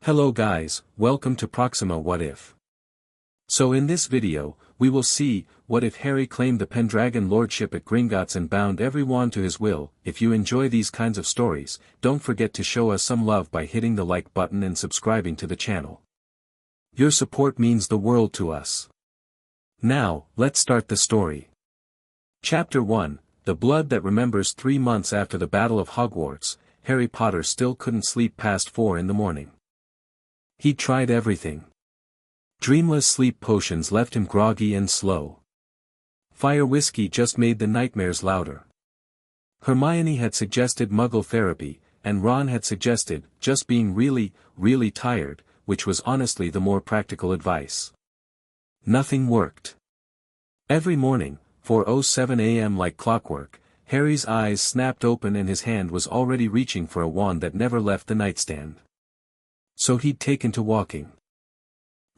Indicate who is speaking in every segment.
Speaker 1: Hello guys, welcome to Proxima What If. So in this video, we will see, what if Harry claimed the Pendragon Lordship at Gringotts and bound everyone to his will. If you enjoy these kinds of stories, don't forget to show us some love by hitting the like button and subscribing to the channel. Your support means the world to us. Now, let's start the story. Chapter 1, The Blood That Remembers. 3 months after the Battle of Hogwarts, Harry Potter still couldn't sleep past 4 in the morning. He'd tried everything. Dreamless sleep potions left him groggy and slow. Fire whiskey just made the nightmares louder. Hermione had suggested Muggle therapy, and Ron had suggested just being really, really tired, which was honestly the more practical advice. Nothing worked. Every morning, 4:07 a.m. like clockwork, Harry's eyes snapped open and his hand was already reaching for a wand that never left the nightstand. So he'd taken to walking.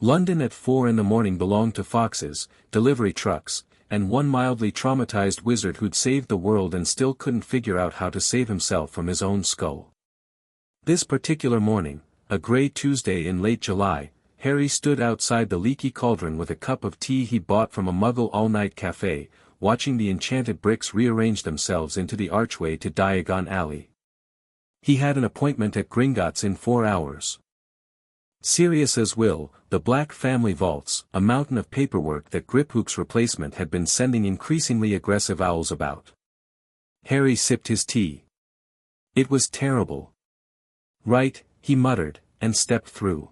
Speaker 1: London at 4 in the morning belonged to foxes, delivery trucks, and one mildly traumatized wizard who'd saved the world and still couldn't figure out how to save himself from his own skull. This particular morning, a grey Tuesday in late July, Harry stood outside the leaky cauldron with a cup of tea he'd bought from a Muggle all-night cafe, watching the enchanted bricks rearrange themselves into the archway to Diagon Alley. He had an appointment at Gringotts in 4 hours. Serious as will, the Black family vaults, a mountain of paperwork that Griphook's replacement had been sending increasingly aggressive owls about. Harry sipped his tea. It was terrible. Right, he muttered, and stepped through.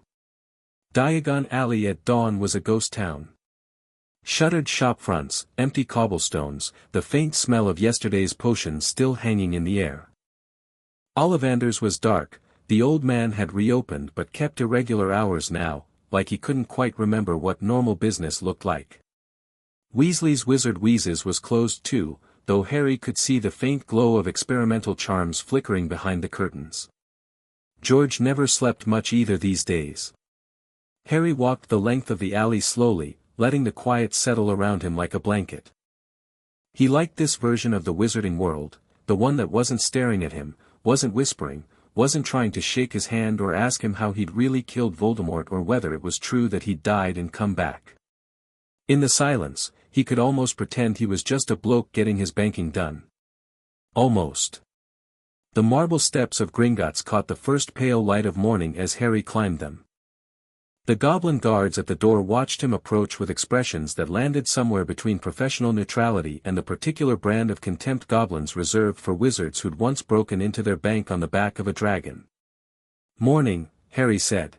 Speaker 1: Diagon Alley at dawn was a ghost town. Shuttered shopfronts, empty cobblestones, the faint smell of yesterday's potions still hanging in the air. Ollivander's was dark. The old man had reopened but kept irregular hours now, like he couldn't quite remember what normal business looked like. Weasley's Wizard Wheezes was closed too, though Harry could see the faint glow of experimental charms flickering behind the curtains. George never slept much either these days. Harry walked the length of the alley slowly, letting the quiet settle around him like a blanket. He liked this version of the wizarding world, the one that wasn't staring at him, wasn't whispering, wasn't trying to shake his hand or ask him how he'd really killed Voldemort or whether it was true that he'd died and come back. In the silence, he could almost pretend he was just a bloke getting his banking done. Almost. The marble steps of Gringotts caught the first pale light of morning as Harry climbed them. The goblin guards at the door watched him approach with expressions that landed somewhere between professional neutrality and the particular brand of contempt goblins reserved for wizards who'd once broken into their bank on the back of a dragon. "Morning," Harry said.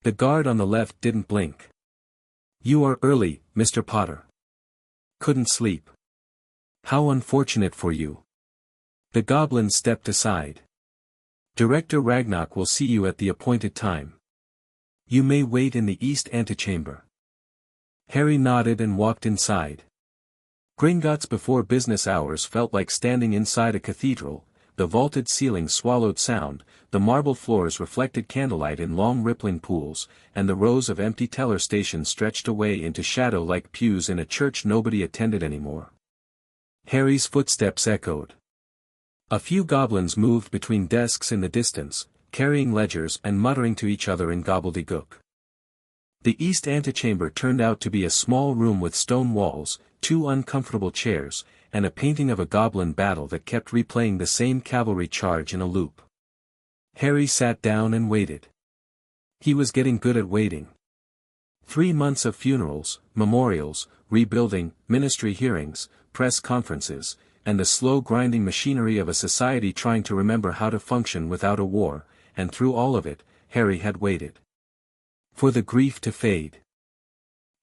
Speaker 1: The guard on the left didn't blink. "You are early, Mr. Potter. Couldn't sleep. How unfortunate for you." The goblin stepped aside. "Director Ragnarok will see you at the appointed time. You may wait in the east antechamber." Harry nodded and walked inside. Gringotts before business hours felt like standing inside a cathedral. The vaulted ceilings swallowed sound, the marble floors reflected candlelight in long rippling pools, and the rows of empty teller stations stretched away into shadow like pews in a church nobody attended anymore. Harry's footsteps echoed. A few goblins moved between desks in the distance, carrying ledgers and muttering to each other in gobbledygook. The east antechamber turned out to be a small room with stone walls, 2 uncomfortable chairs, and a painting of a goblin battle that kept replaying the same cavalry charge in a loop. Harry sat down and waited. He was getting good at waiting. 3 months of funerals, memorials, rebuilding, ministry hearings, press conferences, and the slow grinding machinery of a society trying to remember how to function without a war. And through all of it, Harry had waited. For the grief to fade.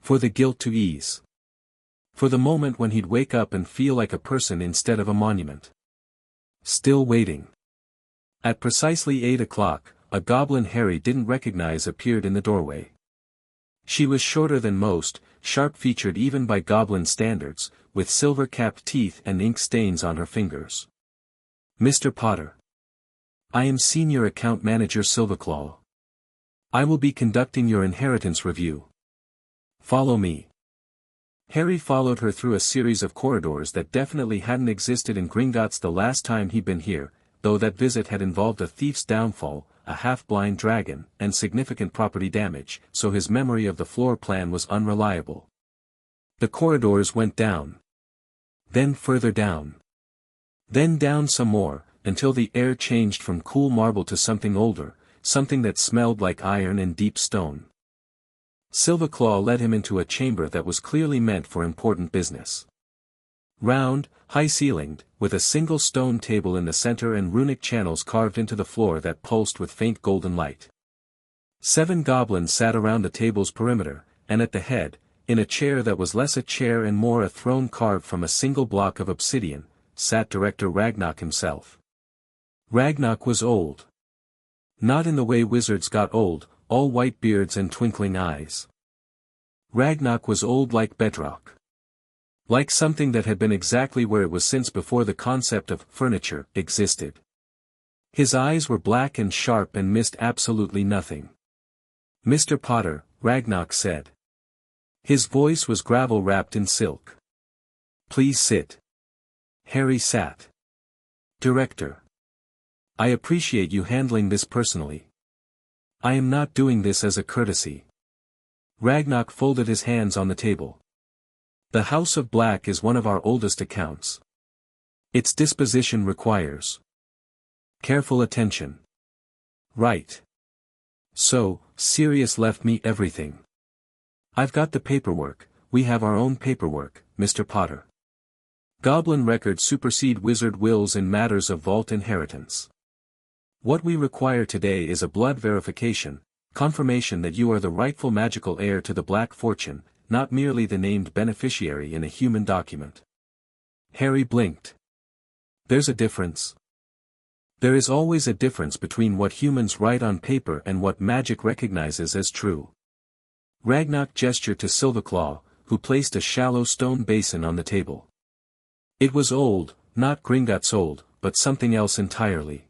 Speaker 1: For the guilt to ease. For the moment when he'd wake up and feel like a person instead of a monument. Still waiting. At precisely 8 o'clock, a goblin Harry didn't recognize appeared in the doorway. She was shorter than most, sharp-featured even by goblin standards, with silver-capped teeth and ink stains on her fingers. "Mr. Potter. I am Senior Account Manager Silverclaw. I will be conducting your inheritance review. Follow me." Harry followed her through a series of corridors that definitely hadn't existed in Gringotts the last time he'd been here, though that visit had involved a thief's downfall, a half-blind dragon, and significant property damage, so his memory of the floor plan was unreliable. The corridors went down. Then further down. Then down some more, until the air changed from cool marble to something older, something that smelled like iron and deep stone. Silverclaw led him into a chamber that was clearly meant for important business. Round, high-ceilinged, with a single stone table in the center and runic channels carved into the floor that pulsed with faint golden light. 7 goblins sat around the table's perimeter, and at the head, in a chair that was less a chair and more a throne carved from a single block of obsidian, sat Director Ragnarok himself. Ragnarok was old. Not in the way wizards got old, all white beards and twinkling eyes. Ragnarok was old like bedrock. Like something that had been exactly where it was since before the concept of furniture existed. His eyes were black and sharp and missed absolutely nothing. "Mr. Potter," Ragnarok said. His voice was gravel wrapped in silk. "Please sit." Harry sat. "Director. I appreciate you handling this personally. I am not doing this as a courtesy." Ragnarok folded his hands on the table. "The House of Black is one of our oldest accounts. Its disposition requires careful attention. Right. So, Sirius left me everything. I've got the paperwork, we have our own paperwork, Mr. Potter. Goblin records supersede wizard wills in matters of vault inheritance. What we require today is a blood verification, confirmation that you are the rightful magical heir to the Black Fortune, not merely the named beneficiary in a human document." Harry blinked. "There's a difference. There is always a difference between what humans write on paper and what magic recognizes as true." Ragnarok gestured to Silverclaw, who placed a shallow stone basin on the table. It was old, not Gringotts old, but something else entirely.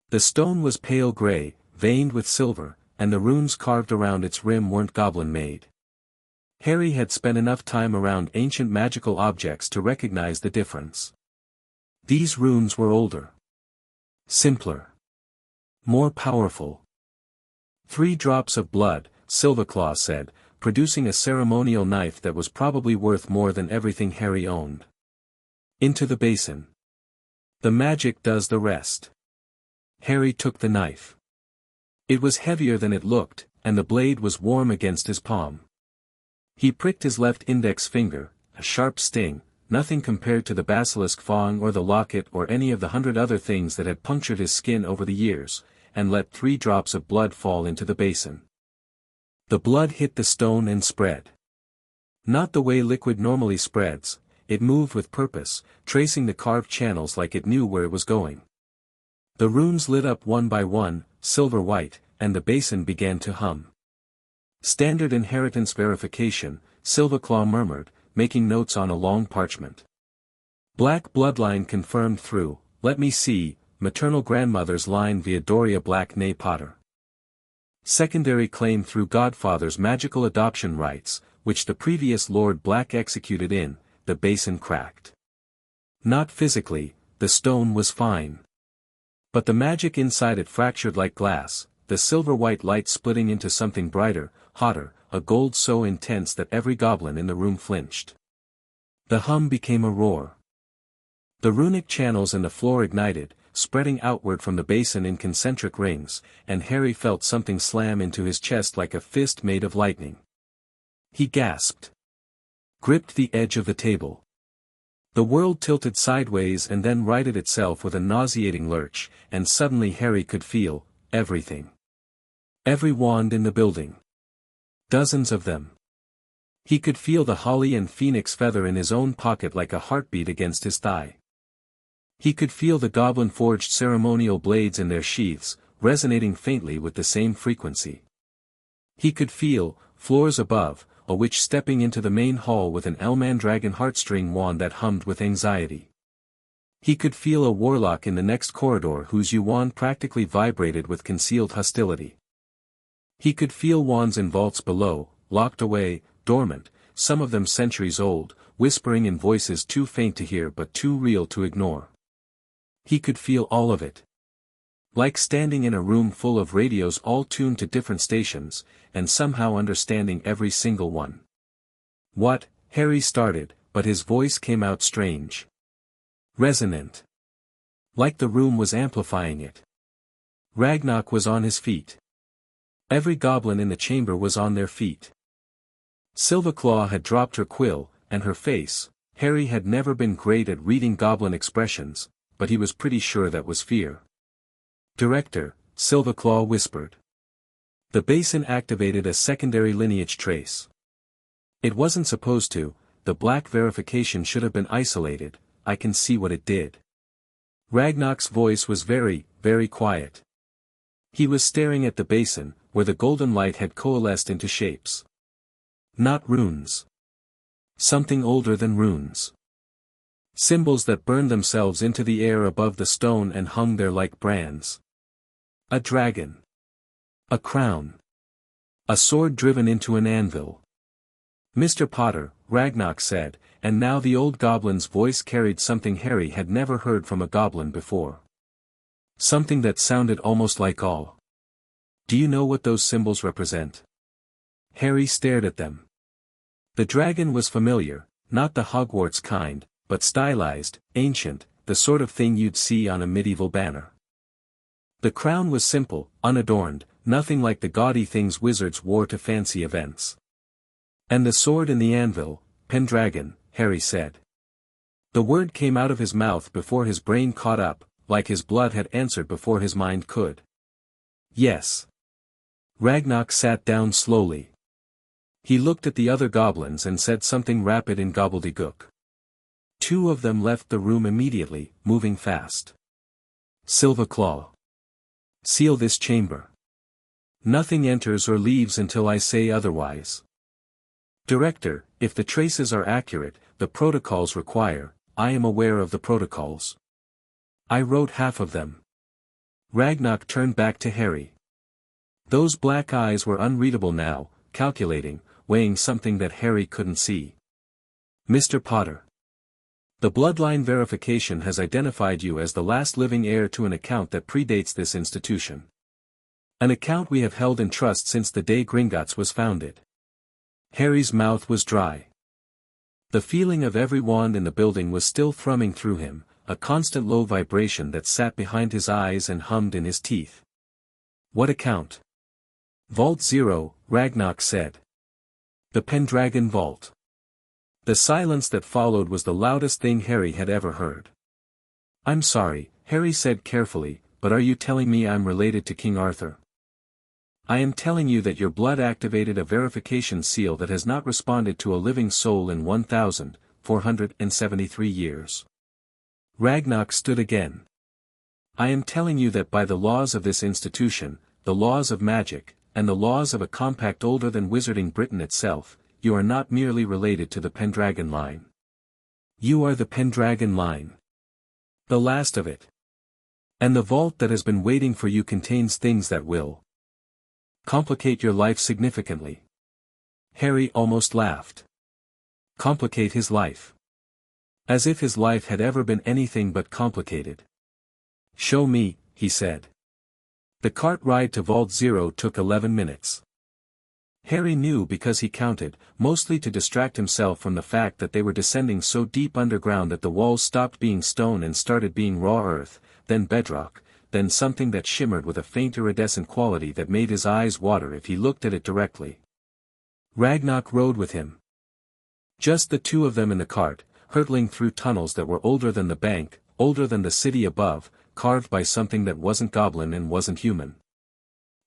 Speaker 1: The stone was pale gray, veined with silver, and the runes carved around its rim weren't goblin-made. Harry had spent enough time around ancient magical objects to recognize the difference. These runes were older. Simpler. More powerful. 3 drops of blood, Silverclaw said, producing a ceremonial knife that was probably worth more than everything Harry owned. "Into the basin. The magic does the rest." Harry took the knife. It was heavier than it looked, and the blade was warm against his palm. He pricked his left index finger, a sharp sting, nothing compared to the basilisk fang or the locket or any of the 100 other things that had punctured his skin over the years, and let 3 drops of blood fall into the basin. The blood hit the stone and spread. Not the way liquid normally spreads, it moved with purpose, tracing the carved channels like it knew where it was going. The runes lit up one by one, silver-white, and the basin began to hum. "Standard inheritance verification," Silverclaw murmured, making notes on a long parchment. "Black bloodline confirmed through, let me see, maternal grandmother's line via Doria Black née Potter. Secondary claim through godfather's magical adoption rights, which the previous Lord Black executed in." The basin cracked. Not physically, the stone was fine. But the magic inside it fractured like glass, the silver-white light splitting into something brighter, hotter, a gold so intense that every goblin in the room flinched. The hum became a roar. The runic channels in the floor ignited, spreading outward from the basin in concentric rings, and Harry felt something slam into his chest like a fist made of lightning. He gasped. Gripped the edge of the table. The world tilted sideways and then righted itself with a nauseating lurch, and suddenly Harry could feel everything. Every wand in the building. Dozens of them. He could feel the holly and phoenix feather in his own pocket like a heartbeat against his thigh. He could feel the goblin-forged ceremonial blades in their sheaths, resonating faintly with the same frequency. He could feel, floors above, a witch stepping into the main hall with an Elmandragon heartstring wand that hummed with anxiety. He could feel a warlock in the next corridor whose wand practically vibrated with concealed hostility. He could feel wands in vaults below, locked away, dormant, some of them centuries old, whispering in voices too faint to hear but too real to ignore. He could feel all of it. Like standing in a room full of radios all tuned to different stations, and somehow understanding every single one. What? Harry started, but his voice came out strange. Resonant. Like the room was amplifying it. Ragnarok was on his feet. Every goblin in the chamber was on their feet. Silverclaw had dropped her quill, and her face. Harry had never been great at reading goblin expressions, but he was pretty sure that was fear. Director, Silverclaw whispered. The basin activated a secondary lineage trace. It wasn't supposed to, the black verification should have been isolated, I can see what it did. Ragnarok's voice was very, very quiet. He was staring at the basin, where the golden light had coalesced into shapes. Not runes. Something older than runes. Symbols that burned themselves into the air above the stone and hung there like brands. A dragon. A crown. A sword driven into an anvil. Mr. Potter, Ragnarok said, and now the old goblin's voice carried something Harry had never heard from a goblin before. Something that sounded almost like awe. Do you know what those symbols represent? Harry stared at them. The dragon was familiar, not the Hogwarts kind, but stylized, ancient, the sort of thing you'd see on a medieval banner. The crown was simple, unadorned, nothing like the gaudy things wizards wore to fancy events. And the sword and the anvil, Pendragon, Harry said. The word came out of his mouth before his brain caught up, like his blood had answered before his mind could. Yes. Ragnarok sat down slowly. He looked at the other goblins and said something rapid in gobbledygook. Two of them left the room immediately, moving fast. Silverclaw. Seal this chamber. Nothing enters or leaves until I say otherwise. Director, if the traces are accurate, the protocols require, I am aware of the protocols. I wrote half of them. Ragnarok turned back to Harry. Those black eyes were unreadable now, calculating, weighing something that Harry couldn't see. Mr. Potter. The bloodline verification has identified you as the last living heir to an account that predates this institution. An account we have held in trust since the day Gringotts was founded. Harry's mouth was dry. The feeling of every wand in the building was still thrumming through him, a constant low vibration that sat behind his eyes and hummed in his teeth. What account? Vault 0, Ragnarok said. The Pendragon Vault. The silence that followed was the loudest thing Harry had ever heard. I'm sorry, Harry said carefully, but are you telling me I'm related to King Arthur? I am telling you that your blood activated a verification seal that has not responded to a living soul in 1,473 years. Ragnarok stood again. I am telling you that by the laws of this institution, the laws of magic, and the laws of a compact older than wizarding Britain itself, you are not merely related to the Pendragon line. You are the Pendragon line. The last of it. And the vault that has been waiting for you contains things that will complicate your life significantly. Harry almost laughed. Complicate his life. As if his life had ever been anything but complicated. Show me, he said. The cart ride to Vault 0 took 11 minutes. Harry knew because he counted, mostly to distract himself from the fact that they were descending so deep underground that the walls stopped being stone and started being raw earth, then bedrock, then something that shimmered with a faint iridescent quality that made his eyes water if he looked at it directly. Ragnarok rode with him. Just the two of them in the cart, hurtling through tunnels that were older than the bank, older than the city above, carved by something that wasn't goblin and wasn't human.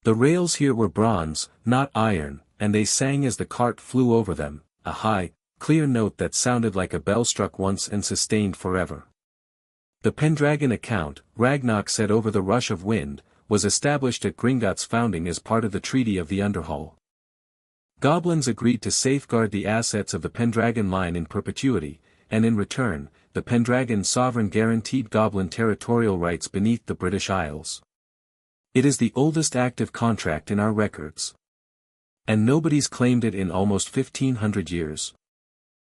Speaker 1: The rails here were bronze, not iron, and they sang as the cart flew over them, a high, clear note that sounded like a bell struck once and sustained forever. The Pendragon account, Ragnarok said over the rush of wind, was established at Gringotts' founding as part of the Treaty of the Underhall. Goblins agreed to safeguard the assets of the Pendragon line in perpetuity, and in return, the Pendragon sovereign guaranteed goblin territorial rights beneath the British Isles. It is the oldest active contract in our records. And nobody's claimed it in almost 1,500 years.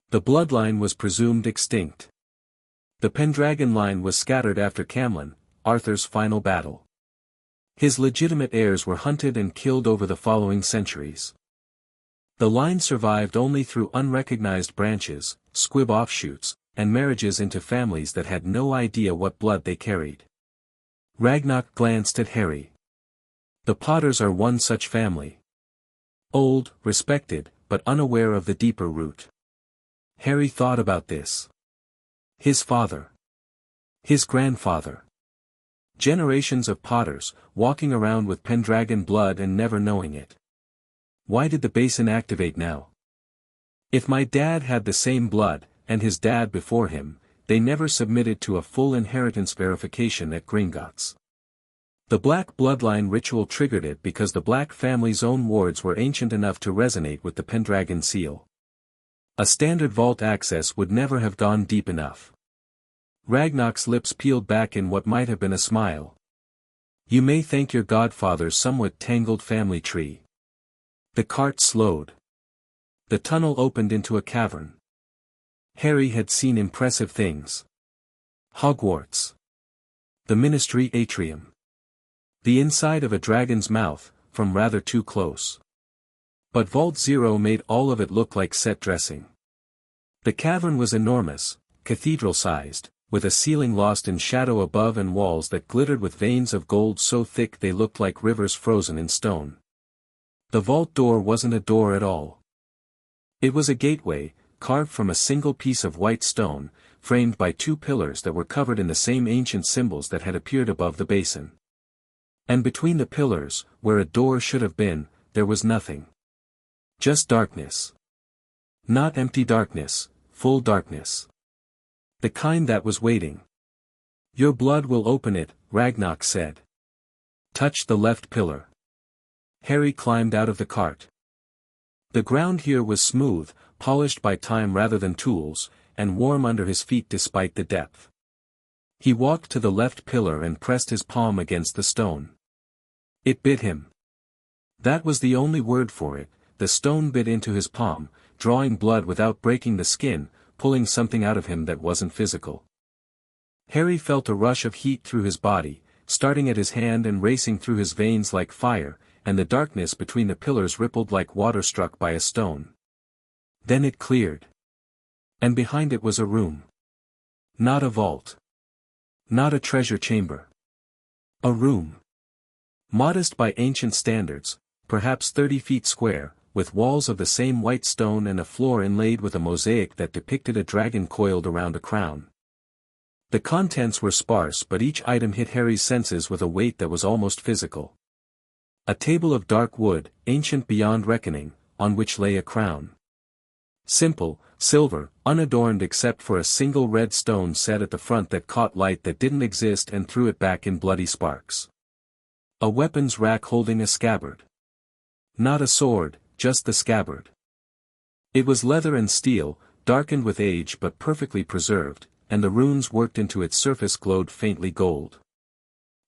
Speaker 1: The bloodline was presumed extinct. The Pendragon line was scattered after Camlan, Arthur's final battle. His legitimate heirs were hunted and killed over the following centuries. The line survived only through unrecognized branches, squib offshoots, and marriages into families that had no idea what blood they carried. Ragnar glanced at Harry. The Potters are one such family. Old, respected, but unaware of the deeper root. Harry thought about this. His father. His grandfather. Generations of Potters, walking around with Pendragon blood and never knowing it. Why did the basin activate now? If my dad had the same blood, and his dad before him, they never submitted to a full inheritance verification at Gringotts. The Black bloodline ritual triggered it because the Black family's own wards were ancient enough to resonate with the Pendragon seal. A standard vault access would never have gone deep enough. Ragnar's lips peeled back in what might have been a smile. You may thank your godfather's somewhat tangled family tree. The cart slowed. The tunnel opened into a cavern. Harry had seen impressive things. Hogwarts. The Ministry Atrium. The inside of a dragon's mouth, from rather too close. But Vault Zero made all of it look like set dressing. The cavern was enormous, cathedral-sized, with a ceiling lost in shadow above and walls that glittered with veins of gold so thick they looked like rivers frozen in stone. The vault door wasn't a door at all. It was a gateway, carved from a single piece of white stone, framed by two pillars that were covered in the same ancient symbols that had appeared above the basin. And between the pillars, where a door should have been, there was nothing. Just darkness. Not empty darkness, full darkness. The kind that was waiting. Your blood will open it, Ragnar said. Touch the left pillar. Harry climbed out of the cart. The ground here was smooth, polished by time rather than tools, and warm under his feet despite the depth. He walked to the left pillar and pressed his palm against the stone. It bit him. That was the only word for it. The stone bit into his palm, drawing blood without breaking the skin, pulling something out of him that wasn't physical. Harry felt a rush of heat through his body, starting at his hand and racing through his veins like fire, and the darkness between the pillars rippled like water struck by a stone. Then it cleared. And behind it was a room. Not a vault. Not a treasure chamber. A room. Modest by ancient standards, perhaps 30 feet square, with walls of the same white stone and a floor inlaid with a mosaic that depicted a dragon coiled around a crown. The contents were sparse but each item hit Harry's senses with a weight that was almost physical. A table of dark wood, ancient beyond reckoning, on which lay a crown. Simple, silver, unadorned except for a single red stone set at the front that caught light that didn't exist and threw it back in bloody sparks. A weapons rack holding a scabbard. Not a sword, just the scabbard. It was leather and steel, darkened with age but perfectly preserved, and the runes worked into its surface glowed faintly gold.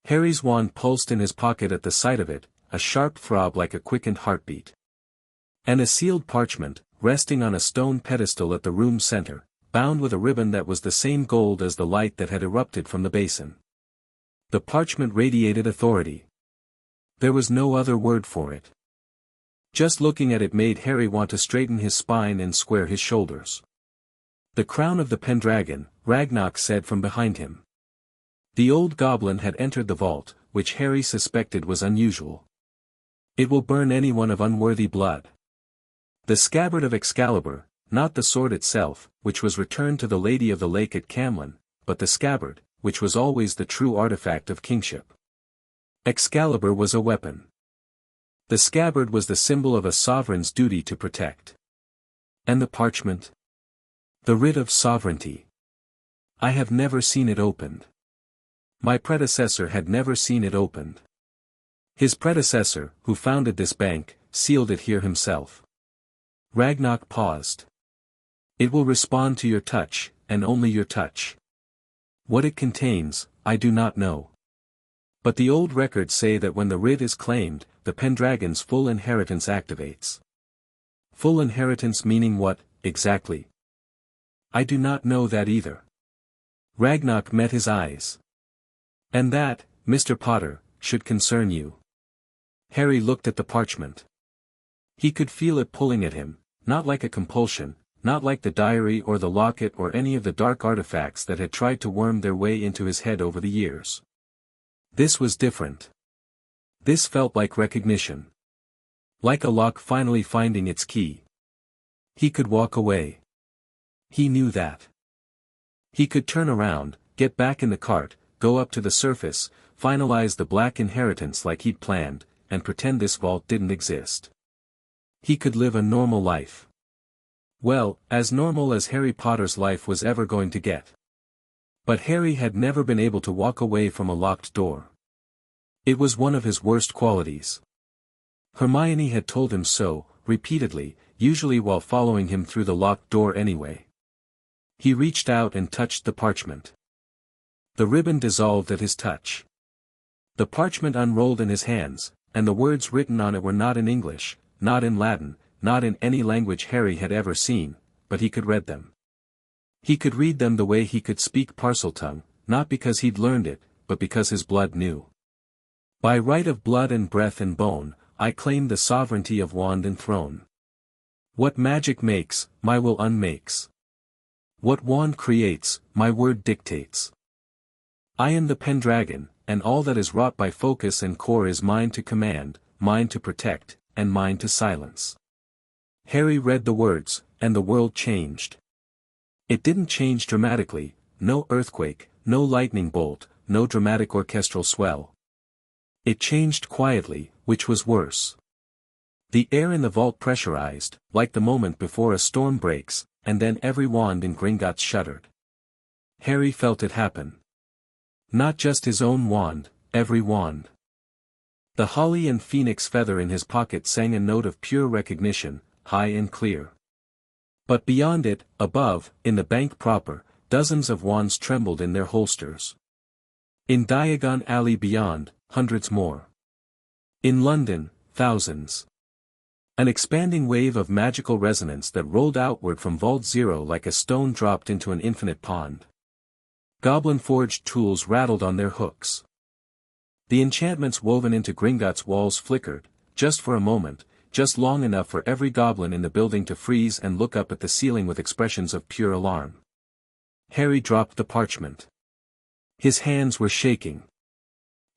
Speaker 1: Harry's wand pulsed in his pocket at the sight of it, a sharp throb like a quickened heartbeat. And a sealed parchment, resting on a stone pedestal at the room's center, bound with a ribbon that was the same gold as the light that had erupted from the basin. The parchment radiated authority. There was no other word for it. Just looking at it made Harry want to straighten his spine and square his shoulders. The crown of the Pendragon, Ragnar said from behind him. The old goblin had entered the vault, which Harry suspected was unusual. It will burn anyone of unworthy blood. The scabbard of Excalibur, not the sword itself, which was returned to the Lady of the Lake at Camlan, but the scabbard, which was always the true artifact of kingship. Excalibur was a weapon. The scabbard was the symbol of a sovereign's duty to protect. And the parchment? The writ of sovereignty. I have never seen it opened. My predecessor had never seen it opened. His predecessor, who founded this bank, sealed it here himself. Ragnar paused. It will respond to your touch, and only your touch. What it contains, I do not know. But the old records say that when the writ is claimed, the Pendragon's full inheritance activates. Full inheritance meaning what, exactly? I do not know that either. Ragnar met his eyes. "And that, Mr. Potter, should concern you." Harry looked at the parchment. He could feel it pulling at him, not like a compulsion, not like the diary or the locket or any of the dark artifacts that had tried to worm their way into his head over the years. This was different. This felt like recognition. Like a lock finally finding its key. He could walk away. He knew that. He could turn around, get back in the cart, go up to the surface, finalize the black inheritance like he'd planned, and pretend this vault didn't exist. He could live a normal life. Well, as normal as Harry Potter's life was ever going to get. But Harry had never been able to walk away from a locked door. It was one of his worst qualities. Hermione had told him so, repeatedly, usually while following him through the locked door anyway. He reached out and touched the parchment. The ribbon dissolved at his touch. The parchment unrolled in his hands, and the words written on it were not in English, not in Latin, not in any language Harry had ever seen, but he could read them. He could read them the way he could speak Parseltongue, not because he'd learned it, but because his blood knew. By right of blood and breath and bone, I claim the sovereignty of wand and throne. What magic makes, my will unmakes. What wand creates, my word dictates. I am the Pendragon, and all that is wrought by focus and core is mine to command, mine to protect, and mine to silence. Harry read the words, and the world changed. It didn't change dramatically, no earthquake, no lightning bolt, no dramatic orchestral swell. It changed quietly, which was worse. The air in the vault pressurized, like the moment before a storm breaks, and then every wand in Gringotts shuddered. Harry felt it happen. Not just his own wand, every wand. The holly and phoenix feather in his pocket sang a note of pure recognition, high and clear. But beyond it, above, in the bank proper, dozens of wands trembled in their holsters. In Diagon Alley beyond, hundreds more. In London, thousands. An expanding wave of magical resonance that rolled outward from Vault Zero like a stone dropped into an infinite pond. Goblin-forged tools rattled on their hooks. The enchantments woven into Gringotts' walls flickered, just for a moment, just long enough for every goblin in the building to freeze and look up at the ceiling with expressions of pure alarm. Harry dropped the parchment. His hands were shaking.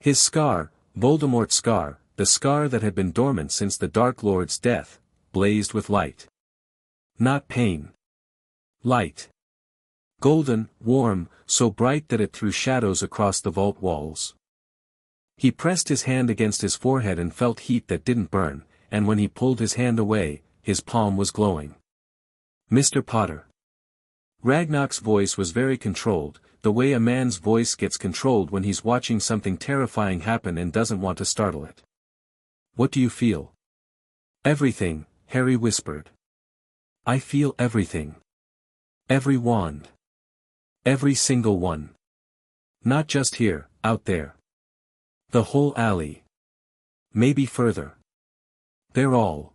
Speaker 1: His scar, Voldemort's scar, the scar that had been dormant since the Dark Lord's death, blazed with light. Not pain. Light. Golden, warm, so bright that it threw shadows across the vault walls. He pressed his hand against his forehead and felt heat that didn't burn, and when he pulled his hand away, his palm was glowing. "Mr. Potter." Ragnar's voice was very controlled, the way a man's voice gets controlled when he's watching something terrifying happen and doesn't want to startle it. "What do you feel?" "Everything," Harry whispered. "I feel everything. Every wand. Every single one. Not just here, out there. The whole alley. Maybe further. They're all."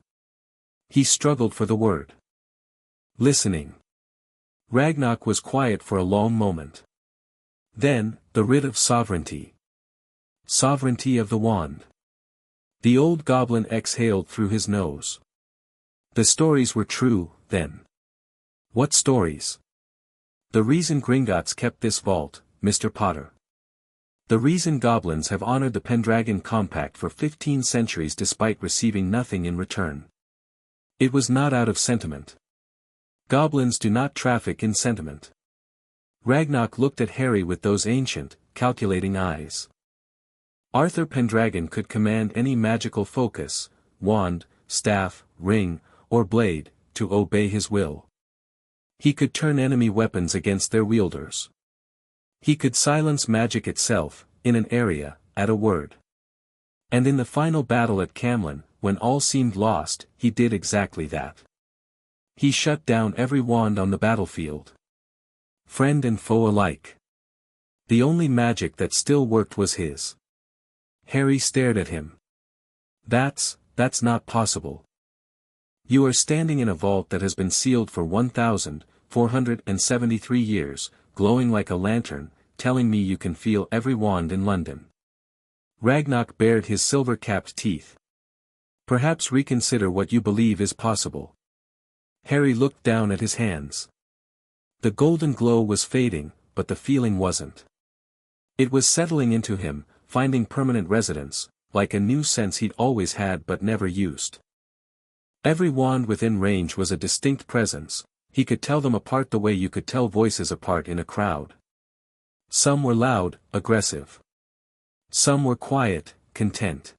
Speaker 1: He struggled for the word. "Listening." Ragnar was quiet for a long moment. Then, the writ of sovereignty. Sovereignty of the wand. The old goblin exhaled through his nose. The stories were true, then. What stories? The reason Gringotts kept this vault, Mr. Potter. The reason goblins have honored the Pendragon Compact for 15 centuries despite receiving nothing in return. It was not out of sentiment. Goblins do not traffic in sentiment. Ragnar looked at Harry with those ancient, calculating eyes. Arthur Pendragon could command any magical focus, wand, staff, ring, or blade, to obey his will. He could turn enemy weapons against their wielders. He could silence magic itself, in an area, at a word. And in the final battle at Camlin, when all seemed lost, he did exactly that. He shut down every wand on the battlefield. Friend and foe alike. The only magic that still worked was his. Harry stared at him. That's not possible. You are standing in a vault that has been sealed for 1,473 years, glowing like a lantern, telling me you can feel every wand in London. Ragnar bared his silver-capped teeth. Perhaps reconsider what you believe is possible. Harry looked down at his hands. The golden glow was fading, but the feeling wasn't. It was settling into him, finding permanent residence, like a new sense he'd always had but never used. Every wand within range was a distinct presence. He could tell them apart the way you could tell voices apart in a crowd. Some were loud, aggressive. Some were quiet, content.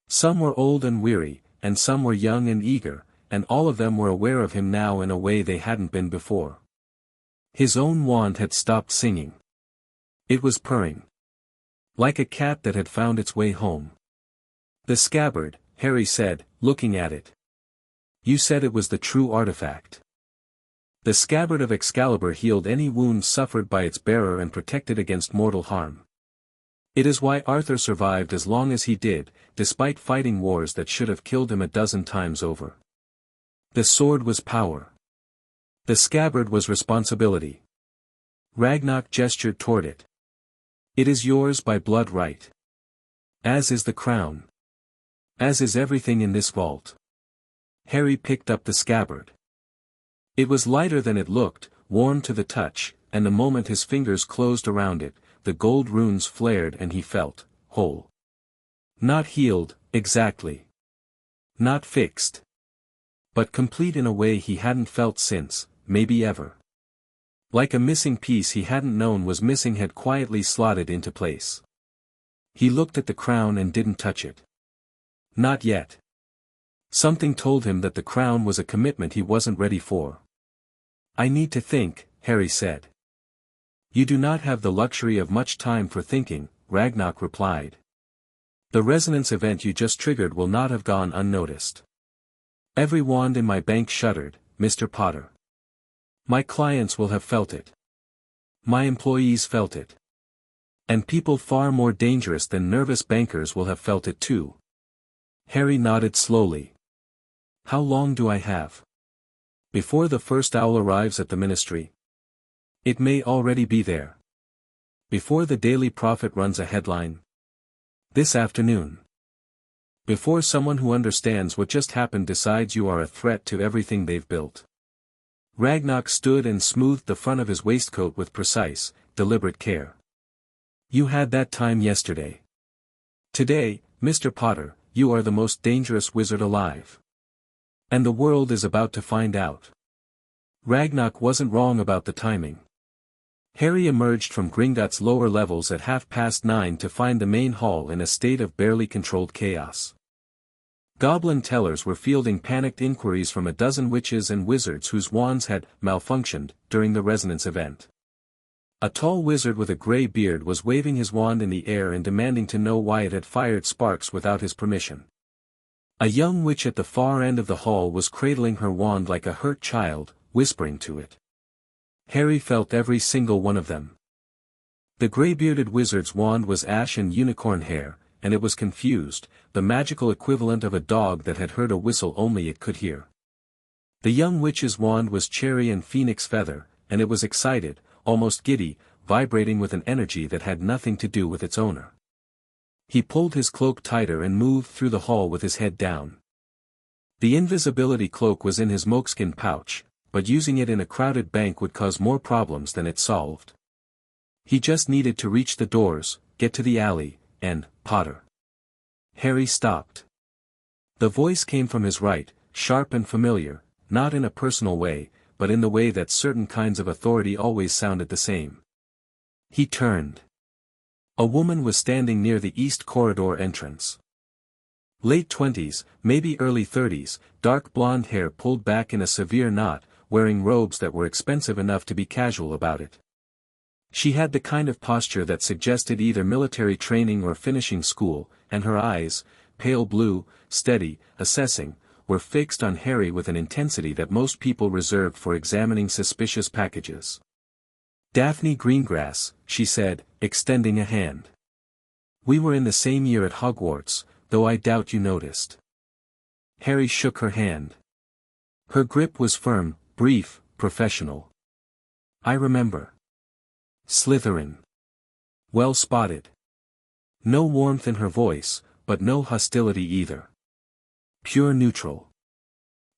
Speaker 1: Some were old and weary, and some were young and eager, and all of them were aware of him now in a way they hadn't been before. His own wand had stopped singing. It was purring. Like a cat that had found its way home. The scabbard, Harry said, looking at it. You said it was the true artifact. The scabbard of Excalibur healed any wound suffered by its bearer and protected against mortal harm. It is why Arthur survived as long as he did, despite fighting wars that should have killed him a dozen times over. The sword was power. The scabbard was responsibility. Ragnar gestured toward it. It is yours by blood right. As is the crown. As is everything in this vault. Harry picked up the scabbard. It was lighter than it looked, warm to the touch, and the moment his fingers closed around it, the gold runes flared and he felt whole. Not healed, exactly. Not fixed. But complete in a way he hadn't felt since, maybe ever. Like a missing piece he hadn't known was missing had quietly slotted into place. He looked at the crown and didn't touch it. Not yet. Something told him that the crown was a commitment he wasn't ready for. I need to think, Harry said. You do not have the luxury of much time for thinking, Ragnar replied. The resonance event you just triggered will not have gone unnoticed. Every wand in my bank shuddered, Mr. Potter. My clients will have felt it. My employees felt it. And people far more dangerous than nervous bankers will have felt it too. Harry nodded slowly. How long do I have? Before the first owl arrives at the ministry? It may already be there. Before the Daily Prophet runs a headline? This afternoon. Before someone who understands what just happened decides you are a threat to everything they've built. Ragnar stood and smoothed the front of his waistcoat with precise, deliberate care. You had that time yesterday. Today, Mr. Potter, you are the most dangerous wizard alive. And the world is about to find out. Ragnar wasn't wrong about the timing. Harry emerged from Gringotts' lower levels at 9:30 to find the main hall in a state of barely controlled chaos. Goblin tellers were fielding panicked inquiries from a dozen witches and wizards whose wands had malfunctioned during the resonance event. A tall wizard with a grey beard was waving his wand in the air and demanding to know why it had fired sparks without his permission. A young witch at the far end of the hall was cradling her wand like a hurt child, whispering to it. Harry felt every single one of them. The grey-bearded wizard's wand was ash and unicorn hair, and it was confused, the magical equivalent of a dog that had heard a whistle only it could hear. The young witch's wand was cherry and phoenix feather, and it was excited, almost giddy, vibrating with an energy that had nothing to do with its owner. He pulled his cloak tighter and moved through the hall with his head down. The invisibility cloak was in his moleskin pouch, but using it in a crowded bank would cause more problems than it solved. He just needed to reach the doors, get to the alley, and, Potter. Harry stopped. The voice came from his right, sharp and familiar, not in a personal way, but in the way that certain kinds of authority always sounded the same. He turned. A woman was standing near the east corridor entrance. Late 20s, maybe early 30s, dark blonde hair pulled back in a severe knot, wearing robes that were expensive enough to be casual about it. She had the kind of posture that suggested either military training or finishing school, and her eyes, pale blue, steady, assessing, were fixed on Harry with an intensity that most people reserved for examining suspicious packages. Daphne Greengrass, she said, extending a hand. We were in the same year at Hogwarts, though I doubt you noticed. Harry shook her hand. Her grip was firm, brief, professional. I remember. Slytherin. Well spotted. No warmth in her voice, but no hostility either. Pure neutral.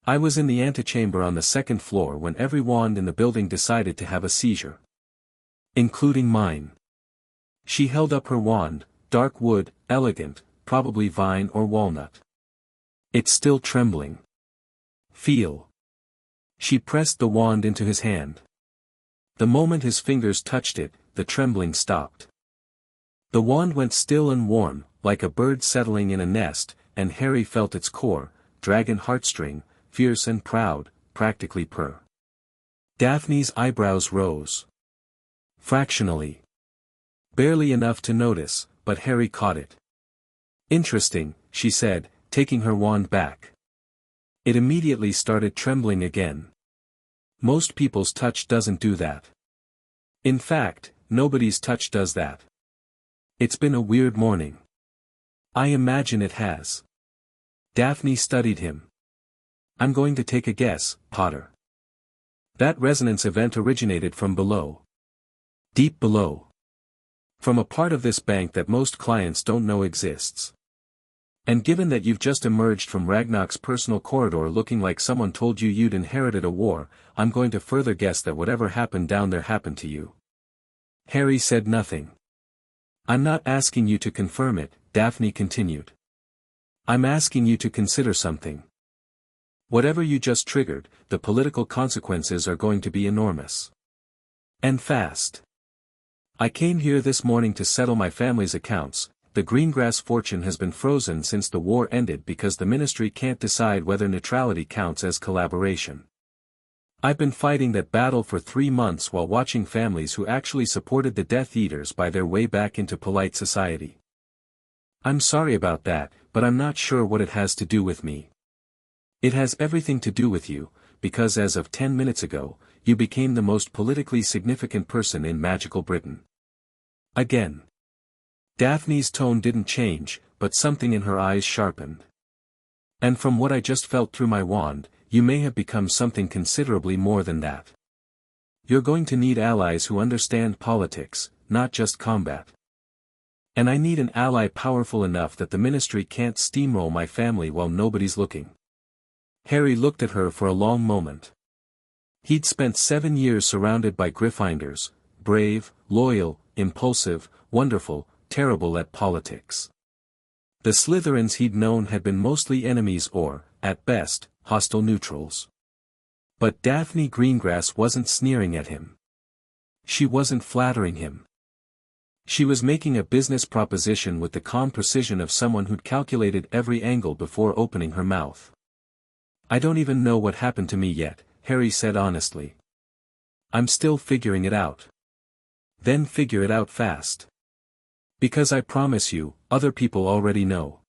Speaker 1: I was in the antechamber on the second floor when every wand in the building decided to have a seizure. Including mine. She held up her wand, dark wood, elegant, probably vine or walnut. It's still trembling. Feel. She pressed the wand into his hand. The moment his fingers touched it, the trembling stopped. The wand went still and warm, like a bird settling in a nest, and Harry felt its core, dragon heartstring, fierce and proud, practically purr. Daphne's eyebrows rose. Fractionally. Barely enough to notice, but Harry caught it. Interesting, she said, taking her wand back. It immediately started trembling again. Most people's touch doesn't do that. In fact, nobody's touch does that. It's been a weird morning. I imagine it has. Daphne studied him. I'm going to take a guess, Potter. That resonance event originated from below. Deep below. From a part of this bank that most clients don't know exists. And given that you've just emerged from Ragnarok's personal corridor looking like someone told you you'd inherited a war, I'm going to further guess that whatever happened down there happened to you. Harry said nothing. I'm not asking you to confirm it, Daphne continued. I'm asking you to consider something. Whatever you just triggered, the political consequences are going to be enormous. And fast. I came here this morning to settle my family's accounts. The Greengrass fortune has been frozen since the war ended because the ministry can't decide whether neutrality counts as collaboration. I've been fighting that battle for 3 months while watching families who actually supported the Death Eaters buy their way back into polite society. I'm sorry about that, but I'm not sure what it has to do with me. It has everything to do with you, because as of 10 minutes ago, you became the most politically significant person in magical Britain. Again. Daphne's tone didn't change, but something in her eyes sharpened. And from what I just felt through my wand, you may have become something considerably more than that. You're going to need allies who understand politics, not just combat. And I need an ally powerful enough that the ministry can't steamroll my family while nobody's looking. Harry looked at her for a long moment. He'd spent 7 years surrounded by Gryffindors, brave, loyal, impulsive, wonderful, terrible at politics. The Slytherins he'd known had been mostly enemies or, at best, hostile neutrals. But Daphne Greengrass wasn't sneering at him. She wasn't flattering him. She was making a business proposition with the calm precision of someone who'd calculated every angle before opening her mouth. I don't even know what happened to me yet, Harry said honestly. I'm still figuring it out. Then figure it out fast. Because I promise you, other people already know.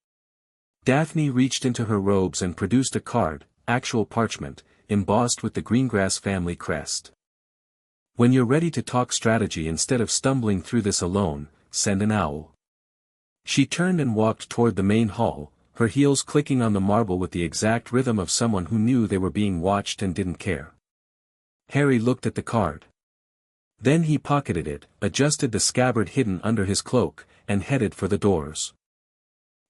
Speaker 1: Daphne reached into her robes and produced a card, actual parchment, embossed with the Greengrass family crest. When you're ready to talk strategy instead of stumbling through this alone, send an owl. She turned and walked toward the main hall, her heels clicking on the marble with the exact rhythm of someone who knew they were being watched and didn't care. Harry looked at the card. Then he pocketed it, adjusted the scabbard hidden under his cloak, and headed for the doors.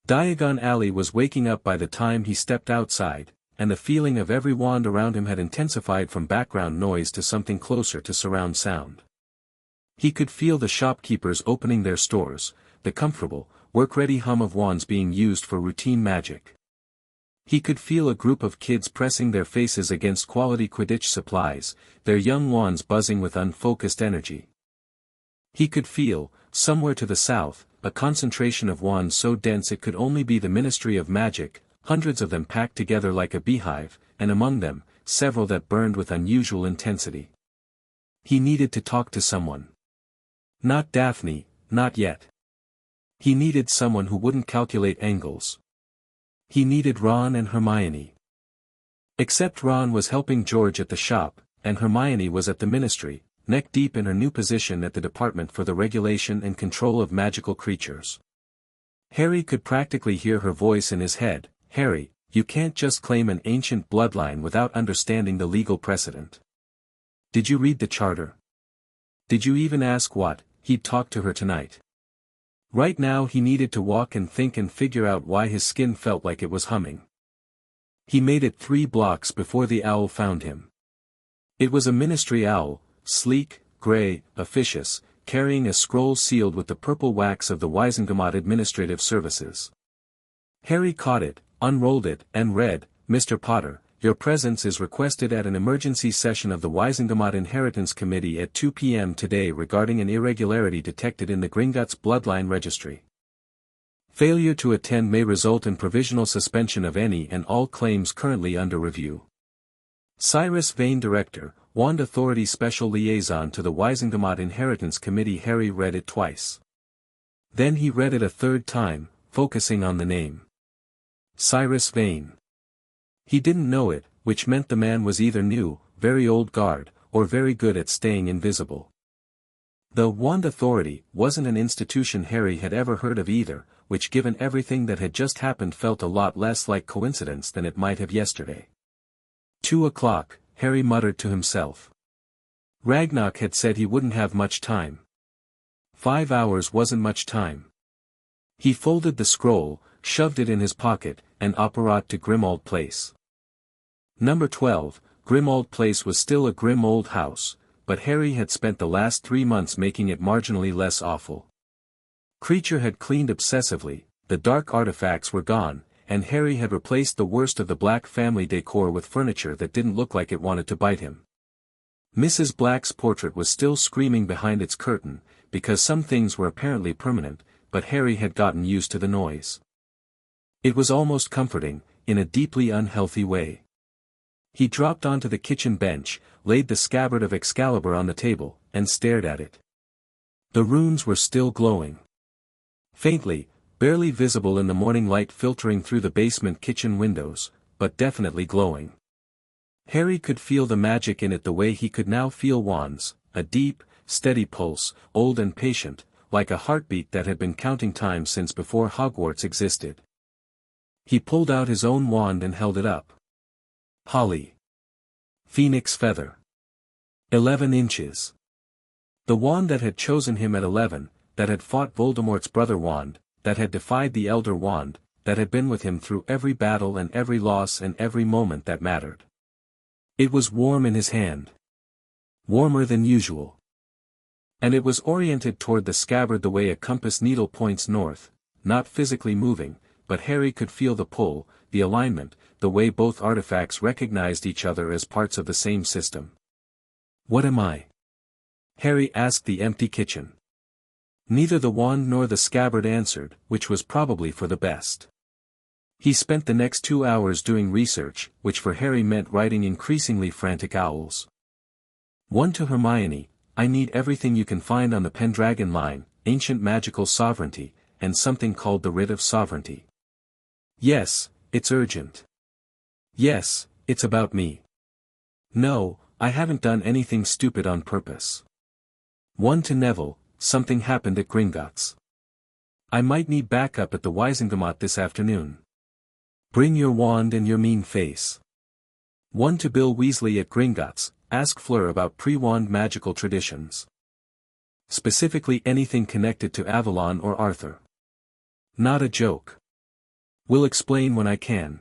Speaker 1: Diagon Alley was waking up by the time he stepped outside, and the feeling of every wand around him had intensified from background noise to something closer to surround sound. He could feel the shopkeepers opening their stores, the comfortable, work-ready hum of wands being used for routine magic. He could feel a group of kids pressing their faces against quality Quidditch supplies, their young wands buzzing with unfocused energy. He could feel, somewhere to the south, a concentration of wands so dense it could only be the Ministry of Magic, hundreds of them packed together like a beehive, and among them, several that burned with unusual intensity. He needed to talk to someone. Not Daphne, not yet. He needed someone who wouldn't calculate angles. He needed Ron and Hermione. Except Ron was helping George at the shop, and Hermione was at the ministry, neck deep in her new position at the Department for the Regulation and Control of Magical Creatures. Harry could practically hear her voice in his head, Harry, you can't just claim an ancient bloodline without understanding the legal precedent. Did you read the charter? Did you even ask what he'd talk to her tonight? Right now he needed to walk and think and figure out why his skin felt like it was humming. He made it 3 blocks before the owl found him. It was a ministry owl, sleek, grey, officious, carrying a scroll sealed with the purple wax of the Wiesengomot Administrative Services. Harry caught it, unrolled it, and read, "Mr. Potter, your presence is requested at an emergency session of the Wiesengomot Inheritance Committee at 2 p.m. today regarding an irregularity detected in the Gringotts bloodline registry. Failure to attend may result in provisional suspension of any and all claims currently under review. Cyrus Vane Director, Wand Authority Special Liaison to the Wiesengomot Inheritance Committee." Harry read it twice. Then he read it a third time, focusing on the name. Cyrus Vane. He didn't know it, which meant the man was either new, very old guard, or very good at staying invisible. The Wand Authority wasn't an institution Harry had ever heard of either, which given everything that had just happened felt a lot less like coincidence than it might have yesterday. 2 o'clock, Harry muttered to himself. Ragnarok had said he wouldn't have much time. 5 hours wasn't much time. He folded the scroll, shoved it in his pocket, and apparat to Grimmauld Place. Number 12, Grimmauld Place was still a grim old house, but Harry had spent the last 3 months making it marginally less awful. Creature had cleaned obsessively, the dark artifacts were gone, and Harry had replaced the worst of the Black family decor with furniture that didn't look like it wanted to bite him. Mrs. Black's portrait was still screaming behind its curtain, because some things were apparently permanent, but Harry had gotten used to the noise. It was almost comforting, in a deeply unhealthy way. He dropped onto the kitchen bench, laid the scabbard of Excalibur on the table, and stared at it. The runes were still glowing. Faintly, barely visible in the morning light filtering through the basement kitchen windows, but definitely glowing. Harry could feel the magic in it the way he could now feel wands, a deep, steady pulse, old and patient, like a heartbeat that had been counting time since before Hogwarts existed. He pulled out his own wand and held it up. Holly. Phoenix feather. 11 inches. The wand that had chosen him at 11, that had fought Voldemort's brother wand, that had defied the Elder Wand, that had been with him through every battle and every loss and every moment that mattered. It was warm in his hand. Warmer than usual. And it was oriented toward the scabbard the way a compass needle points north, not physically moving, but Harry could feel the pull, the alignment, the way both artifacts recognized each other as parts of the same system. "What am I?" Harry asked the empty kitchen. Neither the wand nor the scabbard answered, which was probably for the best. He spent the next 2 hours doing research, which for Harry meant writing increasingly frantic owls. 1 to Hermione, "I need everything you can find on the Pendragon line, ancient magical sovereignty, and something called the Writ of Sovereignty. Yes, it's urgent. Yes, it's about me. No, I haven't done anything stupid on purpose. 1 to Neville, something happened at Gringotts. I might need backup at the Wiesengomot this afternoon. Bring your wand and your mean face. 1 to Bill Weasley at Gringotts, ask Fleur about pre-wand magical traditions. Specifically anything connected to Avalon or Arthur. Not a joke. Will explain when I can."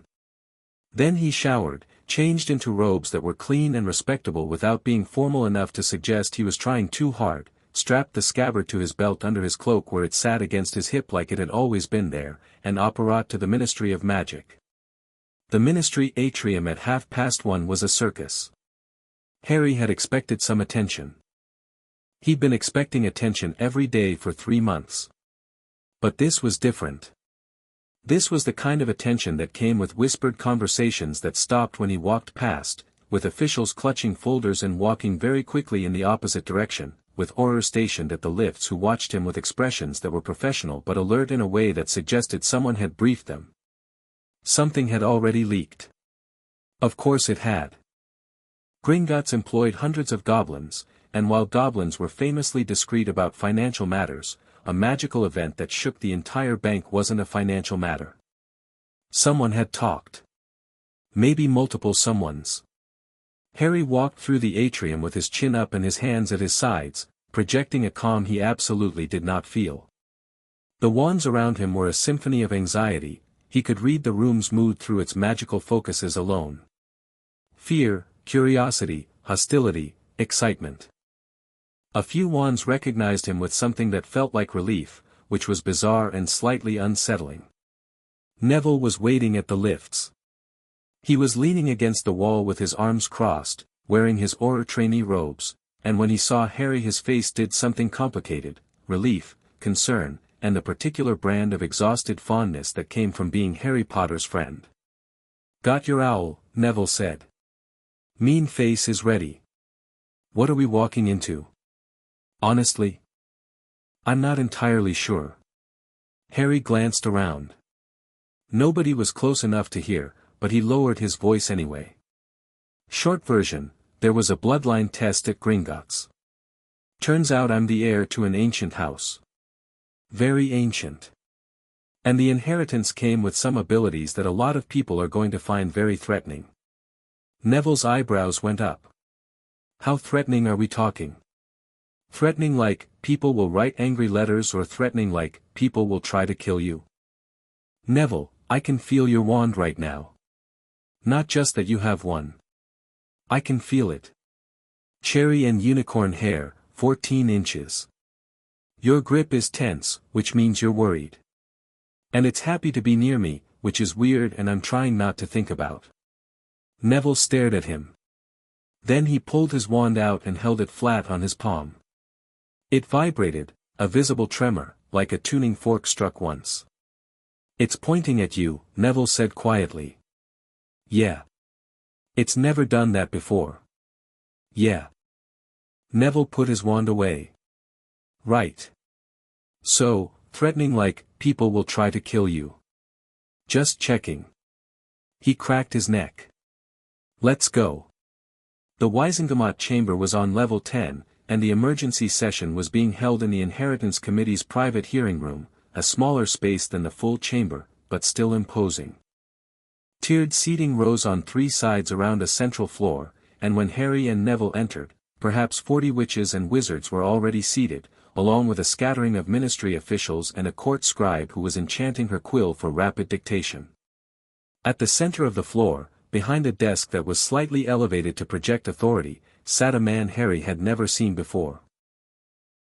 Speaker 1: Then he showered, changed into robes that were clean and respectable without being formal enough to suggest he was trying too hard, strapped the scabbard to his belt under his cloak where it sat against his hip like it had always been there, and apparat to the Ministry of Magic. The Ministry atrium at 1:30 was a circus. Harry had expected some attention. He'd been expecting attention every day for 3 months. But this was different. This was the kind of attention that came with whispered conversations that stopped when he walked past, with officials clutching folders and walking very quickly in the opposite direction, with Auror stationed at the lifts who watched him with expressions that were professional but alert in a way that suggested someone had briefed them. Something had already leaked. Of course it had. Gringotts employed hundreds of goblins, and while goblins were famously discreet about financial matters, a magical event that shook the entire bank wasn't a financial matter. Someone had talked. Maybe multiple someones. Harry walked through the atrium with his chin up and his hands at his sides, projecting a calm he absolutely did not feel. The wands around him were a symphony of anxiety, he could read the room's mood through its magical focuses alone. Fear, curiosity, hostility, excitement. A few wands recognized him with something that felt like relief, which was bizarre and slightly unsettling. Neville was waiting at the lifts. He was leaning against the wall with his arms crossed, wearing his Auror trainee robes, and when he saw Harry his face did something complicated, relief, concern, and the particular brand of exhausted fondness that came from being Harry Potter's friend. "Got your owl," Neville said. "Mean face is ready. What are we walking into?" "Honestly? I'm not entirely sure." Harry glanced around. Nobody was close enough to hear, but he lowered his voice anyway. Short version, there was a bloodline test at Gringotts. Turns out I'm the heir to an ancient house. Very ancient. And the inheritance came with some abilities that a lot of people are going to find very threatening. Neville's eyebrows went up. How threatening are we talking? Threatening like, people will write angry letters, or threatening like, people will try to kill you? Neville, I can feel your wand right now. Not just that you have one. I can feel it. Cherry and unicorn hair, 14 inches. Your grip is tense, which means you're worried. And it's happy to be near me, which is weird and I'm trying not to think about. Neville stared at him. Then he pulled his wand out and held it flat on his palm. It vibrated, a visible tremor, like a tuning fork struck once. It's pointing at you, Neville said quietly. Yeah. It's never done that before. Yeah. Neville put his wand away. Right. So, threatening like, people will try to kill you. Just checking. He cracked his neck. Let's go. The Wisengamot chamber was on level 10, and the emergency session was being held in the Inheritance Committee's private hearing room, a smaller space than the full chamber, but still imposing. Tiered seating rose on 3 sides around a central floor, and when Harry and Neville entered, perhaps 40 witches and wizards were already seated, along with a scattering of ministry officials and a court scribe who was enchanting her quill for rapid dictation. At the center of the floor, behind a desk that was slightly elevated to project authority, sat a man Harry had never seen before.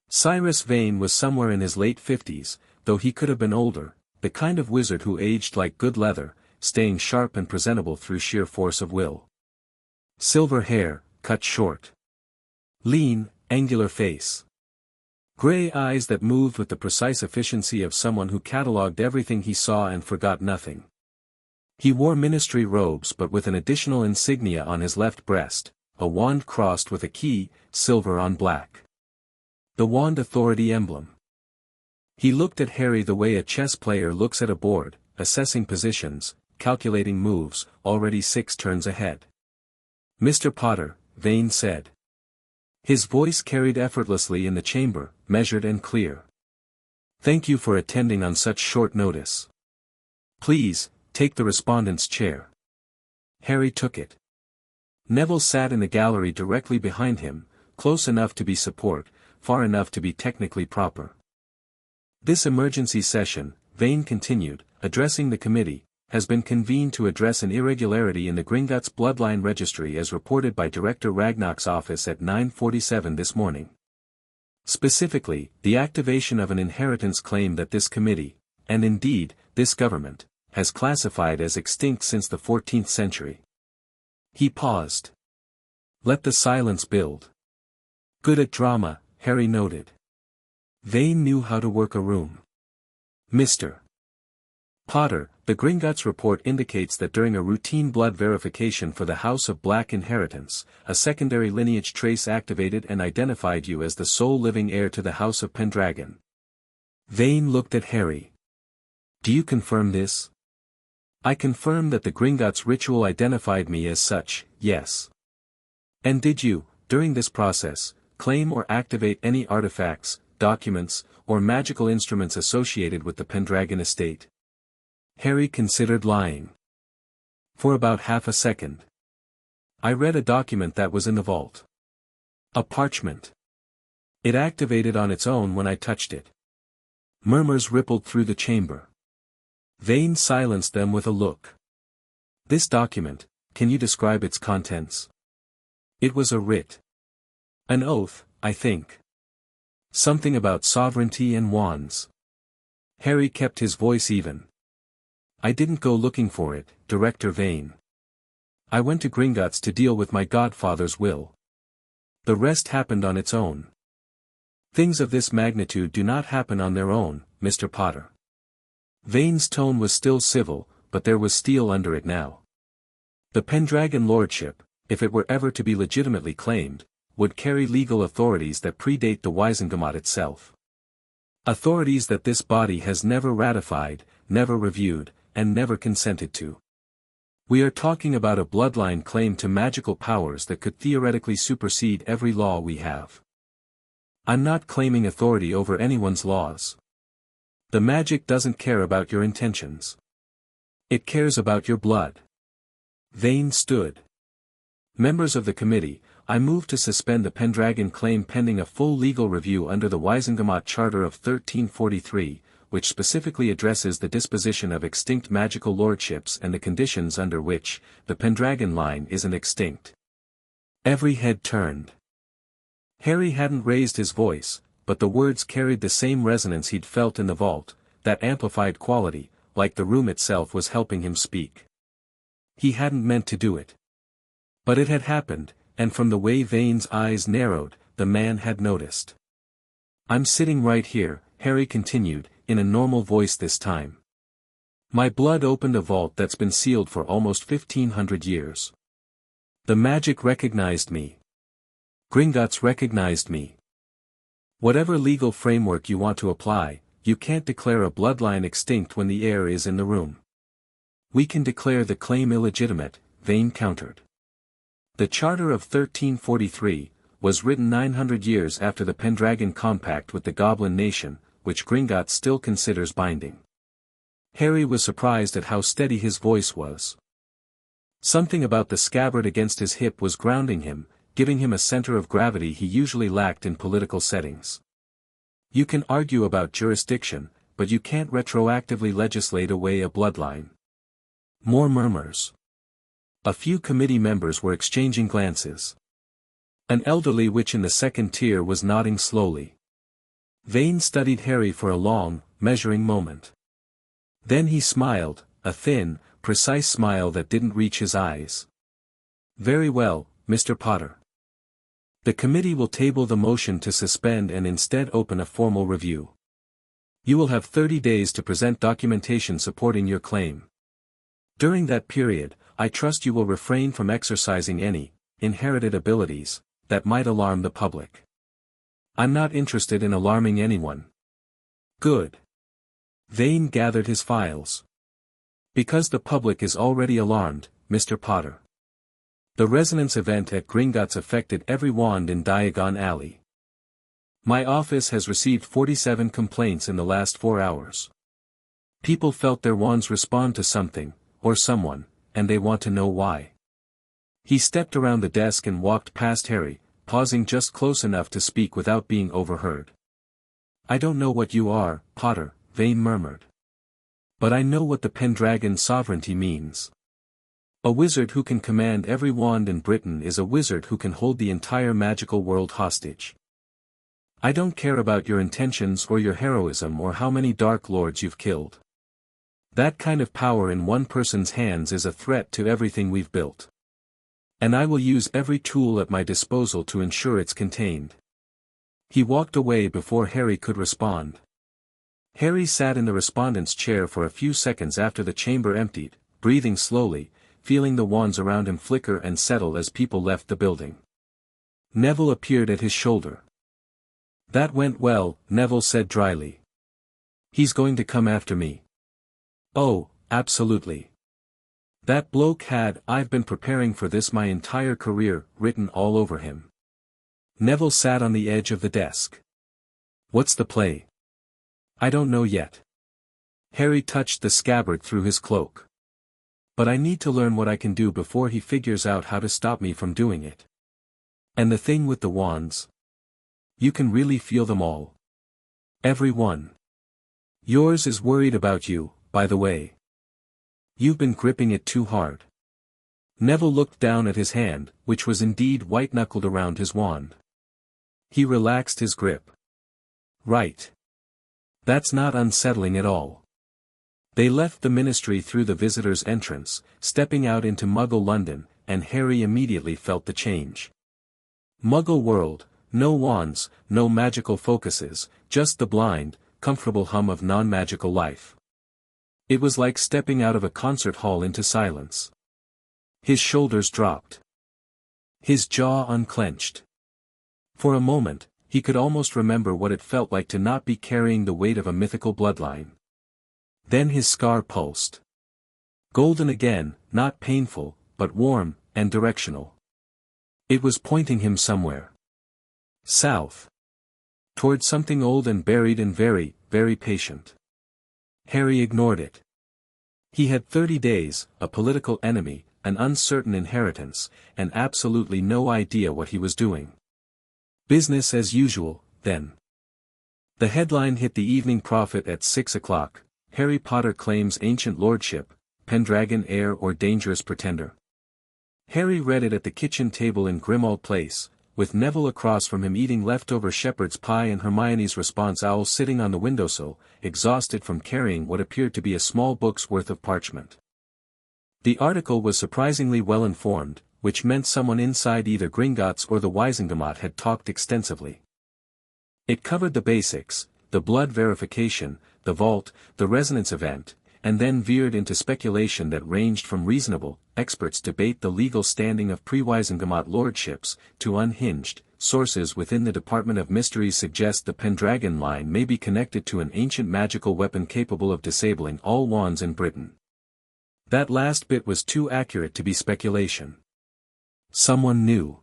Speaker 1: Cyrus Vane was somewhere in his late 50s, though he could have been older, the kind of wizard who aged like good leather, staying sharp and presentable through sheer force of will. Silver hair, cut short. Lean, angular face. Gray eyes that moved with the precise efficiency of someone who catalogued everything he saw and forgot nothing. He wore ministry robes but with an additional insignia on his left breast, a wand crossed with a key, silver on black. The wand authority emblem. He looked at Harry the way a chess player looks at a board, assessing positions, calculating moves, already 6 turns ahead. "Mr. Potter," Vane said. His voice carried effortlessly in the chamber, measured and clear. "Thank you for attending on such short notice. Please, take the respondent's chair." Harry took it. Neville sat in the gallery directly behind him, close enough to be support, far enough to be technically proper. "This emergency session," Vane continued, addressing the committee, "has been convened to address an irregularity in the Gringotts bloodline registry as reported by Director Ragnarok's office at 9:47 this morning. Specifically, the activation of an inheritance claim that this committee, and indeed, this government, has classified as extinct since the 14th century. He paused. "Let the silence build." "Good at drama," Harry noted. Vane knew how to work a room. "Mr. Potter, the Gringotts report indicates that during a routine blood verification for the House of Black Inheritance, a secondary lineage trace activated and identified you as the sole living heir to the House of Pendragon." Vane looked at Harry. "Do you confirm this?" "I confirm that the Gringotts ritual identified me as such, yes." "And did you, during this process, claim or activate any artifacts, documents, or magical instruments associated with the Pendragon estate?" Harry considered lying. For about half a second. "I read a document that was in the vault. A parchment. It activated on its own when I touched it. Murmurs rippled through the chamber. Vane silenced them with a look. This document, can you describe its contents? It was a writ. An oath, I think. Something about sovereignty and wands. Harry kept his voice even. I didn't go looking for it, Director Vane. I went to Gringotts to deal with my godfather's will. The rest happened on its own. Things of this magnitude do not happen on their own, Mr. Potter. Vane's tone was still civil, but there was steel under it now. The Pendragon Lordship, if it were ever to be legitimately claimed, would carry legal authorities that predate the Wizengamot itself. Authorities that this body has never ratified, never reviewed, and never consented to. We are talking about a bloodline claim to magical powers that could theoretically supersede every law we have. I'm not claiming authority over anyone's laws. The magic doesn't care about your intentions. It cares about your blood. Vane stood. Members of the committee, I move to suspend the Pendragon claim pending a full legal review under the Wizengamot Charter of 1343, which specifically addresses the disposition of extinct magical lordships and the conditions under which the Pendragon line isn't extinct. Every head turned. Harry hadn't raised his voice, but the words carried the same resonance he'd felt in the vault, that amplified quality, like the room itself was helping him speak. He hadn't meant to do it. But it had happened, and from the way Vane's eyes narrowed, the man had noticed. I'm sitting right here, Harry continued, in a normal voice this time. My blood opened a vault that's been sealed for almost 1500 years. The magic recognized me. Gringotts recognized me. Whatever legal framework you want to apply, you can't declare a bloodline extinct when the heir is in the room. We can declare the claim illegitimate, Vane countered. The Charter of 1343 was written 900 years after the Pendragon Compact with the Goblin Nation, which Gringotts still considers binding. Harry was surprised at how steady his voice was. Something about the scabbard against his hip was grounding him, giving him a center of gravity he usually lacked in political settings. You can argue about jurisdiction, but you can't retroactively legislate away a bloodline. More murmurs. A few committee members were exchanging glances. An elderly witch in the second tier was nodding slowly. Vane studied Harry for a long, measuring moment. Then he smiled, a thin, precise smile that didn't reach his eyes. Very well, Mr. Potter. The committee will table the motion to suspend and instead open a formal review. You will have 30 days to present documentation supporting your claim. During that period, I trust you will refrain from exercising any inherited abilities that might alarm the public. I'm not interested in alarming anyone. Good. Vane gathered his files. Because the public is already alarmed, Mr. Potter. The resonance event at Gringotts affected every wand in Diagon Alley. My office has received 47 complaints in the last 4 hours. People felt their wands respond to something, or someone, and they want to know why. He stepped around the desk and walked past Harry, pausing just close enough to speak without being overheard. I don't know what you are, Potter, Vane murmured. But I know what the Pendragon sovereignty means. A wizard who can command every wand in Britain is a wizard who can hold the entire magical world hostage. I don't care about your intentions or your heroism or how many Dark Lords you've killed. That kind of power in one person's hands is a threat to everything we've built. And I will use every tool at my disposal to ensure it's contained. He walked away before Harry could respond. Harry sat in the respondent's chair for a few seconds after the chamber emptied, breathing slowly, feeling the wands around him flicker and settle as people left the building. Neville appeared at his shoulder. That went well, Neville said dryly. He's going to come after me. Oh, absolutely. That bloke had "I've been preparing for this my entire career" written all over him. Neville sat on the edge of the desk. What's the play? I don't know yet. Harry touched the scabbard through his cloak. But I need to learn what I can do before he figures out how to stop me from doing it. And the thing with the wands? You can really feel them all. Every one. Yours is worried about you, by the way. You've been gripping it too hard. Neville looked down at his hand, which was indeed white-knuckled around his wand. He relaxed his grip. Right. That's not unsettling at all. They left the ministry through the visitor's entrance, stepping out into Muggle London, and Harry immediately felt the change. Muggle world, no wands, no magical focuses, just the blind, comfortable hum of non-magical life. It was like stepping out of a concert hall into silence. His shoulders dropped. His jaw unclenched. For a moment, he could almost remember what it felt like to not be carrying the weight of a mythical bloodline. Then his scar pulsed. Golden again, not painful, but warm, and directional. It was pointing him somewhere. South. Toward something old and buried and very, very patient. Harry ignored it. He had 30 days, a political enemy, an uncertain inheritance, and absolutely no idea what he was doing. Business as usual, then. The headline hit the Evening Prophet at 6 o'clock, Harry Potter claims ancient lordship, Pendragon heir or dangerous pretender. Harry read it at the kitchen table in Grimmauld Place, with Neville across from him eating leftover shepherd's pie and Hermione's response owl sitting on the windowsill, exhausted from carrying what appeared to be a small book's worth of parchment. The article was surprisingly well informed, which meant someone inside either Gringotts or the Wizengamot had talked extensively. It covered the basics, the blood verification, the vault, the resonance event, and then veered into speculation that ranged from reasonable, experts debate the legal standing of pre-Wizengamot lordships, to unhinged, sources within the Department of Mysteries suggest the Pendragon line may be connected to an ancient magical weapon capable of disabling all wands in Britain. That last bit was too accurate to be speculation. Someone knew.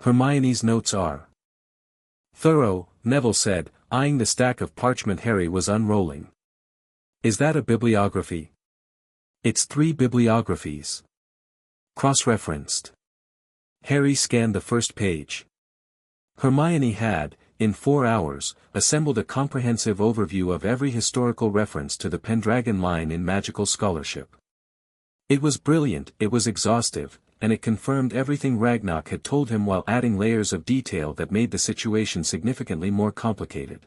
Speaker 1: Hermione's notes are thorough, Neville said, eyeing the stack of parchment Harry was unrolling. Is that a bibliography? It's 3 bibliographies. Cross-referenced. Harry scanned the first page. Hermione had, in 4 hours, assembled a comprehensive overview of every historical reference to the Pendragon line in magical scholarship. It was brilliant, it was exhaustive, and it confirmed everything Ragnarok had told him while adding layers of detail that made the situation significantly more complicated.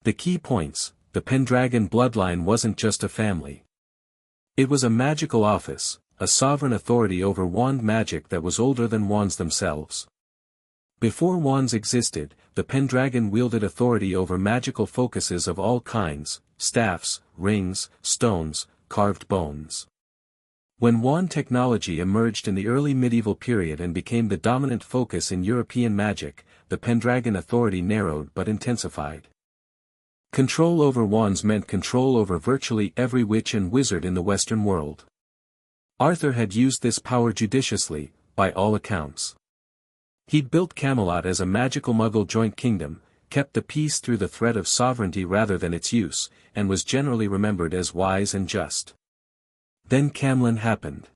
Speaker 1: The key points: the Pendragon bloodline wasn't just a family. It was a magical office, a sovereign authority over wand magic that was older than wands themselves. Before wands existed, the Pendragon wielded authority over magical focuses of all kinds: staffs, rings, stones, carved bones. When wand technology emerged in the early medieval period and became the dominant focus in European magic, the Pendragon authority narrowed but intensified. Control over wands meant control over virtually every witch and wizard in the Western world. Arthur had used this power judiciously, by all accounts. He'd built Camelot as a magical Muggle joint kingdom, kept the peace through the threat of sovereignty rather than its use, and was generally remembered as wise and just. Then Camlan happened.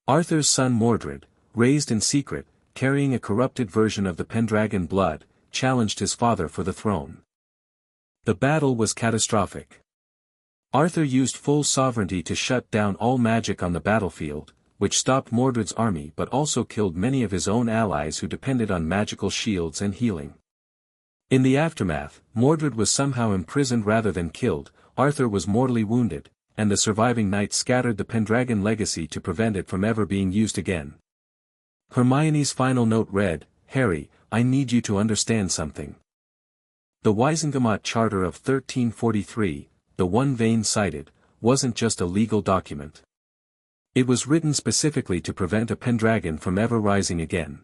Speaker 1: Arthur's son Mordred, raised in secret, carrying a corrupted version of the Pendragon blood, challenged his father for the throne. The battle was catastrophic. Arthur used full sovereignty to shut down all magic on the battlefield, which stopped Mordred's army but also killed many of his own allies who depended on magical shields and healing. In the aftermath, Mordred was somehow imprisoned rather than killed, Arthur was mortally wounded, and the surviving knights scattered the Pendragon legacy to prevent it from ever being used again. Hermione's final note read, "Harry, I need you to understand something. The Wizengamot Charter of 1343, the one Vane cited, wasn't just a legal document. It was written specifically to prevent a Pendragon from ever rising again.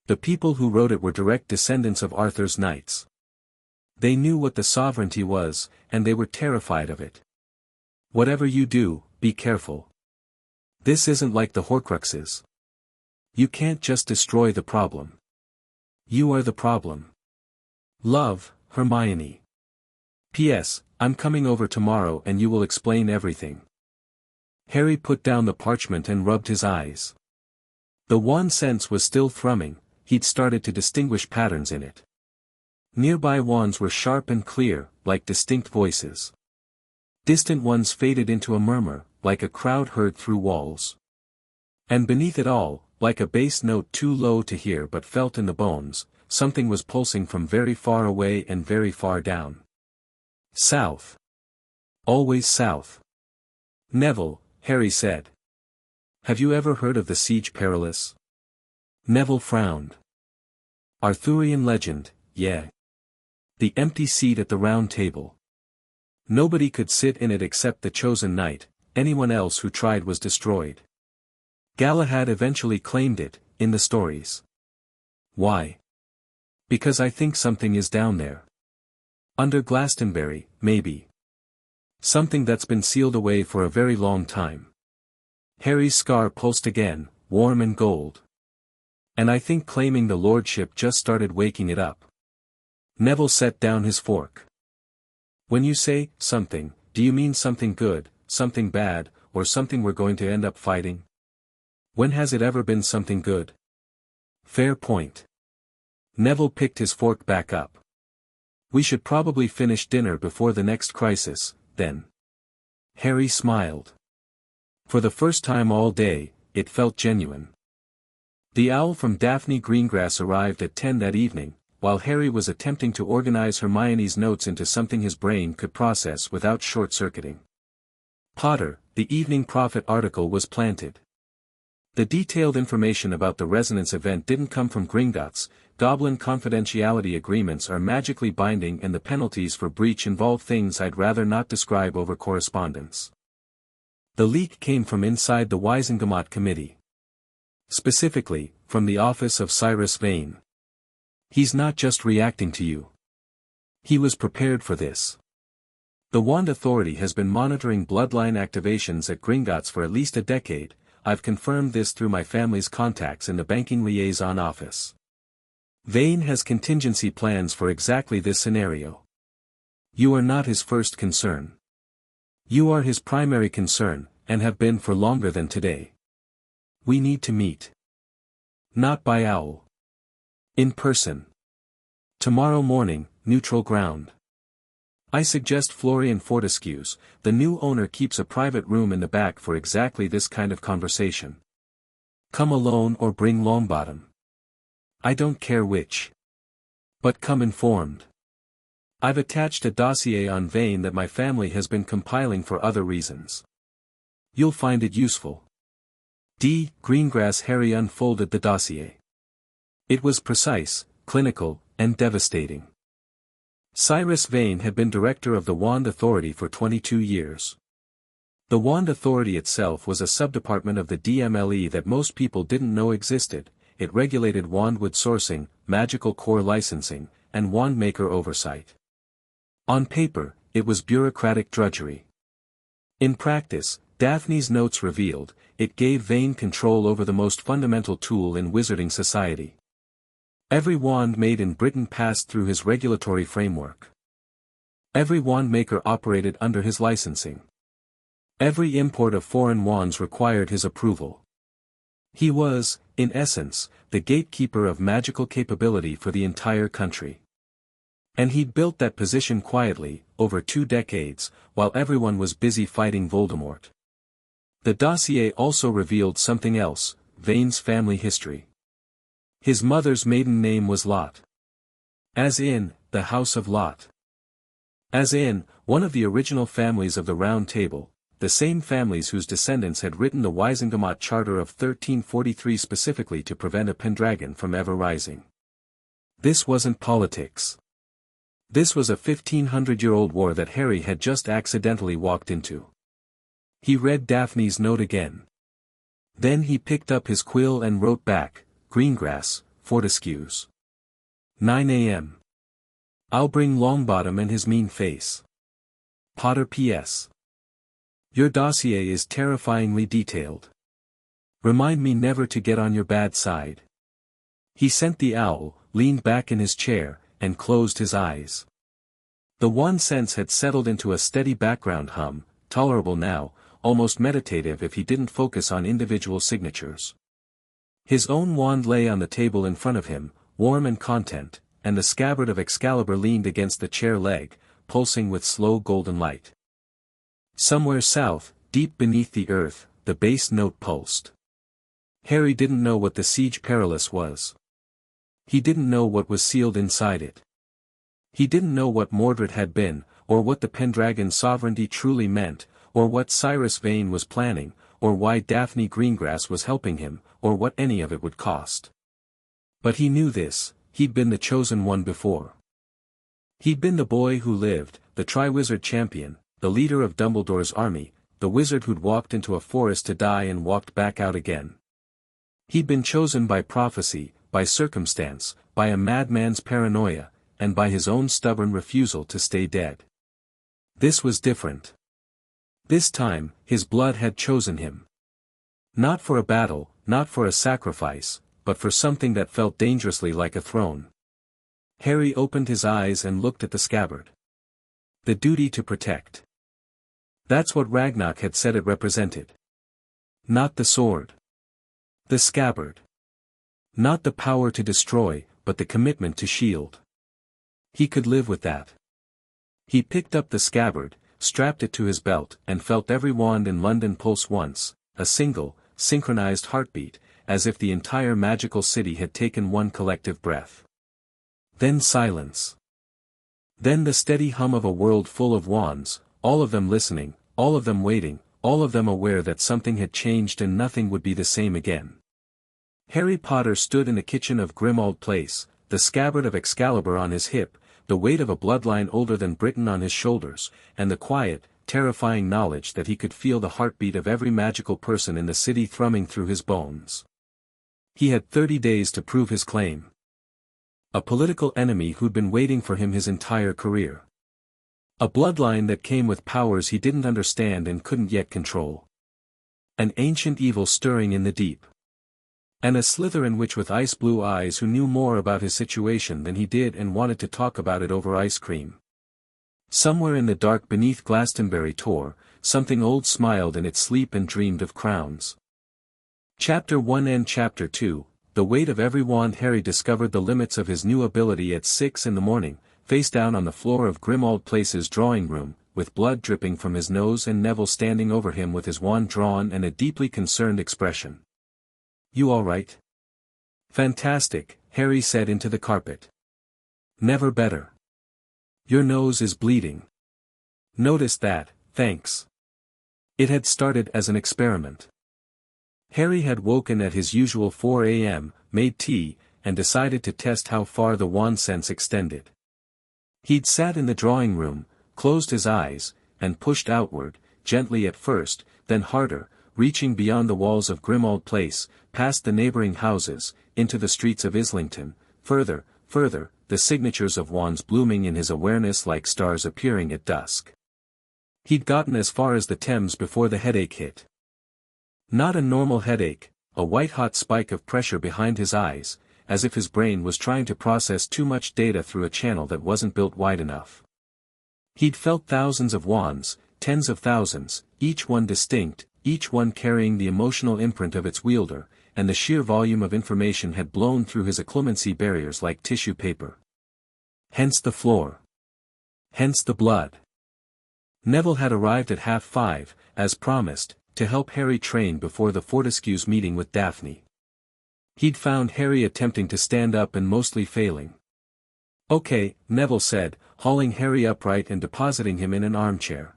Speaker 1: The people who wrote it were direct descendants of Arthur's knights. They knew what the sovereignty was, and they were terrified of it. Whatever you do, be careful. This isn't like the Horcruxes. You can't just destroy the problem. You are the problem. Love, Hermione. P.S. I'm coming over tomorrow and you will explain everything." Harry put down the parchment and rubbed his eyes. The one sense was still thrumming, he'd started to distinguish patterns in it. Nearby wands were sharp and clear, like distinct voices. Distant ones faded into a murmur, like a crowd heard through walls. And beneath it all, like a bass note too low to hear but felt in the bones, something was pulsing from very far away and very far down. South. Always south. Neville, Harry said. Have you ever heard of the Siege Perilous? Neville frowned. Arthurian legend, yeah. The empty seat at the round table. Nobody could sit in it except the chosen knight, anyone else who tried was destroyed. Galahad eventually claimed it, in the stories. Why? Because I think something is down there. Under Glastonbury, maybe. Something that's been sealed away for a very long time. Harry's scar pulsed again, warm and gold. And I think claiming the Lordship just started waking it up. Neville set down his fork. When you say, something, do you mean something good, something bad, or something we're going to end up fighting? When has it ever been something good? Fair point. Neville picked his fork back up. We should probably finish dinner before the next crisis, then. Harry smiled. For the first time all day, it felt genuine. The owl from Daphne Greengrass arrived at 10 that evening, while Harry was attempting to organize Hermione's notes into something his brain could process without short-circuiting. Potter, the Evening Prophet article was planted. The detailed information about the resonance event didn't come from Gringotts. Goblin confidentiality agreements are magically binding and the penalties for breach involve things I'd rather not describe over correspondence. The leak came from inside the Wizengamot Committee. Specifically, from the office of Cyrus Vane. He's not just reacting to you. He was prepared for this. The Wand Authority has been monitoring bloodline activations at Gringotts for at least a decade. I've confirmed this through my family's contacts in the banking liaison office. Vane has contingency plans for exactly this scenario. You are not his first concern. You are his primary concern, and have been for longer than today. We need to meet. Not by owl. In person. Tomorrow morning, neutral ground. I suggest Florian Fortescue's. The new owner keeps a private room in the back for exactly this kind of conversation. Come alone or bring Longbottom. I don't care which. But come informed. I've attached a dossier on Vane that my family has been compiling for other reasons. You'll find it useful. D. Greengrass. Harry unfolded the dossier. It was precise, clinical, and devastating. Cyrus Vane had been director of the Wand Authority for 22 years. The Wand Authority itself was a subdepartment of the DMLE that most people didn't know existed. It regulated wandwood sourcing, magical core licensing, and wandmaker oversight. On paper, it was bureaucratic drudgery. In practice, Daphne's notes revealed, it gave Vane control over the most fundamental tool in wizarding society. Every wand made in Britain passed through his regulatory framework. Every wandmaker operated under his licensing. Every import of foreign wands required his approval. He was, in essence, the gatekeeper of magical capability for the entire country. And he'd built that position quietly, over 2 decades, while everyone was busy fighting Voldemort. The dossier also revealed something else, Vane's family history. His mother's maiden name was Lot. As in, the House of Lot. As in, one of the original families of the Round Table, the same families whose descendants had written the Wizengamot Charter of 1343 specifically to prevent a Pendragon from ever rising. This wasn't politics. This was a 1500-year-old war that Harry had just accidentally walked into. He read Daphne's note again. Then he picked up his quill and wrote back, Greengrass, Fortescue's. 9 a.m. I'll bring Longbottom and his mean face. Potter P.S. Your dossier is terrifyingly detailed. Remind me never to get on your bad side. He sent the owl, leaned back in his chair, and closed his eyes. The one sense had settled into a steady background hum, tolerable now, almost meditative if he didn't focus on individual signatures. His own wand lay on the table in front of him, warm and content, and the scabbard of Excalibur leaned against the chair leg, pulsing with slow golden light. Somewhere south, deep beneath the earth, the bass note pulsed. Harry didn't know what the Siege Perilous was. He didn't know what was sealed inside it. He didn't know what Mordred had been, or what the Pendragon sovereignty truly meant, or what Cyrus Vane was planning, or why Daphne Greengrass was helping him, or what any of it would cost. But he knew this: he'd been the chosen one before. He'd been the boy who lived, the Triwizard champion, the leader of Dumbledore's army, the wizard who'd walked into a forest to die and walked back out again. He'd been chosen by prophecy, by circumstance, by a madman's paranoia, and by his own stubborn refusal to stay dead. This was different. This time, his blood had chosen him. Not for a battle, not for a sacrifice, but for something that felt dangerously like a throne. Harry opened his eyes and looked at the scabbard. The duty to protect. That's what Ragnarok had said it represented. Not the sword. The scabbard. Not the power to destroy, but the commitment to shield. He could live with that. He picked up the scabbard, strapped it to his belt, and felt every wand in London pulse once, a single, synchronized heartbeat, as if the entire magical city had taken one collective breath. Then silence. Then the steady hum of a world full of wands, all of them listening, all of them waiting, all of them aware that something had changed and nothing would be the same again. Harry Potter stood in the kitchen of Grimmauld Place, the scabbard of Excalibur on his hip, the weight of a bloodline older than Britain on his shoulders, and the quiet, terrifying knowledge that he could feel the heartbeat of every magical person in the city thrumming through his bones. He had 30 days to prove his claim. A political enemy who'd been waiting for him his entire career. A bloodline that came with powers he didn't understand and couldn't yet control. An ancient evil stirring in the deep. And a Slytherin witch with ice-blue eyes who knew more about his situation than he did and wanted to talk about it over ice cream. Somewhere in the dark beneath Glastonbury Tor, something old smiled in its sleep and dreamed of crowns. Chapter 1 and Chapter 2, The weight of every wand. Harry discovered the limits of his new ability at 6 in the morning, face down on the floor of Grimmauld Place's drawing room, with blood dripping from his nose and Neville standing over him with his wand drawn and a deeply concerned expression. "You all right?" "Fantastic," Harry said into the carpet. "Never better." "Your nose is bleeding." "Noticed that, thanks." It had started as an experiment. Harry had woken at his usual 4 a.m., made tea, and decided to test how far the wand sense extended. He'd sat in the drawing room, closed his eyes, and pushed outward, gently at first, then harder, reaching beyond the walls of Grimmauld Place, past the neighboring houses, into the streets of Islington, further, the signatures of wands blooming in his awareness like stars appearing at dusk. He'd gotten as far as the Thames before the headache hit. Not a normal headache, a white-hot spike of pressure behind his eyes, as if his brain was trying to process too much data through a channel that wasn't built wide enough. He'd felt thousands of wands, tens of thousands, each one distinct, each one carrying the emotional imprint of its wielder, and the sheer volume of information had blown through his occlumency barriers like tissue paper. Hence the floor. Hence the blood. Neville had arrived at 5:30, as promised, to help Harry train before the Fortescue's meeting with Daphne. He'd found Harry attempting to stand up and mostly failing. "Okay," Neville said, hauling Harry upright and depositing him in an armchair.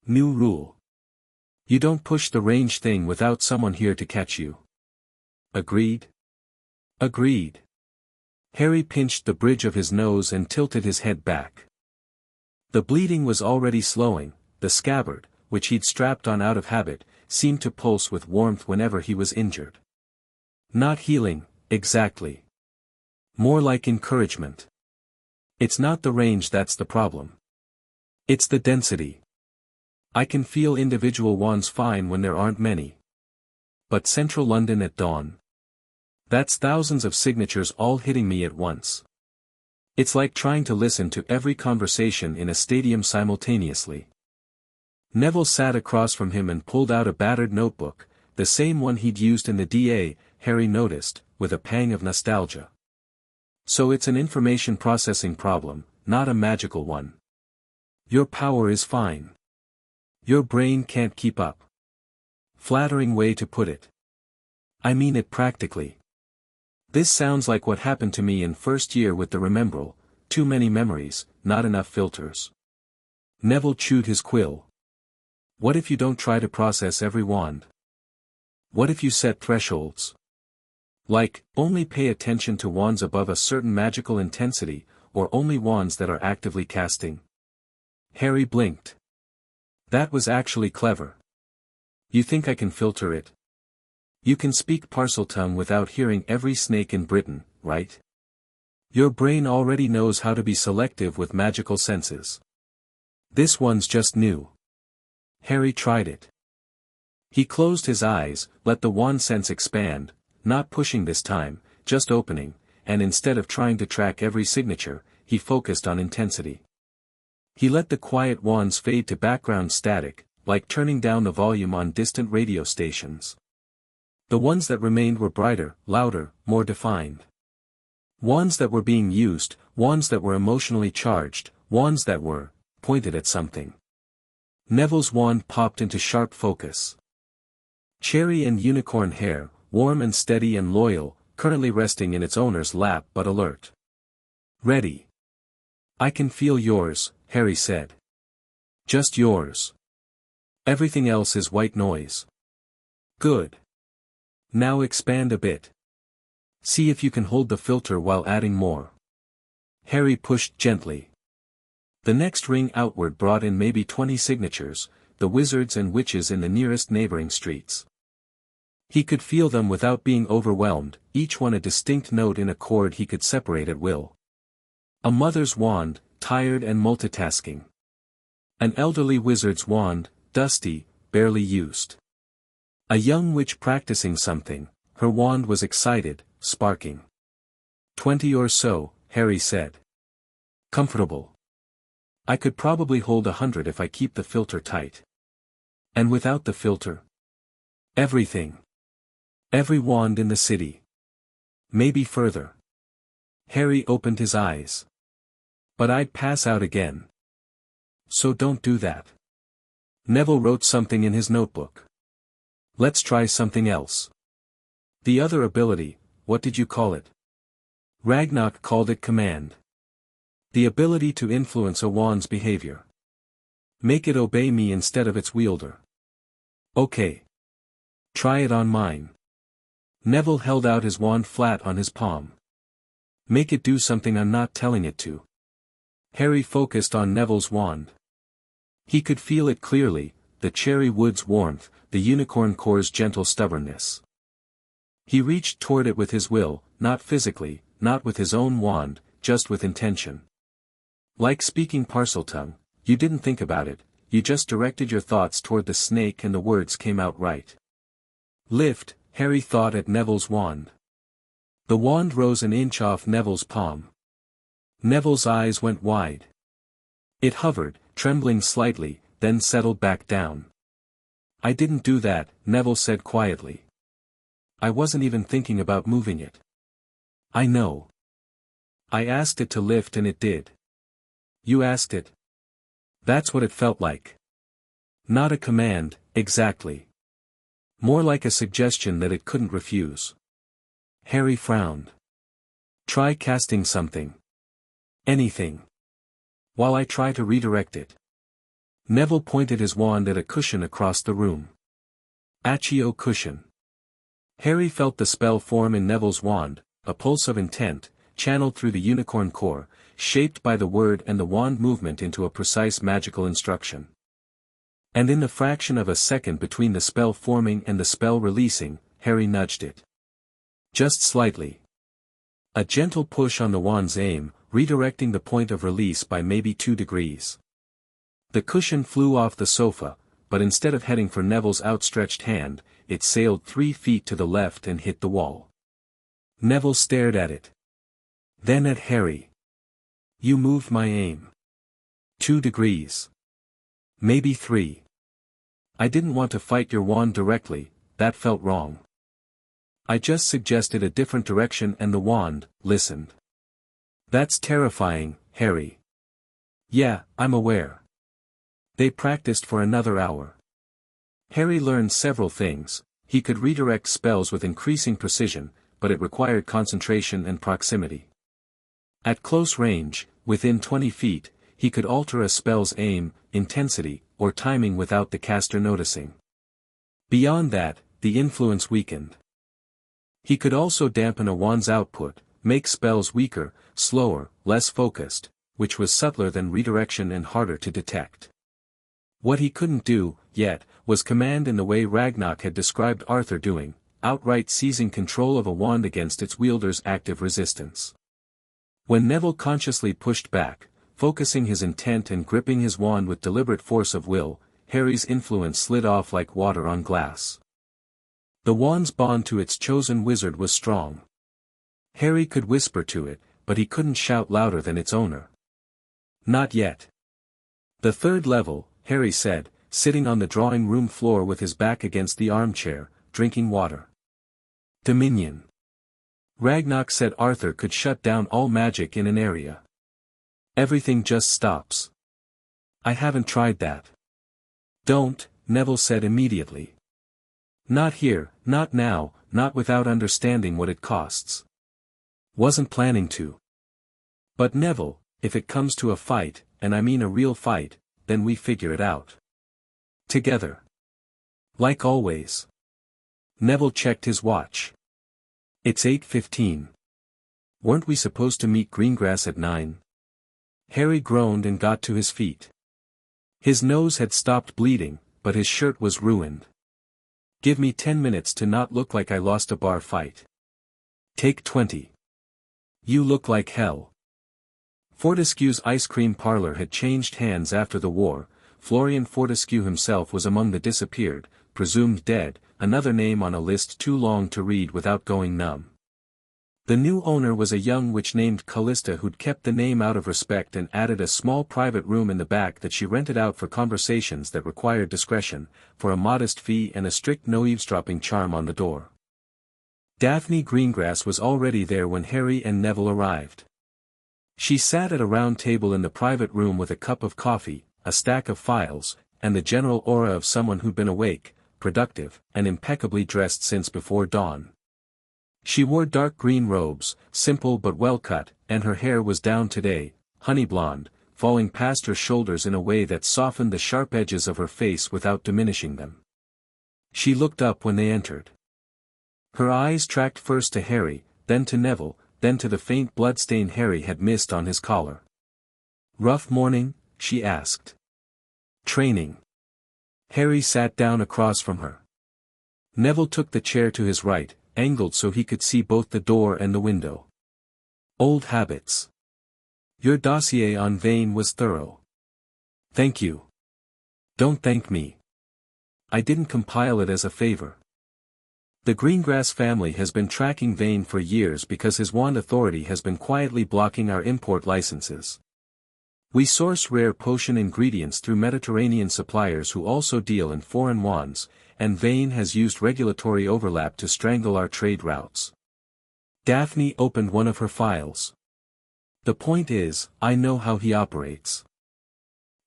Speaker 1: "New rule. You don't push the range thing without someone here to catch you. Agreed?" "Agreed." Harry pinched the bridge of his nose and tilted his head back. The bleeding was already slowing, the scabbard, which he'd strapped on out of habit, seemed to pulse with warmth whenever he was injured. Not healing, exactly. More like encouragement. It's not the range that's the problem. It's the density. I can feel individual wands fine when there aren't many. But central London at dawn. That's thousands of signatures all hitting me at once. It's like trying to listen to every conversation in a stadium simultaneously. Neville sat across from him and pulled out a battered notebook, the same one he'd used in the DA, Harry noticed, with a pang of nostalgia. So it's an information processing problem, not a magical one. Your power is fine. Your brain can't keep up. Flattering way to put it. I mean it practically. This sounds like what happened to me in first year with the Remembrall, too many memories, not enough filters. Neville chewed his quill. What if you don't try to process every wand? What if you set thresholds? Like, only pay attention to wands above a certain magical intensity, or only wands that are actively casting? Harry blinked. That was actually clever. You think I can filter it? You can speak Parseltongue without hearing every snake in Britain, right? Your brain already knows how to be selective with magical senses. This one's just new. Harry tried it. He closed his eyes, let the wand sense expand, not pushing this time, just opening, and instead of trying to track every signature, he focused on intensity. He let the quiet wands fade to background static, like turning down the volume on distant radio stations. The ones that remained were brighter, louder, more defined. Wands that were being used, wands that were emotionally charged, wands that were pointed at something. Neville's wand popped into sharp focus. Cherry and unicorn hair, warm and steady and loyal, currently resting in its owner's lap but alert. Ready. I can feel yours, Harry said. Just yours. Everything else is white noise. Good. Now expand a bit. See if you can hold the filter while adding more. Harry pushed gently. The next ring outward brought in maybe 20 signatures, the wizards and witches in the nearest neighboring streets. He could feel them without being overwhelmed, each one a distinct note in a chord he could separate at will. A mother's wand, tired and multitasking. An elderly wizard's wand, dusty, barely used. A young witch practicing something, her wand was excited, sparking. 20 or so, Harry said. Comfortable. I could probably hold 100 if I keep the filter tight. And without the filter? Everything. Every wand in the city. Maybe further. Harry opened his eyes. But I'd pass out again. So don't do that. Neville wrote something in his notebook. Let's try something else. The other ability, what did you call it? Ragnarok called it command. The ability to influence a wand's behavior. Make it obey me instead of its wielder. Okay. Try it on mine. Neville held out his wand flat on his palm. Make it do something I'm not telling it to. Harry focused on Neville's wand. He could feel it clearly, the cherry wood's warmth, the unicorn core's gentle stubbornness. He reached toward it with his will, not physically, not with his own wand, just with intention. Like speaking Parseltongue, you didn't think about it, you just directed your thoughts toward the snake and the words came out right. Lift, Harry thought at Neville's wand. The wand rose an inch off Neville's palm. Neville's eyes went wide. It hovered, trembling slightly, then settled back down. I didn't do that, Neville said quietly. I wasn't even thinking about moving it. I know. I asked it to lift and it did. You asked it? That's what it felt like. Not a command, exactly. More like a suggestion that it couldn't refuse. Harry frowned. Try casting something. Anything. While I try to redirect it. Neville pointed his wand at a cushion across the room. Accio cushion. Harry felt the spell form in Neville's wand, a pulse of intent, channeled through the unicorn core, shaped by the word and the wand movement into a precise magical instruction. And in the fraction of a second between the spell forming and the spell releasing, Harry nudged it. Just slightly. A gentle push on the wand's aim, redirecting the point of release by maybe 2 degrees. The cushion flew off the sofa, but instead of heading for Neville's outstretched hand, it sailed 3 feet to the left and hit the wall. Neville stared at it. Then at Harry. You moved my aim. 2 degrees. Maybe 3. I didn't want to fight your wand directly, that felt wrong. I just suggested a different direction and the wand listened. That's terrifying, Harry. Yeah, I'm aware. They practiced for another hour. Harry learned several things. He could redirect spells with increasing precision, but it required concentration and proximity. At close range, within 20 feet, he could alter a spell's aim, intensity, or timing without the caster noticing. Beyond that, the influence weakened. He could also dampen a wand's output, make spells weaker, slower, less focused, which was subtler than redirection and harder to detect. What he couldn't do, yet, was command in the way Ragnarok had described Arthur doing, outright seizing control of a wand against its wielder's active resistance. When Neville consciously pushed back, focusing his intent and gripping his wand with deliberate force of will, Harry's influence slid off like water on glass. The wand's bond to its chosen wizard was strong. Harry could whisper to it, but he couldn't shout louder than its owner. Not yet. The third level, Harry said, sitting on the drawing room floor with his back against the armchair, drinking water. Dominion. Ragnarok said Arthur could shut down all magic in an area. Everything just stops. I haven't tried that. Don't, Neville said immediately. Not here, not now, not without understanding what it costs. Wasn't planning to. But Neville, if it comes to a fight, and I mean a real fight, then we figure it out. Together. Like always. Neville checked his watch. It's 8:15. Weren't we supposed to meet Greengrass at 9? Harry groaned and got to his feet. His nose had stopped bleeding, but his shirt was ruined. Give me 10 minutes to not look like I lost a bar fight. Take 20. You look like hell. Fortescue's ice cream parlor had changed hands after the war. Florian Fortescue himself was among the disappeared, presumed dead, another name on a list too long to read without going numb. The new owner was a young witch named Callista who'd kept the name out of respect and added a small private room in the back that she rented out for conversations that required discretion, for a modest fee and a strict no eavesdropping charm on the door. Daphne Greengrass was already there when Harry and Neville arrived. She sat at a round table in the private room with a cup of coffee, a stack of files, and the general aura of someone who'd been awake, productive, and impeccably dressed since before dawn. She wore dark green robes, simple but well cut, and her hair was down today, honey blonde, falling past her shoulders in a way that softened the sharp edges of her face without diminishing them. She looked up when they entered. Her eyes tracked first to Harry, then to Neville, then to the faint bloodstain Harry had missed on his collar. Rough morning? She asked. Training. Harry sat down across from her. Neville took the chair to his right, angled so he could see both the door and the window. Old habits. Your dossier on Vane was thorough. Thank you. Don't thank me. I didn't compile it as a favor. The Greengrass family has been tracking Vane for years because his wand authority has been quietly blocking our import licenses. We source rare potion ingredients through Mediterranean suppliers who also deal in foreign wands, and Vane has used regulatory overlap to strangle our trade routes. Daphne opened one of her files. The point is, I know how he operates.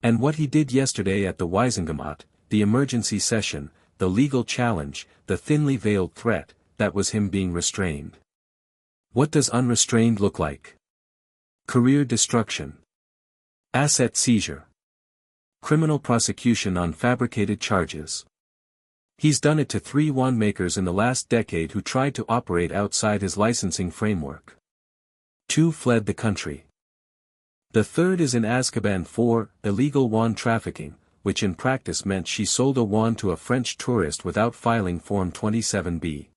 Speaker 1: And what he did yesterday at the Wisengamot, the emergency session, the legal challenge, the thinly veiled threat, that was him being restrained. What does unrestrained look like? Career destruction. Asset seizure. Criminal prosecution on fabricated charges. He's done it to 3 wand makers in the last decade who tried to operate outside his licensing framework. 2 fled the country. The third is in Azkaban for illegal wand trafficking, which in practice meant she sold a wand to a French tourist without filing Form 27B.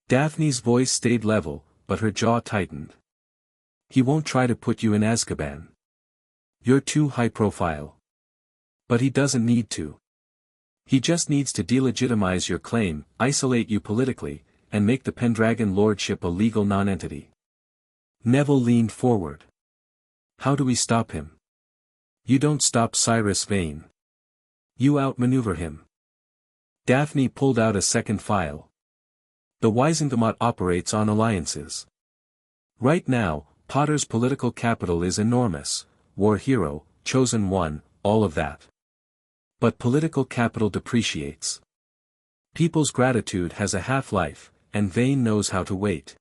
Speaker 1: Daphne's voice stayed level, but her jaw tightened. He won't try to put you in Azkaban. You're too high profile. But he doesn't need to. He just needs to delegitimize your claim, isolate you politically, and make the Pendragon Lordship a legal nonentity. Neville leaned forward. How do we stop him? You don't stop Cyrus Vane. You outmaneuver him. Daphne pulled out a second file. The Wisengamot operates on alliances. Right now, Potter's political capital is enormous: war hero, chosen one, all of that. But political capital depreciates. People's gratitude has a half-life, and Vane knows how to wait.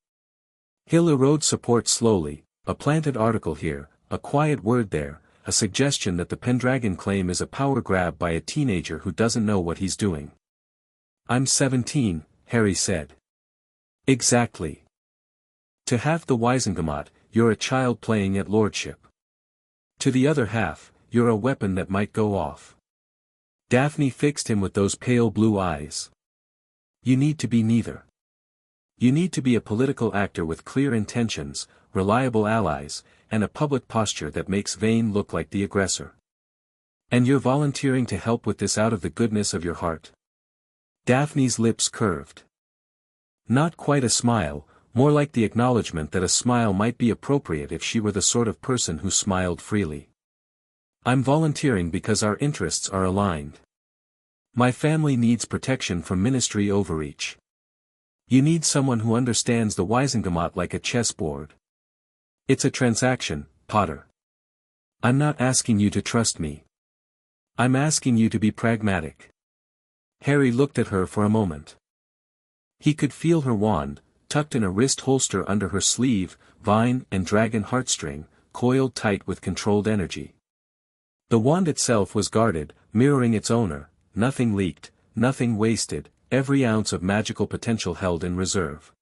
Speaker 1: He'll erode support slowly, a planted article here, a quiet word there, a suggestion that the Pendragon claim is a power grab by a teenager who doesn't know what he's doing. "I'm 17, Harry said. "Exactly. To half the Wisengamot, you're a child playing at Lordship. To the other half, you're a weapon that might go off." Daphne fixed him with those pale blue eyes. "You need to be neither. You need to be a political actor with clear intentions, reliable allies, and a public posture that makes Vane look like the aggressor. And you're volunteering to help with this out of the goodness of your heart." Daphne's lips curved. Not quite a smile, more like the acknowledgement that a smile might be appropriate if she were the sort of person who smiled freely. "I'm volunteering because our interests are aligned. My family needs protection from ministry overreach. You need someone who understands the Wisengamot like a chessboard. It's a transaction, Potter. I'm not asking you to trust me. I'm asking you to be pragmatic." Harry looked at her for a moment. He could feel her wand, tucked in a wrist holster under her sleeve, vine and dragon heartstring, coiled tight with controlled energy. The wand itself was guarded, mirroring its owner, nothing leaked, nothing wasted, every ounce of magical potential held in reserve.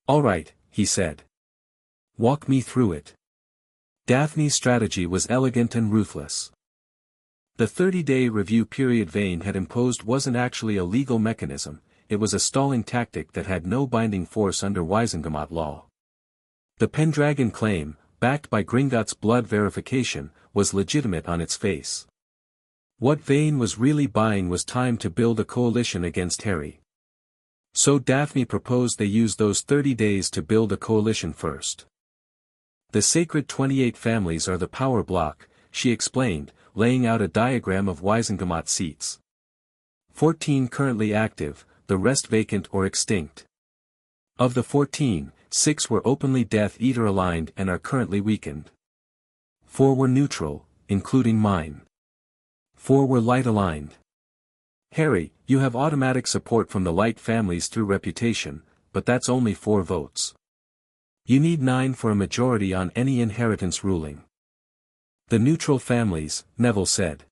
Speaker 1: "All right," he said. "Walk me through it." Daphne's strategy was elegant and ruthless. The 30-day review period Vane had imposed wasn't actually a legal mechanism, it was a stalling tactic that had no binding force under Wisengamot law. The Pendragon claim, backed by Gringotts' blood verification, was legitimate on its face. What Vane was really buying was time to build a coalition against Harry. So Daphne proposed they use those 30 days to build a coalition first. "The sacred 28 families are the power block," she explained, laying out a diagram of Wisengamot seats. 14 currently active, the rest vacant or extinct. Of the 14, 6 were openly Death Eater aligned and are currently weakened. 4 were neutral, including mine. 4 were light aligned. Harry, you have automatic support from the light families through reputation, but that's only 4 votes. You need 9 for a majority on any inheritance ruling. "The neutral families," Neville said.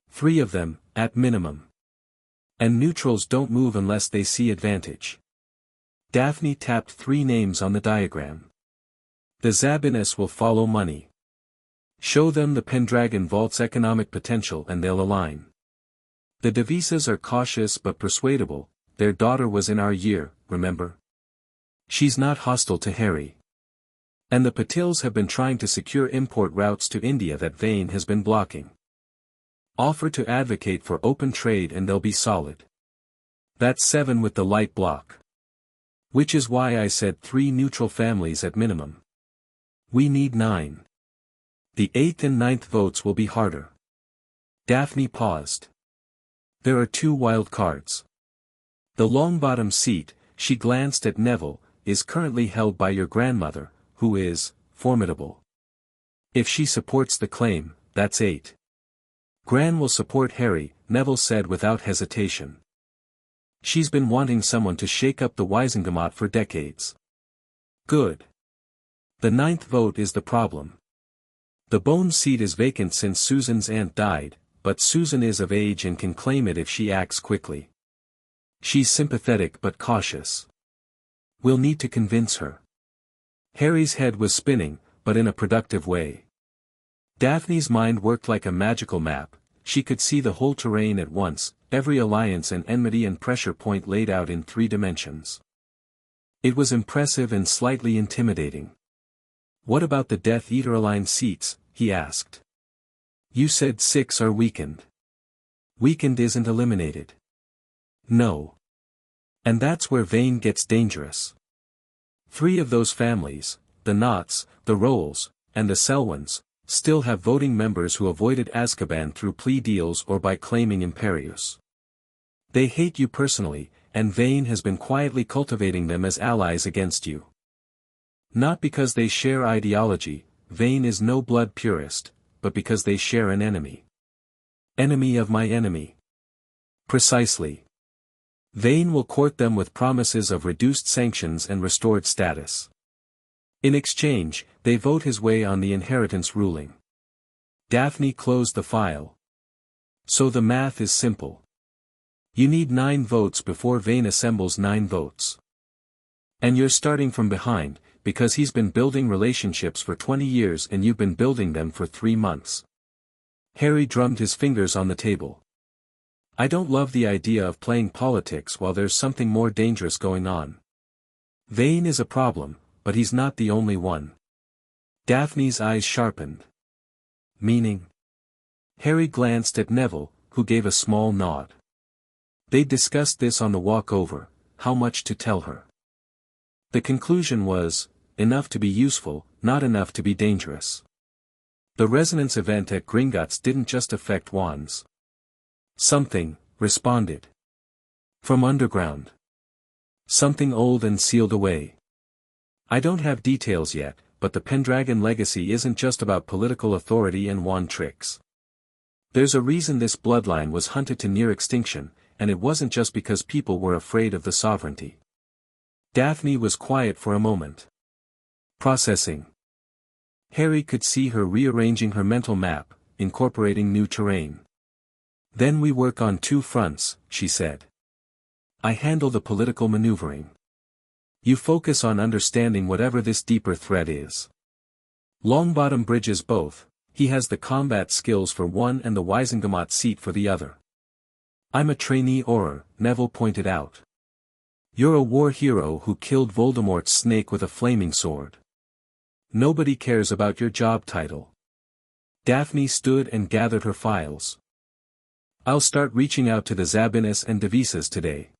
Speaker 1: 3 of them, at minimum. And neutrals don't move unless they see advantage. Daphne tapped 3 names on the diagram. "The Zabinus will follow money. Show them the Pendragon vault's economic potential and they'll align. The Devisas are cautious but persuadable, their daughter was in our year, remember? She's not hostile to Harry. And the Patils have been trying to secure import routes to India that Vane has been blocking. Offer to advocate for open trade and they'll be solid. That's 7 with the light block. Which is why I said 3 neutral families at minimum. We need 9. The 8th and 9th votes will be harder." Daphne paused. "There are 2 wild cards. The Longbottom seat," she glanced at Neville, "is currently held by your grandmother, who is formidable. If she supports the claim, that's 8. Gran will support Harry," Neville said without hesitation. "She's been wanting someone to shake up the Wisengamot for decades." "Good. The 9th vote is the problem. The Bone seat is vacant since Susan's aunt died, but Susan is of age and can claim it if she acts quickly. She's sympathetic but cautious. We'll need to convince her." Harry's head was spinning, but in a productive way. Daphne's mind worked like a magical map, she could see the whole terrain at once, every alliance and enmity and pressure point laid out in 3 dimensions. It was impressive and slightly intimidating. "What about the Death Eater aligned seats?" he asked. "You said 6 are weakened. Weakened isn't eliminated." "No. And that's where Vane gets dangerous. 3 of those families, the Knotts, the Rowells, and the Selwyns, still have voting members who avoided Azkaban through plea deals or by claiming Imperius. They hate you personally, and Vane has been quietly cultivating them as allies against you. Not because they share ideology, Vane is no blood purist, but because they share an enemy. Enemy of my enemy. Precisely. Vane will court them with promises of reduced sanctions and restored status. In exchange, they vote his way on the inheritance ruling. Daphne closed the file. So the math is simple. You need 9 votes before Vane assembles 9 votes. And you're starting from behind, because he's been building relationships for 20 years and you've been building them for 3 months. Harry drummed his fingers on the table. I don't love the idea of playing politics while there's something more dangerous going on. Vane is a problem, but he's not the only one. Daphne's eyes sharpened. Meaning? Harry glanced at Neville, who gave a small nod. They discussed this on the walk over, how much to tell her. The conclusion was, enough to be useful, not enough to be dangerous. The resonance event at Gringotts didn't just affect wands. Something responded. From underground. Something old and sealed away. I don't have details yet, but the Pendragon legacy isn't just about political authority and wand tricks. There's a reason this bloodline was hunted to near extinction, and it wasn't just because people were afraid of the sovereignty. Daphne was quiet for a moment. Processing. Harry could see her rearranging her mental map, incorporating new terrain. Then we work on 2 fronts, she said. I handle the political maneuvering. You focus on understanding whatever this deeper threat is. Longbottom bridges both, he has the combat skills for one and the Wizengamot seat for the other. I'm a trainee Auror, Neville pointed out. You're a war hero who killed Voldemort's snake with a flaming sword. Nobody cares about your job title. Daphne stood and gathered her files. I'll start reaching out to the Zabinas and Devisas today.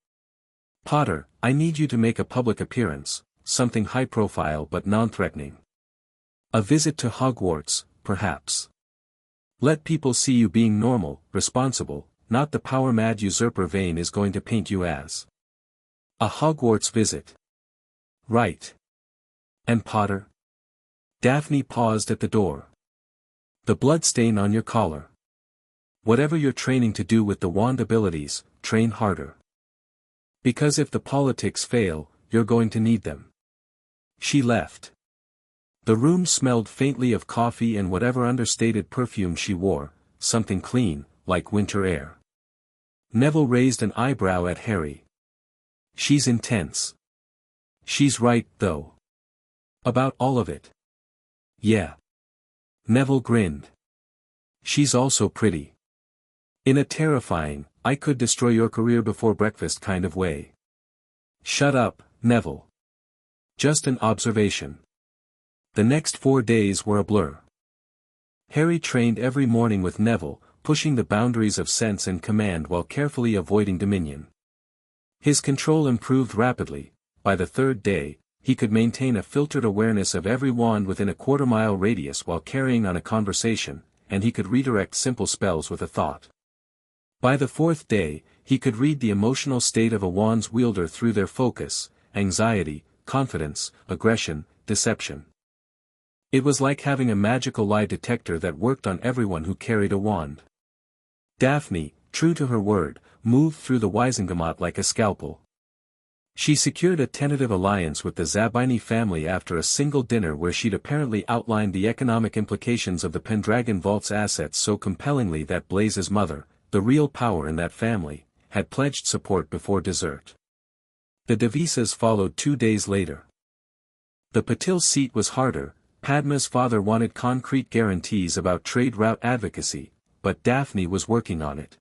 Speaker 1: Potter, I need you to make a public appearance, something high-profile but non-threatening. A visit to Hogwarts, perhaps. Let people see you being normal, responsible, not the power-mad usurper Vane is going to paint you as. A Hogwarts visit. Right. And Potter? Daphne paused at the door. The bloodstain on your collar. Whatever you're training to do with the wand abilities, train harder. Because if the politics fail, you're going to need them. She left. The room smelled faintly of coffee and whatever understated perfume she wore, something clean, like winter air. Neville raised an eyebrow at Harry. She's intense. She's right, though. About all of it. Yeah. Neville grinned. She's also pretty. In a terrifying, I could destroy your career before breakfast kind of way. Shut up, Neville. Just an observation. The next 4 days were a blur. Harry trained every morning with Neville, pushing the boundaries of sense and command while carefully avoiding dominion. His control improved rapidly. By the 3rd day, he could maintain a filtered awareness of every wand within a quarter-mile radius while carrying on a conversation, and he could redirect simple spells with a thought. By the 4th day, he could read the emotional state of a wand's wielder through their focus, anxiety, confidence, aggression, deception. It was like having a magical lie detector that worked on everyone who carried a wand. Daphne, true to her word, moved through the Wizengamot like a scalpel. She secured a tentative alliance with the Zabini family after a single dinner where she'd apparently outlined the economic implications of the Pendragon Vault's assets so compellingly that Blaze's mother, the real power in that family, had pledged support before dessert. The Devisas followed 2 days later. The Patil seat was harder. Padma's father wanted concrete guarantees about trade route advocacy, but Daphne was working on it.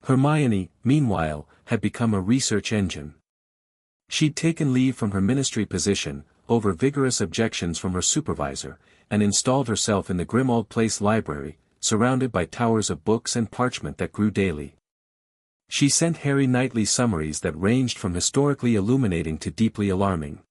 Speaker 1: Hermione, meanwhile, had become a research engine. She'd taken leave from her ministry position, over vigorous objections from her supervisor, and installed herself in the Grimmauld Place library, surrounded by towers of books and parchment that grew daily. She sent Harry nightly summaries that ranged from historically illuminating to deeply alarming.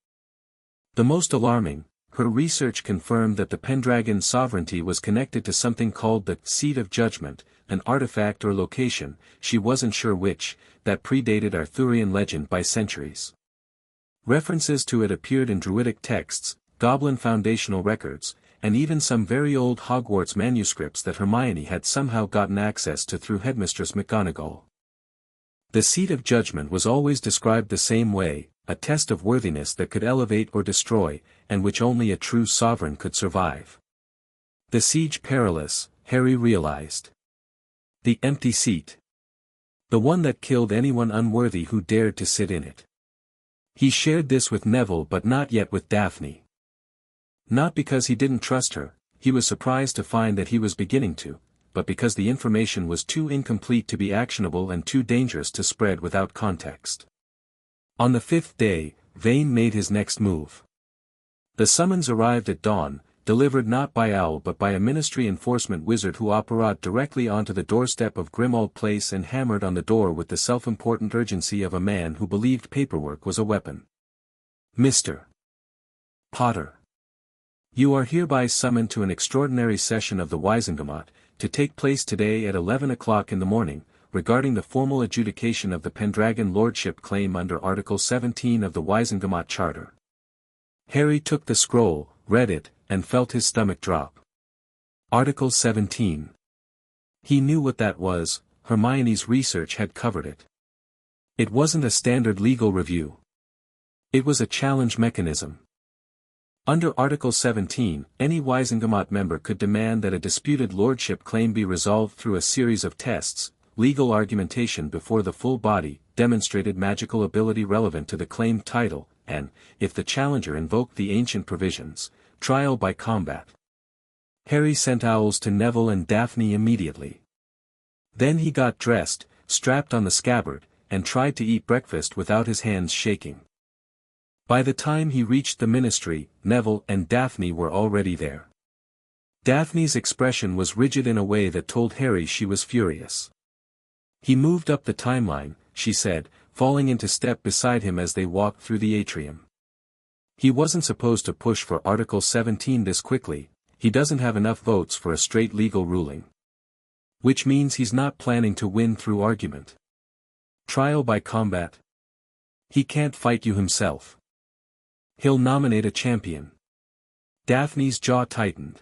Speaker 1: The most alarming, Her research confirmed that the Pendragon sovereignty was connected to something called the Seat of Judgment, an artifact or location, she wasn't sure which, that predated Arthurian legend by centuries. References to it appeared in Druidic texts, Goblin foundational records, and even some very old Hogwarts manuscripts that Hermione had somehow gotten access to through Headmistress McGonagall. The Seat of Judgment was always described the same way, a test of worthiness that could elevate or destroy, and which only a true sovereign could survive. The siege perilous, Harry realized. The empty seat. The one that killed anyone unworthy who dared to sit in it. He shared this with Neville but not yet with Daphne. Not because he didn't trust her, he was surprised to find that he was beginning to, but because the information was too incomplete to be actionable and too dangerous to spread without context. On the 5th day, Vane made his next move. The summons arrived at dawn, delivered not by Owl but by a Ministry enforcement wizard who operated directly onto the doorstep of Grimmauld Place and hammered on the door with the self-important urgency of a man who believed paperwork was a weapon. Mr. Potter. You are hereby summoned to an extraordinary session of the Wizengamot, to take place today at 11 o'clock in the morning, regarding the formal adjudication of the Pendragon Lordship claim under Article 17 of the Wizengamot Charter. Harry took the scroll, read it, and felt his stomach drop. Article 17. He knew what that was, Hermione's research had covered it. It wasn't a standard legal review. It was a challenge mechanism. Under Article 17, any Wizengamot member could demand that a disputed lordship claim be resolved through a series of tests, legal argumentation before the full body, demonstrated magical ability relevant to the claimed title, and, if the challenger invoked the ancient provisions, trial by combat. Harry sent Owls to Neville and Daphne immediately. Then he got dressed, strapped on the scabbard, and tried to eat breakfast without his hands shaking. By the time he reached the Ministry, Neville and Daphne were already there. Daphne's expression was rigid in a way that told Harry she was furious. He moved up the timeline, she said, falling into step beside him as they walked through the atrium. He wasn't supposed to push for Article 17 this quickly, he doesn't have enough votes for a straight legal ruling. Which means he's not planning to win through argument. Trial by combat? He can't fight you himself. He'll nominate a champion. Daphne's jaw tightened.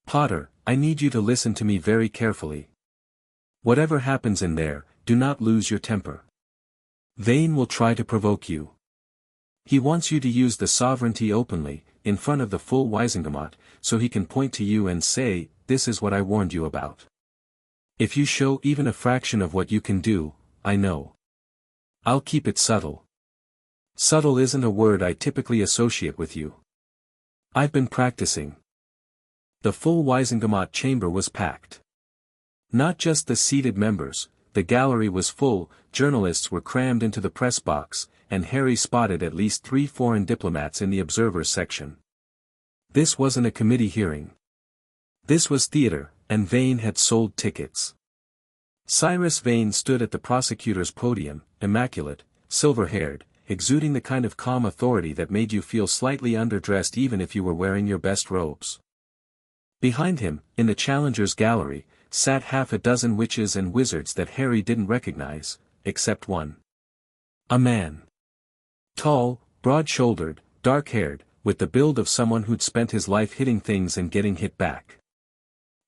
Speaker 1: Potter, I need you to listen to me very carefully. Whatever happens in there, do not lose your temper. Vane will try to provoke you. He wants you to use the sovereignty openly, in front of the full Wizengamot, so he can point to you and say, this is what I warned you about. If you show even a fraction of what you can do, I know. I'll keep it subtle. Subtle isn't a word I typically associate with you. I've been practicing. The full Wizengamot chamber was packed. Not just the seated members, the gallery was full, journalists were crammed into the press box, and Harry spotted at least 3 foreign diplomats in the observers section. This wasn't a committee hearing. This was theater, and Vane had sold tickets. Cyrus Vane stood at the prosecutor's podium, immaculate, silver-haired, exuding the kind of calm authority that made you feel slightly underdressed even if you were wearing your best robes. Behind him, in the challengers' gallery, sat half a dozen witches and wizards that Harry didn't recognize, except one. A man. Tall, broad-shouldered, dark-haired, with the build of someone who'd spent his life hitting things and getting hit back.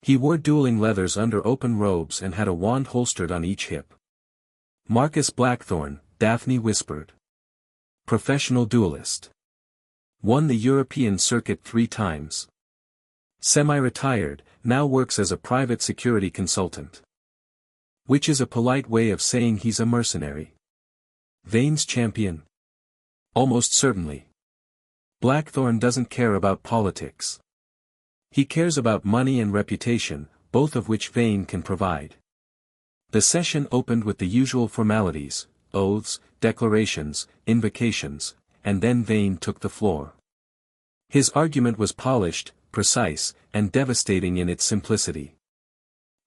Speaker 1: He wore dueling leathers under open robes and had a wand holstered on each hip. Marcus Blackthorne, Daphne whispered. Professional duelist. Won the European circuit 3 times. Semi-retired, now works as a private security consultant. Which is a polite way of saying he's a mercenary. Vane's champion? Almost certainly. Blackthorne doesn't care about politics. He cares about money and reputation, both of which Vane can provide. The session opened with the usual formalities, oaths, declarations, invocations, and then Vane took the floor. His argument was polished, precise, and devastating in its simplicity.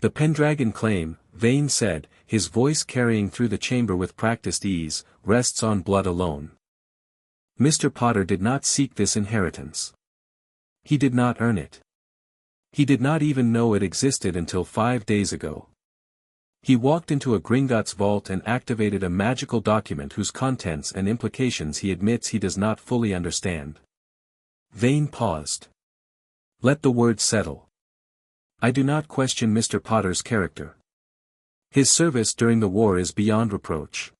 Speaker 1: The Pendragon claim, Vane said, his voice carrying through the chamber with practiced ease, rests on blood alone. Mr. Potter did not seek this inheritance. He did not earn it. He did not even know it existed until 5 days ago. He walked into a Gringotts vault and activated a magical document whose contents and implications he admits he does not fully understand. Vane paused. Let the words settle. I do not question Mr. Potter's character. His service during the war is beyond reproach.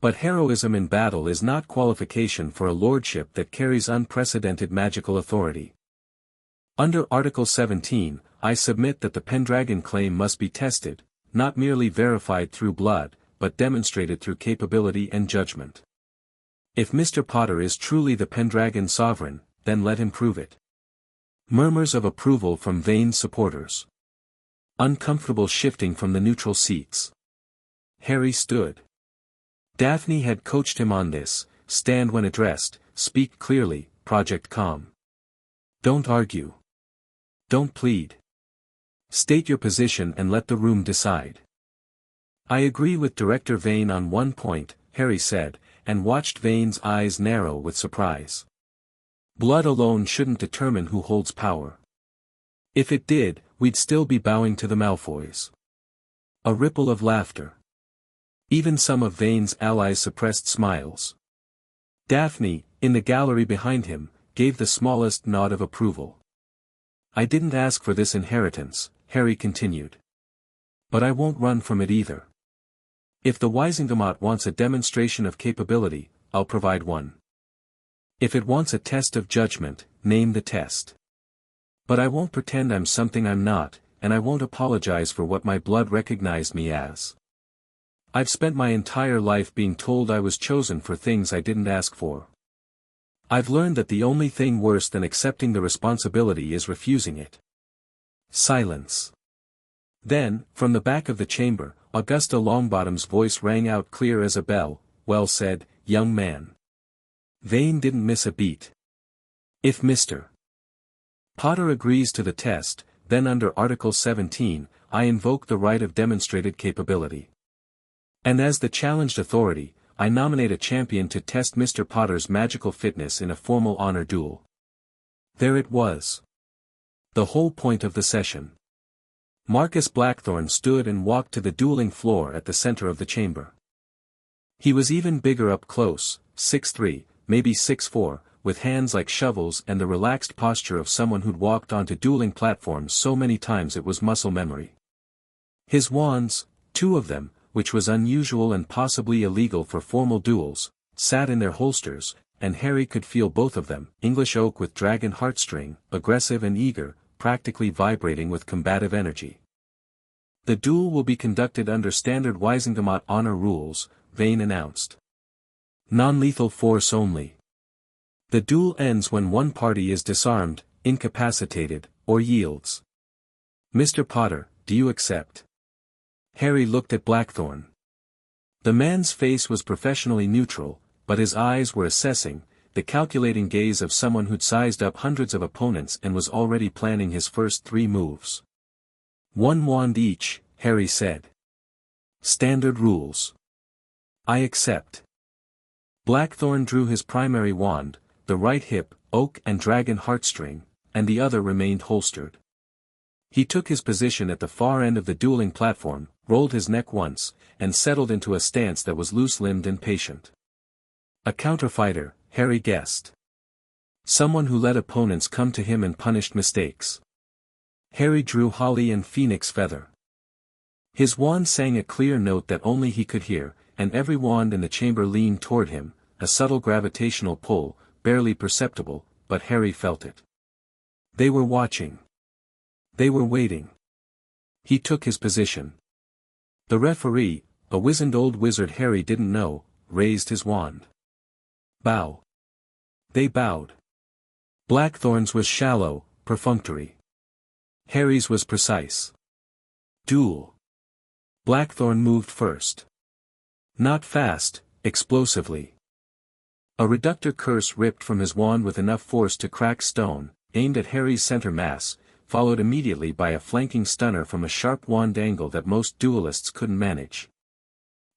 Speaker 1: But heroism in battle is not qualification for a lordship that carries unprecedented magical authority. Under Article 17, I submit that the Pendragon claim must be tested, not merely verified through blood, but demonstrated through capability and judgment. If Mr. Potter is truly the Pendragon sovereign, then let him prove it. Murmurs of approval from Vane's supporters. Uncomfortable shifting from the neutral seats. Harry stood. Daphne had coached him on this: stand when addressed, speak clearly, project calm. Don't argue. Don't plead. State your position and let the room decide. I agree with Director Vane on one point, Harry said, and watched Vane's eyes narrow with surprise. Blood alone shouldn't determine who holds power. If it did, we'd still be bowing to the Malfoys. A ripple of laughter. Even some of Vane's allies suppressed smiles. Daphne, in the gallery behind him, gave the smallest nod of approval. I didn't ask for this inheritance, Harry continued. But I won't run from it either. If the Wizengamot wants a demonstration of capability, I'll provide one. If it wants a test of judgment, name the test. But I won't pretend I'm something I'm not, and I won't apologize for what my blood recognized me as. I've spent my entire life being told I was chosen for things I didn't ask for. I've learned that the only thing worse than accepting the responsibility is refusing it. Silence. Then, from the back of the chamber, Augusta Longbottom's voice rang out clear as a bell. Well said, young man. Vane didn't miss a beat. If Mr. Potter agrees to the test, then under Article 17, I invoke the right of demonstrated capability. And as the challenged authority, I nominate a champion to test Mr. Potter's magical fitness in a formal honor duel. There it was. The whole point of the session. Marcus Blackthorne stood and walked to the dueling floor at the center of the chamber. He was even bigger up close, 6'3", maybe 6'4", with hands like shovels and the relaxed posture of someone who'd walked onto dueling platforms so many times it was muscle memory. His wands, 2 of them, which was unusual and possibly illegal for formal duels, sat in their holsters, and Harry could feel both of them, English oak with dragon heartstring, aggressive and eager, practically vibrating with combative energy. The duel will be conducted under standard Wizengamot honor rules, Vane announced. Non-lethal force only. The duel ends when one party is disarmed, incapacitated, or yields. Mr. Potter, do you accept? Harry looked at Blackthorne. The man's face was professionally neutral, but his eyes were assessing, the calculating gaze of someone who'd sized up hundreds of opponents and was already planning his first 3 moves. 1 wand each, Harry said. Standard rules. I accept. Blackthorne drew his primary wand, the right hip, oak and dragon heartstring, and the other remained holstered. He took his position at the far end of the dueling platform, rolled his neck once, and settled into a stance that was loose-limbed and patient. A counterfighter, Harry guessed. Someone who let opponents come to him and punished mistakes. Harry drew holly and phoenix feather. His wand sang a clear note that only he could hear, and every wand in the chamber leaned toward him, a subtle gravitational pull, barely perceptible, but Harry felt it. They were watching. They were waiting. He took his position. The referee, a wizened old wizard Harry didn't know, raised his wand. Bow. They bowed. Blackthorne's was shallow, perfunctory. Harry's was precise. Duel. Blackthorne moved first. Not fast, explosively. A reductor curse ripped from his wand with enough force to crack stone, aimed at Harry's center mass, followed immediately by a flanking stunner from a sharp wand angle that most duelists couldn't manage.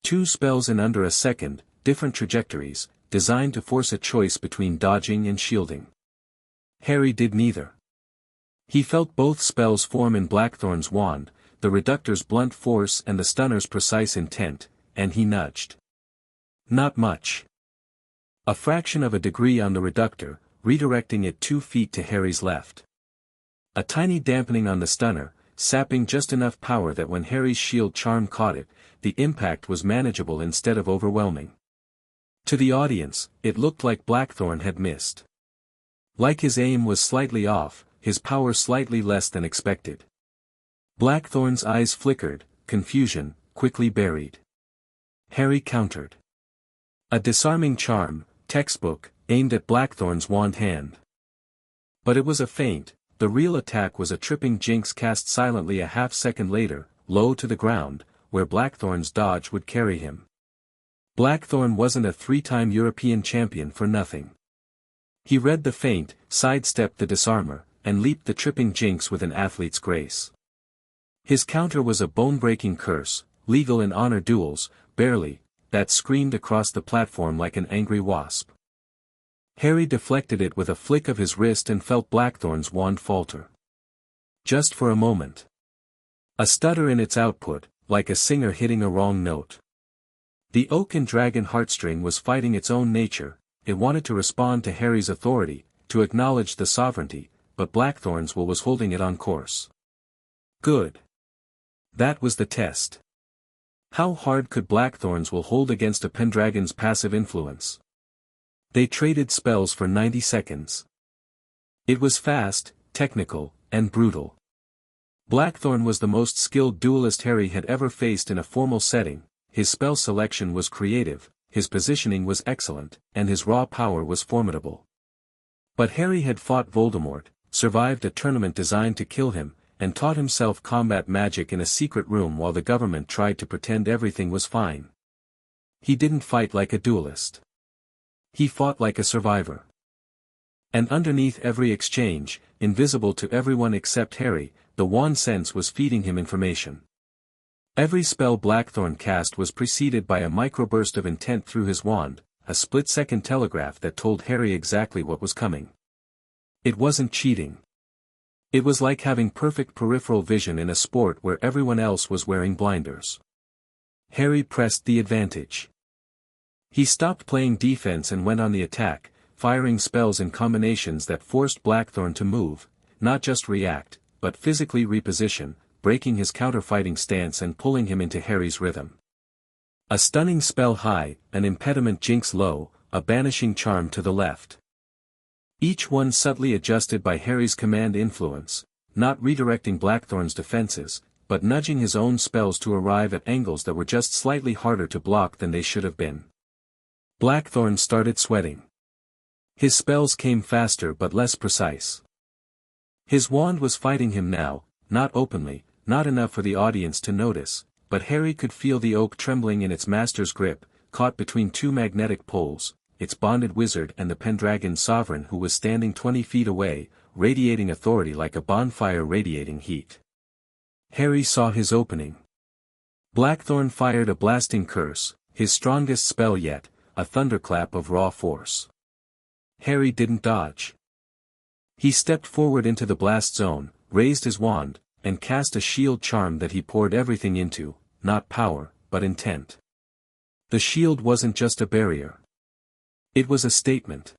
Speaker 1: 2 spells in under a second, different trajectories, designed to force a choice between dodging and shielding. Harry did neither. He felt both spells form in Blackthorn's wand, the reductor's blunt force and the stunner's precise intent, and he nudged. Not much. A fraction of a degree on the reductor, redirecting it 2 feet to Harry's left. A tiny dampening on the stunner, sapping just enough power that when Harry's shield charm caught it, the impact was manageable instead of overwhelming. To the audience, it looked like Blackthorn had missed. Like his aim was slightly off, his power slightly less than expected. Blackthorn's eyes flickered, confusion, quickly buried. Harry countered. A disarming charm, textbook, aimed at Blackthorn's wand hand. But it was a feint. The real attack was a tripping jinx cast silently a half-second later, low to the ground, where Blackthorn's dodge would carry him. Blackthorn wasn't a 3-time European champion for nothing. He read the feint, sidestepped the disarmer, and leaped the tripping jinx with an athlete's grace. His counter was a bone-breaking curse, legal in honor duels, barely, that screamed across the platform like an angry wasp. Harry deflected it with a flick of his wrist and felt Blackthorn's wand falter. Just for a moment. A stutter in its output, like a singer hitting a wrong note. The oak and dragon heartstring was fighting its own nature, it wanted to respond to Harry's authority, to acknowledge the sovereignty, but Blackthorn's will was holding it on course. Good. That was the test. How hard could Blackthorn's will hold against a Pendragon's passive influence? They traded spells for 90 seconds. It was fast, technical, and brutal. Blackthorn was the most skilled duelist Harry had ever faced in a formal setting, his spell selection was creative, his positioning was excellent, and his raw power was formidable. But Harry had fought Voldemort, survived a tournament designed to kill him, and taught himself combat magic in a secret room while the government tried to pretend everything was fine. He didn't fight like a duelist. He fought like a survivor. And underneath every exchange, invisible to everyone except Harry, the wand sense was feeding him information. Every spell Blackthorn cast was preceded by a microburst of intent through his wand, a split-second telegraph that told Harry exactly what was coming. It wasn't cheating. It was like having perfect peripheral vision in a sport where everyone else was wearing blinders. Harry pressed the advantage. He stopped playing defense and went on the attack, firing spells in combinations that forced Blackthorn to move, not just react, but physically reposition, breaking his counter-fighting stance and pulling him into Harry's rhythm. A stunning spell high, an impediment jinx low, a banishing charm to the left. Each one subtly adjusted by Harry's command influence, not redirecting Blackthorn's defenses, but nudging his own spells to arrive at angles that were just slightly harder to block than they should have been. Blackthorn started sweating. His spells came faster but less precise. His wand was fighting him now, not openly, not enough for the audience to notice, but Harry could feel the oak trembling in its master's grip, caught between 2 magnetic poles, its bonded wizard and the Pendragon sovereign who was standing 20 feet away, radiating authority like a bonfire radiating heat. Harry saw his opening. Blackthorn fired a blasting curse, his strongest spell yet, a thunderclap of raw force. Harry didn't dodge. He stepped forward into the blast zone, raised his wand, and cast a shield charm that he poured everything into, not power, but intent. The shield wasn't just a barrier. It was a statement.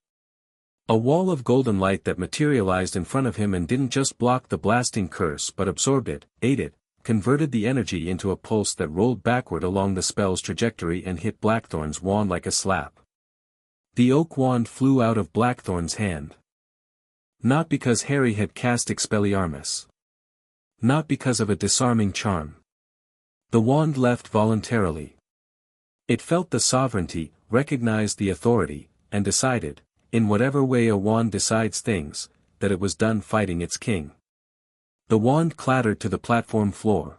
Speaker 1: A wall of golden light that materialized in front of him and didn't just block the blasting curse but absorbed it, ate it, converted the energy into a pulse that rolled backward along the spell's trajectory and hit Blackthorn's wand like a slap. The oak wand flew out of Blackthorn's hand. Not because Harry had cast Expelliarmus. Not because of a disarming charm. The wand left voluntarily. It felt the sovereignty, recognized the authority, and decided, in whatever way a wand decides things, that it was done fighting its king. The wand clattered to the platform floor.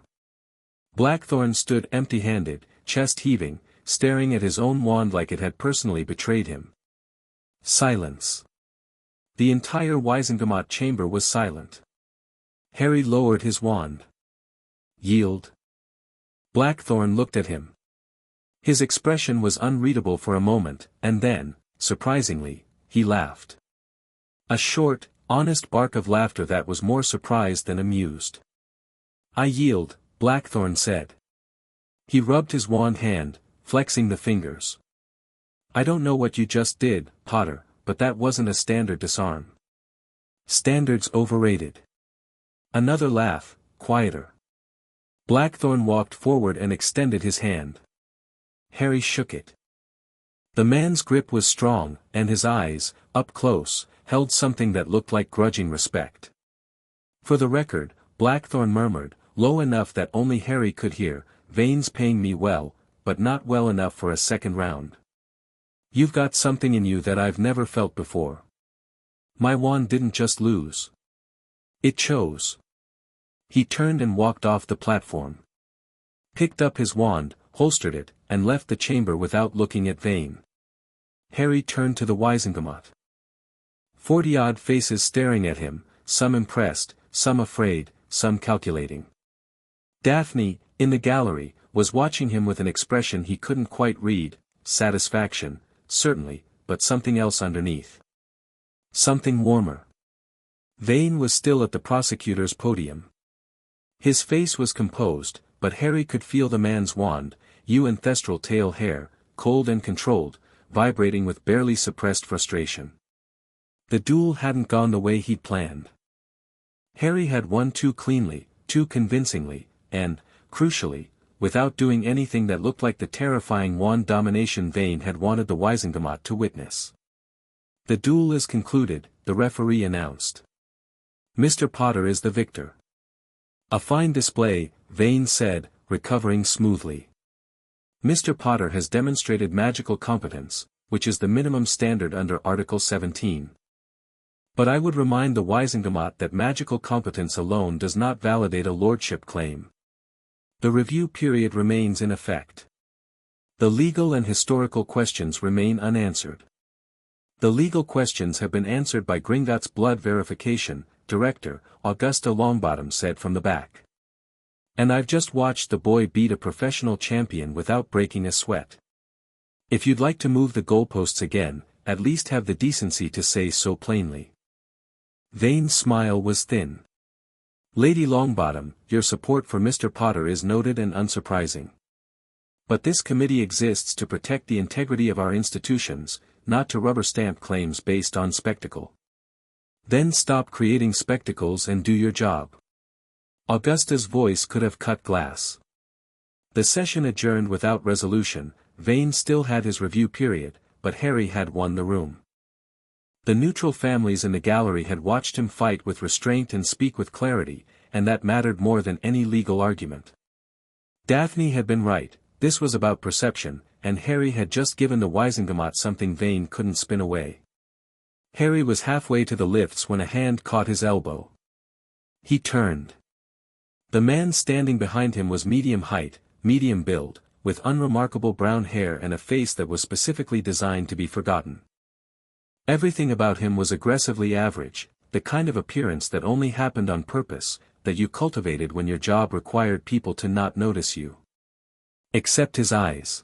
Speaker 1: Blackthorn stood empty-handed, chest heaving, staring at his own wand like it had personally betrayed him. Silence. The entire Wizengamot chamber was silent. Harry lowered his wand. Yield. Blackthorn looked at him. His expression was unreadable for a moment, and then, surprisingly, he laughed. A short, Honest bark of laughter that was more surprised than amused. I yield, Blackthorn said. He rubbed his wand hand, flexing the fingers. I don't know what you just did, Potter, but that wasn't a standard disarm. Standards overrated. Another laugh, quieter. Blackthorn walked forward and extended his hand. Harry shook it. The man's grip was strong, and his eyes, up close, held something that looked like grudging respect. For the record, Blackthorn murmured, low enough that only Harry could hear, Vane's paying me well, but not well enough for a second round. You've got something in you that I've never felt before. My wand didn't just lose. It chose. He turned and walked off the platform. Picked up his wand, holstered it, and left the chamber without looking at Vane. Harry turned to the Wizengamot. 40-odd faces staring at him, some impressed, some afraid, some calculating. Daphne, in the gallery, was watching him with an expression he couldn't quite read, satisfaction, certainly, but something else underneath. Something warmer. Vane was still at the prosecutor's podium. His face was composed, but Harry could feel the man's wand, ancestral tail hair, cold and controlled, vibrating with barely suppressed frustration. The duel hadn't gone the way he'd planned. Harry had won too cleanly, too convincingly, and, crucially, without doing anything that looked like the terrifying wand domination Vane had wanted the Wizengamot to witness. The duel is concluded, the referee announced. Mr. Potter is the victor. A fine display, Vane said, recovering smoothly. Mr. Potter has demonstrated magical competence, which is the minimum standard under Article 17. But I would remind the Wizengamot that magical competence alone does not validate a lordship claim. The review period remains in effect. The legal and historical questions remain unanswered. The legal questions have been answered by Gringotts Blood Verification, Director, Augusta Longbottom said from the back. And I've just watched the boy beat a professional champion without breaking a sweat. If you'd like to move the goalposts again, at least have the decency to say so plainly. Vane's smile was thin. Lady Longbottom, your support for Mr. Potter is noted and unsurprising. But this committee exists to protect the integrity of our institutions, not to rubber-stamp claims based on spectacle. Then stop creating spectacles and do your job. Augusta's voice could have cut glass. The session adjourned without resolution. Vane still had his review period, but Harry had won the room. The neutral families in the gallery had watched him fight with restraint and speak with clarity, and that mattered more than any legal argument. Daphne had been right, this was about perception, and Harry had just given the Wizengamot something Vane couldn't spin away. Harry was halfway to the lifts when a hand caught his elbow. He turned. The man standing behind him was medium height, medium build, with unremarkable brown hair and a face that was specifically designed to be forgotten. Everything about him was aggressively average, the kind of appearance that only happened on purpose, that you cultivated when your job required people to not notice you. Except his eyes.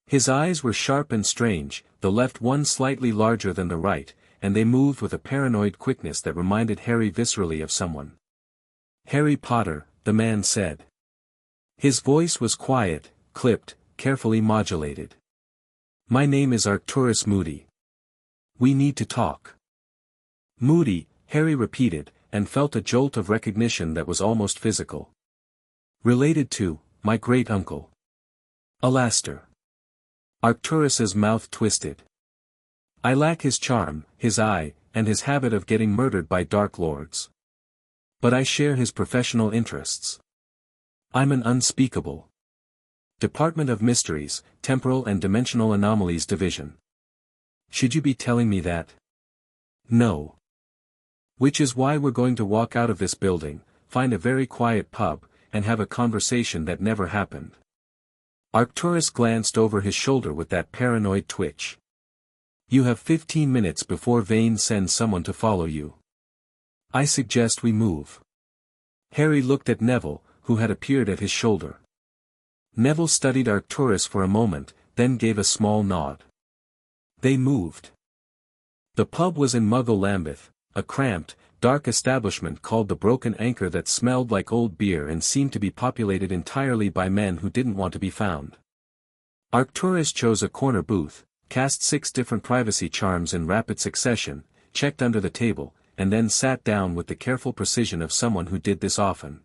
Speaker 1: His eyes were sharp and strange, the left one slightly larger than the right, and they moved with a paranoid quickness that reminded Harry viscerally of someone. Harry Potter, the man said. His voice was quiet, clipped, carefully modulated. My name is Arcturus Moody. We need to talk. Moody, Harry repeated, and felt a jolt of recognition that was almost physical. Related to, my great-uncle. Alastair. Arcturus's mouth twisted. I lack his charm, his eye, and his habit of getting murdered by Dark Lords. But I share his professional interests. I'm an unspeakable. Department of Mysteries, Temporal and Dimensional Anomalies Division. Should you be telling me that? No. Which is why we're going to walk out of this building, find a very quiet pub, and have a conversation that never happened. Arcturus glanced over his shoulder with that paranoid twitch. You have 15 minutes before Vane sends someone to follow you. I suggest we move. Harry looked at Neville, who had appeared at his shoulder. Neville studied Arcturus for a moment, then gave a small nod. They moved. The pub was in Muggle Lambeth, a cramped, dark establishment called the Broken Anchor that smelled like old beer and seemed to be populated entirely by men who didn't want to be found. Arcturus chose a corner booth, cast 6 different privacy charms in rapid succession, checked under the table, and then sat down with the careful precision of someone who did this often.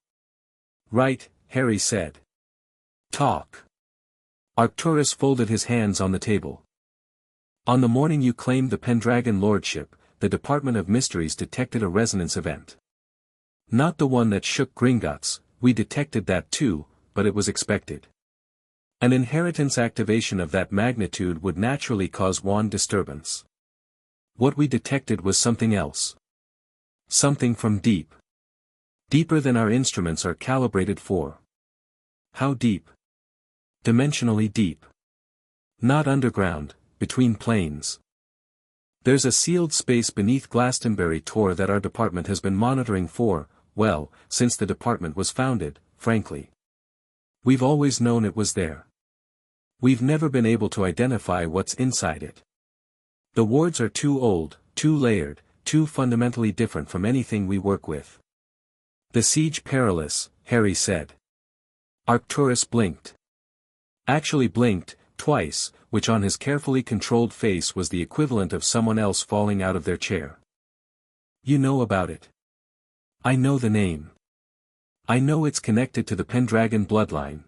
Speaker 1: "Right," Harry said. "Talk." Arcturus folded his hands on the table. "On the morning you claimed the Pendragon Lordship, the Department of Mysteries detected a resonance event. Not the one that shook Gringotts, we detected that too, but it was expected. An inheritance activation of that magnitude would naturally cause wand disturbance. What we detected was something else. Something from deep. Deeper than our instruments are calibrated for." "How deep?" "Dimensionally deep. Not underground, between planes. There's a sealed space beneath Glastonbury Tor that our department has been monitoring for, well, since the department was founded, frankly. We've always known it was there. We've never been able to identify what's inside it. The wards are too old, too layered, too fundamentally different from anything we work with." "The siege perilous," Harry said. Arcturus blinked. Actually blinked, twice, which on his carefully controlled face was the equivalent of someone else falling out of their chair. "You know about it." "I know the name. I know it's connected to the Pendragon bloodline.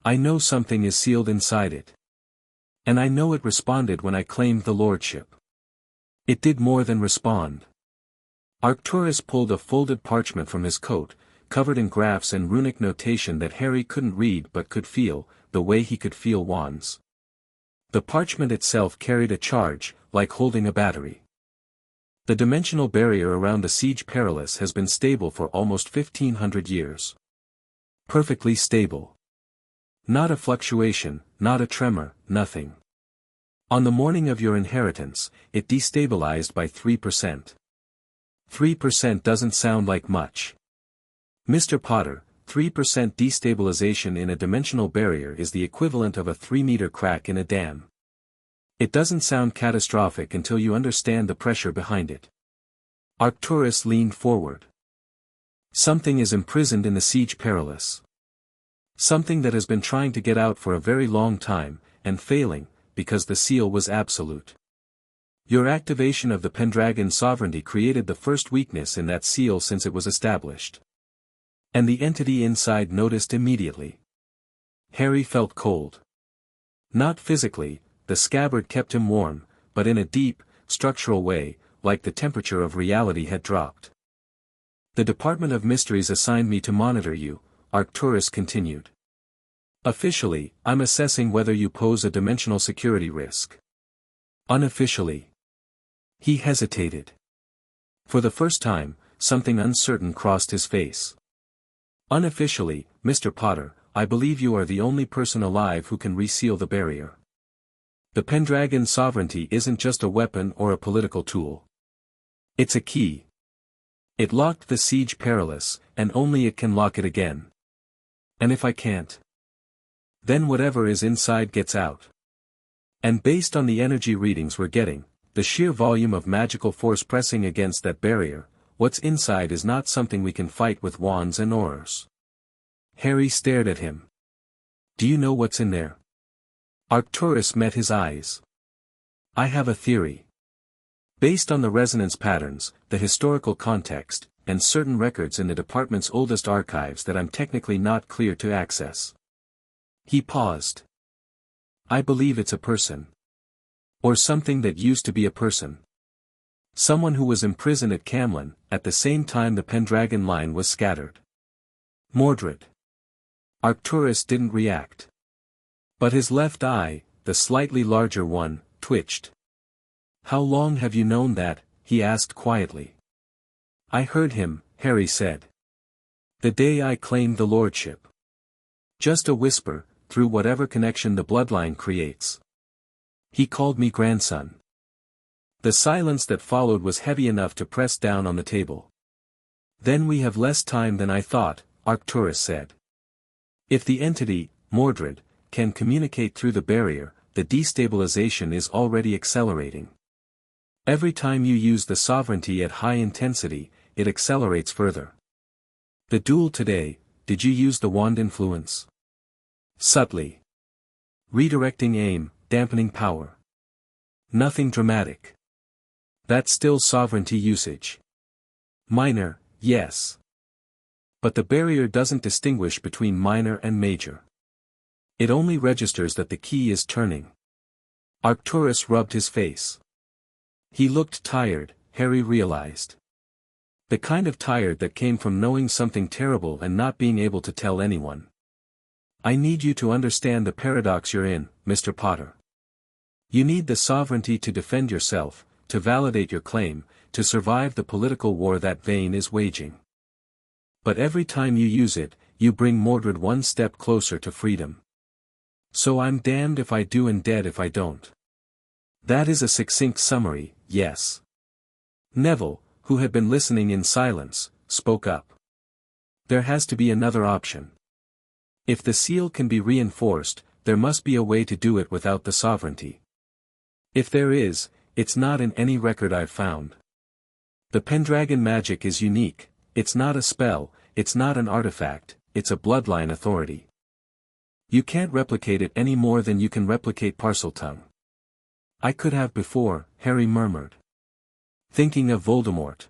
Speaker 1: I know something is sealed inside it. And I know it responded when I claimed the Lordship. It did more than respond." Arcturus pulled a folded parchment from his coat, covered in graphs and runic notation that Harry couldn't read but could feel, the way he could feel wands. The parchment itself carried a charge, like holding a battery. "The dimensional barrier around the Siege Perilous has been stable for almost 1500 years. Perfectly stable. Not a fluctuation, not a tremor, nothing. On the morning of your inheritance, it destabilized by 3%. 3% doesn't sound like much. Mr. Potter, 3% destabilization in a dimensional barrier is the equivalent of a 3-meter crack in a dam. It doesn't sound catastrophic until you understand the pressure behind it." Arcturus leaned forward. "Something is imprisoned in the Siege Perilous. Something that has been trying to get out for a very long time, and failing, because the seal was absolute. Your activation of the Pendragon sovereignty created the first weakness in that seal since it was established. And the entity inside noticed immediately." Harry felt cold. Not physically, the scabbard kept him warm, but in a deep, structural way, like the temperature of reality had dropped. "The Department of Mysteries assigned me to monitor you," Arcturus continued. "Officially, I'm assessing whether you pose a dimensional security risk. Unofficially." He hesitated. For the first time, something uncertain crossed his face. "Unofficially, Mr. Potter, I believe you are the only person alive who can reseal the barrier. The Pendragon sovereignty isn't just a weapon or a political tool. It's a key. It locked the Siege Perilous, and only it can lock it again. And if I can't, then whatever is inside gets out. And based on the energy readings we're getting, the sheer volume of magical force pressing against that barrier, what's inside is not something we can fight with wands and oars." Harry stared at him. "Do you know what's in there?" Arcturus met his eyes. "I have a theory. Based on the resonance patterns, the historical context, and certain records in the department's oldest archives that I'm technically not clear to access." He paused. "I believe it's a person. Or something that used to be a person. Someone who was imprisoned at Camlin, at the same time the Pendragon line was scattered." "Mordred." Arcturus didn't react. But his left eye, the slightly larger one, twitched. "How long have you known that?" he asked quietly. "I heard him," Harry said. "The day I claimed the Lordship. Just a whisper, through whatever connection the bloodline creates. He called me grandson." The silence that followed was heavy enough to press down on the table. "Then we have less time than I thought," Arcturus said. "If the entity, Mordred, can communicate through the barrier, the destabilization is already accelerating. Every time you use the sovereignty at high intensity, it accelerates further. The duel today, did you use the wand influence? Subtly. Redirecting aim, dampening power. Nothing dramatic. That's still sovereignty usage. Minor, yes. But the barrier doesn't distinguish between minor and major. It only registers that the key is turning. Arcturus rubbed his face. He looked tired, Harry realized. The kind of tired that came from knowing something terrible and not being able to tell anyone. I need you to understand the paradox you're in, Mr. Potter. You need the sovereignty to defend yourself, to validate your claim, to survive the political war that Vane is waging. But every time you use it, you bring Mordred one step closer to freedom. So I'm damned if I do and dead if I don't. That is a succinct summary, yes. Neville, who had been listening in silence, spoke up. There has to be another option. If the seal can be reinforced, there must be a way to do it without the sovereignty. If there is, it's not in any record I've found. The Pendragon magic is unique, it's not a spell, it's not an artifact, it's a bloodline authority. You can't replicate it any more than you can replicate Parseltongue. I could have before, Harry murmured. Thinking of Voldemort.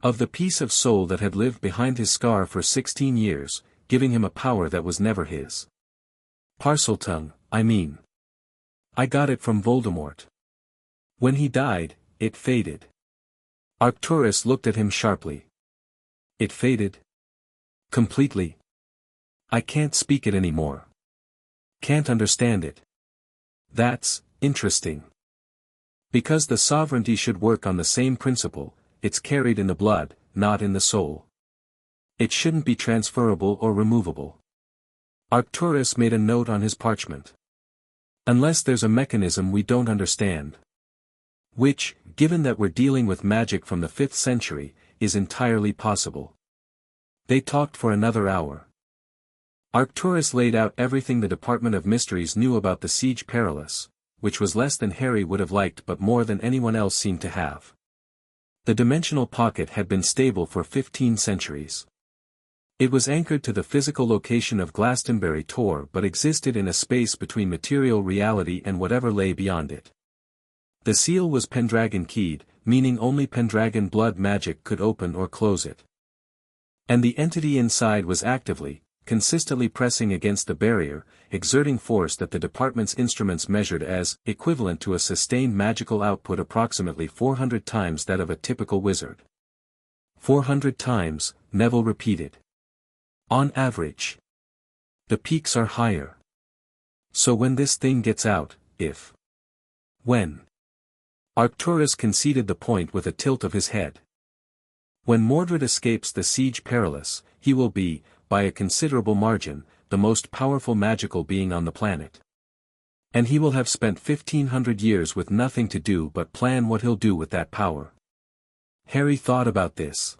Speaker 1: Of the piece of soul that had lived behind his scar for 16 years, giving him a power that was never his. Parseltongue, I mean. I got it from Voldemort. When he died, it faded. Arcturus looked at him sharply. It faded? Completely. I can't speak it anymore. Can't understand it. That's interesting. Because the sovereignty should work on the same principle, it's carried in the blood, not in the soul. It shouldn't be transferable or removable. Arcturus made a note on his parchment. Unless there's a mechanism we don't understand. Which, given that we're dealing with magic from the 5th century, is entirely possible. They talked for another hour. Arcturus laid out everything the Department of Mysteries knew about the Siege Perilous, which was less than Harry would have liked but more than anyone else seemed to have. The dimensional pocket had been stable for 15 centuries. It was anchored to the physical location of Glastonbury Tor but existed in a space between material reality and whatever lay beyond it. The seal was Pendragon keyed, meaning only Pendragon blood magic could open or close it. And the entity inside was actively, consistently pressing against the barrier, exerting force that the department's instruments measured as equivalent to a sustained magical output approximately 400 times that of a typical wizard. 400 times, Neville repeated. On average. The peaks are higher. So when this thing gets out, if. When. Arcturus conceded the point with a tilt of his head. When Mordred escapes the Siege Perilous, he will be, by a considerable margin, the most powerful magical being on the planet. And he will have spent 1500 years with nothing to do but plan what he'll do with that power. Harry thought about this.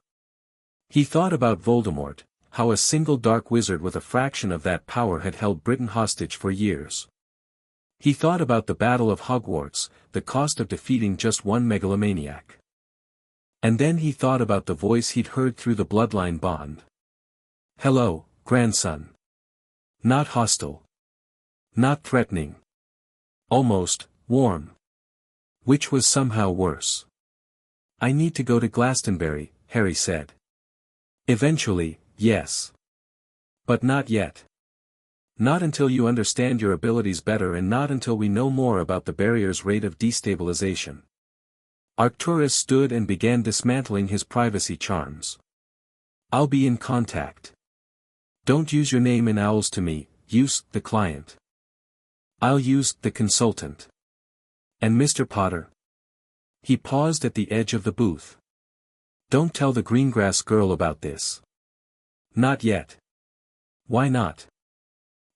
Speaker 1: He thought about Voldemort, how a single dark wizard with a fraction of that power had held Britain hostage for years. He thought about the Battle of Hogwarts, the cost of defeating just one megalomaniac. And then he thought about the voice he'd heard through the bloodline bond. Hello, grandson. Not hostile. Not threatening. Almost, warm. Which was somehow worse. I need to go to Glastonbury, Harry said. Eventually, yes. But not yet. Not until you understand your abilities better and not until we know more about the barrier's rate of destabilization. Arcturus stood and began dismantling his privacy charms. I'll be in contact. Don't use your name in owls to me, use the client. I'll use the consultant. And Mr. Potter? He paused at the edge of the booth. Don't tell the Greengrass girl about this. Not yet. Why not?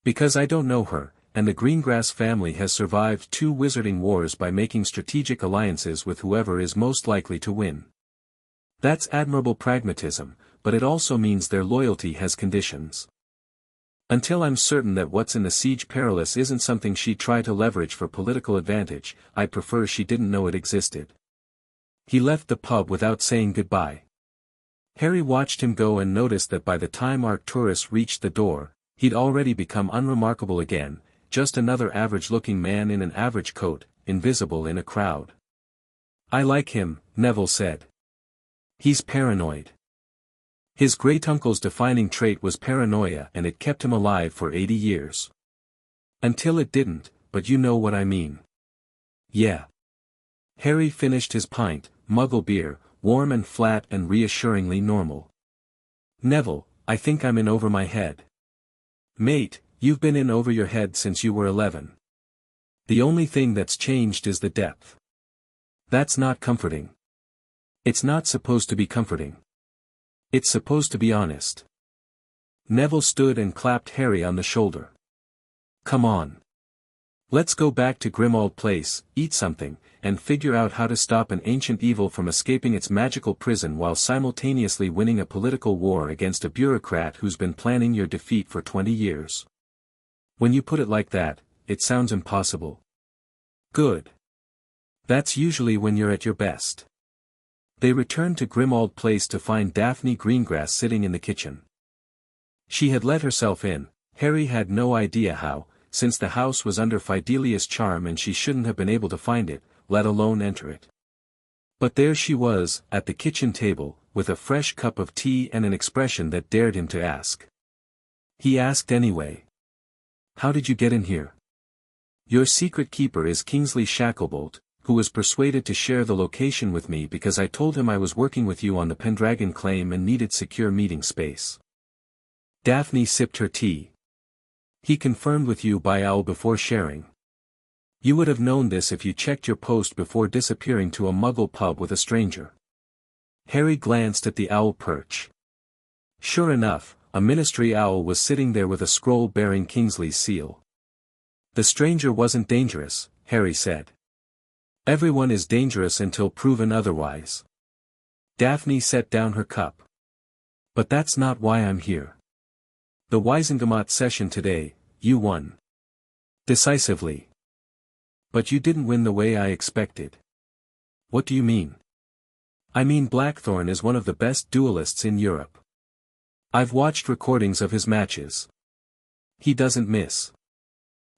Speaker 1: Because I don't know her, and the Greengrass family has survived 2 wizarding wars by making strategic alliances with whoever is most likely to win. That's admirable pragmatism, but it also means their loyalty has conditions. Until I'm certain that what's in the Siege Perilous isn't something she'd try to leverage for political advantage, I prefer she didn't know it existed. He left the pub without saying goodbye. Harry watched him go and noticed that by the time Arcturus reached the door, he'd already become unremarkable again, just another average-looking man in an average coat, invisible in a crowd. "I like him," Neville said. "He's paranoid." His great-uncle's defining trait was paranoia, and it kept him alive for 80 years. Until it didn't, but you know what I mean. Yeah. Harry finished his pint, muggle beer, warm and flat and reassuringly normal. "Neville, I think I'm in over my head." "Mate, you've been in over your head since you were 11. The only thing that's changed is the depth. That's not comforting. It's not supposed to be comforting. It's supposed to be honest." Neville stood and clapped Harry on the shoulder. "Come on. Let's go back to Grimmauld Place, eat something, and figure out how to stop an ancient evil from escaping its magical prison while simultaneously winning a political war against a bureaucrat who's been planning your defeat for 20 years. When you put it like that, it sounds impossible." "Good. That's usually when you're at your best." They returned to Grimmauld Place to find Daphne Greengrass sitting in the kitchen. She had let herself in, Harry had no idea how, since the house was under Fidelia's charm and she shouldn't have been able to find it, let alone enter it. But there she was, at the kitchen table, with a fresh cup of tea and an expression that dared him to ask. He asked anyway. "How did you get in here?" "Your secret keeper is Kingsley Shacklebolt, who was persuaded to share the location with me because I told him I was working with you on the Pendragon claim and needed secure meeting space." Daphne sipped her tea. "He confirmed with you by owl before sharing. You would have known this if you checked your post before disappearing to a muggle pub with a stranger." Harry glanced at the owl perch. Sure enough, a ministry owl was sitting there with a scroll bearing Kingsley's seal. "The stranger wasn't dangerous," Harry said. "Everyone is dangerous until proven otherwise." Daphne set down her cup. "But that's not why I'm here. The Wisengamot session today, you won. Decisively. But you didn't win the way I expected." "What do you mean?" "I mean Blackthorn is one of the best duelists in Europe. I've watched recordings of his matches. He doesn't miss.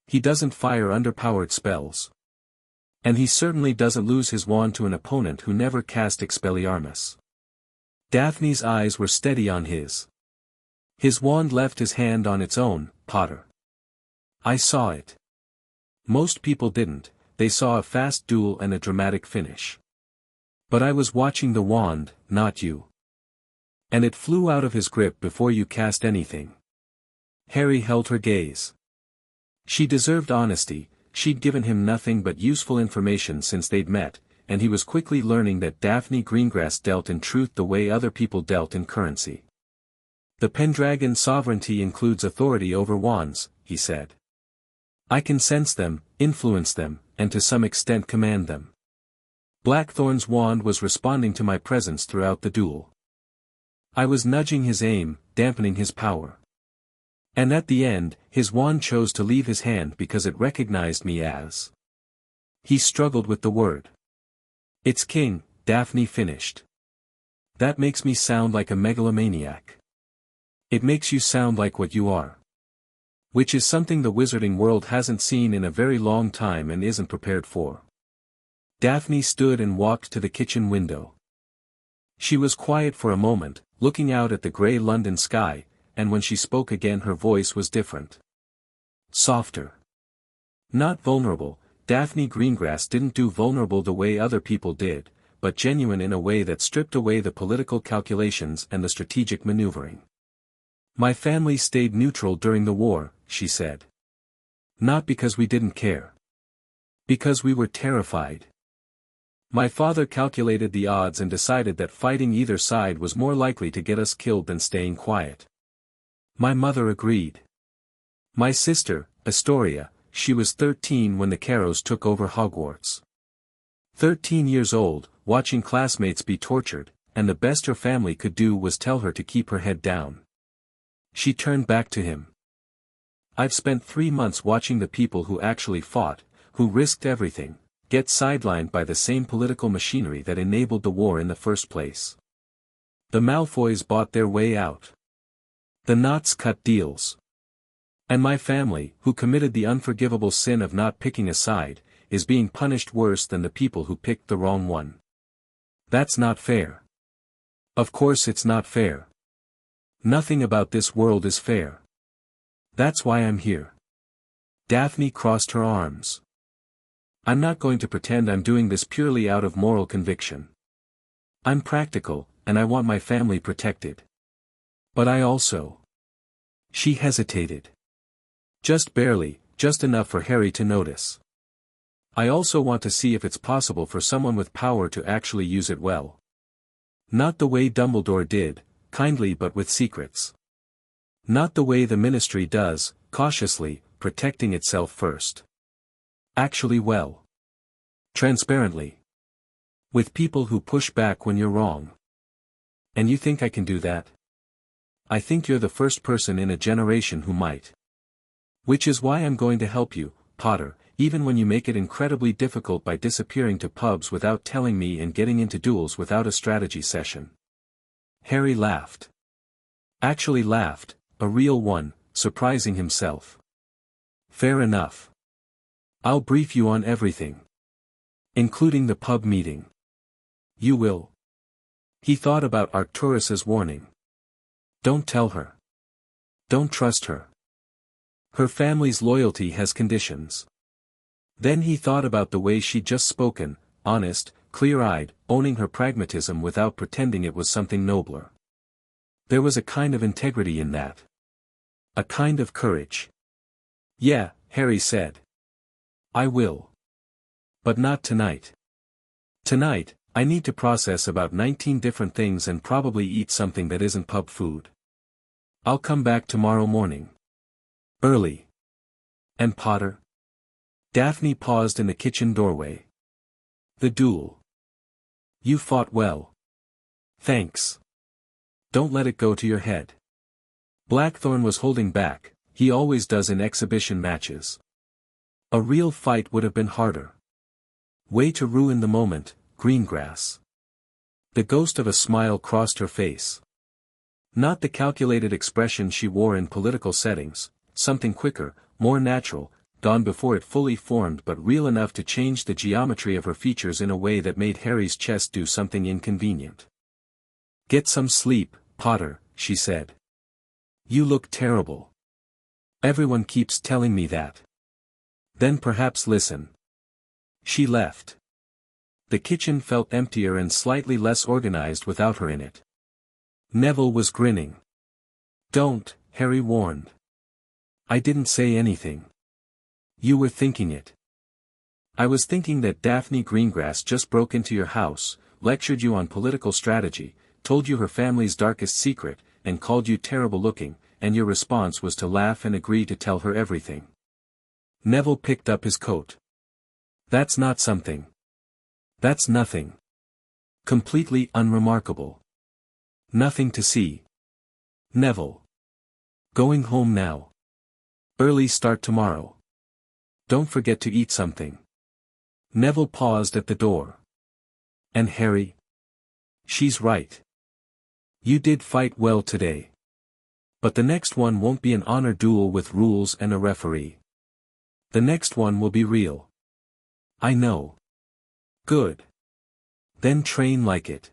Speaker 1: He doesn't fire underpowered spells. And he certainly doesn't lose his wand to an opponent who never cast Expelliarmus." Daphne's eyes were steady on his. "His wand left his hand on its own, Potter. I saw it. Most people didn't, they saw a fast duel and a dramatic finish. But I was watching the wand, not you. And it flew out of his grip before you cast anything." Harry held her gaze. She deserved honesty, she'd given him nothing but useful information since they'd met, and he was quickly learning that Daphne Greengrass dealt in truth the way other people dealt in currency. "The Pendragon sovereignty includes authority over wands," he said. "I can sense them, influence them, and to some extent command them. Blackthorn's wand was responding to my presence throughout the duel. I was nudging his aim, dampening his power. And at the end, his wand chose to leave his hand because it recognized me as..." He struggled with the word. "It's king," Daphne finished. "That makes me sound like a megalomaniac. It makes you sound like what you are. Which is something the wizarding world hasn't seen in a very long time and isn't prepared for." Daphne stood and walked to the kitchen window. She was quiet for a moment, looking out at the grey London sky, and when she spoke again her voice was different. Softer. Not vulnerable, Daphne Greengrass didn't do vulnerable the way other people did, but genuine in a way that stripped away the political calculations and the strategic maneuvering. "My family stayed neutral during the war," she said. "Not because we didn't care. Because we were terrified. My father calculated the odds and decided that fighting either side was more likely to get us killed than staying quiet. My mother agreed. My sister, Astoria, she was 13 when the Carrows took over Hogwarts. 13 years old, watching classmates be tortured, and the best her family could do was tell her to keep her head down. She turned back to him. I've spent 3 months watching the people who actually fought, who risked everything, get sidelined by the same political machinery that enabled the war in the first place. The Malfoys bought their way out. The Knots cut deals. And my family, who committed the unforgivable sin of not picking a side, is being punished worse than the people who picked the wrong one. That's not fair. Of course it's not fair. Nothing about this world is fair. That's why I'm here. Daphne crossed her arms. I'm not going to pretend I'm doing this purely out of moral conviction. I'm practical, and I want my family protected. But I also... She hesitated. Just barely, just enough for Harry to notice. I also want to see if it's possible for someone with power to actually use it well. Not the way Dumbledore did, kindly but with secrets. Not the way the Ministry does, cautiously, protecting itself first. Actually well. Transparently. With people who push back when you're wrong. And you think I can do that? I think you're the first person in a generation who might. Which is why I'm going to help you, Potter, even when you make it incredibly difficult by disappearing to pubs without telling me and getting into duels without a strategy session. Harry laughed. Actually laughed, a real one, surprising himself. Fair enough. I'll brief you on everything. Including the pub meeting. You will. He thought about Arcturus's warning. Don't tell her. Don't trust her. Her family's loyalty has conditions. Then he thought about the way she'd just spoken, honest, clear-eyed, owning her pragmatism without pretending it was something nobler. There was a kind of integrity in that. A kind of courage. Yeah, Harry said. I will. But not tonight. Tonight, I need to process about 19 different things and probably eat something that isn't pub food. I'll come back tomorrow morning. Early. And Potter? Daphne paused in the kitchen doorway. The duel. You fought well. Thanks. Don't let it go to your head. Blackthorn was holding back, he always does in exhibition matches. A real fight would have been harder. Way to ruin the moment, Greengrass. The ghost of a smile crossed her face. Not the calculated expression she wore in political settings, something quicker, more natural, dawn before it fully formed but real enough to change the geometry of her features in a way that made Harry's chest do something inconvenient. Get some sleep, Potter, she said. You look terrible. Everyone keeps telling me that. Then perhaps listen. She left. The kitchen felt emptier and slightly less organized without her in it. Neville was grinning. Don't, Harry warned. I didn't say anything. You were thinking it. I was thinking that Daphne Greengrass just broke into your house, lectured you on political strategy, told you her family's darkest secret, and called you terrible looking, and your response was to laugh and agree to tell her everything. Neville picked up his coat. That's not something. That's nothing. Completely unremarkable. Nothing to see. Neville. Going home now. Early start tomorrow. Don't forget to eat something. Neville paused at the door. And Harry? She's right. You did fight well today. But the next one won't be an honor duel with rules and a referee. The next one will be real. I know. Good. Then train like it.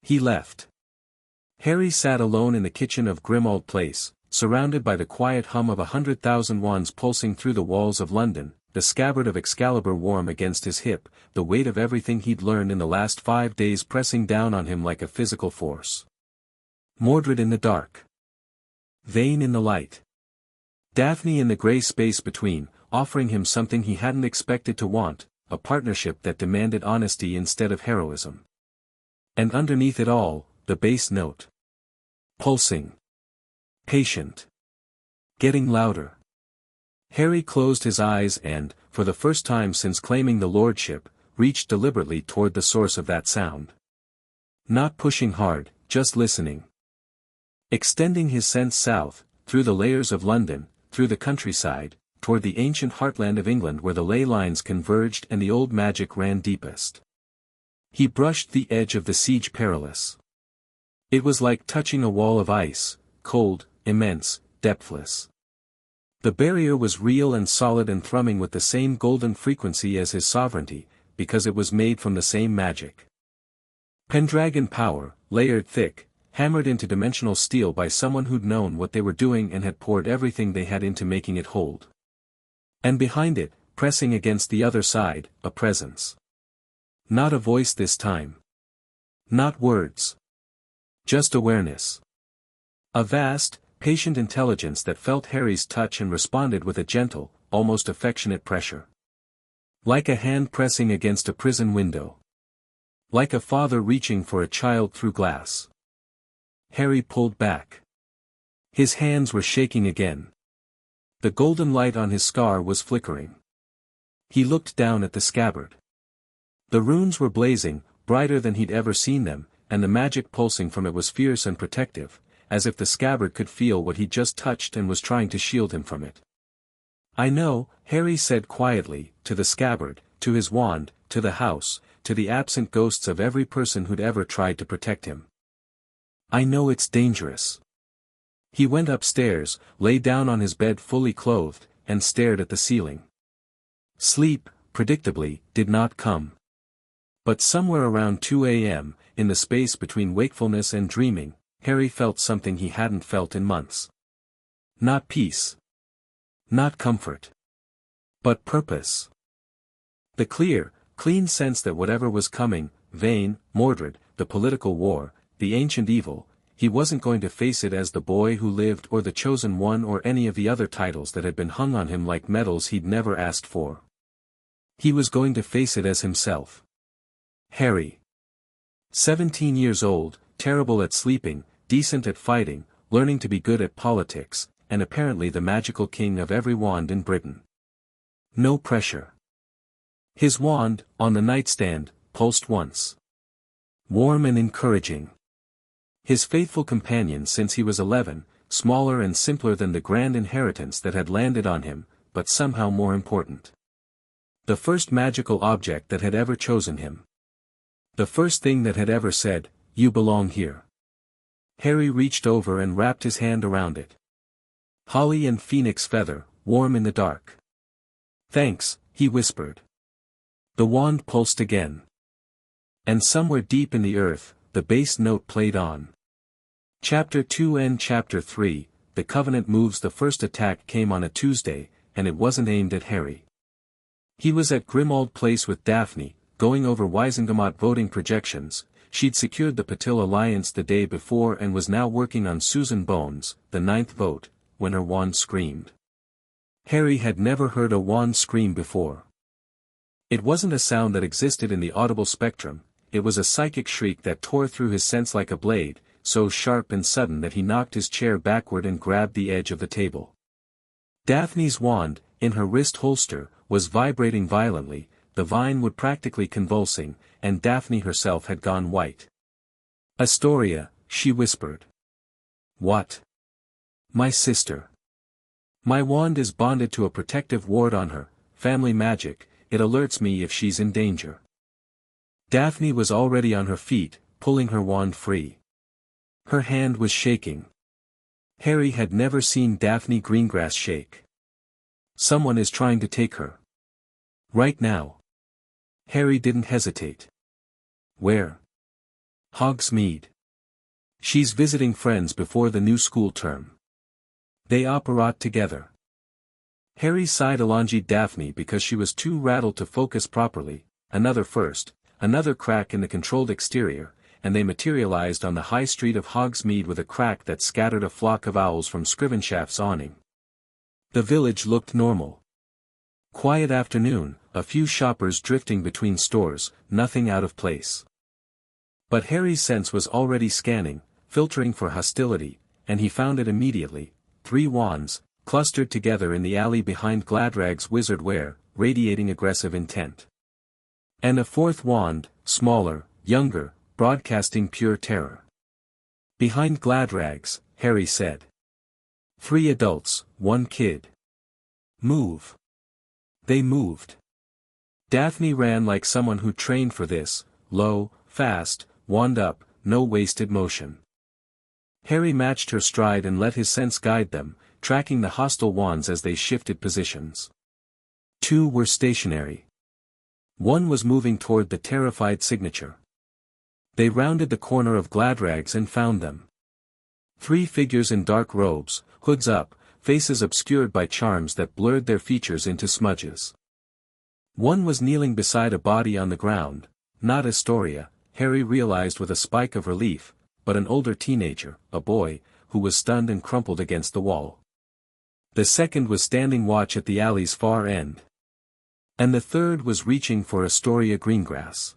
Speaker 1: He left. Harry sat alone in the kitchen of Grimmauld Place, surrounded by the quiet hum of 100,000 wands pulsing through the walls of London, the scabbard of Excalibur warm against his hip, the weight of everything he'd learned in the last 5 days pressing down on him like a physical force. Mordred in the dark. Vane in the light. Daphne in the grey space between, offering him something he hadn't expected to want, a partnership that demanded honesty instead of heroism. And underneath it all, the bass note. Pulsing. Patient. Getting louder. Harry closed his eyes and, for the first time since claiming the Lordship, reached deliberately toward the source of that sound. Not pushing hard, just listening. Extending his sense south, through the layers of London, through the countryside, toward the ancient heartland of England where the ley lines converged and the old magic ran deepest. He brushed the edge of the siege perilous. It was like touching a wall of ice, cold, immense, depthless. The barrier was real and solid and thrumming with the same golden frequency as his sovereignty, because it was made from the same magic. Pendragon power, layered thick, hammered into dimensional steel by someone who'd known what they were doing and had poured everything they had into making it hold. And behind it, pressing against the other side, a presence. Not a voice this time. Not words. Just awareness. A vast, patient intelligence that felt Harry's touch and responded with a gentle, almost affectionate pressure. Like a hand pressing against a prison window. Like a father reaching for a child through glass. Harry pulled back. His hands were shaking again. The golden light on his scar was flickering. He looked down at the scabbard. The runes were blazing, brighter than he'd ever seen them, and the magic pulsing from it was fierce and protective, as if the scabbard could feel what he'd just touched and was trying to shield him from it. "I know," Harry said quietly, to the scabbard, to his wand, to the house, to the absent ghosts of every person who'd ever tried to protect him. "I know it's dangerous." He went upstairs, lay down on his bed fully clothed, and stared at the ceiling. Sleep, predictably, did not come. But somewhere around 2 a.m., in the space between wakefulness and dreaming, Harry felt something he hadn't felt in months. Not peace. Not comfort. But purpose. The clear, clean sense that whatever was coming, Vane, Mordred, the political war, the ancient evil, he wasn't going to face it as the boy who lived or the chosen one or any of the other titles that had been hung on him like medals he'd never asked for. He was going to face it as himself. Harry. 17 years old, terrible at sleeping, decent at fighting, learning to be good at politics, and apparently the magical king of every wand in Britain. No pressure. His wand, on the nightstand, pulsed once. Warm and encouraging. His faithful companion since he was 11, smaller and simpler than the grand inheritance that had landed on him, but somehow more important. The first magical object that had ever chosen him. The first thing that had ever said, "You belong here." Harry reached over and wrapped his hand around it. Holly and phoenix feather, warm in the dark. "Thanks," he whispered. The wand pulsed again. And somewhere deep in the earth, the bass note played on. Chapter 2 and Chapter 3, The Covenant moves. The first attack came on a Tuesday, and it wasn't aimed at Harry. He was at Grimmauld Place with Daphne, going over Wisengamot voting projections. She'd secured the Patil alliance the day before and was now working on Susan Bones, the 9th vote, when her wand screamed. Harry had never heard a wand scream before. It wasn't a sound that existed in the audible spectrum, it was a psychic shriek that tore through his sense like a blade, so sharp and sudden that he knocked his chair backward and grabbed the edge of the table. Daphne's wand, in her wrist holster, was vibrating violently, the vine would practically convulsing, and Daphne herself had gone white. "Astoria," she whispered. "What?" "My sister. My wand is bonded to a protective ward on her, family magic, it alerts me if she's in danger." Daphne was already on her feet, pulling her wand free. Her hand was shaking. Harry had never seen Daphne Greengrass shake. "Someone is trying to take her. Right now." Harry didn't hesitate. "Where?" "Hogsmeade. She's visiting friends before the new school term. They operate together." Harry side-alonged Daphne because she was too rattled to focus properly. Another first, another crack in the controlled exterior, and they materialized on the high street of Hogsmeade with a crack that scattered a flock of owls from Scrivenshaft's awning. The village looked normal. Quiet afternoon, a few shoppers drifting between stores, nothing out of place. But Harry's sense was already scanning, filtering for hostility, and he found it immediately. 3 wands, clustered together in the alley behind Gladrag's wizard wear, radiating aggressive intent. And a 4th wand, smaller, younger, broadcasting pure terror. "Behind Gladrag's," Harry said. 3 adults, 1 kid. Move. They moved. Daphne ran like someone who trained for this, low, fast, wand up, no wasted motion. Harry matched her stride and let his sense guide them, tracking the hostile wands as they shifted positions. Two were stationary. One was moving toward the terrified signature. They rounded the corner of Gladrags and found them. Three figures in dark robes, hoods up, faces obscured by charms that blurred their features into smudges. One was kneeling beside a body on the ground, not Astoria, Harry realized with a spike of relief, but an older teenager, a boy, who was stunned and crumpled against the wall. The second was standing watch at the alley's far end. And the third was reaching for Astoria Greengrass.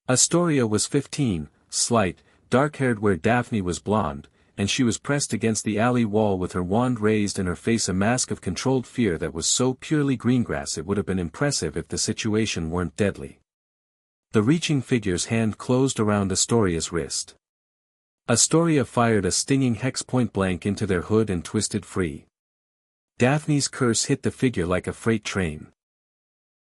Speaker 1: Astoria was 15, slight, dark-haired where Daphne was blonde, and she was pressed against the alley wall with her wand raised and her face a mask of controlled fear that was so purely Greengrass it would have been impressive if the situation weren't deadly. The reaching figure's hand closed around Astoria's wrist. Astoria fired a stinging hex point blank into their hood and twisted free. Daphne's curse hit the figure like a freight train.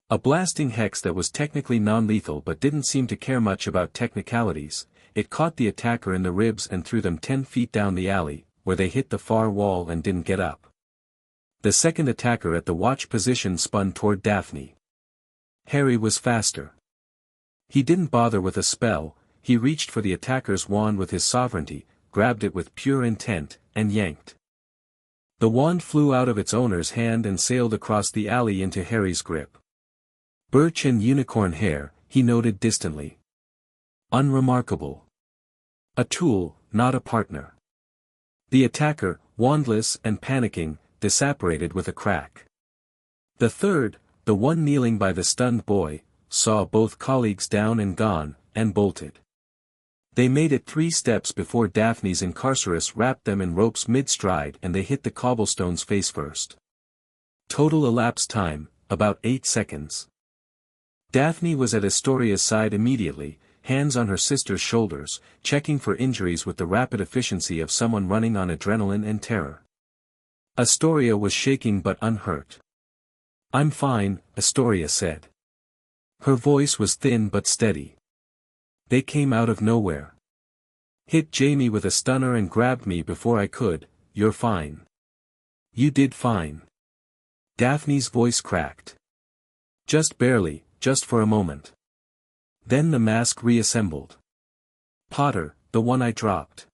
Speaker 1: A blasting hex that was technically non-lethal but didn't seem to care much about technicalities. It caught the attacker in the ribs and threw them 10 feet down the alley, where they hit the far wall and didn't get up. The second attacker at the watch position spun toward Daphne. Harry was faster. He didn't bother with a spell, he reached for the attacker's wand with his sovereignty, grabbed it with pure intent, and yanked. The wand flew out of its owner's hand and sailed across the alley into Harry's grip. Birch and unicorn hair, he noted distantly. Unremarkable. A tool, not a partner. The attacker, wandless and panicking, disapparated with a crack. The third, the one kneeling by the stunned boy, saw both colleagues down and gone, and bolted. They made it 3 steps before Daphne's Incarcerus wrapped them in ropes mid-stride and they hit the cobblestones face first. Total elapsed time, about 8 seconds. Daphne was at Astoria's side immediately, hands on her sister's shoulders, checking for injuries with the rapid efficiency of someone running on adrenaline and terror. Astoria was shaking but unhurt. "I'm fine," Astoria said. Her voice was thin but steady. "They came out of nowhere. Hit Jamie with a stunner and grabbed me before I could. You're fine." "You did fine." Daphne's voice cracked. "Just barely, just for a moment." Then the mask reassembled. "Potter, the one I dropped.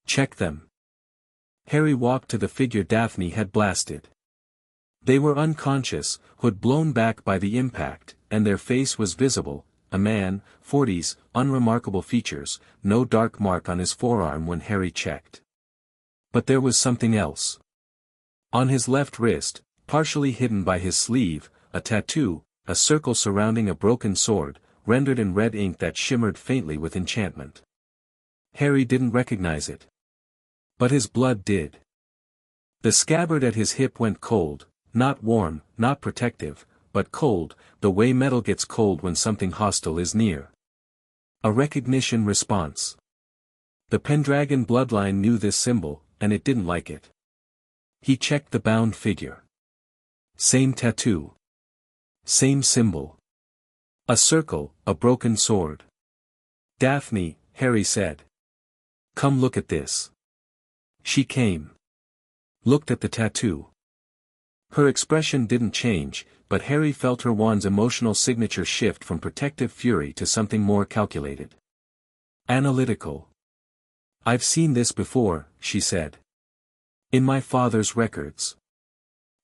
Speaker 1: Check them." Harry walked to the figure Daphne had blasted. They were unconscious, hood blown back by the impact, and their face was visible, a man, 40s, unremarkable features, no dark mark on his forearm when Harry checked. But there was something else. On his left wrist, partially hidden by his sleeve, a tattoo, a circle surrounding a broken sword, rendered in red ink that shimmered faintly with enchantment. Harry didn't recognize it. But his blood did. The scabbard at his hip went cold, not warm, not protective, but cold, the way metal gets cold when something hostile is near. A recognition response. The Pendragon bloodline knew this symbol, and it didn't like it. He checked the bound figure. Same tattoo. Same symbol. A circle, a broken sword. "Daphne," Harry said. "Come look at this." She came. Looked at the tattoo. Her expression didn't change, but Harry felt her wand's emotional signature shift from protective fury to something more calculated. Analytical. "I've seen this before," she said. "In my father's records."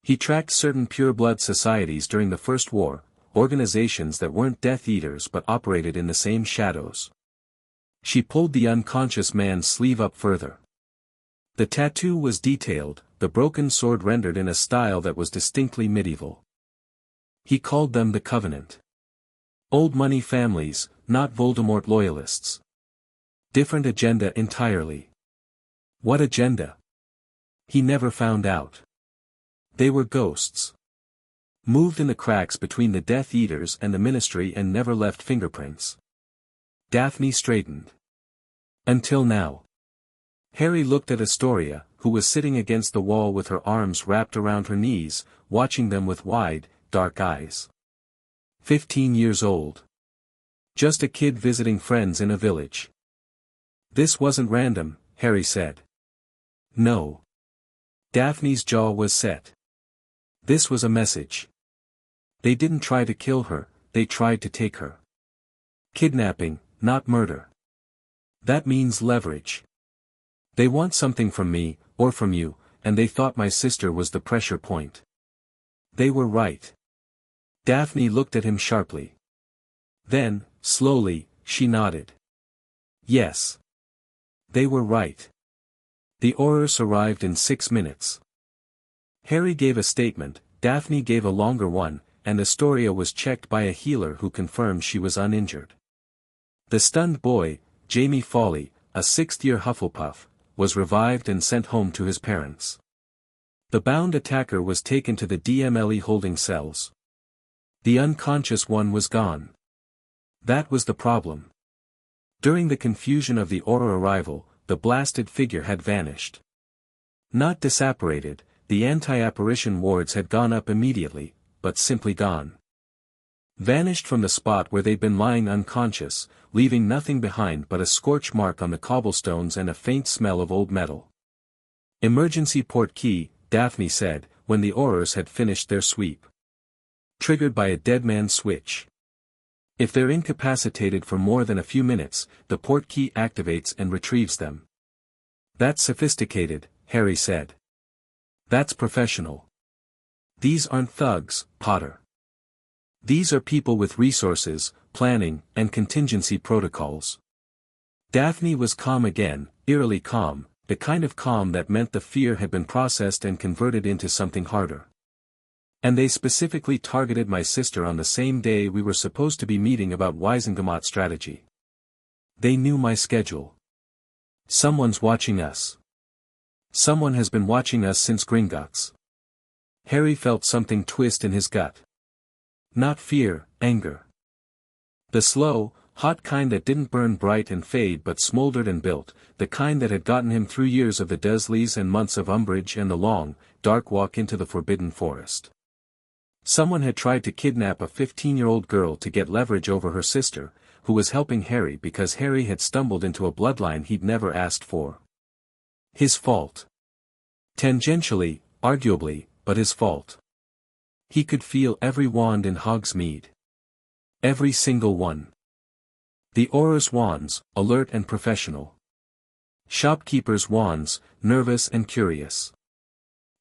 Speaker 1: He tracked certain pure-blood societies during the First War, organizations that weren't Death Eaters but operated in the same shadows. She pulled the unconscious man's sleeve up further. The tattoo was detailed, the broken sword rendered in a style that was distinctly medieval. He called them the Covenant. Old money families, not Voldemort loyalists. Different agenda entirely. What agenda? He never found out. They were ghosts. Moved in the cracks between the Death Eaters and the Ministry and never left fingerprints. Daphne straightened. Until now. Harry looked at Astoria, who was sitting against the wall with her arms wrapped around her knees, watching them with wide, dark eyes. 15 years old. Just a kid visiting friends in a village. This wasn't random, Harry said. No. Daphne's jaw was set. This was a message. They didn't try to kill her, they tried to take her. Kidnapping, not murder. That means leverage. They want something from me, or from you, and they thought my sister was the pressure point. They were right. Daphne looked at him sharply. Then, slowly, she nodded. Yes. They were right. The Aurors arrived in 6 minutes. Harry gave a statement, Daphne gave a longer one, and Astoria was checked by a healer who confirmed she was uninjured. The stunned boy, Jamie Foley, a 6th-year Hufflepuff, was revived and sent home to his parents. The bound attacker was taken to the DMLE holding cells. The unconscious one was gone. That was the problem. During the confusion of the Auror arrival, the blasted figure had vanished. Not disapparated, the anti-apparition wards had gone up immediately, but simply gone. Vanished from the spot where they'd been lying unconscious, leaving nothing behind but a scorch mark on the cobblestones and a faint smell of old metal. Emergency port key, Daphne said, when the Aurors had finished their sweep. Triggered by a dead man's switch. If they're incapacitated for more than a few minutes, the port key activates and retrieves them. That's sophisticated, Harry said. That's professional. These aren't thugs, Potter. These are people with resources, planning, and contingency protocols. Daphne was calm again, eerily calm, the kind of calm that meant the fear had been processed and converted into something harder. And they specifically targeted my sister on the same day we were supposed to be meeting about Wizengamot strategy. They knew my schedule. Someone's watching us. Someone has been watching us since Gringotts. Harry felt something twist in his gut. Not fear, anger. The slow, hot kind that didn't burn bright and fade but smoldered and built, the kind that had gotten him through years of the Dursleys and months of Umbridge and the long, dark walk into the Forbidden Forest. Someone had tried to kidnap a 15-year-old girl to get leverage over her sister, who was helping Harry because Harry had stumbled into a bloodline he'd never asked for. His fault. Tangentially, arguably, but his fault. He could feel every wand in Hogsmeade. Every single one. The Aurors' wands, alert and professional. Shopkeepers' wands, nervous and curious.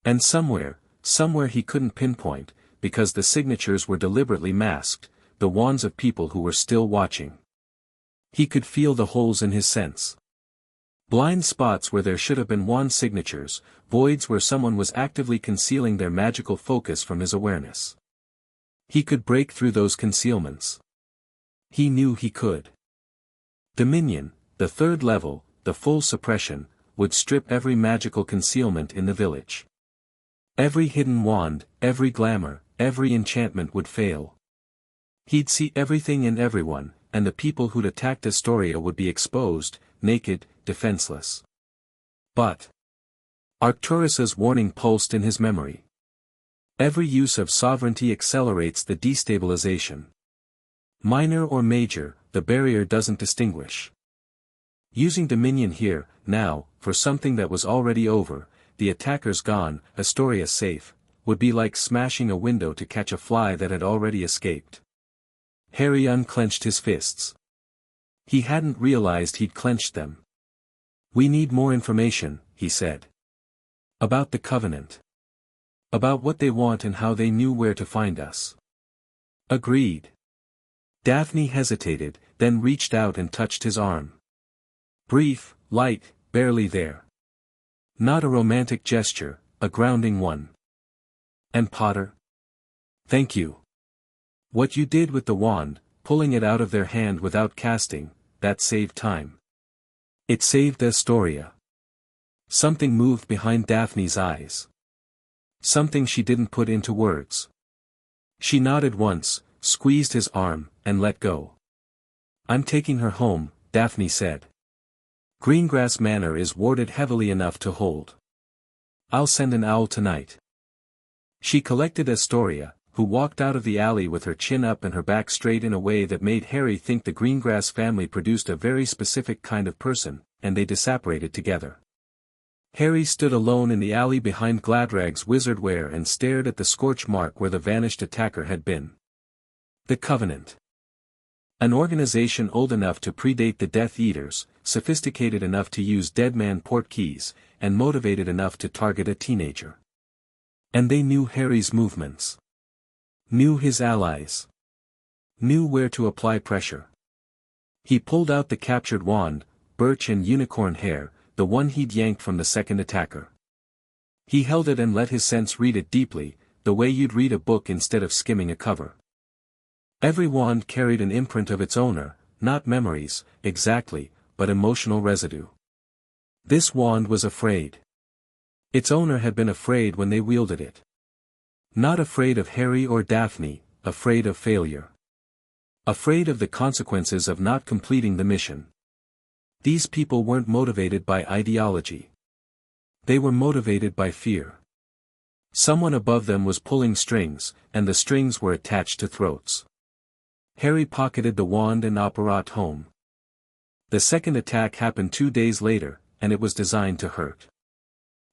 Speaker 1: And somewhere he couldn't pinpoint, because the signatures were deliberately masked, the wands of people who were still watching. He could feel the holes in his sense. Blind spots where there should have been wand signatures, voids where someone was actively concealing their magical focus from his awareness. He could break through those concealments. He knew he could. Dominion, the 3rd level, the full suppression, would strip every magical concealment in the village. Every hidden wand, every glamour, every enchantment would fail. He'd see everything and everyone, and the people who'd attacked Astoria would be exposed, naked, defenseless. But Arcturus's warning pulsed in his memory. Every use of sovereignty accelerates the destabilization. Minor or major, the barrier doesn't distinguish. Using Dominion here, now, for something that was already over, the attackers gone, Astoria safe, would be like smashing a window to catch a fly that had already escaped. Harry unclenched his fists. He hadn't realized he'd clenched them. We need more information, he said. About the Covenant. About what they want and how they knew where to find us. Agreed. Daphne hesitated, then reached out and touched his arm. Brief, light, barely there. Not a romantic gesture, a grounding one. And Potter? Thank you. What you did with the wand, pulling it out of their hand without casting, that saved time. It saved Astoria. Something moved behind Daphne's eyes. Something she didn't put into words. She nodded once, squeezed his arm, and let go. I'm taking her home, Daphne said. Greengrass Manor is warded heavily enough to hold. I'll send an owl tonight. She collected Astoria, who walked out of the alley with her chin up and her back straight in a way that made Harry think the Greengrass family produced a very specific kind of person, and they disapparated together. Harry stood alone in the alley behind Gladrag's wizardware and stared at the scorch mark where the vanished attacker had been. The Covenant. An organization old enough to predate the Death Eaters, sophisticated enough to use deadman portkeys, and motivated enough to target a teenager. And they knew Harry's movements. Knew his allies. Knew where to apply pressure. He pulled out the captured wand, birch and unicorn hair, the one he'd yanked from the second attacker. He held it and let his sense read it deeply, the way you'd read a book instead of skimming a cover. Every wand carried an imprint of its owner, not memories, exactly, but emotional residue. This wand was afraid. Its owner had been afraid when they wielded it. Not afraid of Harry or Daphne, afraid of failure. Afraid of the consequences of not completing the mission. These people weren't motivated by ideology. They were motivated by fear. Someone above them was pulling strings, and the strings were attached to throats. Harry pocketed the wand and apparat home. The second attack happened 2 days later, and it was designed to hurt.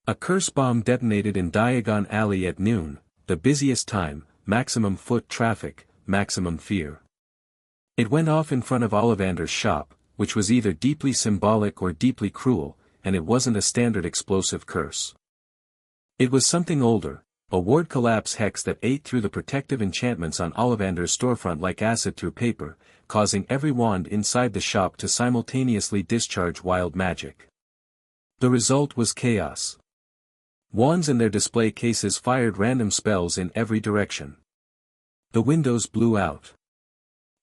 Speaker 1: A curse bomb detonated in Diagon Alley at noon, the busiest time, maximum foot traffic, maximum fear. It went off in front of Ollivander's shop, which was either deeply symbolic or deeply cruel, and it wasn't a standard explosive curse. It was something older, a ward collapse hex that ate through the protective enchantments on Ollivander's storefront like acid through paper, causing every wand inside the shop to simultaneously discharge wild magic. The result was chaos. Wands in their display cases fired random spells in every direction. The windows blew out.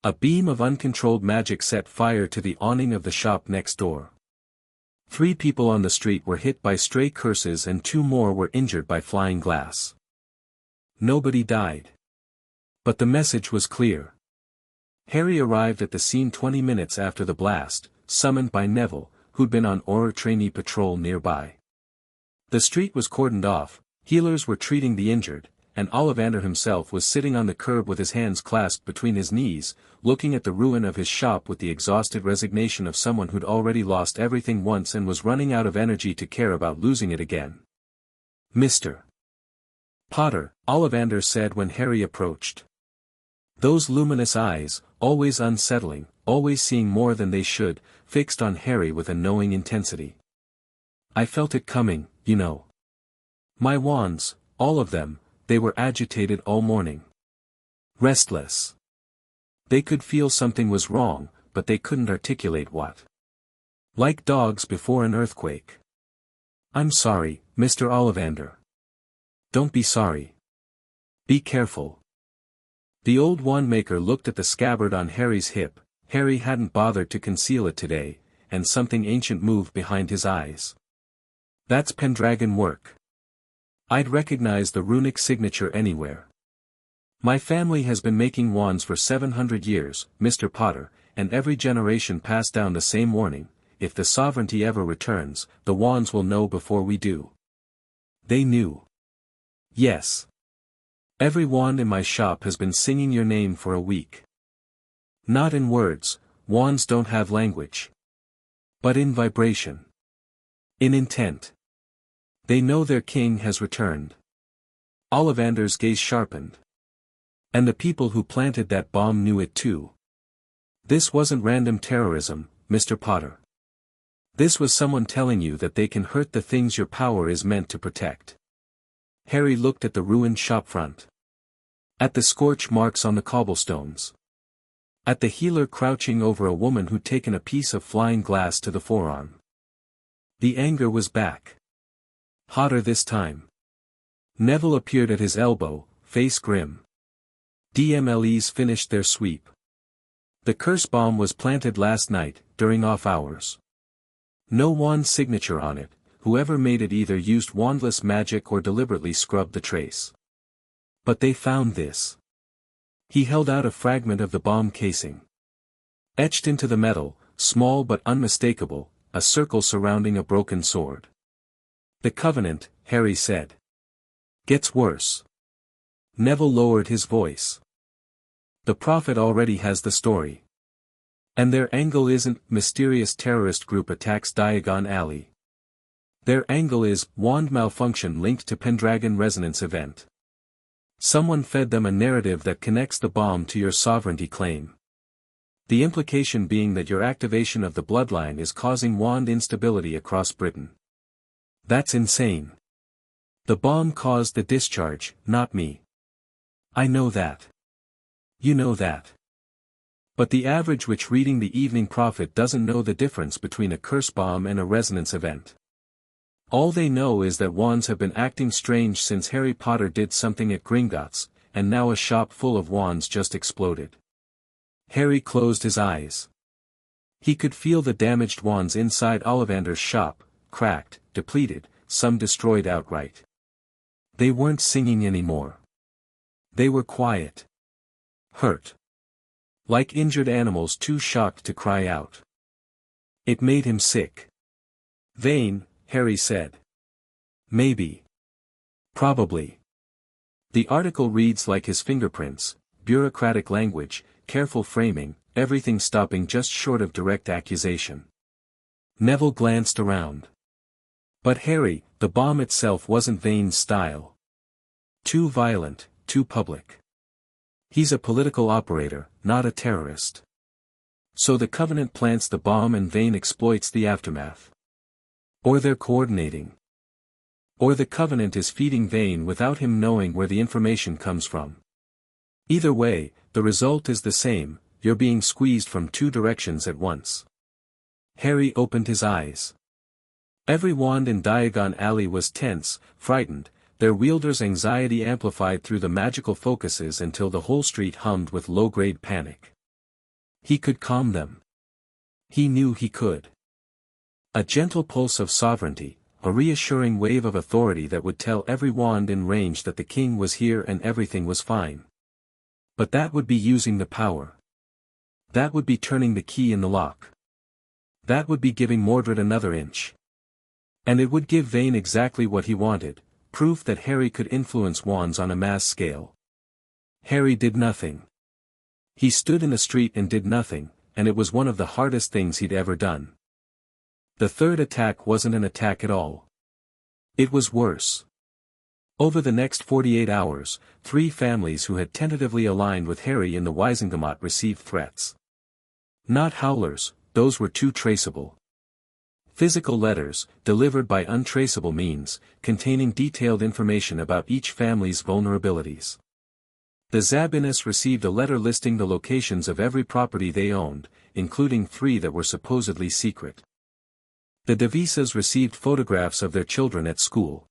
Speaker 1: A beam of uncontrolled magic set fire to the awning of the shop next door. 3 people on the street were hit by stray curses and 2 more were injured by flying glass. Nobody died. But the message was clear. Harry arrived at the scene 20 minutes after the blast, summoned by Neville, who'd been on Auror trainee patrol nearby. The street was cordoned off, healers were treating the injured, and Ollivander himself was sitting on the curb with his hands clasped between his knees, looking at the ruin of his shop with the exhausted resignation of someone who'd already lost everything once and was running out of energy to care about losing it again. "Mr. Potter," Ollivander said when Harry approached. Those luminous eyes, always unsettling, always seeing more than they should, fixed on Harry with a knowing intensity. "I felt it coming, you know. My wands, all of them, they were agitated all morning. Restless. They could feel something was wrong, but they couldn't articulate what. Like dogs before an earthquake. I'm sorry, Mr. Ollivander. Don't be sorry. Be careful." The old wandmaker looked at the scabbard on Harry's hip. Harry hadn't bothered to conceal it today, and something ancient moved behind his eyes. "That's Pendragon work. I'd recognize the runic signature anywhere. My family has been making wands for 700 years, Mr. Potter, and every generation passed down the same warning: if the sovereignty ever returns, the wands will know before we do." They knew. "Yes. Every wand in my shop has been singing your name for a week. Not in words, wands don't have language. But in vibration. In intent. They know their king has returned." Ollivander's gaze sharpened. "And the people who planted that bomb knew it too. This wasn't random terrorism, Mr. Potter. This was someone telling you that they can hurt the things your power is meant to protect." Harry looked at the ruined shopfront. At the scorch marks on the cobblestones. At the healer crouching over a woman who'd taken a piece of flying glass to the forearm. The anger was back. Hotter this time. Neville appeared at his elbow, face grim. DMLEs finished their sweep. The curse bomb was planted last night, during off hours. No wand signature on it. Whoever made it either used wandless magic or deliberately scrubbed the trace. But they found this. He held out a fragment of the bomb casing. Etched into the metal, small but unmistakable, a circle surrounding a broken sword. The Covenant, Harry said. Gets worse. Neville lowered his voice. The Prophet already has the story. And their angle isn't mysterious terrorist group attacks Diagon Alley. Their angle is wand malfunction linked to Pendragon resonance event. Someone fed them a narrative that connects the bomb to your sovereignty claim. The implication being that your activation of the bloodline is causing wand instability across Britain. That's insane. The bomb caused the discharge, not me. I know that. You know that. But the average witch reading the Evening Prophet doesn't know the difference between a curse bomb and a resonance event. All they know is that wands have been acting strange since Harry Potter did something at Gringotts, and now a shop full of wands just exploded. Harry closed his eyes. He could feel the damaged wands inside Ollivander's shop, cracked, depleted, some destroyed outright. They weren't singing anymore. They were quiet. Hurt. Like injured animals too shocked to cry out. It made him sick. Vain, Harry said. Maybe. Probably. The article reads like his fingerprints, bureaucratic language, careful framing, everything stopping just short of direct accusation. Neville glanced around. But Harry, the bomb itself wasn't Vane's style. Too violent, too public. He's a political operator, not a terrorist. So the Covenant plants the bomb and Vane exploits the aftermath. Or they're coordinating. Or the Covenant is feeding Vane without him knowing where the information comes from. Either way, the result is the same, you're being squeezed from two directions at once. Harry opened his eyes. Every wand in Diagon Alley was tense, frightened, their wielders' anxiety amplified through the magical focuses until the whole street hummed with low-grade panic. He could calm them. He knew he could. A gentle pulse of sovereignty, a reassuring wave of authority that would tell every wand in range that the king was here and everything was fine. But that would be using the power. That would be turning the key in the lock. That would be giving Mordred another inch. And it would give Vane exactly what he wanted, proof that Harry could influence wands on a mass scale. Harry did nothing. He stood in the street and did nothing, and it was one of the hardest things he'd ever done. The third attack wasn't an attack at all. It was worse. Over the next 48 hours, 3 families who had tentatively aligned with Harry in the Wisengamot received threats. Not howlers, those were too traceable. Physical letters, delivered by untraceable means, containing detailed information about each family's vulnerabilities. The Zabinas received a letter listing the locations of every property they owned, including 3 that were supposedly secret. The Devisas received photographs of their children at school.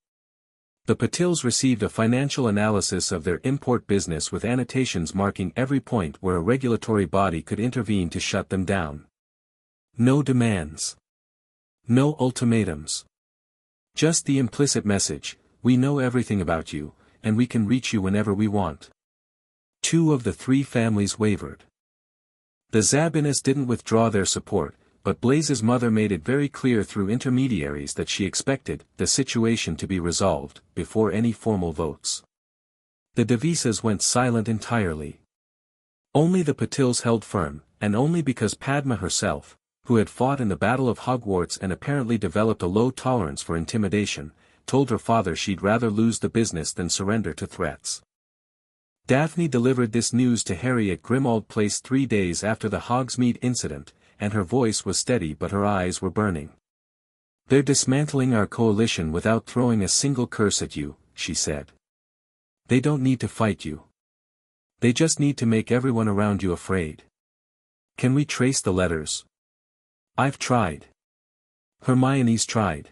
Speaker 1: The Patils received a financial analysis of their import business with annotations marking every point where a regulatory body could intervene to shut them down. No demands. No ultimatums. Just the implicit message, we know everything about you, and we can reach you whenever we want. 2 of the 3 families wavered. The Zabinas didn't withdraw their support, but Blaze's mother made it very clear through intermediaries that she expected the situation to be resolved before any formal votes. The Devisas went silent entirely. Only the Patils held firm, and only because Padma herself, who had fought in the Battle of Hogwarts and apparently developed a low tolerance for intimidation, told her father she'd rather lose the business than surrender to threats. Daphne delivered this news to Harry at Grimmauld Place 3 days after the Hogsmeade incident, and her voice was steady but her eyes were burning. "They're dismantling our coalition without throwing a single curse at you," she said. "They don't need to fight you. They just need to make everyone around you afraid. Can we trace the letters?" "I've tried. Hermione's tried.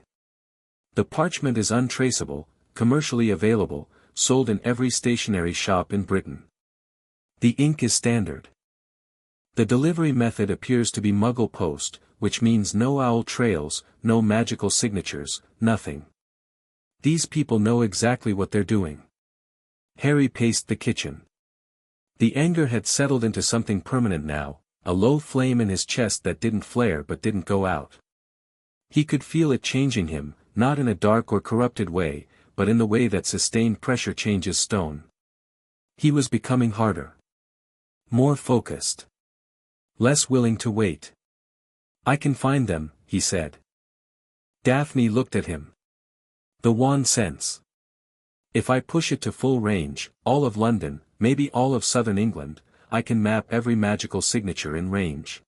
Speaker 1: The parchment is untraceable, commercially available, sold in every stationery shop in Britain. The ink is standard. The delivery method appears to be Muggle post, which means no owl trails, no magical signatures, nothing. These people know exactly what they're doing." Harry paced the kitchen. The anger had settled into something permanent now, a low flame in his chest that didn't flare but didn't go out. He could feel it changing him, not in a dark or corrupted way, but in the way that sustained pressure changes stone. He was becoming harder. More focused. Less willing to wait. "I can find them," he said. Daphne looked at him. The wand sense. "If I push it to full range, all of London, maybe all of southern England, I can map every magical signature in range.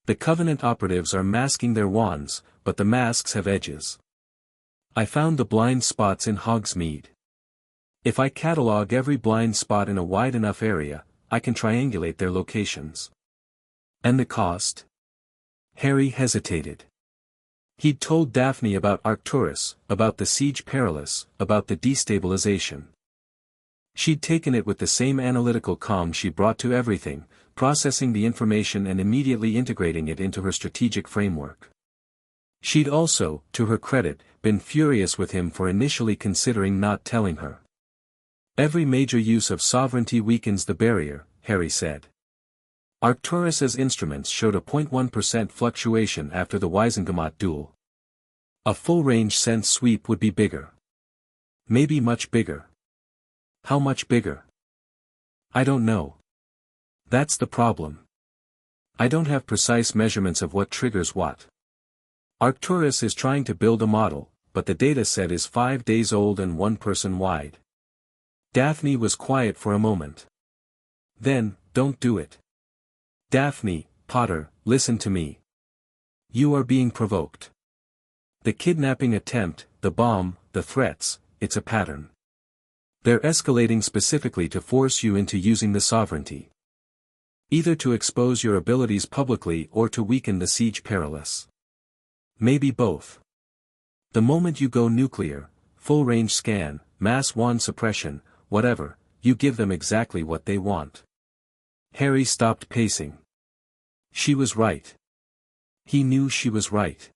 Speaker 1: The Covenant operatives are masking their wands, but the masks have edges. I found the blind spots in Hogsmeade. If I catalog every blind spot in a wide enough area, I can triangulate their locations." "And the cost?" Harry hesitated. He'd told Daphne about Arcturus, about the Siege Perilous, about the destabilization. She'd taken it with the same analytical calm she brought to everything, processing the information and immediately integrating it into her strategic framework. She'd also, to her credit, been furious with him for initially considering not telling her. "Every major use of sovereignty weakens the barrier," Harry said. Arcturus's instruments showed a 0.1% fluctuation after the Wizengamot duel. A full-range sense sweep would be bigger. Maybe much bigger. How much bigger? I don't know. That's the problem. I don't have precise measurements of what triggers what. Arcturus is trying to build a model, but the dataset is 5 days old and 1 person wide. Daphne was quiet for a moment. Then, "Don't do it. Daphne, Potter, listen to me. You are being provoked. The kidnapping attempt, the bomb, the threats, it's a pattern. They're escalating specifically to force you into using the sovereignty. Either to expose your abilities publicly or to weaken the Siege Perilous. Maybe both. The moment you go nuclear, full-range scan, mass wand suppression, whatever, you give them exactly what they want." Harry stopped pacing. She was right. He knew she was right.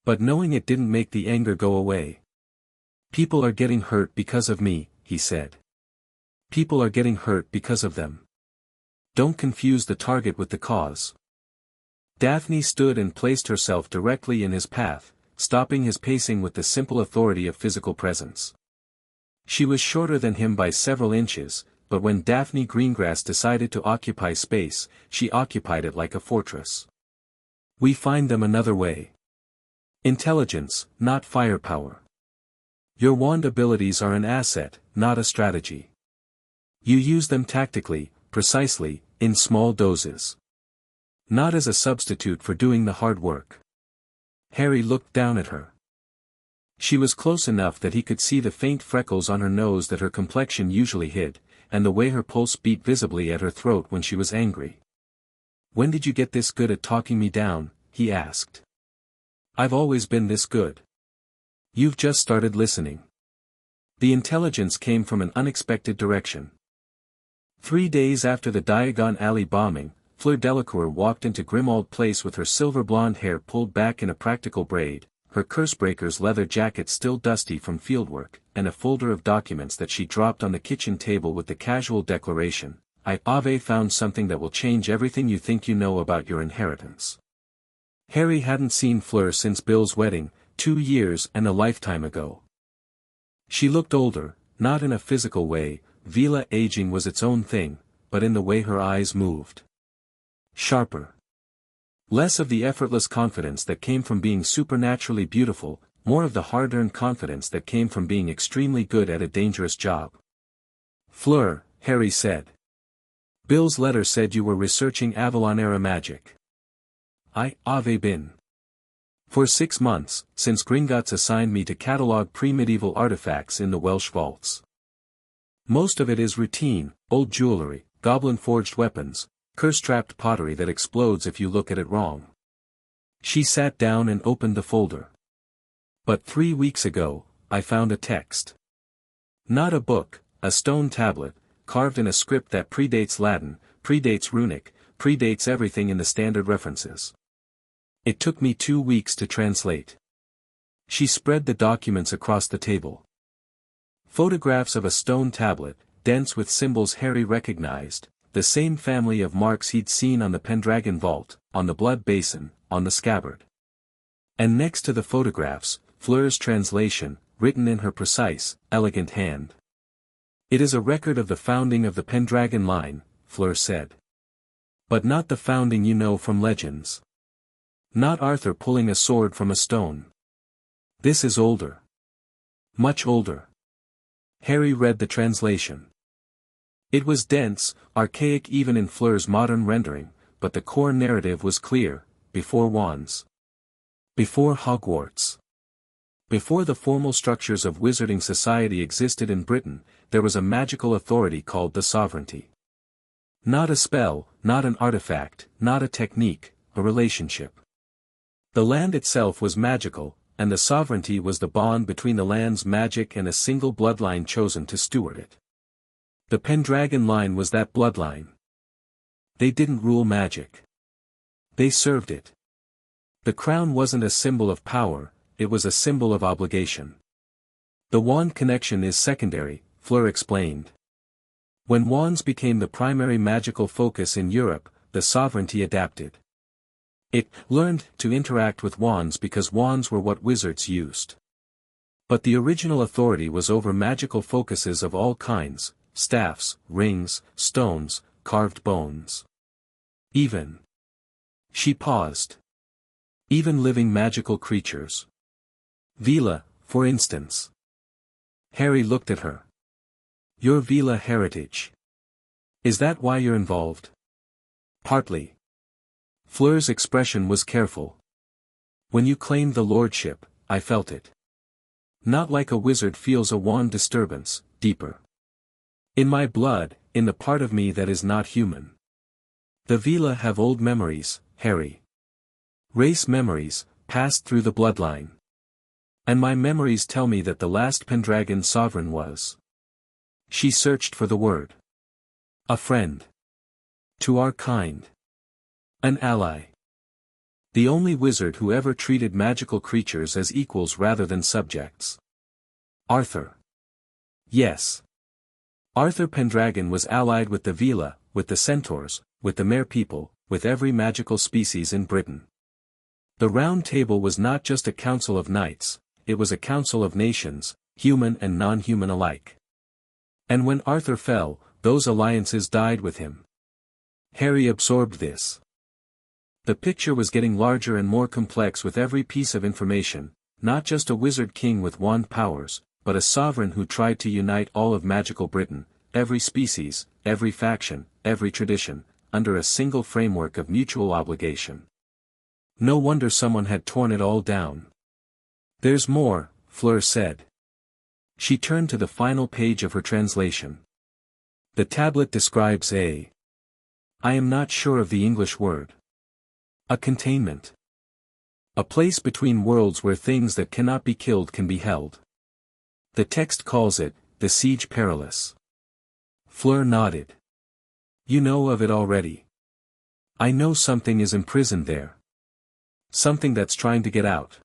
Speaker 1: But knowing it didn't make the anger go away. "People are getting hurt because of me," he said. "People are getting hurt because of them. Don't confuse the target with the cause." Daphne stood and placed herself directly in his path, stopping his pacing with the simple authority of physical presence. She was shorter than him by several inches, but when Daphne Greengrass decided to occupy space, she occupied it like a fortress. "We find them another way. Intelligence, not firepower. Your wand abilities are an asset, not a strategy. You use them tactically, precisely, in small doses. Not as a substitute for doing the hard work." Harry looked down at her. She was close enough that he could see the faint freckles on her nose that her complexion usually hid, and the way her pulse beat visibly at her throat when she was angry. "When did you get this good at talking me down?" he asked. "I've always been this good. You've just started listening." The intelligence came from an unexpected direction. 3 days after the Diagon Alley bombing, Fleur Delacour walked into Grimmauld Place with her silver blonde hair pulled back in a practical braid, her Cursebreaker's leather jacket still dusty from fieldwork, and a folder of documents that she dropped on the kitchen table with the casual declaration, "I've found something that will change everything you think you know about your inheritance." Harry hadn't seen Fleur since Bill's wedding, 2 years and a lifetime ago. She looked older, not in a physical way, Vila aging was its own thing, but in the way her eyes moved. Sharper. Less of the effortless confidence that came from being supernaturally beautiful, more of the hard-earned confidence that came from being extremely good at a dangerous job. "Fleur," Harry said. "Bill's letter said you were researching Avalon-era magic." I've been. For 6 months, since Gringotts assigned me to catalog pre-medieval artifacts in the Welsh vaults. Most of it is routine, old jewelry, goblin-forged weapons, curse-trapped pottery that explodes if you look at it wrong." She sat down and opened the folder. "But 3 weeks ago, I found a text. Not a book, a stone tablet, carved in a script that predates Latin, predates Runic, predates everything in the standard references. It took me 2 weeks to translate." She spread the documents across the table. Photographs of a stone tablet, dense with symbols Harry recognized, the same family of marks he'd seen on the Pendragon vault, on the blood basin, on the scabbard. And next to the photographs, Fleur's translation, written in her precise, elegant hand. "It is a record of the founding of the Pendragon line," Fleur said. "But not the founding you know from legends. Not Arthur pulling a sword from a stone. This is older. Much older." Harry read the translation. It was dense, archaic even in Fleur's modern rendering, but the core narrative was clear: before wands. Before Hogwarts. Before the formal structures of wizarding society existed in Britain, there was a magical authority called the sovereignty. Not a spell, not an artifact, not a technique, a relationship. The land itself was magical, and the sovereignty was the bond between the land's magic and a single bloodline chosen to steward it. The Pendragon line was that bloodline. They didn't rule magic. They served it. The crown wasn't a symbol of power, it was a symbol of obligation. The wand connection is secondary, Fleur explained. When wands became the primary magical focus in Europe, the sovereignty adapted. It learned to interact with wands because wands were what wizards used. But the original authority was over magical focuses of all kinds: staffs, rings, stones, carved bones. Even. She paused. Even living magical creatures. Vila, for instance. Harry looked at her. Your Vila heritage. Is that why you're involved? Partly. Fleur's expression was careful. When you claimed the lordship, I felt it. Not like a wizard feels a wand disturbance, deeper. In my blood, in the part of me that is not human. The Vila have old memories, Harry. Race memories, passed through the bloodline. And my memories tell me that the last Pendragon sovereign was. She searched for the word. A friend. To our kind. An ally. The only wizard who ever treated magical creatures as equals rather than subjects. Arthur. Yes. Arthur Pendragon was allied with the Vila, with the centaurs, with the Mere people, with every magical species in Britain. The Round Table was not just a council of knights, it was a council of nations, human and non-human alike. And when Arthur fell, those alliances died with him. Harry absorbed this. The picture was getting larger and more complex with every piece of information, not just a wizard king with wand powers, but a sovereign who tried to unite all of magical Britain, every species, every faction, every tradition, under a single framework of mutual obligation. No wonder someone had torn it all down. There's more, Fleur said. She turned to the final page of her translation. The tablet describes I am not sure of the English word. A containment. A place between worlds where things that cannot be killed can be held. The text calls it, the Siege Perilous. Fleur nodded. You know of it already. I know something is imprisoned there. Something that's trying to get out.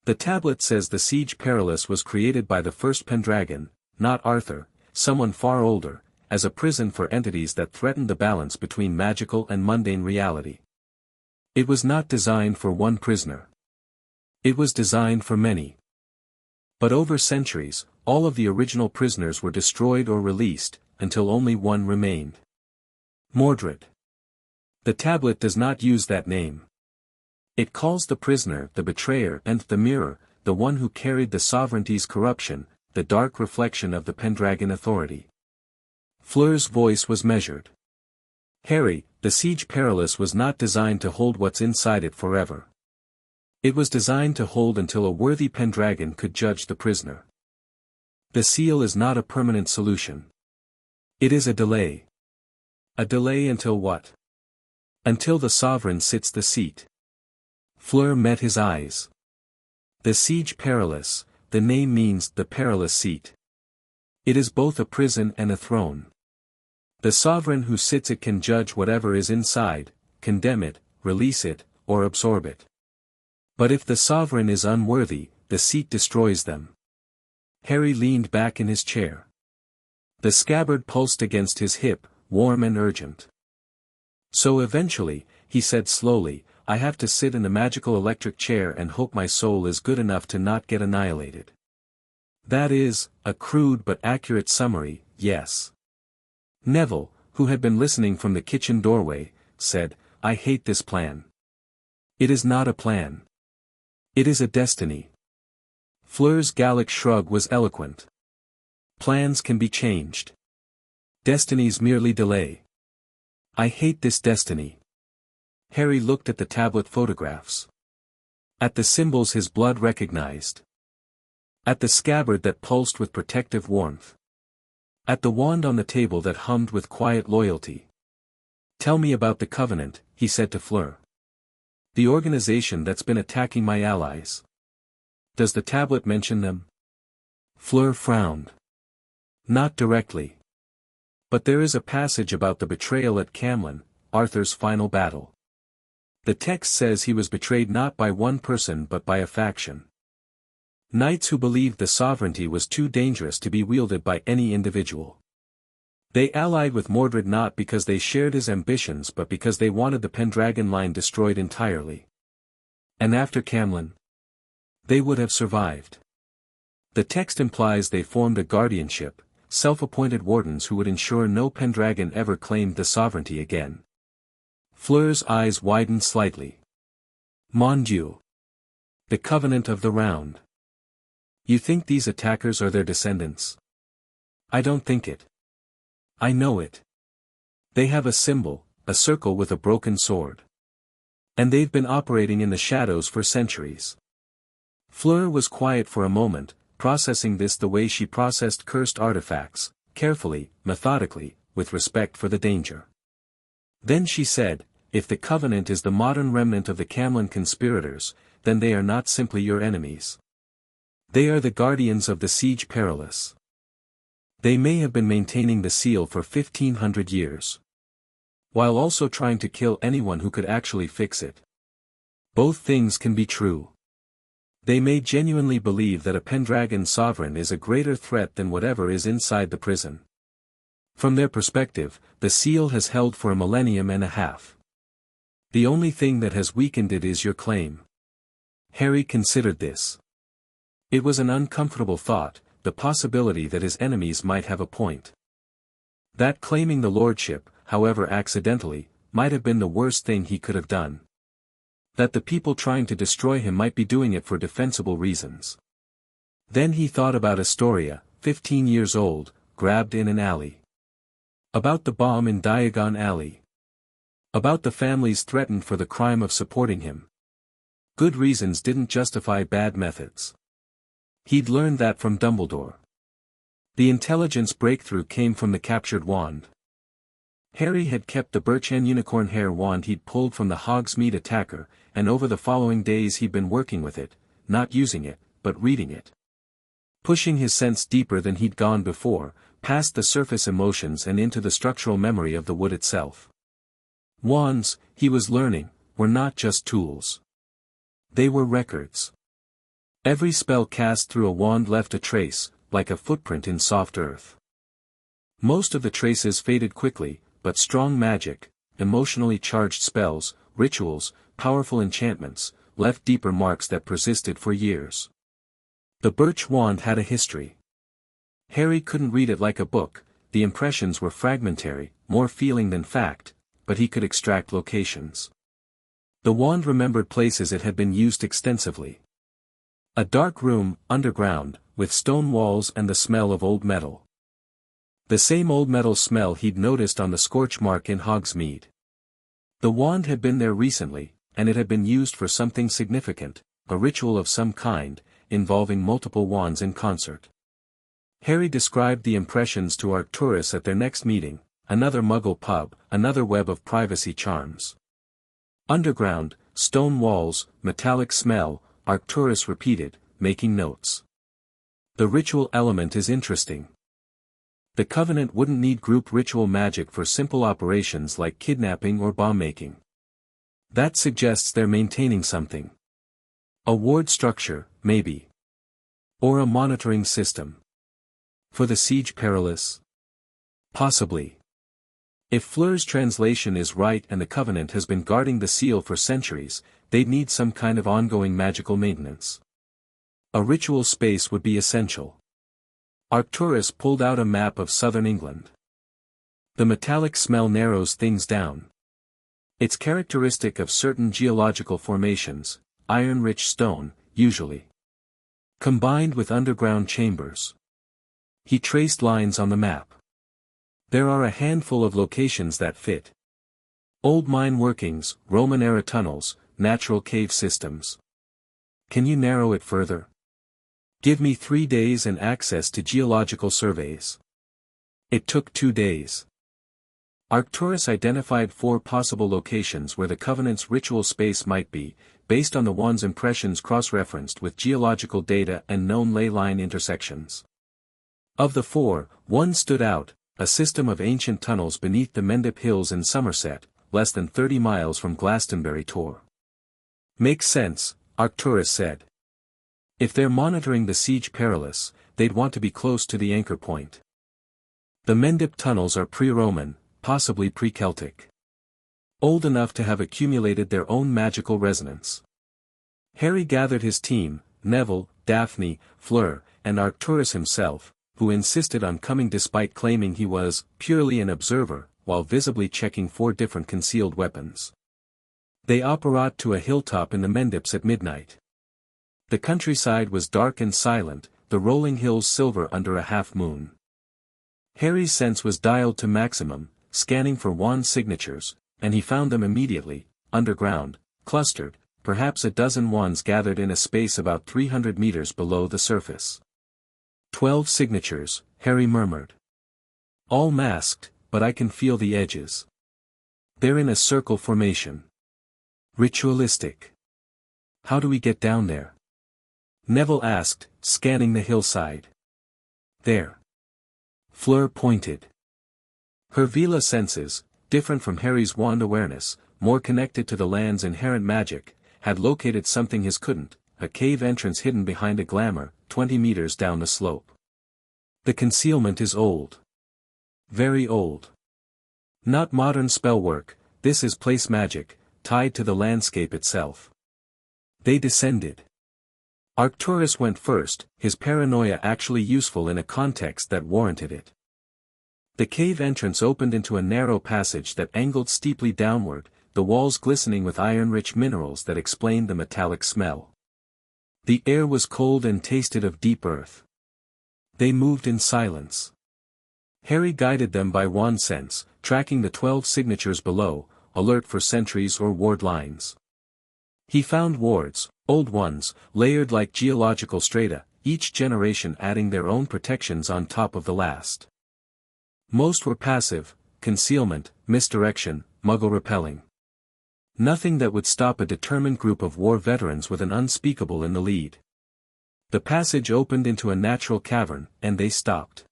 Speaker 1: The tablet says the Siege Perilous was created by the first Pendragon, not Arthur, someone far older, as a prison for entities that threatened the balance between magical and mundane reality. It was not designed for one prisoner. It was designed for many. But over centuries, all of the original prisoners were destroyed or released, until only one remained. Mordred. The tablet does not use that name. It calls the prisoner the betrayer and the mirror, the one who carried the sovereignty's corruption, the dark reflection of the Pendragon authority. Fleur's voice was measured. Harry, the Siege Perilous was not designed to hold what's inside it forever. It was designed to hold until a worthy Pendragon could judge the prisoner. The seal is not a permanent solution. It is a delay. A delay until what? Until the sovereign sits the seat. Fleur met his eyes. The Siege Perilous, the name means the perilous seat. It is both a prison and a throne. The sovereign who sits it can judge whatever is inside, condemn it, release it, or absorb it. But if the sovereign is unworthy, the seat destroys them. Harry leaned back in his chair. The scabbard pulsed against his hip, warm and urgent. So eventually, he said slowly, I have to sit in a magical electric chair and hope my soul is good enough to not get annihilated. That is, a crude but accurate summary, yes. Neville, who had been listening from the kitchen doorway, said, I hate this plan. It is not a plan. It is a destiny. Fleur's Gallic shrug was eloquent. Plans can be changed. Destinies merely delay. I hate this destiny. Harry looked at the tablet photographs. At the symbols his blood recognized. At the scabbard that pulsed with protective warmth. At the wand on the table that hummed with quiet loyalty. Tell me about the Covenant, he said to Fleur. The organization that's been attacking my allies. Does the tablet mention them? Fleur frowned. Not directly. But there is a passage about the betrayal at Camlin, Arthur's final battle. The text says he was betrayed not by one person but by a faction. Knights who believed the sovereignty was too dangerous to be wielded by any individual. They allied with Mordred not because they shared his ambitions but because they wanted the Pendragon line destroyed entirely. And after Camlin? They would have survived. The text implies they formed a guardianship, self-appointed wardens who would ensure no Pendragon ever claimed the sovereignty again. Fleur's eyes widened slightly. Mon Dieu. The Covenant of the Round. You think these attackers are their descendants? I don't think it. I know it. They have a symbol, a circle with a broken sword. And they've been operating in the shadows for centuries. Fleur was quiet for a moment, processing this the way she processed cursed artifacts, carefully, methodically, with respect for the danger. Then she said, if the Covenant is the modern remnant of the Camlin conspirators, then they are not simply your enemies. They are the guardians of the Siege Perilous. They may have been maintaining the seal for 1500 years. While also trying to kill anyone who could actually fix it. Both things can be true. They may genuinely believe that a Pendragon sovereign is a greater threat than whatever is inside the prison. From their perspective, the seal has held for a millennium and a half. The only thing that has weakened it is your claim. Harry considered this. It was an uncomfortable thought, the possibility that his enemies might have a point. That claiming the Lordship, however accidentally, might have been the worst thing he could have done. That the people trying to destroy him might be doing it for defensible reasons. Then he thought about Astoria, 15 years old, grabbed in an alley. About the bomb in Diagon Alley. About the families threatened for the crime of supporting him. Good reasons didn't justify bad methods. He'd learned that from Dumbledore. The intelligence breakthrough came from the captured wand. Harry had kept the birch and unicorn hair wand he'd pulled from the Hogsmeade attacker, and over the following days he'd been working with it, not using it, but reading it. Pushing his sense deeper than he'd gone before, past the surface emotions and into the structural memory of the wood itself. Wands, he was learning, were not just tools. They were records. Every spell cast through a wand left a trace, like a footprint in soft earth. Most of the traces faded quickly, but strong magic, emotionally charged spells, rituals, powerful enchantments, left deeper marks that persisted for years. The birch wand had a history. Harry couldn't read it like a book, the impressions were fragmentary, more feeling than fact, but he could extract locations. The wand remembered places it had been used extensively. A dark room, underground, with stone walls and the smell of old metal. The same old metal smell he'd noticed on the scorch mark in Hogsmeade. The wand had been there recently, and it had been used for something significant, a ritual of some kind, involving multiple wands in concert. Harry described the impressions to Arcturus at their next meeting, another Muggle pub, another web of privacy charms. Underground, stone walls, metallic smell, Arcturus repeated, making notes. The ritual element is interesting. The Covenant wouldn't need group ritual magic for simple operations like kidnapping or bomb-making. That suggests they're maintaining something. A ward structure, maybe. Or a monitoring system. For the Siege Perilous? Possibly. If Fleur's translation is right and the Covenant has been guarding the seal for centuries, they'd need some kind of ongoing magical maintenance. A ritual space would be essential. Arcturus pulled out a map of southern England. The metallic smell narrows things down. It's characteristic of certain geological formations, iron-rich stone, usually, combined with underground chambers. He traced lines on the map. There are a handful of locations that fit. Old mine workings, Roman-era tunnels, natural cave systems. Can you narrow it further? Give me 3 days and access to geological surveys. It took 2 days. Arcturus identified 4 possible locations where the Covenant's ritual space might be, based on the one's impressions cross-referenced with geological data and known ley line intersections. Of the 4, one stood out, a system of ancient tunnels beneath the Mendip Hills in Somerset, less than 30 miles from Glastonbury Tor. Makes sense, Arcturus said. If they're monitoring the Siege Perilous, they'd want to be close to the anchor point. The Mendip tunnels are pre-Roman, possibly pre-Celtic. Old enough to have accumulated their own magical resonance. Harry gathered his team, Neville, Daphne, Fleur, and Arcturus himself, who insisted on coming despite claiming he was purely an observer, while visibly checking 4 different concealed weapons. They apparat to a hilltop in the Mendips at midnight. The countryside was dark and silent, the rolling hills silver under a half-moon. Harry's sense was dialed to maximum, scanning for wand signatures, and he found them immediately, underground, clustered, perhaps a dozen wands gathered in a space about 300 meters below the surface. 12 signatures, Harry murmured. All masked, but I can feel the edges. They're in a circle formation. Ritualistic. How do we get down there? Neville asked, scanning the hillside. There. Fleur pointed. Her Vela senses, different from Harry's wand awareness, more connected to the land's inherent magic, had located something his couldn't, a cave entrance hidden behind a glamour, 20 meters down the slope. The concealment is old. Very old. Not modern spellwork, this is place magic, tied to the landscape itself. They descended. Arcturus went first, his paranoia actually useful in a context that warranted it. The cave entrance opened into a narrow passage that angled steeply downward, the walls glistening with iron-rich minerals that explained the metallic smell. The air was cold and tasted of deep earth. They moved in silence. Harry guided them by wand sense, tracking the 12 signatures below, alert for sentries or ward lines. He found wards, old ones, layered like geological strata, each generation adding their own protections on top of the last. Most were passive, concealment, misdirection, muggle repelling. Nothing that would stop a determined group of war veterans with an unspeakable in the lead. The passage opened into a natural cavern, and they stopped.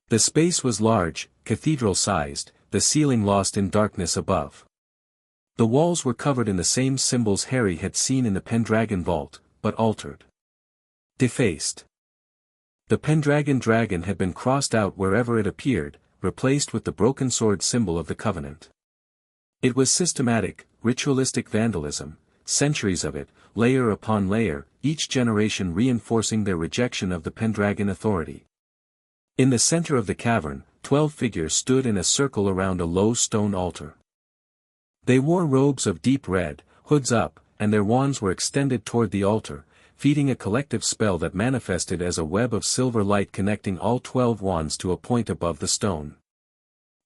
Speaker 1: The space was large, cathedral-sized, the ceiling lost in darkness above. The walls were covered in the same symbols Harry had seen in the Pendragon vault, but altered. Defaced. The Pendragon dragon had been crossed out wherever it appeared, replaced with the broken sword symbol of the Covenant. It was systematic, ritualistic vandalism, centuries of it, layer upon layer, each generation reinforcing their rejection of the Pendragon authority. In the center of the cavern, 12 figures stood in a circle around a low stone altar. They wore robes of deep red, hoods up, and their wands were extended toward the altar, feeding a collective spell that manifested as a web of silver light connecting all 12 wands to a point above the stone.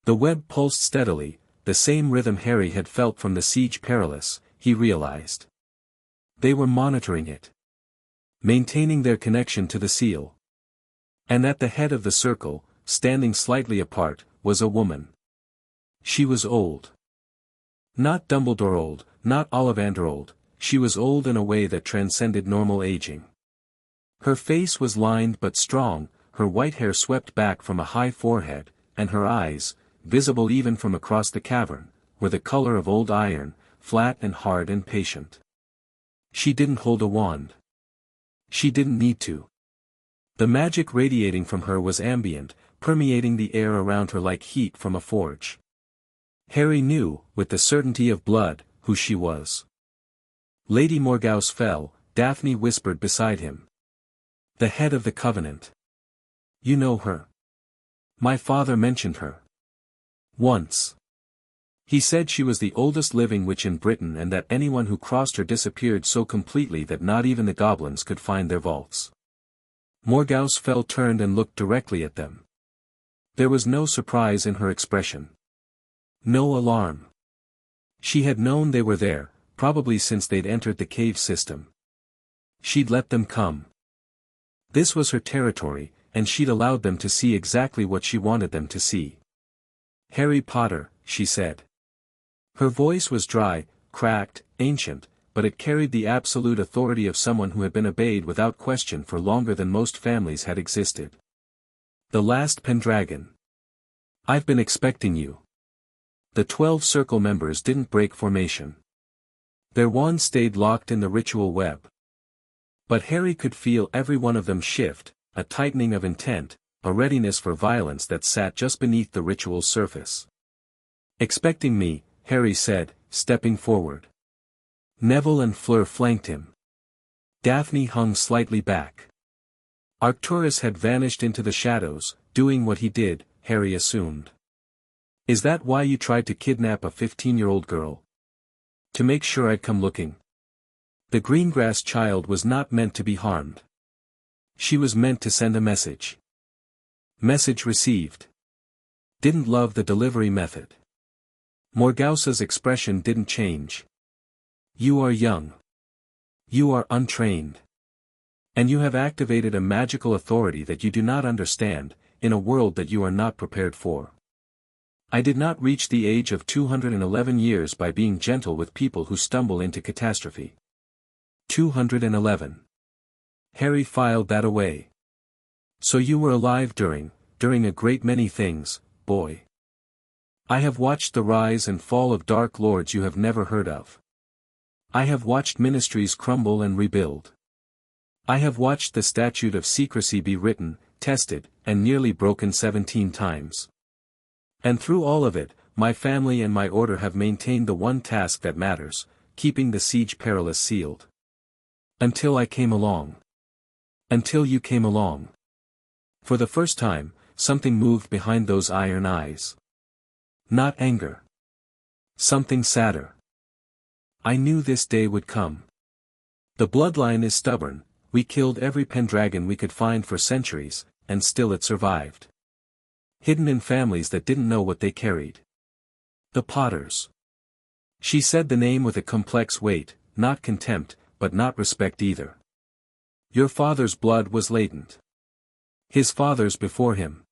Speaker 1: The web pulsed steadily, the same rhythm Harry had felt from the Siege Perilous, he realized. They were monitoring it. Maintaining their connection to the seal. And at the head of the circle, standing slightly apart, was a woman. She was old. Not Dumbledore old, not Ollivander old, she was old in a way that transcended normal aging. Her face was lined but strong, her white hair swept back from a high forehead, and her eyes, visible even from across the cavern, were the color of old iron, flat and hard and patient. She didn't hold a wand. She didn't need to. The magic radiating from her was ambient, permeating the air around her like heat from a forge. Harry knew, with the certainty of blood, who she was. Lady Morgause fell, Daphne whispered beside him. The head of the Covenant. You know her. My father mentioned her. Once. He said she was the oldest living witch in Britain and that anyone who crossed her disappeared so completely that not even the goblins could find their vaults. Morgause fell turned and looked directly at them. There was no surprise in her expression. No alarm. She had known they were there, probably since they'd entered the cave system. She'd let them come. This was her territory, and she'd allowed them to see exactly what she wanted them to see. Harry Potter, she said. Her voice was dry, cracked, ancient, but it carried the absolute authority of someone who had been obeyed without question for longer than most families had existed. The last Pendragon. I've been expecting you. The 12 circle members didn't break formation. Their wands stayed locked in the ritual web. But Harry could feel every one of them shift, a tightening of intent, a readiness for violence that sat just beneath the ritual's surface. Expecting me, Harry said, stepping forward. Neville and Fleur flanked him. Daphne hung slightly back. Arcturus had vanished into the shadows, doing what he did, Harry assumed. Is that why you tried to kidnap a 15-year-old girl? To make sure I'd come looking? The Greengrass child was not meant to be harmed. She was meant to send a message. Message received. Didn't love the delivery method. Morgause's expression didn't change. You are young. You are untrained. And you have activated a magical authority that you do not understand, in a world that you are not prepared for. I did not reach the age of 211 years by being gentle with people who stumble into catastrophe. 211. Harry filed that away. So you were alive during a great many things, boy. I have watched the rise and fall of dark lords you have never heard of. I have watched ministries crumble and rebuild. I have watched the statute of secrecy be written, tested, and nearly broken 17 times. And through all of it, my family and my order have maintained the one task that matters, keeping the siege perilous sealed. Until I came along. Until you came along. For the first time, something moved behind those iron eyes. Not anger. Something sadder. I knew this day would come. The bloodline is stubborn, we killed every Pendragon we could find for centuries, and still it survived. Hidden in families that didn't know what they carried. The Potters. She said the name with a complex weight, not contempt, but not respect either. Your father's blood was latent. His father's before him.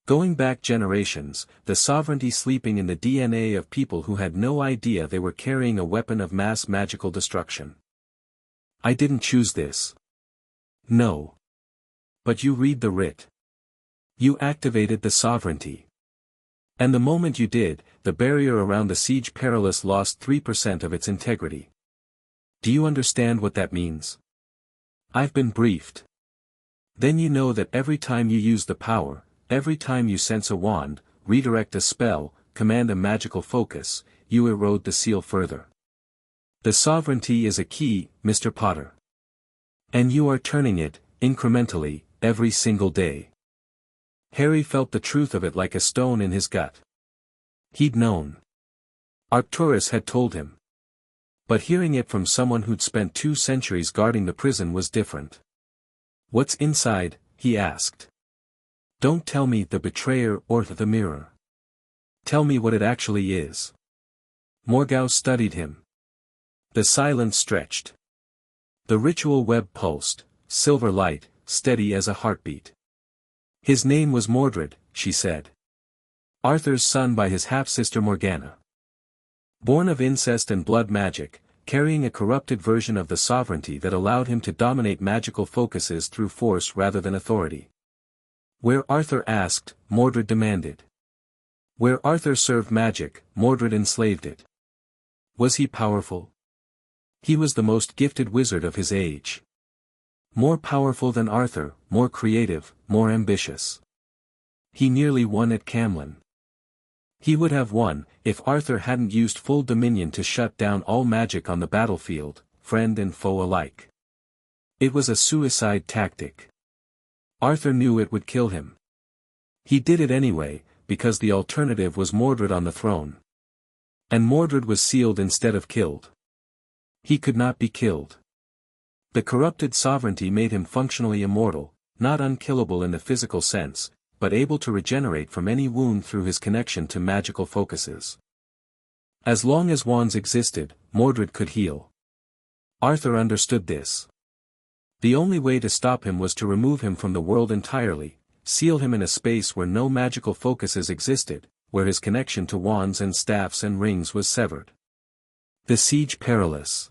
Speaker 1: Going back generations, the sovereignty sleeping in the DNA of people who had no idea they were carrying a weapon of mass magical destruction. I didn't choose this. No. But you read the writ. You activated the sovereignty. And the moment you did, the barrier around the siege perilous lost 3% of its integrity. Do you understand what that means? I've been briefed. Then you know that every time you use the power, every time you sense a wand, redirect a spell, command a magical focus, you erode the seal further. The sovereignty is a key, Mr. Potter. And you are turning it, incrementally, every single day. Harry felt the truth of it like a stone in his gut. He'd known. Arcturus had told him. But hearing it from someone who'd spent 2 centuries guarding the prison was different. What's inside? He asked. Don't tell me the betrayer or the mirror. Tell me what it actually is. Morgause studied him. The silence stretched. The ritual web pulsed, silver light, steady as a heartbeat. His name was Mordred, she said. Arthur's son by his half-sister Morgana. Born of incest and blood magic, carrying a corrupted version of the sovereignty that allowed him to dominate magical focuses through force rather than authority. Where Arthur asked, Mordred demanded. Where Arthur served magic, Mordred enslaved it. Was he powerful? He was the most gifted wizard of his age. More powerful than Arthur, more creative, more ambitious. He nearly won at Camlin. He would have won, if Arthur hadn't used full dominion to shut down all magic on the battlefield, friend and foe alike. It was a suicide tactic. Arthur knew it would kill him. He did it anyway, because the alternative was Mordred on the throne. And Mordred was sealed instead of killed. He could not be killed. The corrupted sovereignty made him functionally immortal, not unkillable in the physical sense, but able to regenerate from any wound through his connection to magical focuses. As long as wands existed, Mordred could heal. Arthur understood this. The only way to stop him was to remove him from the world entirely, seal him in a space where no magical focuses existed, where his connection to wands and staffs and rings was severed. The siege perilous.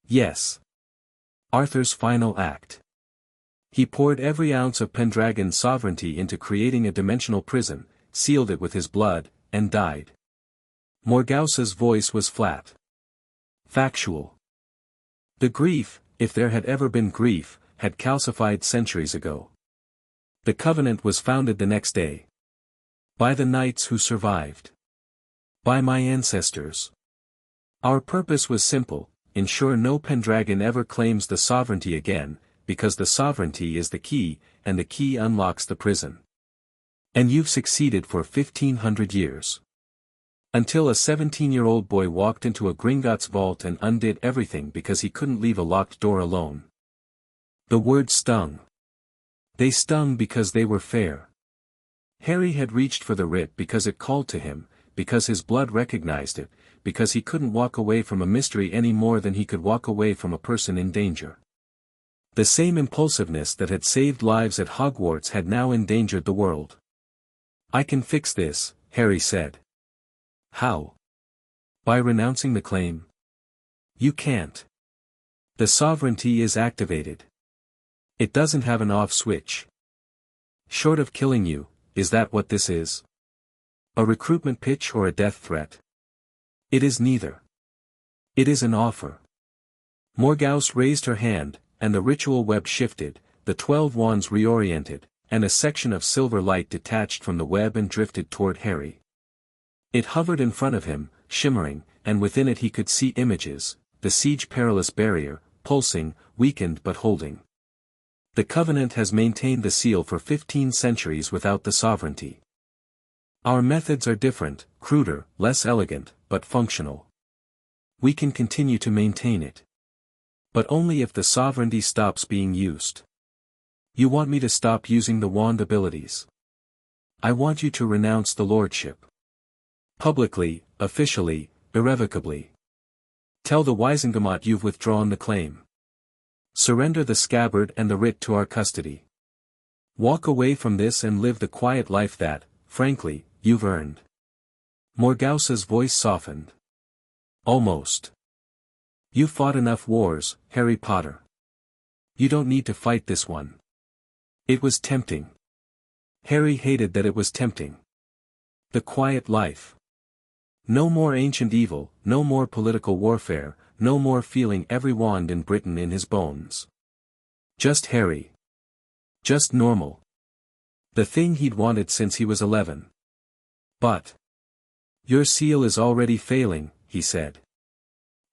Speaker 1: Yes. Arthur's final act. He poured every ounce of Pendragon's sovereignty into creating a dimensional prison, sealed it with his blood, and died. Morgause's voice was flat. Factual. The grief, if there had ever been grief, had calcified centuries ago. The Covenant was founded the next day. By the knights who survived. By my ancestors. Our purpose was simple: ensure no Pendragon ever claims the sovereignty again, because the sovereignty is the key, and the key unlocks the prison. And you've succeeded for 1500 years. Until a 17-year-old boy walked into a Gringotts vault and undid everything because he couldn't leave a locked door alone. The words stung. They stung because they were fair. Harry had reached for the writ because it called to him, because his blood recognized it, because he couldn't walk away from a mystery any more than he could walk away from a person in danger. The same impulsiveness that had saved lives at Hogwarts had now endangered the world. "I can fix this," Harry said. "How?" "By renouncing the claim." "You can't. The sovereignty is activated. It doesn't have an off switch. Short of killing you, is that what this is? A recruitment pitch or a death threat?" "It is neither. It is an offer." Morgause raised her hand, and the ritual web shifted, the 12 wands reoriented, and a section of silver light detached from the web and drifted toward Harry. It hovered in front of him, shimmering, and within it he could see images, the siege perilous barrier, pulsing, weakened but holding. The Covenant has maintained the seal for 15 centuries without the sovereignty. Our methods are different, cruder, less elegant, but functional. We can continue to maintain it. But only if the sovereignty stops being used. You want me to stop using the wand abilities. I want you to renounce the Lordship. Publicly, officially, irrevocably. Tell the Wisengamot you've withdrawn the claim. Surrender the scabbard and the writ to our custody. Walk away from this and live the quiet life that, frankly, you've earned. Morgause's voice softened. Almost. You fought enough wars, Harry Potter. You don't need to fight this one. It was tempting. Harry hated that it was tempting. The quiet life. No more ancient evil, no more political warfare, no more feeling every wand in Britain in his bones. Just Harry. Just normal. The thing he'd wanted since he was 11. But. Your seal is already failing, he said.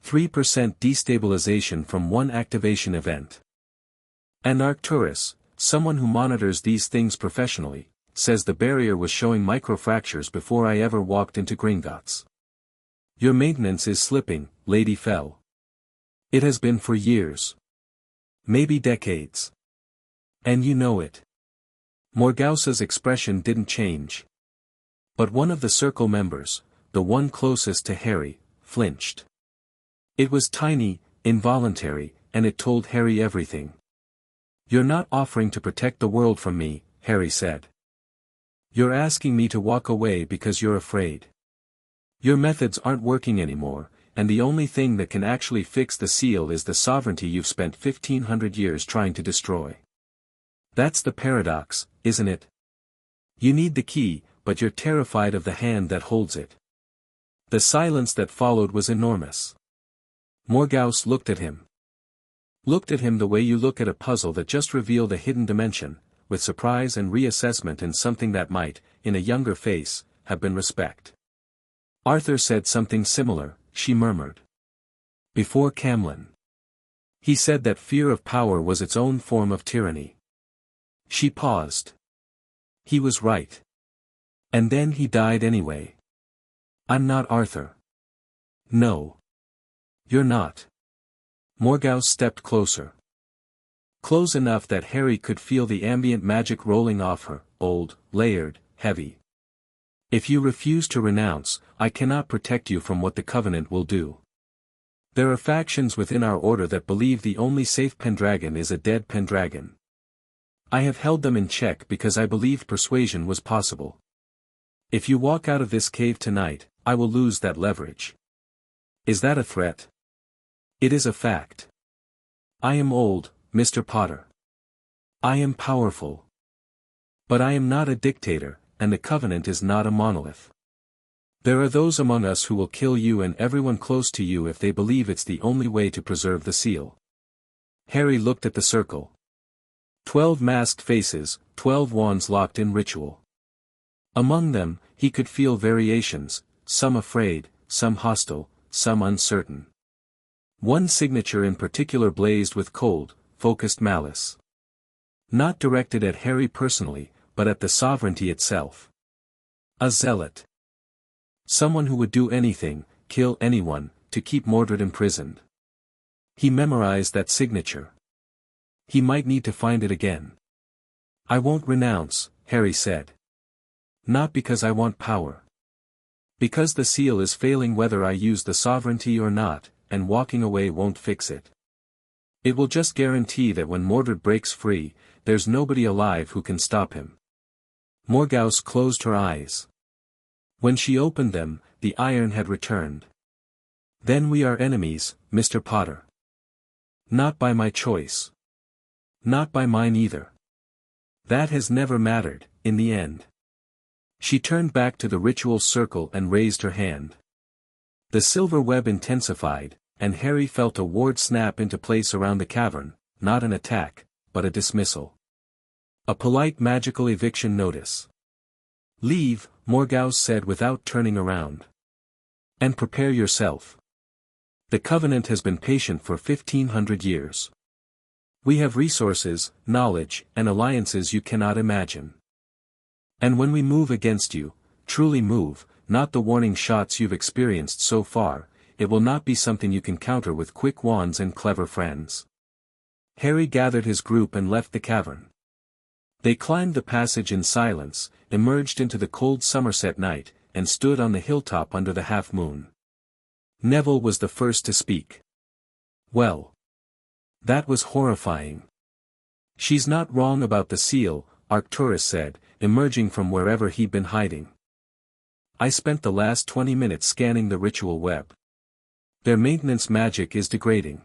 Speaker 1: 3% destabilization from one activation event. And Arcturus, someone who monitors these things professionally, says the barrier was showing microfractures before I ever walked into Gringotts. Your maintenance is slipping, Lady Fell. It has been for years. Maybe decades. And you know it. Morgause's expression didn't change. But one of the circle members, the one closest to Harry, flinched. It was tiny, involuntary, and it told Harry everything. You're not offering to protect the world from me, Harry said. You're asking me to walk away because you're afraid. Your methods aren't working anymore, and the only thing that can actually fix the seal is the sovereignty you've spent 1500 years trying to destroy. That's the paradox, isn't it? You need the key, but you're terrified of the hand that holds it. The silence that followed was enormous. Morgause looked at him. Looked at him the way you look at a puzzle that just revealed a hidden dimension, with surprise and reassessment in something that might, in a younger face, have been respect. Arthur said something similar, she murmured. Before Camlin. He said that fear of power was its own form of tyranny. She paused. He was right. And then he died anyway. I'm not Arthur. No. You're not. Morgause stepped closer. Close enough that Harry could feel the ambient magic rolling off her, old, layered, heavy. If you refuse to renounce, I cannot protect you from what the Covenant will do. There are factions within our order that believe the only safe Pendragon is a dead Pendragon. I have held them in check because I believed persuasion was possible. If you walk out of this cave tonight, I will lose that leverage. Is that a threat? It is a fact. I am old, Mr. Potter. I am powerful. But I am not a dictator, and the Covenant is not a monolith. There are those among us who will kill you and everyone close to you if they believe it's the only way to preserve the seal. Harry looked at the circle. 12 masked faces, 12 wands locked in ritual. Among them, he could feel variations, some afraid, some hostile, some uncertain. One signature in particular blazed with cold, focused malice. Not directed at Harry personally, but at the sovereignty itself. A zealot. Someone who would do anything, kill anyone, to keep Mordred imprisoned. He memorized that signature. He might need to find it again. I won't renounce, Harry said. Not because I want power. Because the seal is failing whether I use the sovereignty or not, and walking away won't fix it. It will just guarantee that when Mordred breaks free, there's nobody alive who can stop him. Morgause closed her eyes. When she opened them, the iron had returned. Then we are enemies, Mr. Potter. Not by my choice. Not by mine either. That has never mattered, in the end. She turned back to the ritual circle and raised her hand. The silver web intensified, and Harry felt a ward snap into place around the cavern, not an attack, but a dismissal. A polite magical eviction notice. Leave, Morgause said without turning around. And prepare yourself. The Covenant has been patient for 1500 years. We have resources, knowledge, and alliances you cannot imagine. And when we move against you, truly move, not the warning shots you've experienced so far, it will not be something you can counter with quick wands and clever friends. Harry gathered his group and left the cavern. They climbed the passage in silence, emerged into the cold Somerset night, and stood on the hilltop under the half-moon. Neville was the first to speak. Well. That was horrifying. She's not wrong about the seal, Arcturus said, emerging from wherever he'd been hiding. I spent the last 20 minutes scanning the ritual web. Their maintenance magic is degrading.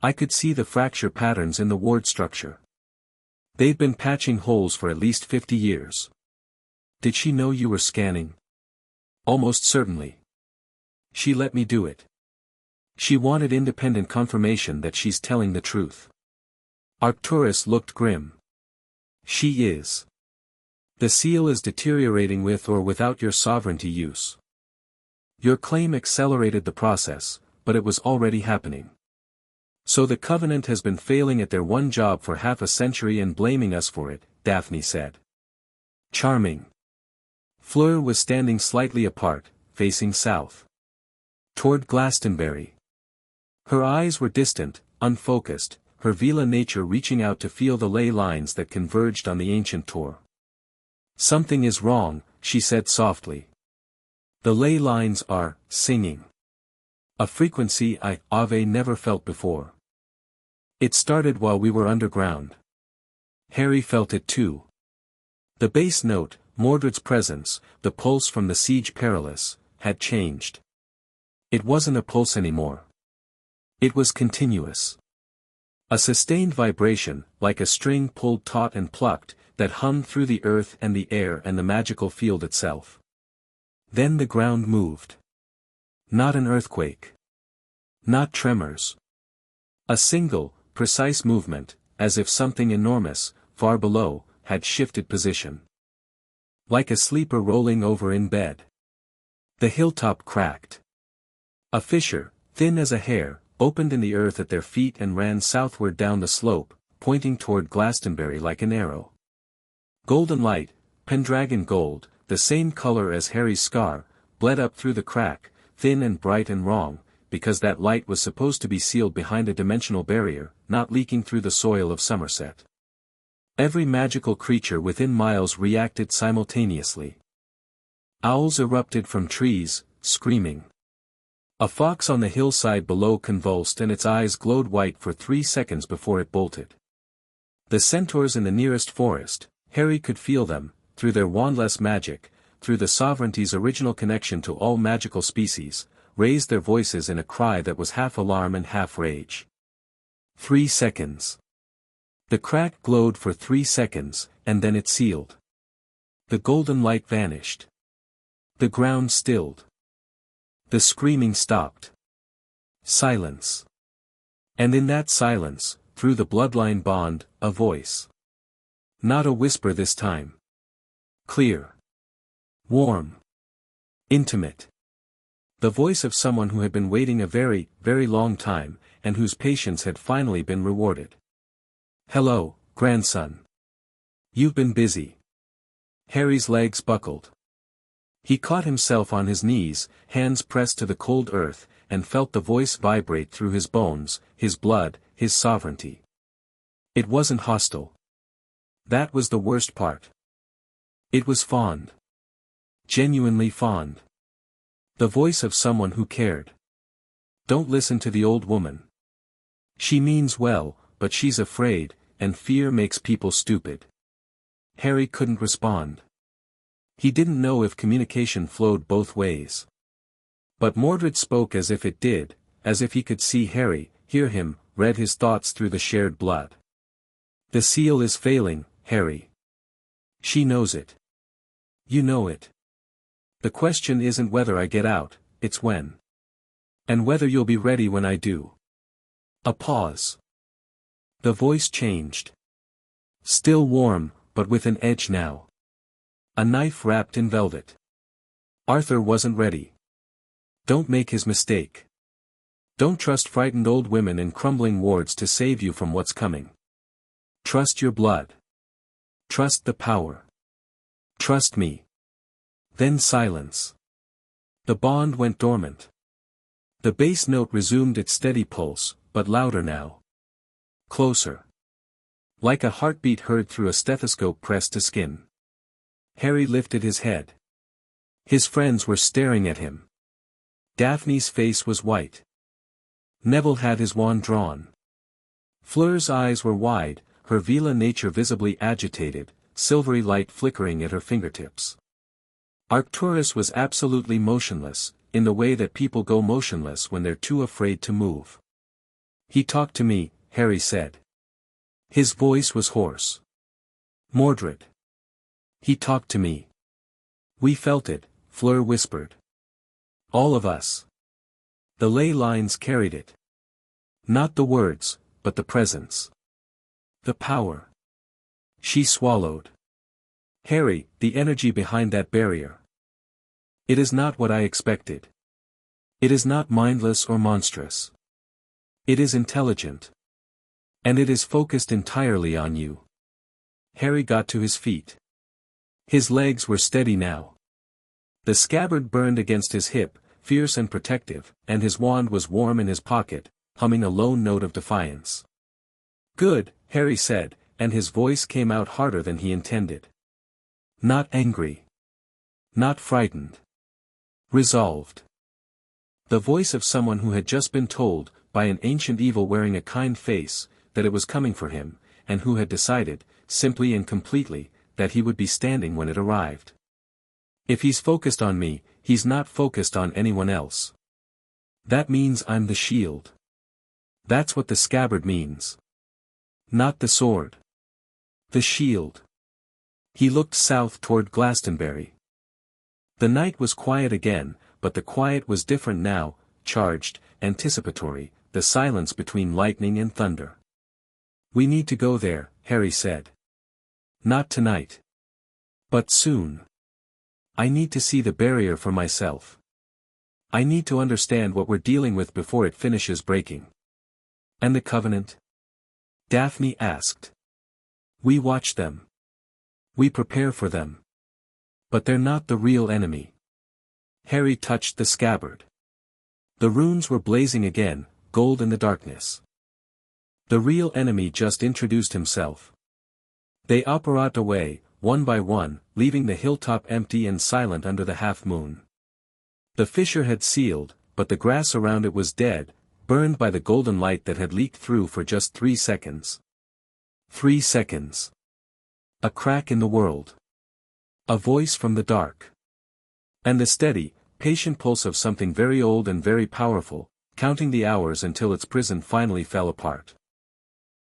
Speaker 1: I could see the fracture patterns in the ward structure. They've been patching holes for at least 50 years. Did she know you were scanning? Almost certainly. She let me do it. She wanted independent confirmation that she's telling the truth. Arcturus looked grim. She is. The seal is deteriorating with or without your sovereignty use. Your claim accelerated the process, but it was already happening. So the Covenant has been failing at their one job for half a century and blaming us for it, Daphne said. Charming. Fleur was standing slightly apart, facing south. Toward Glastonbury. Her eyes were distant, unfocused, her Vila nature reaching out to feel the ley lines that converged on the ancient Tor. Something is wrong, she said softly. The ley lines are singing. A frequency I've never felt before. It started while we were underground. Harry felt it too. The bass note, Mordred's presence, the pulse from the Siege Perilous, had changed. It wasn't a pulse anymore. It was continuous. A sustained vibration, like a string pulled taut and plucked, that hummed through the earth and the air and the magical field itself. Then the ground moved. Not an earthquake. Not tremors. A single, precise movement, as if something enormous, far below, had shifted position. Like a sleeper rolling over in bed. The hilltop cracked. A fissure, thin as a hair, opened in the earth at their feet and ran southward down the slope, pointing toward Glastonbury like an arrow. Golden light, Pendragon gold, the same color as Harry's scar, bled up through the crack, thin and bright and wrong, because that light was supposed to be sealed behind a dimensional barrier, not leaking through the soil of Somerset. Every magical creature within miles reacted simultaneously. Owls erupted from trees, screaming. A fox on the hillside below convulsed and its eyes glowed white for 3 seconds before it bolted. The centaurs in the nearest forest, Harry could feel them, through their wandless magic, through the sovereignty's original connection to all magical species, raised their voices in a cry that was half alarm and half rage. 3 seconds. The crack glowed for 3 seconds, and then it sealed. The golden light vanished. The ground stilled. The screaming stopped. Silence. And in that silence, through the bloodline bond, a voice. Not a whisper this time. Clear. Warm. Intimate. The voice of someone who had been waiting a very, very long time, and whose patience had finally been rewarded. Hello, grandson. You've been busy. Harry's legs buckled. He caught himself on his knees, hands pressed to the cold earth, and felt the voice vibrate through his bones, his blood, his sovereignty. It wasn't hostile. That was the worst part. It was fond. Genuinely fond. The voice of someone who cared. Don't listen to the old woman. She means well, but she's afraid, and fear makes people stupid. Harry couldn't respond. He didn't know if communication flowed both ways. But Mordred spoke as if it did, as if he could see Harry, hear him, read his thoughts through the shared blood. The seal is failing, Harry. She knows it. You know it. The question isn't whether I get out, it's when. And whether you'll be ready when I do. A pause. The voice changed. Still warm, but with an edge now. A knife wrapped in velvet. Arthur wasn't ready. Don't make his mistake. Don't trust frightened old women in crumbling wards to save you from what's coming. Trust your blood. Trust the power. Trust me. Then silence. The bond went dormant. The bass note resumed its steady pulse, but louder now. Closer. Like a heartbeat heard through a stethoscope pressed to skin. Harry lifted his head. His friends were staring at him. Daphne's face was white. Neville had his wand drawn. Fleur's eyes were wide, her Vila nature visibly agitated, silvery light flickering at her fingertips. Arcturus was absolutely motionless, in the way that people go motionless when they're too afraid to move. He talked to me, Harry said. His voice was hoarse. Mordred. He talked to me. We felt it, Fleur whispered. All of us. The ley lines carried it. Not the words, but the presence. The power. She swallowed. Harry, the energy behind that barrier. It is not what I expected. It is not mindless or monstrous. It is intelligent. And it is focused entirely on you. Harry got to his feet. His legs were steady now. The scabbard burned against his hip, fierce and protective, and his wand was warm in his pocket, humming a lone note of defiance. Good, Harry said, and his voice came out harder than he intended. Not angry. Not frightened. Resolved. The voice of someone who had just been told, by an ancient evil wearing a kind face, that it was coming for him, and who had decided, simply and completely, that he would be standing when it arrived. If he's focused on me, he's not focused on anyone else. That means I'm the shield. That's what the scabbard means. Not the sword. The shield. He looked south toward Glastonbury. The night was quiet again, but the quiet was different now, charged, anticipatory, the silence between lightning and thunder. We need to go there, Harry said. Not tonight. But soon. I need to see the barrier for myself. I need to understand what we're dealing with before it finishes breaking. And the covenant? Daphne asked. We watch them. We prepare for them. But they're not the real enemy. Harry touched the scabbard. The runes were blazing again, gold in the darkness. The real enemy just introduced himself. They apparat away, one by one, leaving the hilltop empty and silent under the half-moon. The fissure had sealed, but the grass around it was dead, burned by the golden light that had leaked through for just 3 seconds. 3 seconds. A crack in the world. A voice from the dark. And the steady, patient pulse of something very old and very powerful, counting the hours until its prison finally fell apart.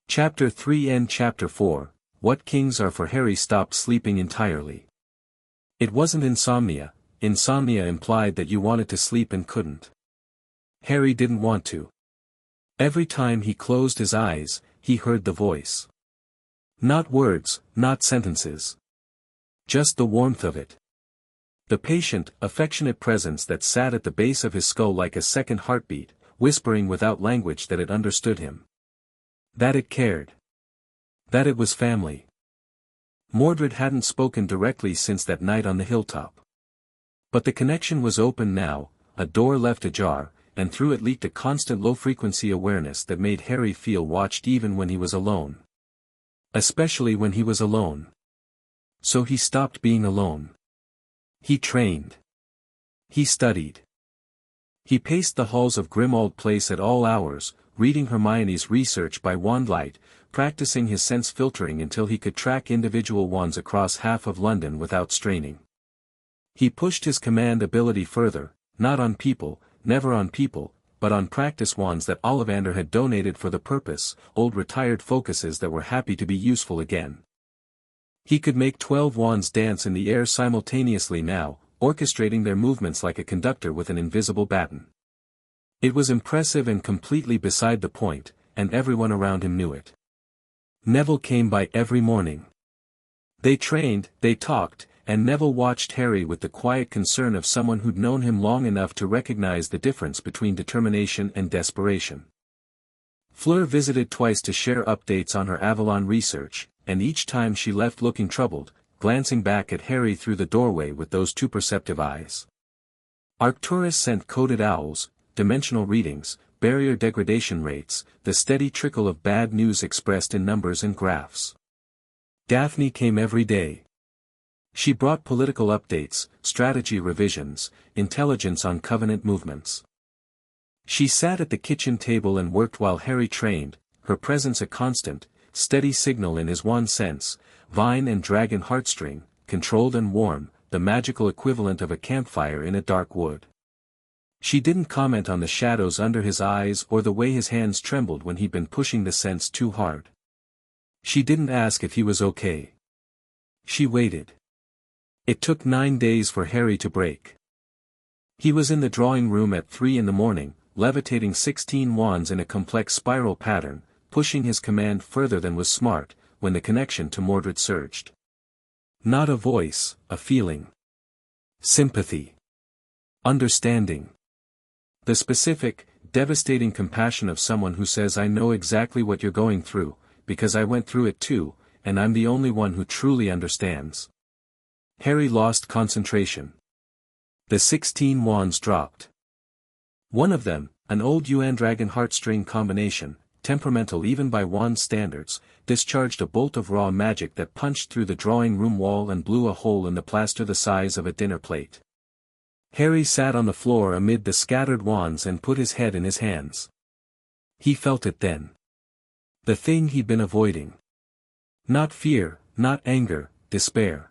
Speaker 1: Chapter 3 and Chapter 4, What Kings Are For. Harry stopped sleeping entirely. It wasn't insomnia. Insomnia implied that you wanted to sleep and couldn't. Harry didn't want to. Every time he closed his eyes, he heard the voice. Not words, not sentences. Just the warmth of it. The patient, affectionate presence that sat at the base of his skull like a second heartbeat, whispering without language that it understood him. That it cared. That it was family. Mordred hadn't spoken directly since that night on the hilltop. But the connection was open now, a door left ajar, and through it leaked a constant low-frequency awareness that made Harry feel watched even when he was alone. Especially when he was alone. So he stopped being alone. He trained. He studied. He paced the halls of Grimmauld Place at all hours, reading Hermione's research by wandlight, practicing his sense filtering until he could track individual wands across half of London without straining. He pushed his command ability further, not on people, never on people, but on practice wands that Ollivander had donated for the purpose, old retired focuses that were happy to be useful again. He could make 12 wands dance in the air simultaneously now, orchestrating their movements like a conductor with an invisible baton. It was impressive and completely beside the point, and everyone around him knew it. Neville came by every morning. They trained, they talked, and Neville watched Harry with the quiet concern of someone who'd known him long enough to recognize the difference between determination and desperation. Fleur visited twice to share updates on her Avalon research, and each time she left looking troubled, glancing back at Harry through the doorway with those two perceptive eyes. Arcturus sent coded owls, dimensional readings, barrier degradation rates, the steady trickle of bad news expressed in numbers and graphs. Daphne came every day. She brought political updates, strategy revisions, intelligence on Covenant movements. She sat at the kitchen table and worked while Harry trained, her presence a constant, steady signal in his one sense, vine and dragon heartstring, controlled and warm, the magical equivalent of a campfire in a dark wood. She didn't comment on the shadows under his eyes or the way his hands trembled when he'd been pushing the sense too hard. She didn't ask if he was okay. She waited. It took 9 days for Harry to break. He was in the drawing room at 3 in the morning, levitating 16 wands in a complex spiral pattern, pushing his command further than was smart, when the connection to Mordred surged. Not a voice, a feeling. Sympathy. Understanding. The specific, devastating compassion of someone who says, I know exactly what you're going through, because I went through it too, and I'm the only one who truly understands. Harry lost concentration. The 16 wands dropped. One of them, an old Yuan-Dragon heartstring combination, temperamental even by wand standards, discharged a bolt of raw magic that punched through the drawing room wall and blew a hole in the plaster the size of a dinner plate. Harry sat on the floor amid the scattered wands and put his head in his hands. He felt it then. The thing he'd been avoiding. Not fear, not anger, despair.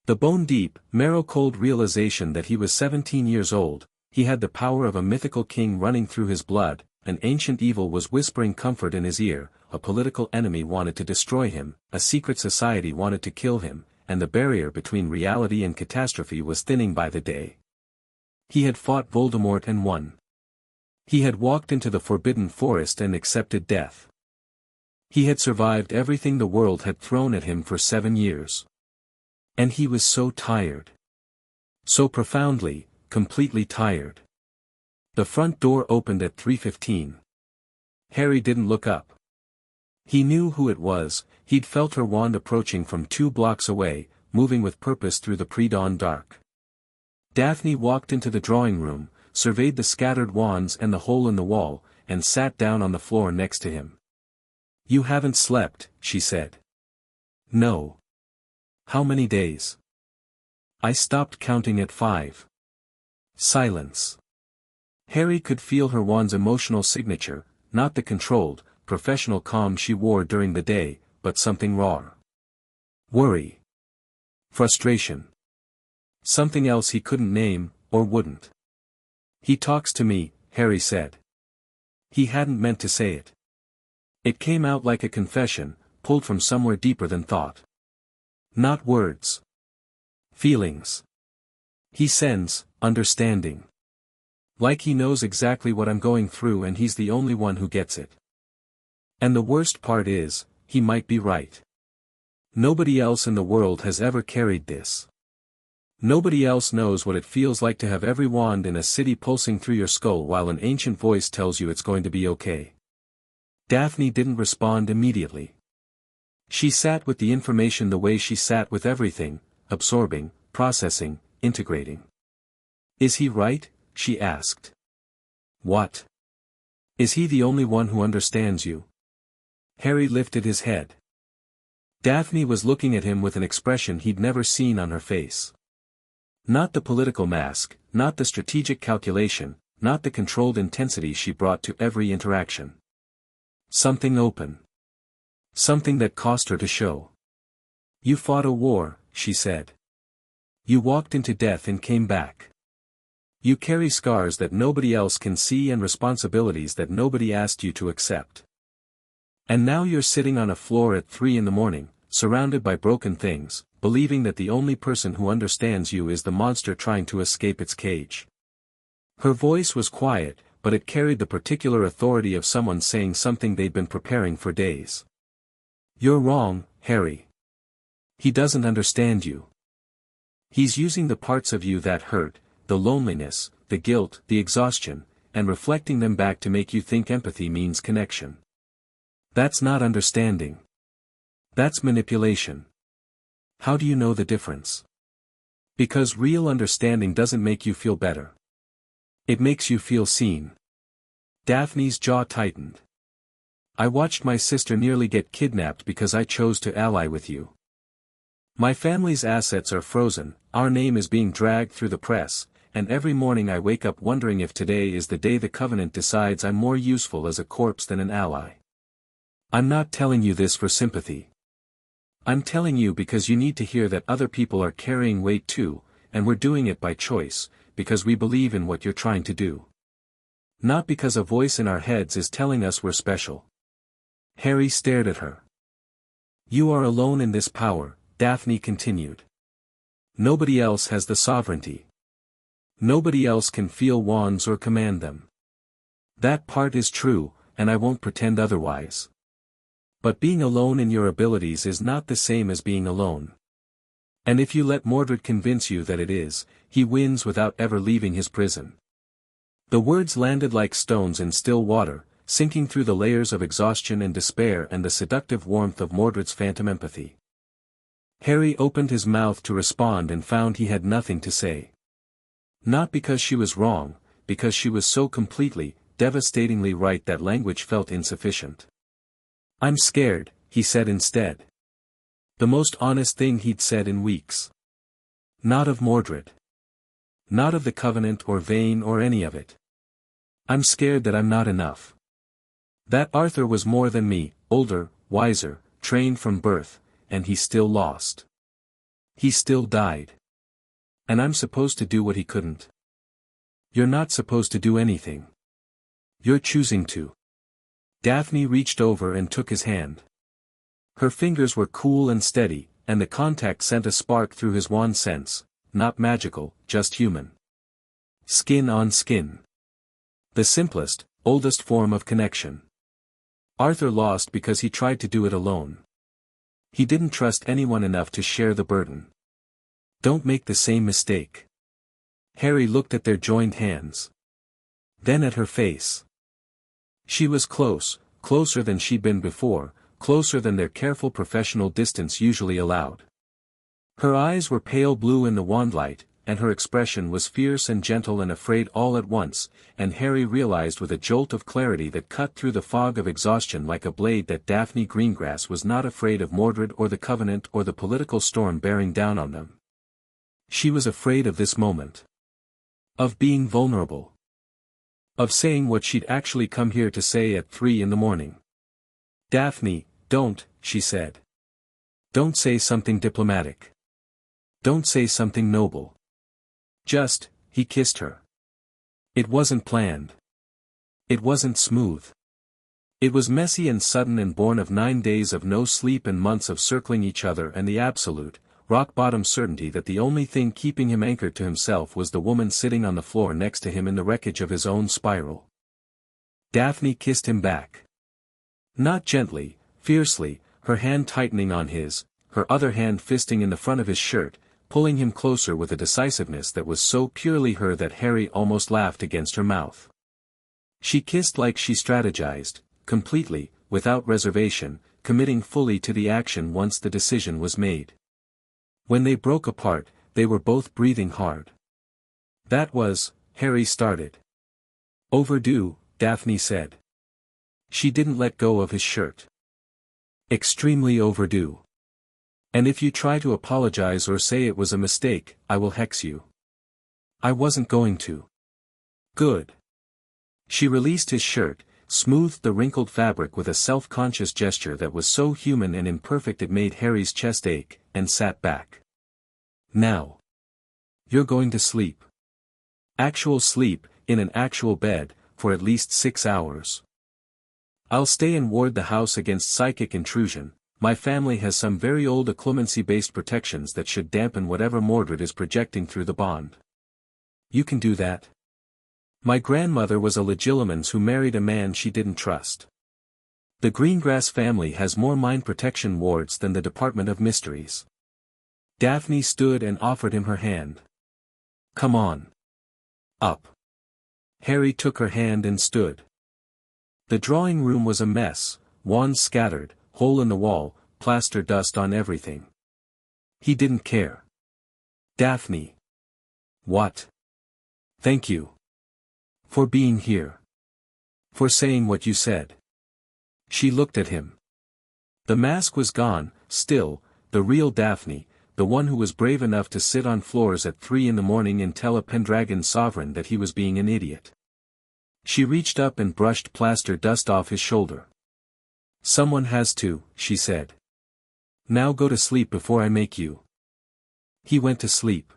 Speaker 1: The bone-deep, marrow-cold realization that he was 17 years old, he had the power of a mythical king running through his blood, an ancient evil was whispering comfort in his ear, a political enemy wanted to destroy him, a secret society wanted to kill him, and the barrier between reality and catastrophe was thinning by the day. He had fought Voldemort and won. He had walked into the Forbidden Forest and accepted death. He had survived everything the world had thrown at him for 7 years. And he was so tired. So profoundly, completely tired. The front door opened at 3:15. Harry didn't look up. He knew who it was. He'd felt her wand approaching from 2 blocks away, moving with purpose through the pre-dawn dark. Daphne walked into the drawing room, surveyed the scattered wands and the hole in the wall, and sat down on the floor next to him. "You haven't slept," she said. "No." "How many days?" "I stopped counting at 5. Silence. Harry could feel her wand's emotional signature, not the controlled, professional calm she wore during the day, but something raw. Worry. Frustration. Something else he couldn't name, or wouldn't. "He talks to me," Harry said. He hadn't meant to say it. It came out like a confession, pulled from somewhere deeper than thought. Not words. Feelings. "He sends, understanding. Like he knows exactly what I'm going through and he's the only one who gets it. And the worst part is, he might be right. Nobody else in the world has ever carried this. Nobody else knows what it feels like to have every wand in a city pulsing through your skull while an ancient voice tells you it's going to be okay." Daphne didn't respond immediately. She sat with the information the way she sat with everything, absorbing, processing, integrating. "Is he right?" she asked. "What? Is he the only one who understands you?" Harry lifted his head. Daphne was looking at him with an expression he'd never seen on her face. Not the political mask, not the strategic calculation, not the controlled intensity she brought to every interaction. Something open. Something that cost her to show. "You fought a war," she said. "You walked into death and came back. You carry scars that nobody else can see and responsibilities that nobody asked you to accept. And now you're sitting on a floor at 3 in the morning, surrounded by broken things, believing that the only person who understands you is the monster trying to escape its cage." Her voice was quiet, but it carried the particular authority of someone saying something they'd been preparing for days. "You're wrong, Harry. He doesn't understand you. He's using the parts of you that hurt, the loneliness, the guilt, the exhaustion, and reflecting them back to make you think empathy means connection. That's not understanding. That's manipulation. How do you know the difference? Because real understanding doesn't make you feel better. It makes you feel seen." Daphne's jaw tightened. "I watched my sister nearly get kidnapped because I chose to ally with you. My family's assets are frozen, our name is being dragged through the press, and every morning I wake up wondering if today is the day the Covenant decides I'm more useful as a corpse than an ally. I'm not telling you this for sympathy. I'm telling you because you need to hear that other people are carrying weight too, and we're doing it by choice, because we believe in what you're trying to do. Not because a voice in our heads is telling us we're special." Harry stared at her. "You are alone in this power," Daphne continued. "Nobody else has the sovereignty. Nobody else can feel wands or command them. That part is true, and I won't pretend otherwise. But being alone in your abilities is not the same as being alone. And if you let Mordred convince you that it is, he wins without ever leaving his prison." The words landed like stones in still water, sinking through the layers of exhaustion and despair and the seductive warmth of Mordred's phantom empathy. Harry opened his mouth to respond and found he had nothing to say. Not because she was wrong, because she was so completely, devastatingly right that language felt insufficient. "I'm scared," he said instead. The most honest thing he'd said in weeks. Not of Mordred. Not of the Covenant or Vayne or any of it. "I'm scared that I'm not enough. That Arthur was more than me, older, wiser, trained from birth, and he still lost. He still died. And I'm supposed to do what he couldn't." "You're not supposed to do anything. You're choosing to." Daphne reached over and took his hand. Her fingers were cool and steady, and the contact sent a spark through his wand sense, not magical, just human. Skin on skin. The simplest, oldest form of connection. Arthur lost because he tried to do it alone. He didn't trust anyone enough to share the burden. Don't make the same mistake. Harry looked at their joined hands. Then at her face. She was close, closer than she'd been before, closer than their careful professional distance usually allowed. Her eyes were pale blue in the wandlight, and her expression was fierce and gentle and afraid all at once, and Harry realized with a jolt of clarity that cut through the fog of exhaustion like a blade that Daphne Greengrass was not afraid of Mordred or the Covenant or the political storm bearing down on them. She was afraid of this moment. Of being vulnerable. Of saying what she'd actually come here to say at 3 in the morning. "Daphne, don't," she said. "Don't say something diplomatic. Don't say something noble. Just," he kissed her. It wasn't planned. It wasn't smooth. It was messy and sudden and born of 9 days of no sleep and months of circling each other and the absolute, rock-bottom certainty that the only thing keeping him anchored to himself was the woman sitting on the floor next to him in the wreckage of his own spiral. Daphne kissed him back. Not gently, fiercely, her hand tightening on his, her other hand fisting in the front of his shirt, pulling him closer with a decisiveness that was so purely her that Harry almost laughed against her mouth. She kissed like she strategized, completely, without reservation, committing fully to the action once the decision was made. When they broke apart, they were both breathing hard. "That was," Harry started. "Overdue," Daphne said. She didn't let go of his shirt. "Extremely overdue. And if you try to apologize or say it was a mistake, I will hex you." "I wasn't going to." "Good." She released his shirt, smoothed the wrinkled fabric with a self-conscious gesture that was so human and imperfect it made Harry's chest ache, and sat back. "Now. You're going to sleep. Actual sleep, in an actual bed, for at least 6 hours. I'll stay and ward the house against psychic intrusion. My family has some very old occlumency-based protections that should dampen whatever Mordred is projecting through the bond. You can do that. My grandmother was a Legilimens who married a man she didn't trust. The Greengrass family has more mind protection wards than the Department of Mysteries." Daphne stood and offered him her hand. "Come on. Up." Harry took her hand and stood. The drawing room was a mess, wands scattered, hole in the wall, plaster dust on everything. He didn't care. "Daphne." "What?" "Thank you. For being here. For saying what you said." She looked at him. The mask was gone, still, the real Daphne, the one who was brave enough to sit on floors at 3 in the morning and tell a Pendragon sovereign that he was being an idiot. She reached up and brushed plaster dust off his shoulder. "Someone has to," she said. "Now go to sleep before I make you." He went to sleep.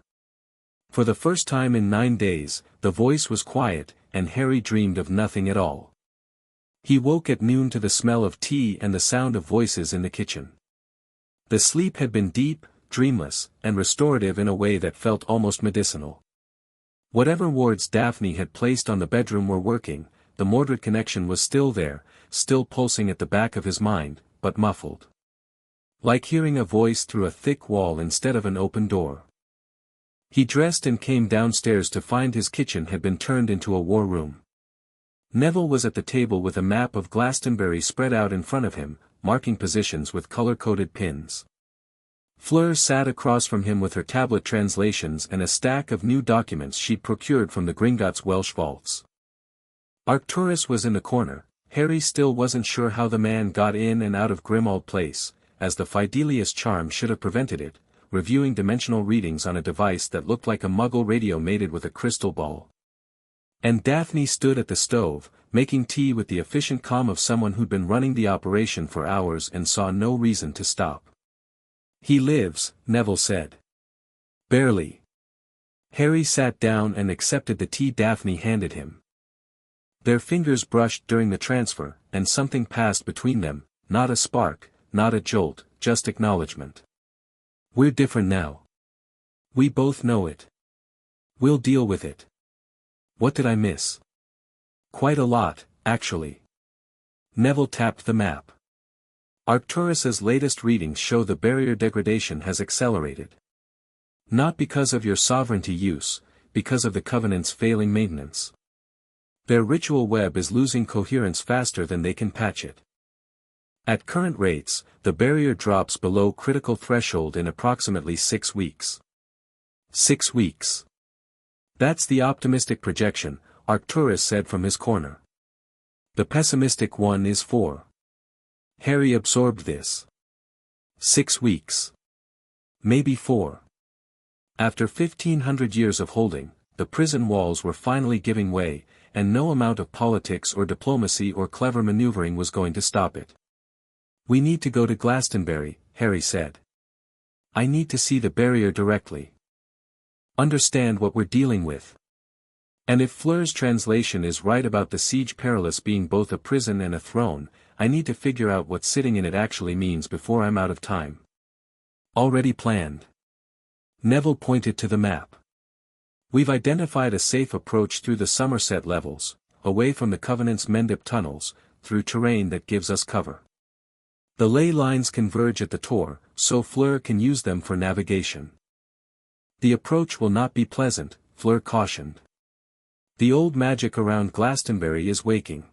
Speaker 1: For the first time in 9 days, the voice was quiet, and Harry dreamed of nothing at all. He woke at noon to the smell of tea and the sound of voices in the kitchen. The sleep had been deep, dreamless, and restorative in a way that felt almost medicinal. Whatever wards Daphne had placed on the bedroom were working, the Mordred connection was still there, still pulsing at the back of his mind, but muffled. Like hearing a voice through a thick wall instead of an open door. He dressed and came downstairs to find his kitchen had been turned into a war room. Neville was at the table with a map of Glastonbury spread out in front of him, marking positions with color-coded pins. Fleur sat across from him with her tablet translations and a stack of new documents she'd procured from the Gringotts Welsh vaults. Arcturus was in the corner. Harry still wasn't sure how the man got in and out of Grimmauld Place, as the Fidelius charm should have prevented it, reviewing dimensional readings on a device that looked like a Muggle radio mated with a crystal ball. And Daphne stood at the stove, making tea with the efficient calm of someone who'd been running the operation for hours and saw no reason to stop. "He lives," Neville said. "Barely." Harry sat down and accepted the tea Daphne handed him. Their fingers brushed during the transfer, and something passed between them, not a spark, not a jolt, just acknowledgement. "We're different now. We both know it. We'll deal with it." "What did I miss?" "Quite a lot, actually." Neville tapped the map. "Arcturus's latest readings show the barrier degradation has accelerated. Not because of your sovereignty use, because of the Covenant's failing maintenance. Their ritual web is losing coherence faster than they can patch it. At current rates, the barrier drops below critical threshold in approximately 6 weeks. 6 weeks. That's the optimistic projection, Arcturus said from his corner. The pessimistic one is 4. Harry absorbed this. 6 weeks. Maybe 4. After 1,500 years of holding, the prison walls were finally giving way, and no amount of politics or diplomacy or clever maneuvering was going to stop it. "We need to go to Glastonbury," Harry said. "I need to see the barrier directly. Understand what we're dealing with. And if Fleur's translation is right about the Siege Perilous being both a prison and a throne, I need to figure out what sitting in it actually means before I'm out of time." "Already planned." Neville pointed to the map. "We've identified a safe approach through the Somerset levels, away from the Covenant's Mendip tunnels, through terrain that gives us cover. The ley lines converge at the Tor, so Fleur can use them for navigation. The approach will not be pleasant," Fleur cautioned. "The old magic around Glastonbury is waking.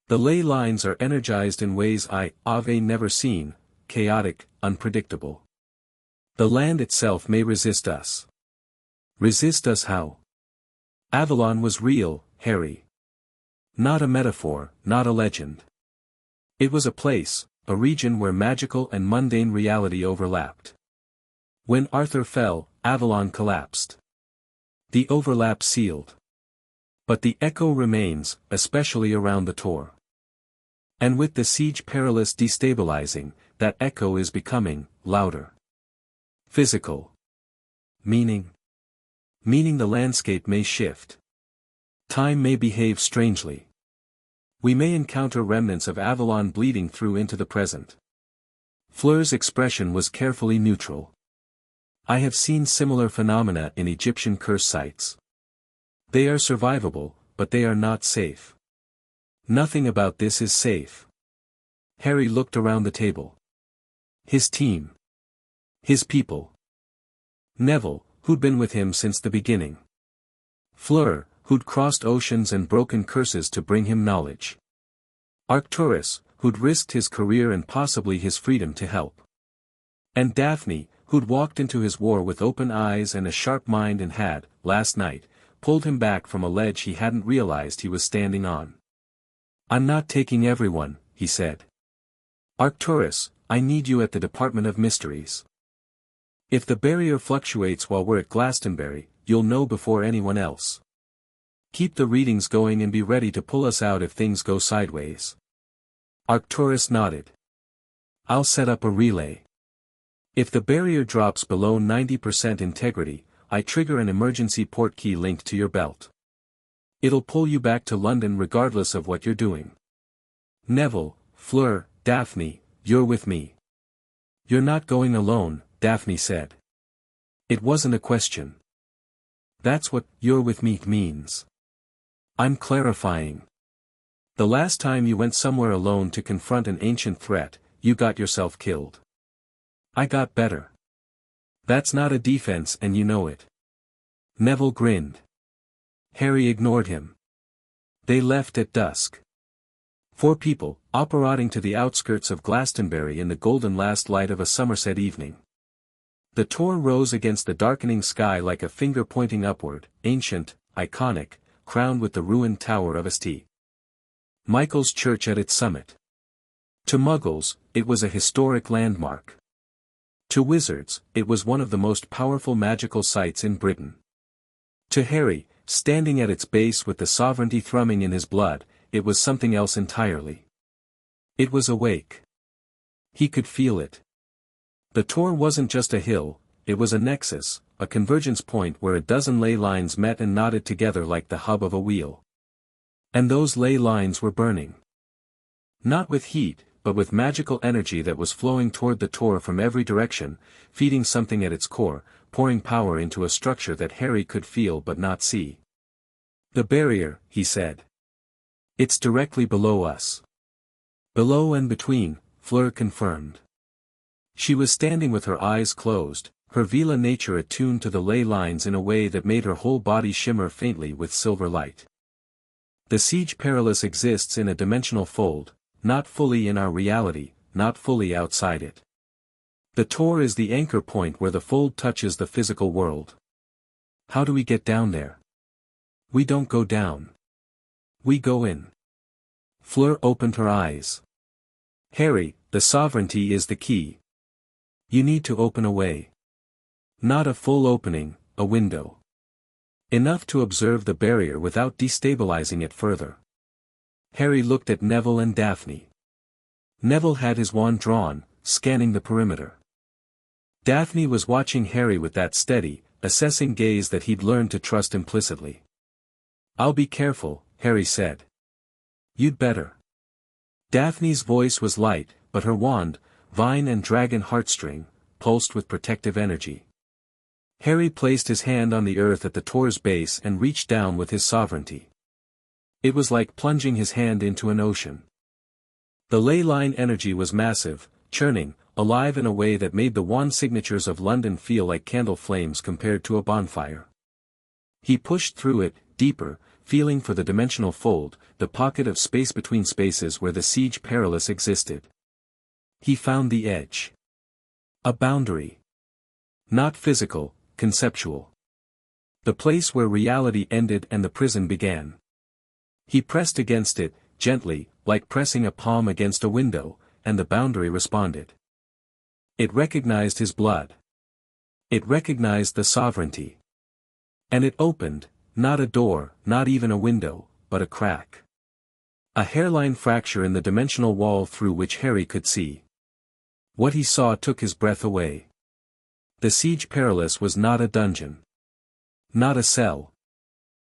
Speaker 1: The ley lines are energized in ways I've never seen, chaotic, unpredictable. The land itself may resist us." "Resist us how?" "Avalon was real, Harry. Not a metaphor, not a legend. It was a place, a region where magical and mundane reality overlapped. When Arthur fell, Avalon collapsed. The overlap sealed. But the echo remains, especially around the Tor. And with the Siege Perilous destabilizing, that echo is becoming louder. Physical. Meaning the landscape may shift. Time may behave strangely. We may encounter remnants of Avalon bleeding through into the present." Fleur's expression was carefully neutral. "I have seen similar phenomena in Egyptian curse sites. They are survivable, but they are not safe. Nothing about this is safe." Harry looked around the table. His team. His people. Neville, who'd been with him since the beginning. Fleur, who'd crossed oceans and broken curses to bring him knowledge. Arcturus, who'd risked his career and possibly his freedom to help. And Daphne, who'd walked into his war with open eyes and a sharp mind and had, last night, pulled him back from a ledge he hadn't realized he was standing on. "I'm not taking everyone," he said. "Arcturus, I need you at the Department of Mysteries. If the barrier fluctuates while we're at Glastonbury, you'll know before anyone else. Keep the readings going and be ready to pull us out if things go sideways." Arcturus nodded. "I'll set up a relay. If the barrier drops below 90% integrity, I trigger an emergency port key linked to your belt. It'll pull you back to London regardless of what you're doing. Neville, Fleur, Daphne, you're with me." "You're not going alone," Daphne said. It wasn't a question. "That's what 'you're with me' means. I'm clarifying. The last time you went somewhere alone to confront an ancient threat, you got yourself killed. I got better. That's not a defense and you know it." Neville grinned. Harry ignored him. They left at dusk. 4 people, operating to the outskirts of Glastonbury in the golden last light of a Somerset evening. The Tor rose against the darkening sky like a finger pointing upward, ancient, iconic, crowned with the ruined tower of St. Michael's Church at its summit. To Muggles, it was a historic landmark. To wizards, it was one of the most powerful magical sites in Britain. To Harry, standing at its base with the sovereignty thrumming in his blood, it was something else entirely. It was awake. He could feel it. The Tor wasn't just a hill, it was a nexus, a convergence point where a dozen ley lines met and knotted together like the hub of a wheel. And those ley lines were burning. Not with heat, but with magical energy that was flowing toward the Tor from every direction, feeding something at its core, pouring power into a structure that Harry could feel but not see. "The barrier," he said. "It's directly below us." "Below and between," Fleur confirmed. She was standing with her eyes closed, her Vela nature attuned to the ley lines in a way that made her whole body shimmer faintly with silver light. "The Siege Perilous exists in a dimensional fold, not fully in our reality, not fully outside it. The Tor is the anchor point where the fold touches the physical world. How do we get down there? We don't go down. We go in. Fleur opened her eyes. Harry, the sovereignty is the key. You need to open a way. Not a full opening, a window. Enough to observe the barrier without destabilizing it further. Harry looked at Neville and Daphne. Neville had his wand drawn, scanning the perimeter. Daphne was watching Harry with that steady, assessing gaze that he'd learned to trust implicitly. "I'll be careful," Harry said. "You'd better." Daphne's voice was light, but her wand, vine and dragon heartstring, pulsed with protective energy. Harry placed his hand on the earth at the Tor's base and reached down with his sovereignty. It was like plunging his hand into an ocean. The ley line energy was massive, churning, alive in a way that made the wand signatures of London feel like candle flames compared to a bonfire. He pushed through it, deeper, feeling for the dimensional fold, the pocket of space between spaces where the siege perilous existed. He found the edge. A boundary. Not physical, conceptual. The place where reality ended and the prison began. He pressed against it, gently, like pressing a palm against a window, and the boundary responded. It recognized his blood. It recognized the sovereignty. And it opened, not a door, not even a window, but a crack. A hairline fracture in the dimensional wall through which Harry could see. What he saw took his breath away. The siege perilous was not a dungeon. Not a cell.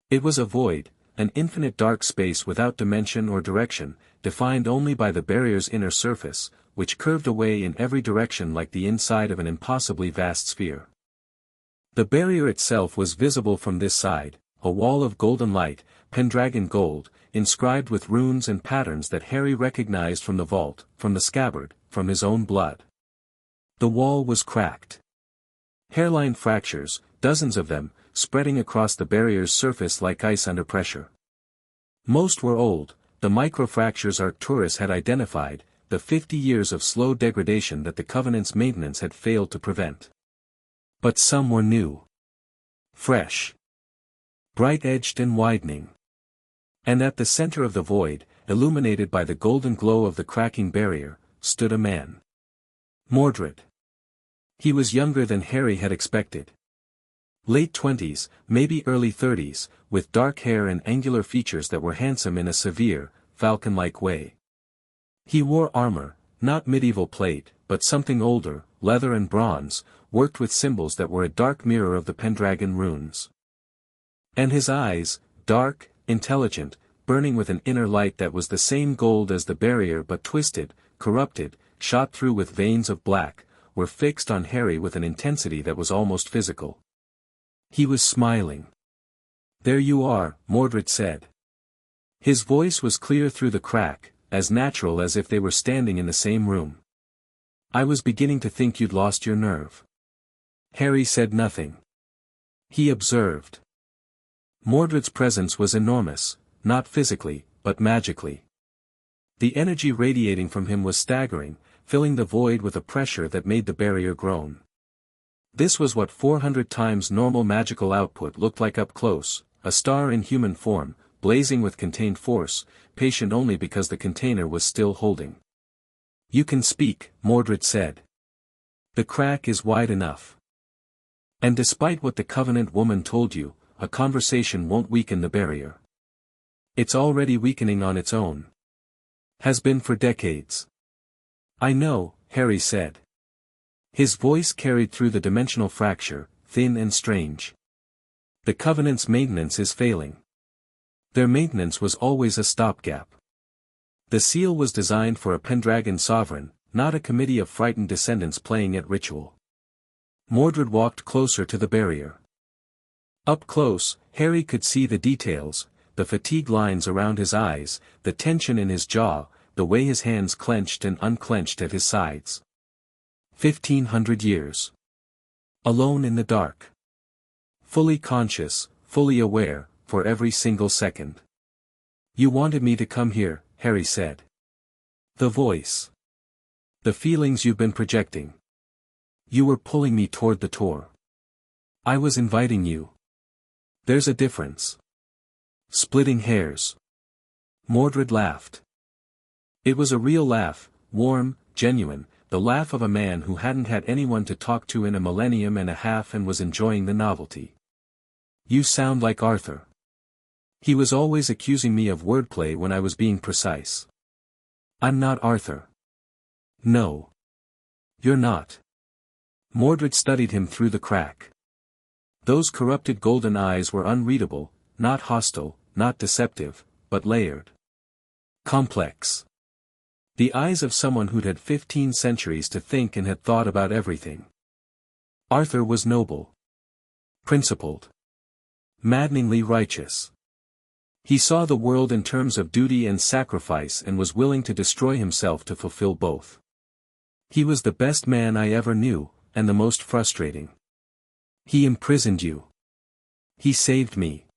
Speaker 1: It was a void, an infinite dark space without dimension or direction, defined only by the barrier's inner surface, which curved away in every direction like the inside of an impossibly vast sphere. The barrier itself was visible from this side, a wall of golden light, Pendragon gold, inscribed with runes and patterns that Harry recognized from the vault, from the scabbard, from his own blood. The wall was cracked. Hairline fractures, dozens of them, spreading across the barrier's surface like ice under pressure. Most were old, the microfractures Arcturus had identified, the 50 years of slow degradation that the Covenant's maintenance had failed to prevent. But some were new. Fresh. Bright-edged and widening. And at the center of the void, illuminated by the golden glow of the cracking barrier, stood a man. Mordred. He was younger than Harry had expected. Late 20s, maybe early 30s, with dark hair and angular features that were handsome in a severe, falcon-like way. He wore armor, not medieval plate, but something older, leather and bronze, worked with symbols that were a dark mirror of the Pendragon runes. And his eyes, dark, intelligent, burning with an inner light that was the same gold as the barrier but twisted, corrupted, shot through with veins of black, were fixed on Harry with an intensity that was almost physical. He was smiling. "There you are," Mordred said. His voice was clear through the crack, as natural as if they were standing in the same room. "I was beginning to think you'd lost your nerve." Harry said nothing. He observed. Mordred's presence was enormous, not physically, but magically. The energy radiating from him was staggering, filling the void with a pressure that made the barrier groan. This was what 400 times normal magical output looked like up close, a star in human form, blazing with contained force, patient only because the container was still holding. "You can speak," Mordred said. "The crack is wide enough. And despite what the Covenant woman told you, a conversation won't weaken the barrier. It's already weakening on its own. Has been for decades." "I know," Harry said. His voice carried through the dimensional fracture, thin and strange. "The Covenant's maintenance is failing." Their maintenance was always a stopgap. The seal was designed for a Pendragon sovereign, not a committee of frightened descendants playing at ritual. Mordred walked closer to the barrier. Up close, Harry could see the details, the fatigue lines around his eyes, the tension in his jaw, the way his hands clenched and unclenched at his sides. 1,500 years. Alone in the dark. Fully conscious, fully aware, for every single second. "You wanted me to come here," Harry said. The voice. The feelings you've been projecting. You were pulling me toward the tour. I was inviting you. There's a difference. Splitting hairs. Mordred laughed. It was a real laugh, warm, genuine, the laugh of a man who hadn't had anyone to talk to in a millennium and a half and was enjoying the novelty. You sound like Arthur. He was always accusing me of wordplay when I was being precise. I'm not Arthur. No. You're not. Mordred studied him through the crack. Those corrupted golden eyes were unreadable, not hostile, not deceptive, but layered. Complex. The eyes of someone who'd had 15 centuries to think and had thought about everything. Arthur was noble. Principled. Maddeningly righteous. He saw the world in terms of duty and sacrifice and was willing to destroy himself to fulfill both. He was the best man I ever knew, and the most frustrating. He imprisoned you. He saved me.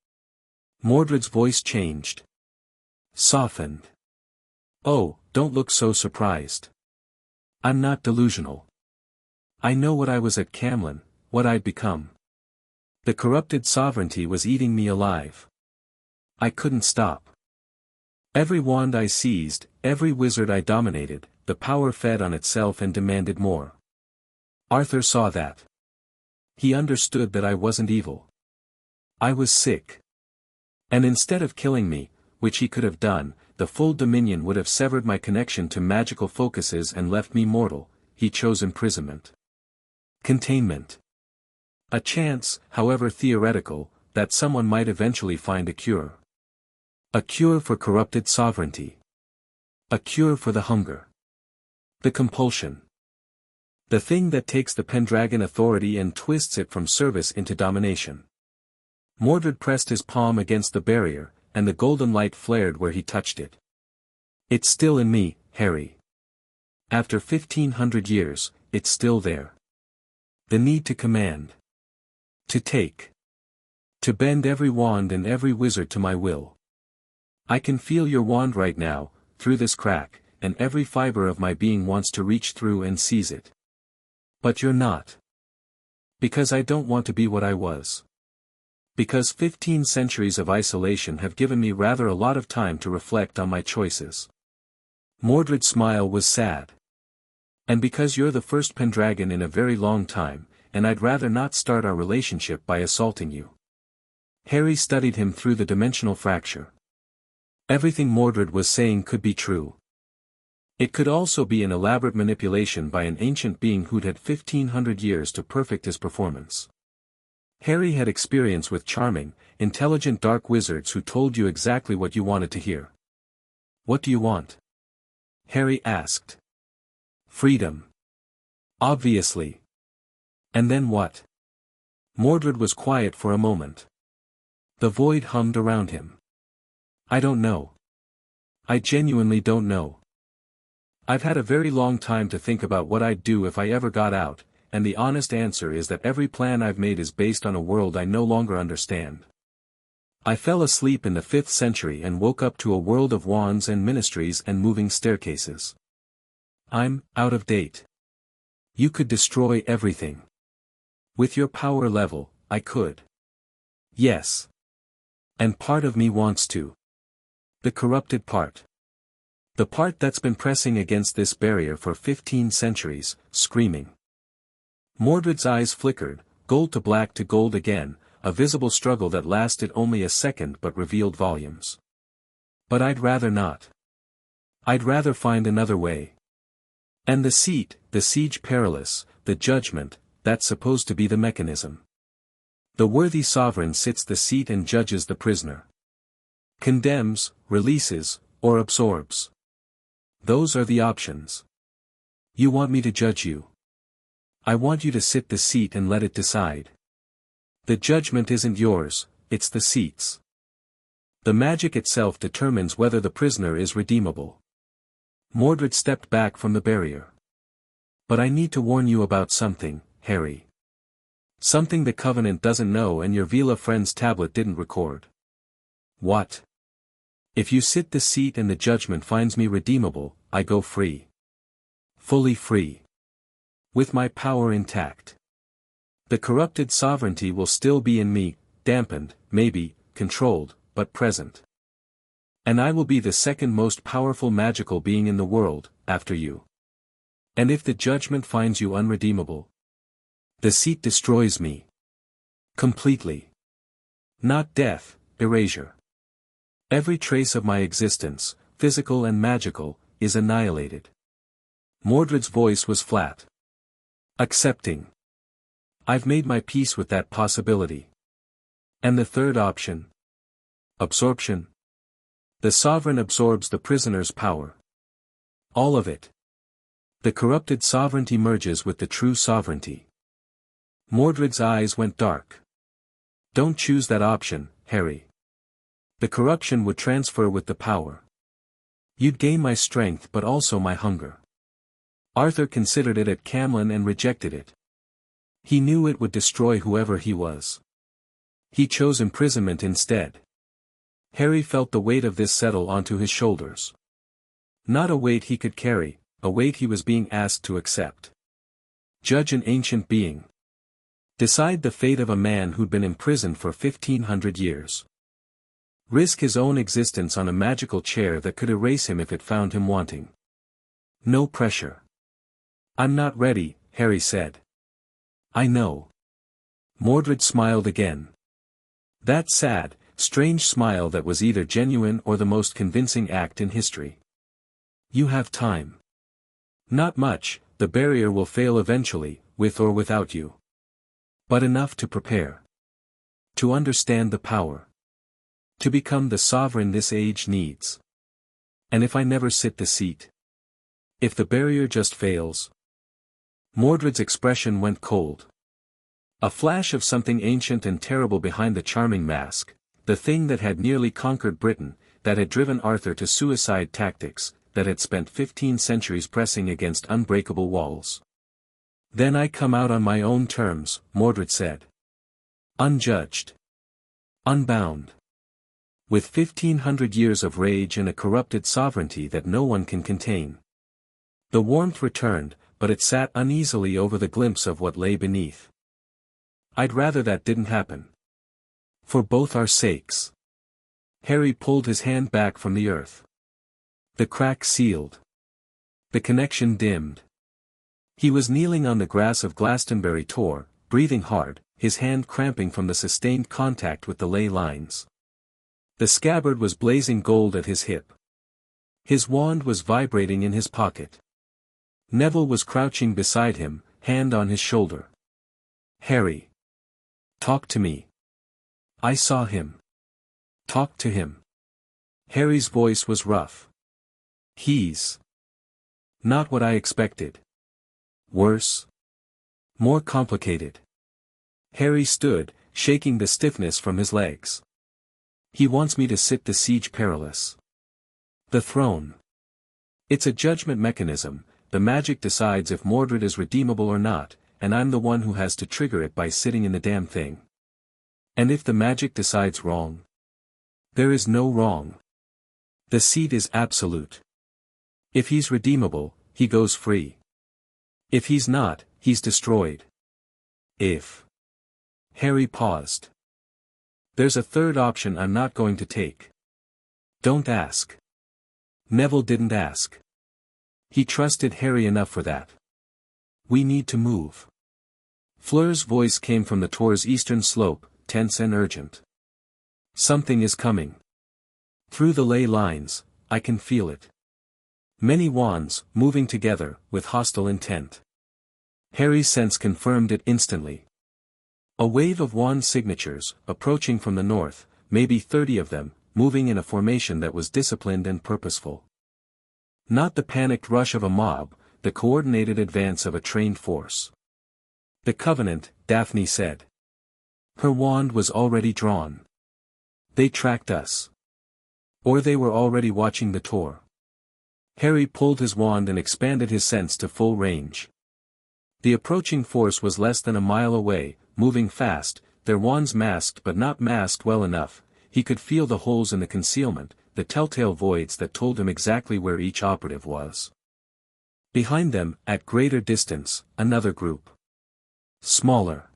Speaker 1: Mordred's voice changed. Softened. Oh, don't look so surprised. I'm not delusional. I know what I was at Camlin, what I'd become. The corrupted sovereignty was eating me alive. I couldn't stop. Every wand I seized, every wizard I dominated, the power fed on itself and demanded more. Arthur saw that. He understood that I wasn't evil. I was sick. And instead of killing me, which he could have done, the full dominion would have severed my connection to magical focuses and left me mortal. He chose imprisonment. Containment. A chance, however theoretical, that someone might eventually find a cure. A cure for corrupted sovereignty. A cure for the hunger. The compulsion. The thing that takes the Pendragon authority and twists it from service into domination. Mordred pressed his palm against the barrier, and the golden light flared where he touched it. It's still in me, Harry. After 1500 years, it's still there. The need to command. To take. To bend every wand and every wizard to my will. I can feel your wand right now, through this crack, and every fiber of my being wants to reach through and seize it. But you're not. Because I don't want to be what I was. Because 15 centuries of isolation have given me rather a lot of time to reflect on my choices. Mordred's smile was sad. And because you're the first Pendragon in a very long time, and I'd rather not start our relationship by assaulting you. Harry studied him through the dimensional fracture. Everything Mordred was saying could be true. It could also be an elaborate manipulation by an ancient being who'd had 1500 years to perfect his performance. Harry had experience with charming, intelligent dark wizards who told you exactly what you wanted to hear. What do you want? Harry asked. Freedom. Obviously. And then what? Mordred was quiet for a moment. The void hummed around him. I don't know. I genuinely don't know. I've had a very long time to think about what I'd do if I ever got out, and the honest answer is that every plan I've made is based on a world I no longer understand. I fell asleep in the 5th century and woke up to a world of wands and ministries and moving staircases. I'm out of date. You could destroy everything. With your power level, I could. Yes. And part of me wants to. The corrupted part. The part that's been pressing against this barrier for 15 centuries, screaming. Mordred's eyes flickered, gold to black to gold again, a visible struggle that lasted only a second but revealed volumes. But I'd rather not. I'd rather find another way. And the seat, the siege perilous, the judgment, that's supposed to be the mechanism. The worthy sovereign sits the seat and judges the prisoner. Condemns, releases, or absorbs. Those are the options. You want me to judge you. I want you to sit the seat and let it decide. The judgment isn't yours, it's the seat's. The magic itself determines whether the prisoner is redeemable. Mordred stepped back from the barrier. But I need to warn you about something, Harry. Something the Covenant doesn't know and your Vila friend's tablet didn't record. What? If you sit the seat and the judgment finds me redeemable, I go free. Fully free. With my power intact. The corrupted sovereignty will still be in me, dampened, maybe, controlled, but present. And I will be the second most powerful magical being in the world, after you. And if the judgment finds you unredeemable, the seat destroys me. Completely. Not death, erasure. Every trace of my existence, physical and magical, is annihilated. Mordred's voice was flat. Accepting. I've made my peace with that possibility. And the third option? Absorption. The sovereign absorbs the prisoner's power. All of it. The corrupted sovereignty merges with the true sovereignty. Mordred's eyes went dark. Don't choose that option, Harry. The corruption would transfer with the power. You'd gain my strength but also my hunger. Arthur considered it at Camlin and rejected it. He knew it would destroy whoever he was. He chose imprisonment instead. Harry felt the weight of this settle onto his shoulders. Not a weight he could carry, a weight he was being asked to accept. Judge an ancient being. Decide the fate of a man who'd been imprisoned for 1,500 years. Risk his own existence on a magical chair that could erase him if it found him wanting. No pressure. I'm not ready, Harry said. I know. Mordred smiled again. That sad, strange smile that was either genuine or the most convincing act in history. You have time. Not much, the barrier will fail eventually, with or without you. But enough to prepare. To understand the power. To become the sovereign this age needs. And if I never sit the seat? If the barrier just fails? Mordred's expression went cold. A flash of something ancient and terrible behind the charming mask, the thing that had nearly conquered Britain, that had driven Arthur to suicide tactics, that had spent 15 centuries pressing against unbreakable walls. Then I come out on my own terms, Mordred said. Unjudged. Unbound. With 1,500 years of rage and a corrupted sovereignty that no one can contain. The warmth returned, but it sat uneasily over the glimpse of what lay beneath. I'd rather that didn't happen. For both our sakes. Harry pulled his hand back from the earth. The crack sealed. The connection dimmed. He was kneeling on the grass of Glastonbury Tor, breathing hard, his hand cramping from the sustained contact with the ley lines. The scabbard was blazing gold at his hip. His wand was vibrating in his pocket. Neville was crouching beside him, hand on his shoulder. Harry. Talk to me. I saw him. Talk to him. Harry's voice was rough. He's not what I expected. Worse. More complicated. Harry stood, shaking the stiffness from his legs. He wants me to sit the siege perilous. The throne. It's a judgment mechanism, the magic decides if Mordred is redeemable or not, and I'm the one who has to trigger it by sitting in the damn thing. And if the magic decides wrong? There is no wrong. The seat is absolute. If he's redeemable, he goes free. If he's not, he's destroyed. If. Harry paused. There's a third option I'm not going to take. Don't ask. Neville didn't ask. He trusted Harry enough for that. We need to move. Fleur's voice came from the Tor's eastern slope, tense and urgent. Something is coming. Through the ley lines, I can feel it. Many wands, moving together, with hostile intent. Harry's sense confirmed it instantly. A wave of wand signatures, approaching from the north, maybe 30 of them, moving in a formation that was disciplined and purposeful. Not the panicked rush of a mob, the coordinated advance of a trained force. The Covenant, Daphne said. Her wand was already drawn. They tracked us. Or they were already watching the Tor. Harry pulled his wand and expanded his sense to full range. The approaching force was less than a mile away, moving fast, their wands masked but not masked well enough. He could feel the holes in the concealment, the telltale voids that told him exactly where each operative was. Behind them, at greater distance, another group. Smaller.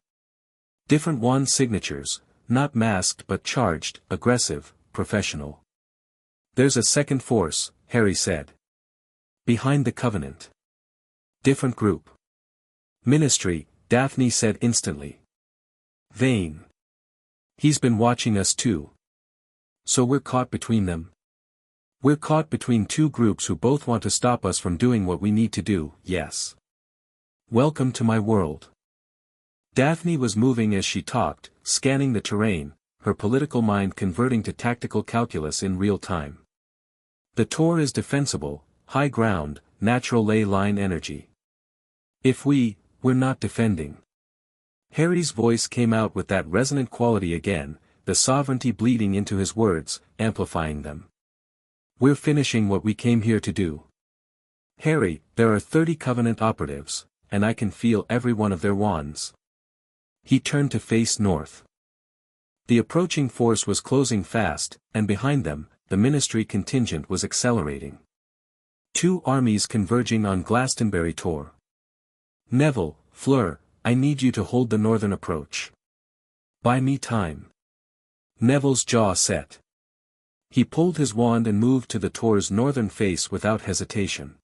Speaker 1: Different wand signatures, not masked but charged, aggressive, professional. There's a second force, Harry said. Behind the Covenant. Different group. Ministry, Daphne said instantly. Vane. He's been watching us too. So we're caught between them. We're caught between two groups who both want to stop us from doing what we need to do, yes. Welcome to my world. Daphne was moving as she talked, scanning the terrain, her political mind converting to tactical calculus in real time. The Tor is defensible, high ground, natural ley line energy. If we're not defending. Harry's voice came out with that resonant quality again, the sovereignty bleeding into his words, amplifying them. We're finishing what we came here to do. Harry, there are 30 Covenant operatives, and I can feel every one of their wands. He turned to face north. The approaching force was closing fast, and behind them, the Ministry contingent was accelerating. Two armies converging on Glastonbury Tor. Neville, Fleur, I need you to hold the northern approach. Buy me time. Neville's jaw set. He pulled his wand and moved to the Tor's northern face without hesitation.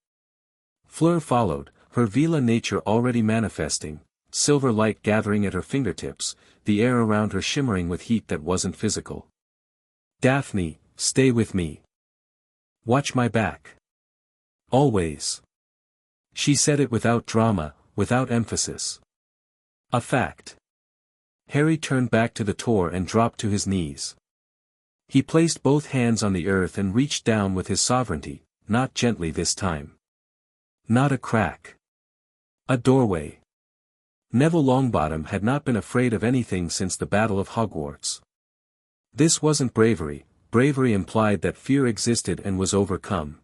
Speaker 1: Fleur followed, her Vila nature already manifesting, silver light gathering at her fingertips, the air around her shimmering with heat that wasn't physical. Daphne, stay with me. Watch my back. Always. She said it without drama, without emphasis. A fact. Harry turned back to the Tor and dropped to his knees. He placed both hands on the earth and reached down with his sovereignty, not gently this time. Not a crack. A doorway. Neville Longbottom had not been afraid of anything since the Battle of Hogwarts. This wasn't bravery, bravery implied that fear existed and was overcome.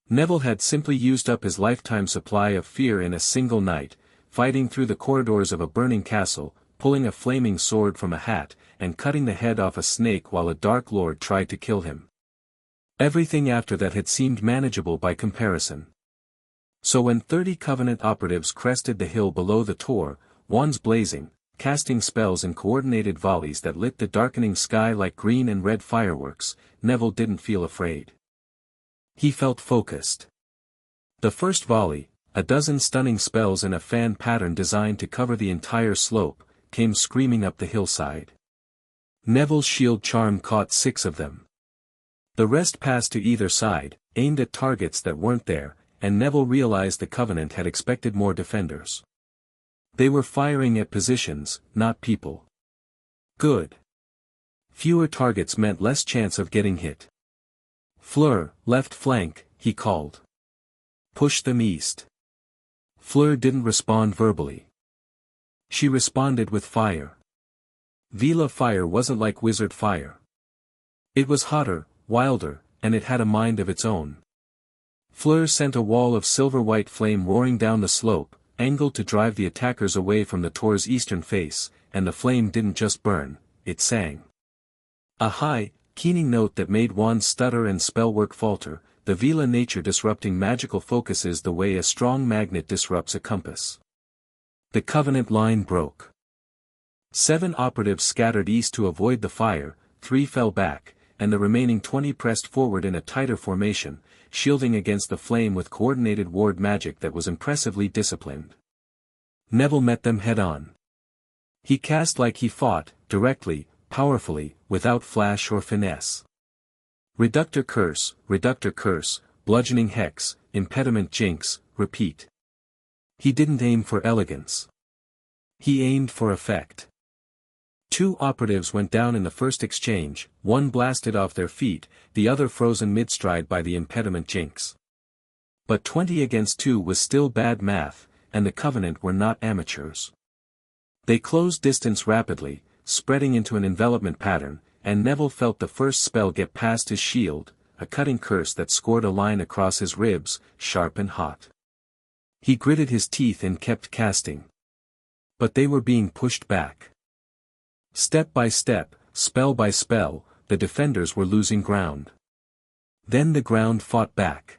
Speaker 1: Neville had simply used up his lifetime supply of fear in a single night, fighting through the corridors of a burning castle, pulling a flaming sword from a hat, and cutting the head off a snake while a Dark Lord tried to kill him. Everything after that had seemed manageable by comparison. So when 30 Covenant operatives crested the hill below the Tor, wands blazing, casting spells in coordinated volleys that lit the darkening sky like green and red fireworks, Neville didn't feel afraid. He felt focused. The first volley, a dozen stunning spells in a fan pattern designed to cover the entire slope, came screaming up the hillside. Neville's shield charm caught 6 of them. The rest passed to either side, aimed at targets that weren't there, and Neville realized the Covenant had expected more defenders. They were firing at positions, not people. Good. Fewer targets meant less chance of getting hit. Fleur, left flank, he called. Push them east. Fleur didn't respond verbally. She responded with fire. Vila fire wasn't like wizard fire. It was hotter, wilder, and it had a mind of its own. Fleur sent a wall of silver-white flame roaring down the slope, angled to drive the attackers away from the Tor's eastern face, and the flame didn't just burn, it sang. A high, keening note that made wands stutter and spellwork falter, the Vila nature disrupting magical focuses the way a strong magnet disrupts a compass. The Covenant line broke. 7 operatives scattered east to avoid the fire, 3 fell back, and the remaining 20 pressed forward in a tighter formation, shielding against the flame with coordinated ward magic that was impressively disciplined. Neville met them head-on. He cast like he fought, directly, powerfully, without flash or finesse. Reductor curse, bludgeoning hex, impediment jinx, repeat. He didn't aim for elegance. He aimed for effect. 2 operatives went down in the first exchange, one blasted off their feet, the other frozen mid-stride by the impediment jinx. But 20 against 2 was still bad math, and the Covenant were not amateurs. They closed distance rapidly, spreading into an envelopment pattern, and Neville felt the first spell get past his shield, a cutting curse that scored a line across his ribs, sharp and hot. He gritted his teeth and kept casting. But they were being pushed back. Step by step, spell by spell, the defenders were losing ground. Then the ground fought back.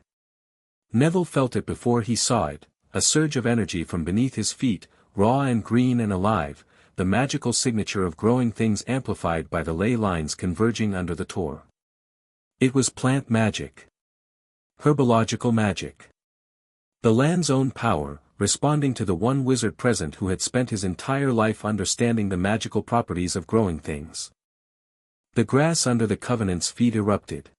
Speaker 1: Neville felt it before he saw it, a surge of energy from beneath his feet, raw and green and alive, the magical signature of growing things amplified by the ley lines converging under the tor. It was plant magic. Herbological magic. The land's own power, responding to the one wizard present who had spent his entire life understanding the magical properties of growing things. The grass under the Covenant's feet erupted.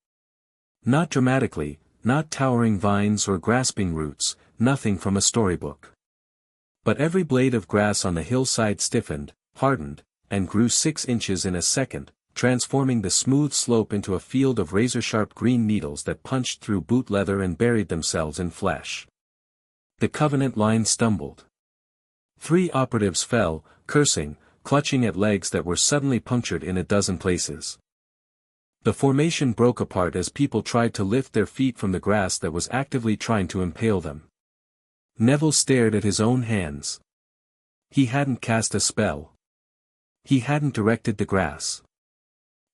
Speaker 1: Not dramatically, not towering vines or grasping roots, nothing from a storybook. But every blade of grass on the hillside stiffened, hardened, and grew 6 inches in a second, transforming the smooth slope into a field of razor-sharp green needles that punched through boot leather and buried themselves in flesh. The Covenant line stumbled. 3 operatives fell, cursing, clutching at legs that were suddenly punctured in a dozen places. The formation broke apart as people tried to lift their feet from the grass that was actively trying to impale them. Neville stared at his own hands. He hadn't cast a spell. He hadn't directed the grass.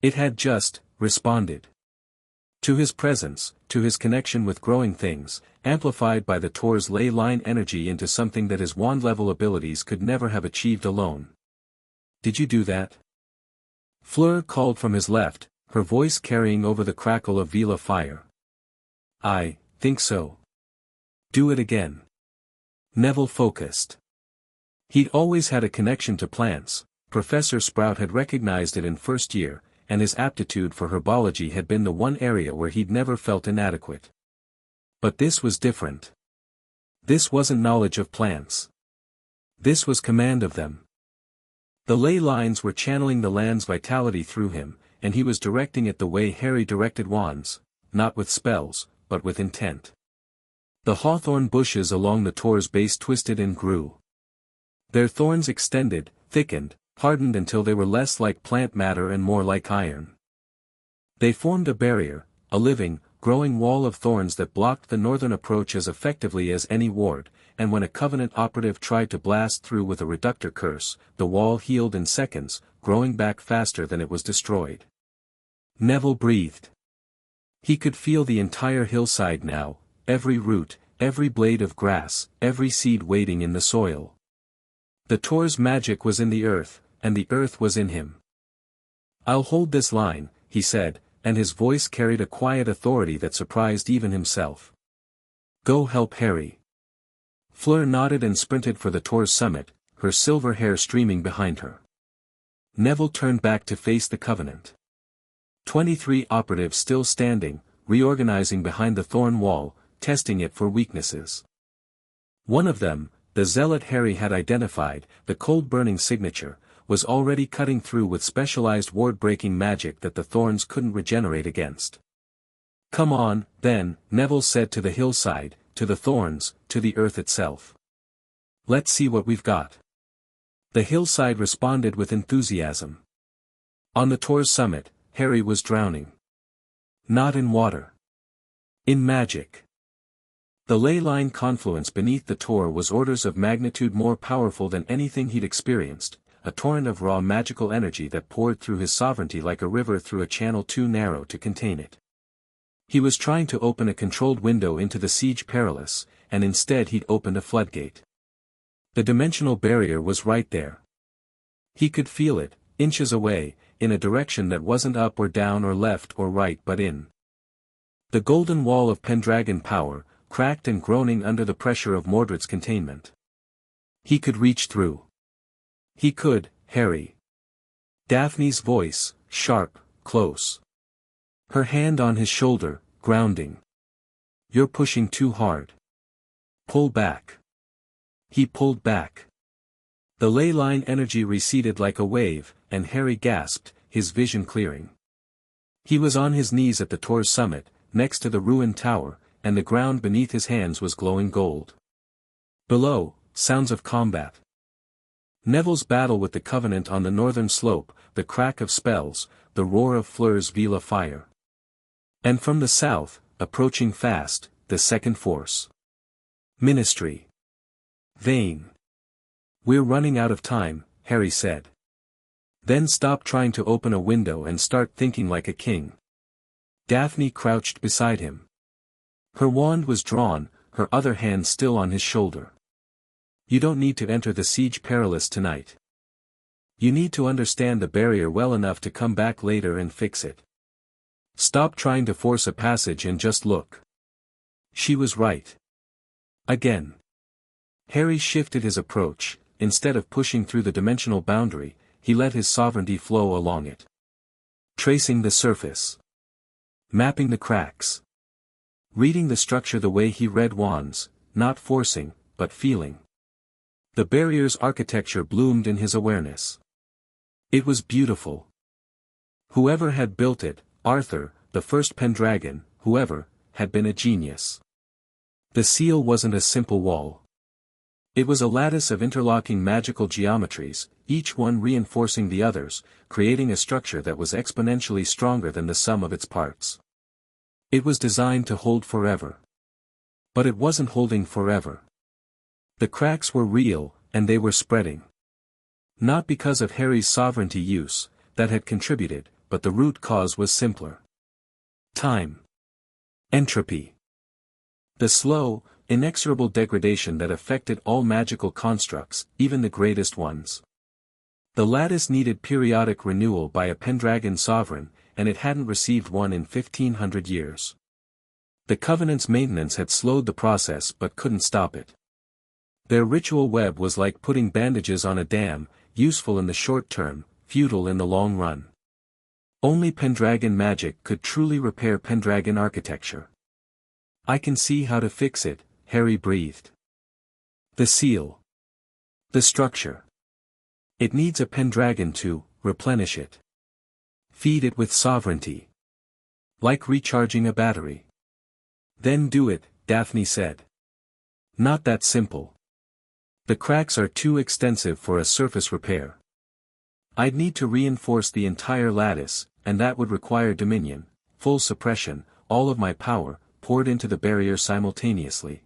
Speaker 1: It had just responded. To his presence, to his connection with growing things, amplified by the tor's ley line energy into something that his wand-level abilities could never have achieved alone. "Did you do that?" Fleur called from his left, her voice carrying over the crackle of Vila fire. "I think so." "Do it again." Neville focused. He'd always had a connection to plants, Professor Sprout had recognized it in first year, and his aptitude for herbology had been the one area where he'd never felt inadequate. But this was different. This wasn't knowledge of plants. This was command of them. The ley lines were channeling the land's vitality through him, and he was directing it the way Harry directed wands, not with spells, but with intent. The hawthorn bushes along the tor's base twisted and grew. Their thorns extended, thickened, hardened until they were less like plant matter and more like iron. They formed a barrier, a living, growing wall of thorns that blocked the northern approach as effectively as any ward, and when a Covenant operative tried to blast through with a reductor curse, the wall healed in seconds, growing back faster than it was destroyed. Neville breathed. He could feel the entire hillside now, every root, every blade of grass, every seed waiting in the soil. The tor's magic was in the earth, and the earth was in him. "I'll hold this line," he said, and his voice carried a quiet authority that surprised even himself. "Go help Harry." Fleur nodded and sprinted for the tor's summit, her silver hair streaming behind her. Neville turned back to face the Covenant. 23 operatives still standing, reorganizing behind the thorn wall, testing it for weaknesses. One of them, the zealot Harry had identified, the cold-burning signature, was already cutting through with specialized ward-breaking magic that the thorns couldn't regenerate against. "Come on, then," Neville said to the hillside, to the thorns, to the earth itself. "Let's see what we've got." The hillside responded with enthusiasm. On the tor's summit, Harry was drowning. Not in water. In magic. The ley line confluence beneath the tor was orders of magnitude more powerful than anything he'd experienced, a torrent of raw magical energy that poured through his sovereignty like a river through a channel too narrow to contain it. He was trying to open a controlled window into the Siege Perilous, and instead he'd opened a floodgate. The dimensional barrier was right there. He could feel it, inches away, in a direction that wasn't up or down or left or right but in. The golden wall of Pendragon power, cracked and groaning under the pressure of Mordred's containment. He could reach through. He could, Harry. Daphne's voice, sharp, close. Her hand on his shoulder, grounding. "You're pushing too hard. Pull back." He pulled back. The ley line energy receded like a wave, and Harry gasped, his vision clearing. He was on his knees at the tor's summit, next to the ruined tower, and the ground beneath his hands was glowing gold. Below, sounds of combat. Neville's battle with the Covenant on the northern slope, the crack of spells, the roar of Fleur's Vila fire. And from the south, approaching fast, the second force. Ministry. Vain. "We're running out of time," Harry said. "Then stop trying to open a window and start thinking like a king." Daphne crouched beside him. Her wand was drawn, her other hand still on his shoulder. You don't need to enter the Siege Perilous tonight. You need to understand the barrier well enough to come back later and fix it. Stop trying to force a passage and just look. She was right. Again. Harry shifted his approach. Instead of pushing through the dimensional boundary, he let his sovereignty flow along it. Tracing the surface. Mapping the cracks. Reading the structure the way he read wands, not forcing, but feeling. The barrier's architecture bloomed in his awareness. It was beautiful. Whoever had built it, Arthur, the first Pendragon, whoever, had been a genius. The seal wasn't a simple wall. It was a lattice of interlocking magical geometries, each one reinforcing the others, creating a structure that was exponentially stronger than the sum of its parts. It was designed to hold forever. But it wasn't holding forever. The cracks were real, and they were spreading. Not because of Harry's sovereignty use, that had contributed, but the root cause was simpler. Time. Entropy. The slow, inexorable degradation that affected all magical constructs, even the greatest ones. The lattice needed periodic renewal by a Pendragon sovereign, and it hadn't received one in 1500 years. The Covenant's maintenance had slowed the process but couldn't stop it. Their ritual web was like putting bandages on a dam, useful in the short term, futile in the long run. Only Pendragon magic could truly repair Pendragon architecture. I can see how to fix it, Harry breathed. The seal. The structure. It needs a Pendragon to replenish it. Feed it with sovereignty. Like recharging a battery. Then do it, Daphne said. Not that simple. The cracks are too extensive for a surface repair. I'd need to reinforce the entire lattice, and that would require dominion, full suppression, all of my power, poured into the barrier simultaneously.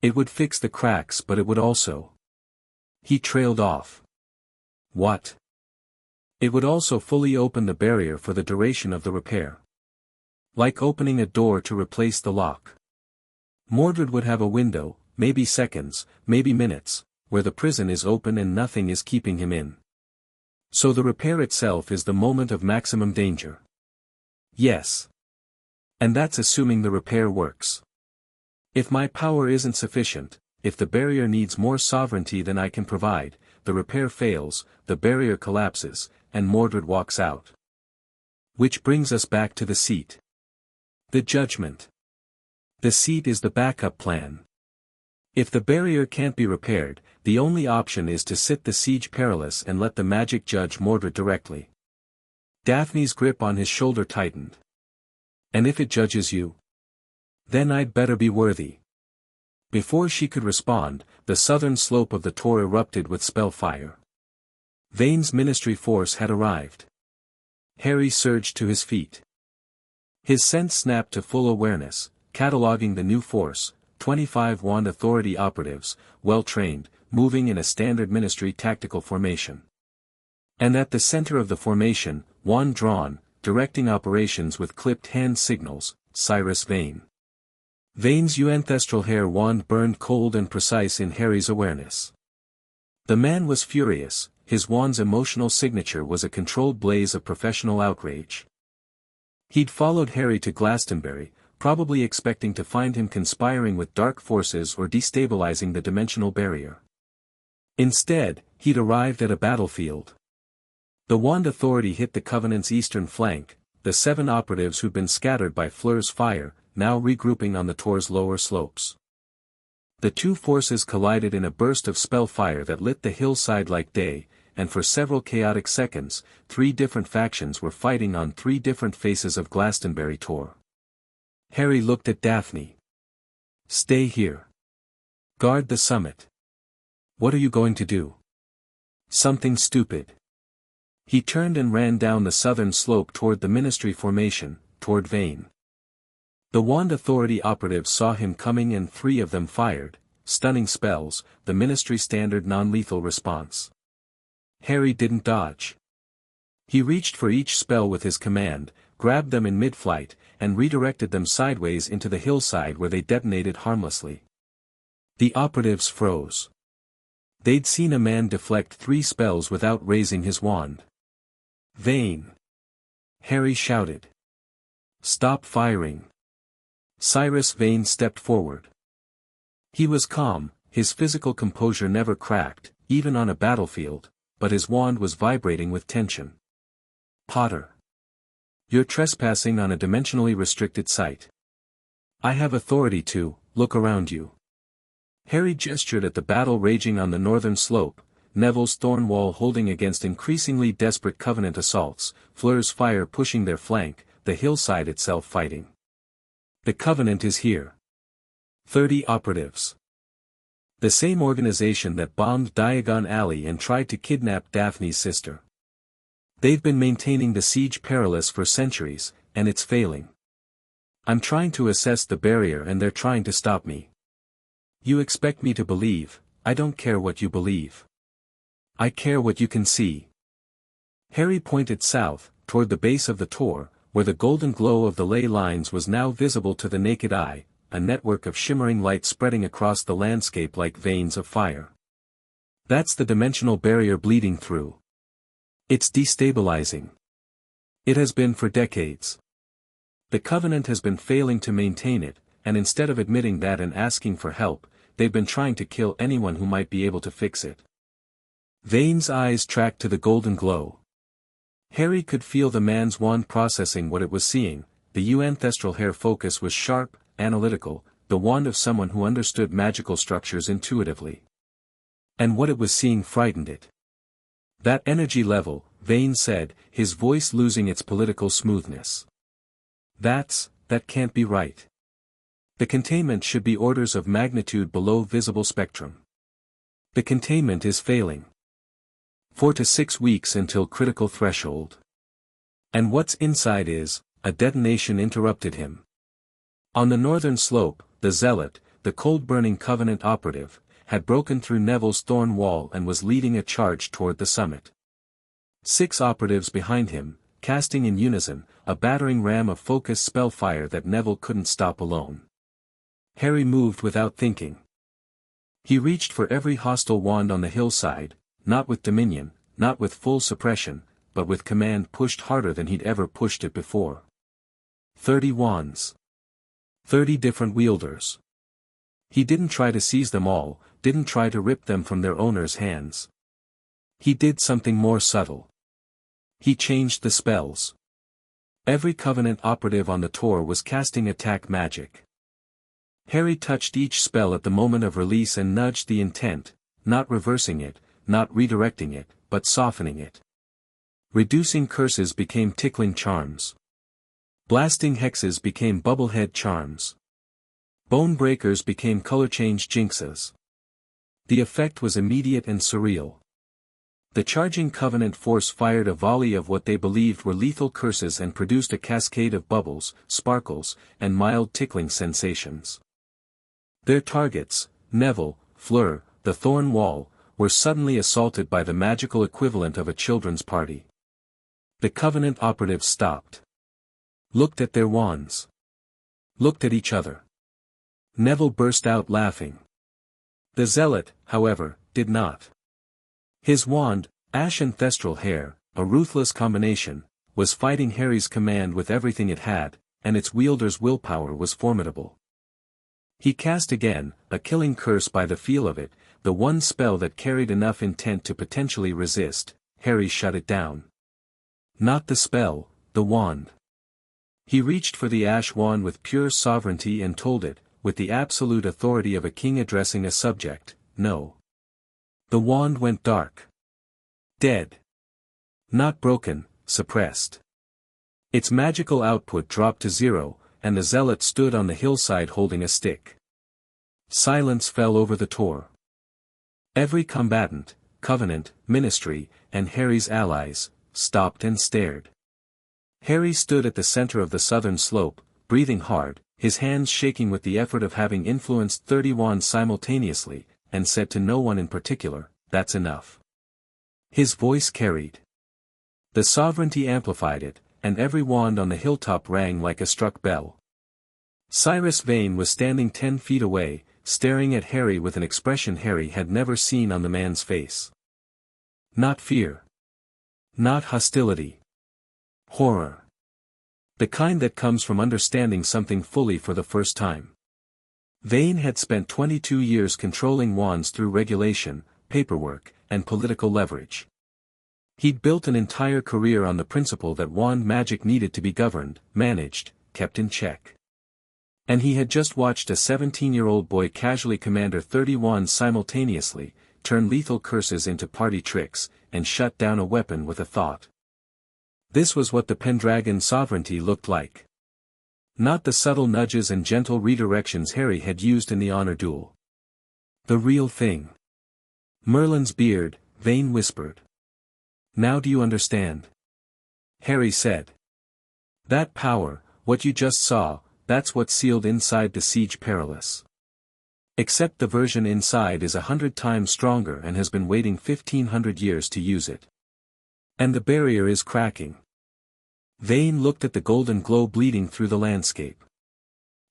Speaker 1: It would fix the cracks, but it would also... He trailed off. What? It would also fully open the barrier for the duration of the repair. Like opening a door to replace the lock. Mordred would have a window, maybe seconds, maybe minutes, where the prison is open and nothing is keeping him in. So the repair itself is the moment of maximum danger. Yes. And that's assuming the repair works. If my power isn't sufficient, if the barrier needs more sovereignty than I can provide, the repair fails, the barrier collapses, and Mordred walks out. Which brings us back to the seat. The judgment. The seat is the backup plan. If the barrier can't be repaired, the only option is to sit the Siege Perilous and let the magic judge Mordred directly. Daphne's grip on his shoulder tightened. And if it judges you? Then I'd better be worthy. Before she could respond, the southern slope of the tor erupted with spell fire. Vane's ministry force had arrived. Harry surged to his feet. His sense snapped to full awareness, cataloging the new force, 25 wand authority operatives, well-trained, moving in a standard ministry tactical formation. And at the center of the formation, wand drawn, directing operations with clipped hand signals, Cyrus Vane. Vane's ancestral hair wand burned cold and precise in Harry's awareness. The man was furious, his wand's emotional signature was a controlled blaze of professional outrage. He'd followed Harry to Glastonbury, probably expecting to find him conspiring with dark forces or destabilizing the dimensional barrier. Instead, he'd arrived at a battlefield. The wand authority hit the Covenant's eastern flank, the 7 operatives who'd been scattered by Fleur's fire, now regrouping on the tor's lower slopes. The two forces collided in a burst of spell fire that lit the hillside like day, and for several chaotic seconds, 3 different factions were fighting on 3 different faces of Glastonbury Tor. Harry looked at Daphne. Stay here. Guard the summit. What are you going to do? Something stupid. He turned and ran down the southern slope toward the ministry formation, toward Vane. The wand authority operatives saw him coming and 3 of them fired, stunning spells, the ministry standard non-lethal response. Harry didn't dodge. He reached for each spell with his command, grabbed them in mid-flight, and redirected them sideways into the hillside where they detonated harmlessly. The operatives froze. They'd seen a man deflect 3 spells without raising his wand. Vayne! Harry shouted. Stop firing. Cyrus Vane stepped forward. He was calm, his physical composure never cracked, even on a battlefield, but his wand was vibrating with tension. Potter. You're trespassing on a dimensionally restricted site. I have authority to, look around you. Harry gestured at the battle raging on the northern slope, Neville's thorn wall holding against increasingly desperate Covenant assaults, Fleur's fire pushing their flank, the hillside itself fighting. The Covenant is here. 30 operatives. The same organization that bombed Diagon Alley and tried to kidnap Daphne's sister. They've been maintaining the siege perilous for centuries, and it's failing. I'm trying to assess the barrier and they're trying to stop me. You expect me to believe, I don't care what you believe. I care what you can see. Harry pointed south, toward the base of the tor, where the golden glow of the ley lines was now visible to the naked eye, a network of shimmering light spreading across the landscape like veins of fire. That's the dimensional barrier bleeding through. It's destabilizing. It has been for decades. The Covenant has been failing to maintain it, and instead of admitting that and asking for help, they've been trying to kill anyone who might be able to fix it. Vayne's eyes tracked to the golden glow. Harry could feel the man's wand processing what it was seeing. The ancestral hair focus was sharp, analytical, the wand of someone who understood magical structures intuitively. And what it was seeing frightened it. That energy level, Vayne said, his voice losing its political smoothness. That can't be right. The containment should be orders of magnitude below visible spectrum. The containment is failing. 4 to 6 weeks until critical threshold. And what's inside is, a detonation interrupted him. On the northern slope, the Zealot, the cold-burning Covenant operative, had broken through Neville's thorn wall and was leading a charge toward the summit. 6 operatives behind him, casting in unison, a battering ram of focused spellfire that Neville couldn't stop alone. Harry moved without thinking. He reached for every hostile wand on the hillside, not with dominion, not with full suppression, but with command pushed harder than he'd ever pushed it before. 30 wands. 30 different wielders. He didn't try to seize them all, didn't try to rip them from their owners' hands. He did something more subtle. He changed the spells. Every Covenant operative on the tor was casting attack magic. Harry touched each spell at the moment of release and nudged the intent, not reversing it, not redirecting it, but softening it. Reducing curses became tickling charms. Blasting hexes became bubblehead charms. Bone breakers became color change jinxes. The effect was immediate and surreal. The charging Covenant force fired a volley of what they believed were lethal curses and produced a cascade of bubbles, sparkles, and mild tickling sensations. Their targets, Neville, Fleur, the Thorn Wall, were suddenly assaulted by the magical equivalent of a children's party. The Covenant operatives stopped. Looked at their wands. Looked at each other. Neville burst out laughing. The Zealot, however, did not. His wand, ash and thestral hair, a ruthless combination, was fighting Harry's command with everything it had, and its wielder's willpower was formidable. He cast again, a killing curse by the feel of it, the one spell that carried enough intent to potentially resist. Harry shut it down. Not the spell, the wand. He reached for the ash wand with pure sovereignty and told it, with the absolute authority of a king addressing a subject, no. The wand went dark. Dead. Not broken, suppressed. Its magical output dropped to 0, and the Zealot stood on the hillside holding a stick. Silence fell over the tor. Every combatant, Covenant, Ministry, and Harry's allies, stopped and stared. Harry stood at the center of the southern slope, breathing hard, his hands shaking with the effort of having influenced 30 wands simultaneously, and said to no one in particular, "That's enough." His voice carried. The sovereignty amplified it, and every wand on the hilltop rang like a struck bell. Cyrus Vane was standing 10 feet away, staring at Harry with an expression Harry had never seen on the man's face. Not fear. Not hostility. Horror. The kind that comes from understanding something fully for the first time. Vane had spent 22 years controlling wands through regulation, paperwork, and political leverage. He'd built an entire career on the principle that wand magic needed to be governed, managed, kept in check. And he had just watched a 17-year-old boy casually commander 30 wands simultaneously, turn lethal curses into party tricks, and shut down a weapon with a thought. This was what the Pendragon sovereignty looked like. Not the subtle nudges and gentle redirections Harry had used in the honor duel. The real thing. Merlin's beard, Vane whispered. Now do you understand? Harry said. That power, what you just saw, that's what's sealed inside the Siege Perilous. Except the version inside is 100 times stronger and has been waiting 1500 years to use it. And the barrier is cracking. Vane looked at the golden glow bleeding through the landscape.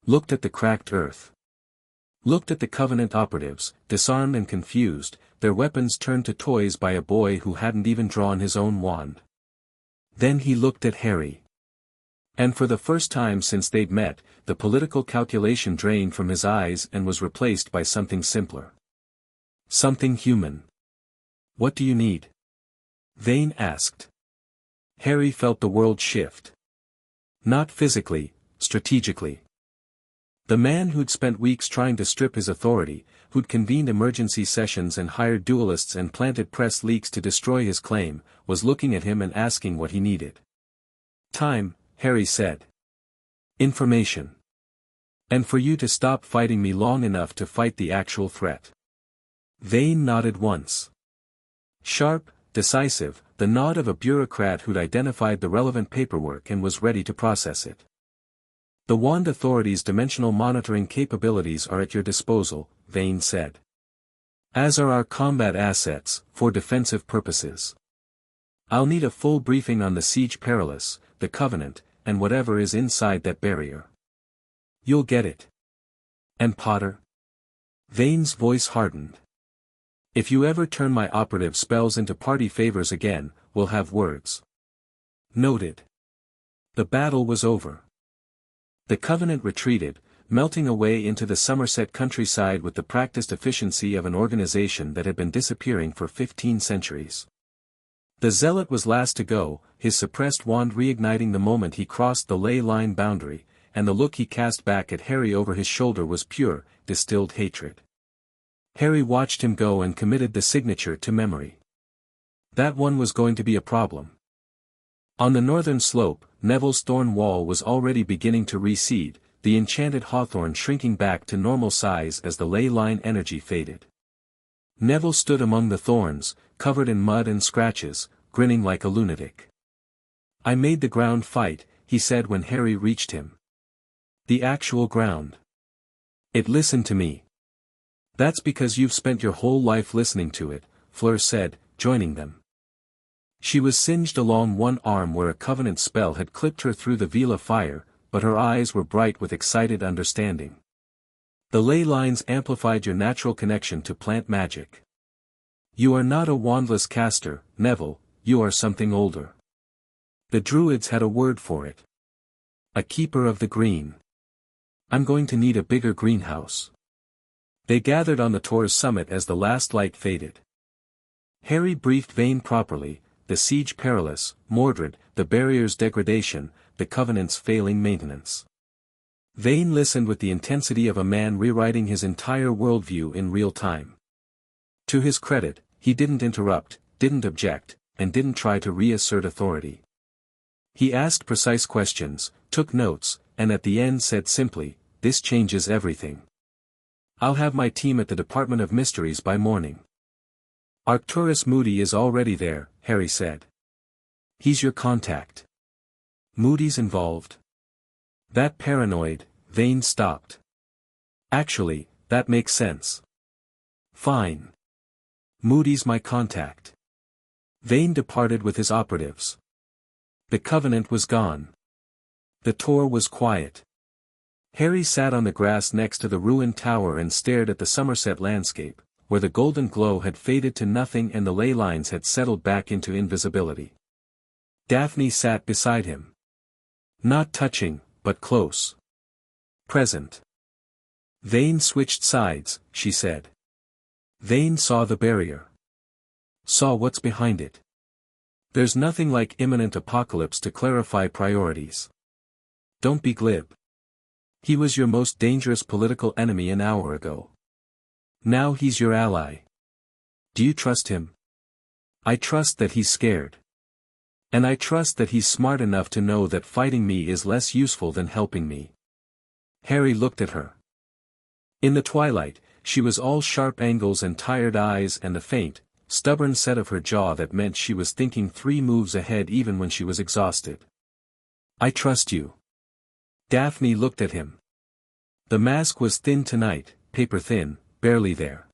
Speaker 1: Looked at the cracked earth. Looked at the Covenant operatives, disarmed and confused, their weapons turned to toys by a boy who hadn't even drawn his own wand. Then he looked at Harry. And for the first time since they'd met, the political calculation drained from his eyes and was replaced by something simpler. Something human. What do you need? Vane asked. Harry felt the world shift. Not physically, strategically. The man who'd spent weeks trying to strip his authority, who'd convened emergency sessions and hired duelists and planted press leaks to destroy his claim, was looking at him and asking what he needed. Time, Harry said. Information. And for you to stop fighting me long enough to fight the actual threat. Vane nodded once. Sharp, decisive, the nod of a bureaucrat who'd identified the relevant paperwork and was ready to process it. The Wand Authority's dimensional monitoring capabilities are at your disposal, Vane said. As are our combat assets, for defensive purposes. I'll need a full briefing on the Siege Perilous, the Covenant, and whatever is inside that barrier. You'll get it. And Potter? Vane's voice hardened. If you ever turn my operative spells into party favors again, we'll have words. Noted. The battle was over. The Covenant retreated, melting away into the Somerset countryside with the practiced efficiency of an organization that had been disappearing for 15 centuries. The Zealot was last to go, his suppressed wand reigniting the moment he crossed the ley line boundary, and the look he cast back at Harry over his shoulder was pure, distilled hatred. Harry watched him go and committed the signature to memory. That one was going to be a problem. On the northern slope, Neville's thorn wall was already beginning to recede, the enchanted hawthorn shrinking back to normal size as the ley line energy faded. Neville stood among the thorns, covered in mud and scratches, grinning like a lunatic. I made the ground fight, he said when Harry reached him. The actual ground. It listened to me. That's because you've spent your whole life listening to it, Fleur said, joining them. She was singed along one arm where a Covenant spell had clipped her through the Vila fire, but her eyes were bright with excited understanding. The ley lines amplified your natural connection to plant magic. You are not a wandless caster, Neville, you are something older. The Druids had a word for it. A keeper of the green. I'm going to need a bigger greenhouse. They gathered on the Tor's summit as the last light faded. Harry briefed Vane properly, the Siege Perilous, Mordred, the barrier's degradation, the Covenant's failing maintenance. Vane listened with the intensity of a man rewriting his entire worldview in real time. To his credit, he didn't interrupt, didn't object, and didn't try to reassert authority. He asked precise questions, took notes, and at the end said simply, "This changes everything. I'll have my team at the Department of Mysteries by morning." Arcturus Moody is already there, Harry said. He's your contact. Moody's involved? That paranoid, Vane stopped. Actually, that makes sense. Fine. Moody's my contact. Vane departed with his operatives. The Covenant was gone. The Tor was quiet. Harry sat on the grass next to the ruined tower and stared at the Somerset landscape, where the golden glow had faded to nothing and the ley lines had settled back into invisibility. Daphne sat beside him. Not touching, but close. Present. Vane switched sides, she said. Vane saw the barrier. Saw what's behind it. There's nothing like imminent apocalypse to clarify priorities. Don't be glib. He was your most dangerous political enemy an hour ago. Now he's your ally. Do you trust him? I trust that he's scared. And I trust that he's smart enough to know that fighting me is less useful than helping me. Harry looked at her. In the twilight, she was all sharp angles and tired eyes and the faint, stubborn set of her jaw that meant she was thinking 3 moves ahead even when she was exhausted. I trust you. Daphne looked at him. The mask was thin tonight, paper thin, barely there.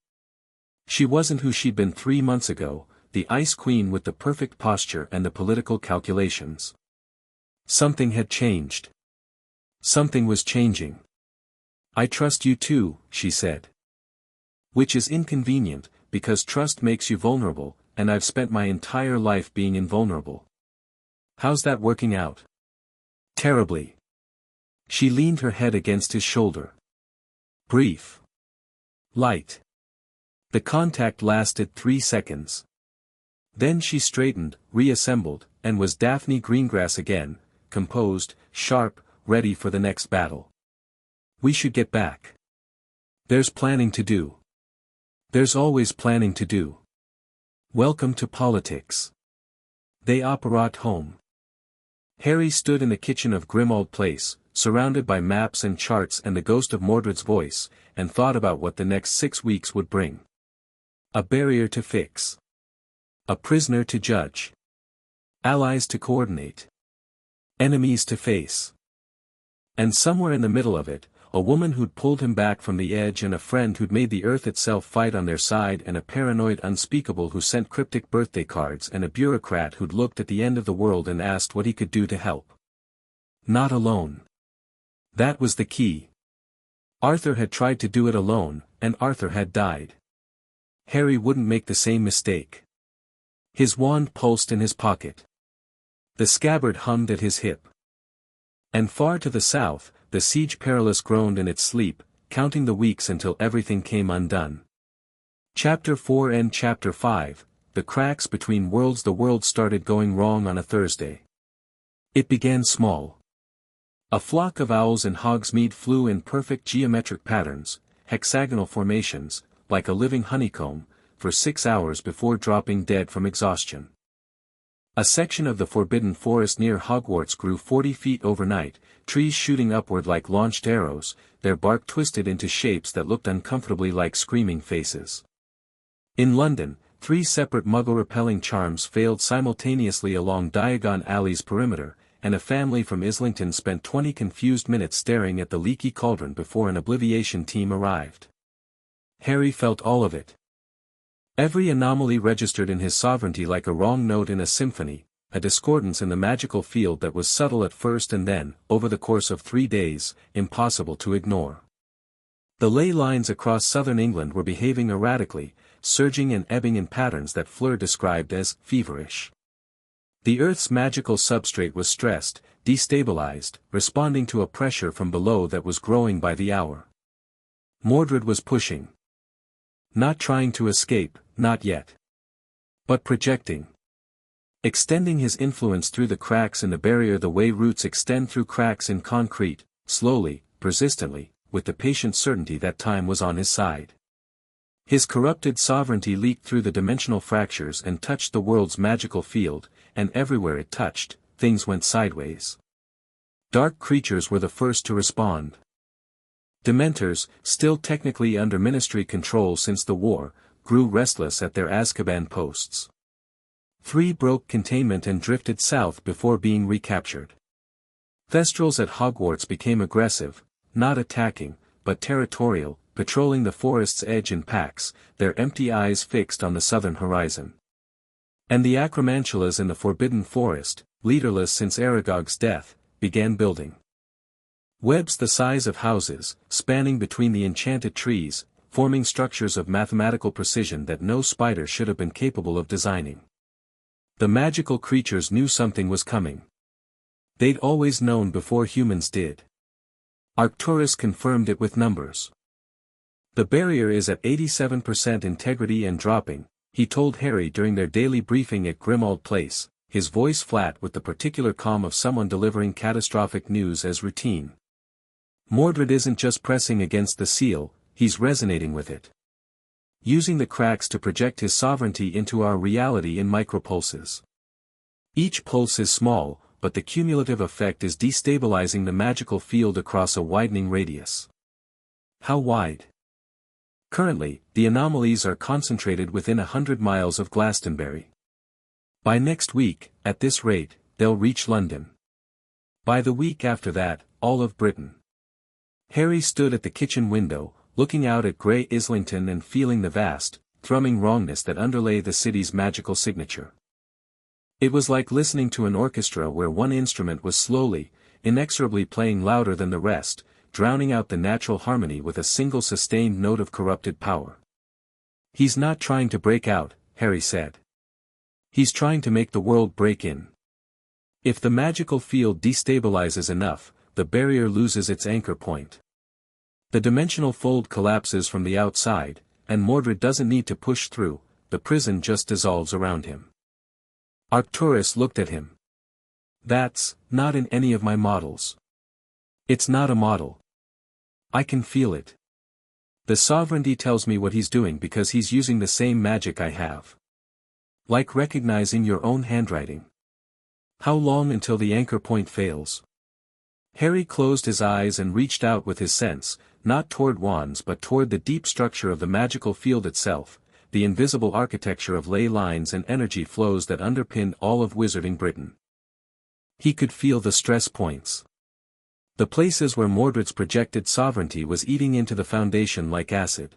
Speaker 1: She wasn't who she'd been 3 months ago, the Ice Queen with the perfect posture and the political calculations. Something had changed. Something was changing. I trust you too, she said. Which is inconvenient, because trust makes you vulnerable, and I've spent my entire life being invulnerable. How's that working out? Terribly. She leaned her head against his shoulder. Brief. Light. The contact lasted 3 seconds. Then she straightened, reassembled, and was Daphne Greengrass again, composed, sharp, ready for the next battle. We should get back. There's planning to do. There's always planning to do. Welcome to politics. They operate home. Harry stood in the kitchen of Grimmauld Place, surrounded by maps and charts and the ghost of Mordred's voice, and thought about what the next 6 weeks would bring. A barrier to fix. A prisoner to judge. Allies to coordinate. Enemies to face. And somewhere in the middle of it, a woman who'd pulled him back from the edge and a friend who'd made the earth itself fight on their side and a paranoid unspeakable who sent cryptic birthday cards and a bureaucrat who'd looked at the end of the world and asked what he could do to help. Not alone. That was the key. Arthur had tried to do it alone, and Arthur had died. Harry wouldn't make the same mistake. His wand pulsed in his pocket. The scabbard hummed at his hip. And far to the south, the Siege Perilous groaned in its sleep, counting the weeks until everything came undone. Chapter 4 and Chapter 5, The Cracks Between Worlds. The world started going wrong on a Thursday. It began small. A flock of owls in Hogsmeade flew in perfect geometric patterns, hexagonal formations, like a living honeycomb, for 6 hours before dropping dead from exhaustion. A section of the Forbidden Forest near Hogwarts grew 40 feet overnight, trees shooting upward like launched arrows, their bark twisted into shapes that looked uncomfortably like screaming faces. In London, 3 separate muggle-repelling charms failed simultaneously along Diagon Alley's perimeter, and a family from Islington spent 20 confused minutes staring at the leaky cauldron before an obliviation team arrived. Harry felt all of it. Every anomaly registered in his sovereignty like a wrong note in a symphony, a discordance in the magical field that was subtle at first and then, over the course of 3 days, impossible to ignore. The ley lines across southern England were behaving erratically, surging and ebbing in patterns that Fleur described as feverish. The Earth's magical substrate was stressed, destabilized, responding to a pressure from below that was growing by the hour. Mordred was pushing. Not trying to escape, not yet. But projecting. Extending his influence through the cracks in the barrier the way roots extend through cracks in concrete, slowly, persistently, with the patient certainty that time was on his side. His corrupted sovereignty leaked through the dimensional fractures and touched the world's magical field, and everywhere it touched, things went sideways. Dark creatures were the first to respond. Dementors, still technically under Ministry control since the war, grew restless at their Azkaban posts. 3 broke containment and drifted south before being recaptured. Thestrals at Hogwarts became aggressive, not attacking, but territorial, patrolling the forest's edge in packs, their empty eyes fixed on the southern horizon. And the Acromantulas in the Forbidden Forest, leaderless since Aragog's death, began building. Webs the size of houses, spanning between the enchanted trees, forming structures of mathematical precision that no spider should have been capable of designing. The magical creatures knew something was coming. They'd always known before humans did. Arcturus confirmed it with numbers. The barrier is at 87% integrity and dropping, he told Harry during their daily briefing at Grimmauld Place, his voice flat with the particular calm of someone delivering catastrophic news as routine. Mordred isn't just pressing against the seal, he's resonating with it. Using the cracks to project his sovereignty into our reality in micropulses. Each pulse is small, but the cumulative effect is destabilizing the magical field across a widening radius. How wide? Currently, the anomalies are concentrated within 100 miles of Glastonbury. By next week, at this rate, they'll reach London. By the week after that, all of Britain. Harry stood at the kitchen window, looking out at grey Islington and feeling the vast, thrumming wrongness that underlay the city's magical signature. It was like listening to an orchestra where one instrument was slowly, inexorably playing louder than the rest, drowning out the natural harmony with a single sustained note of corrupted power. "He's not trying to break out," Harry said. "He's trying to make the world break in. If the magical field destabilizes enough, the barrier loses its anchor point. The dimensional fold collapses from the outside, and Mordred doesn't need to push through, the prison just dissolves around him." Arcturus looked at him. "That's not in any of my models. It's not a model. I can feel it. The sovereignty tells me what he's doing because he's using the same magic I have. Like recognizing your own handwriting. How long until the anchor point fails?" Harry closed his eyes and reached out with his sense, not toward wands but toward the deep structure of the magical field itself, the invisible architecture of ley lines and energy flows that underpinned all of Wizarding Britain. He could feel the stress points. The places where Mordred's projected sovereignty was eating into the foundation like acid.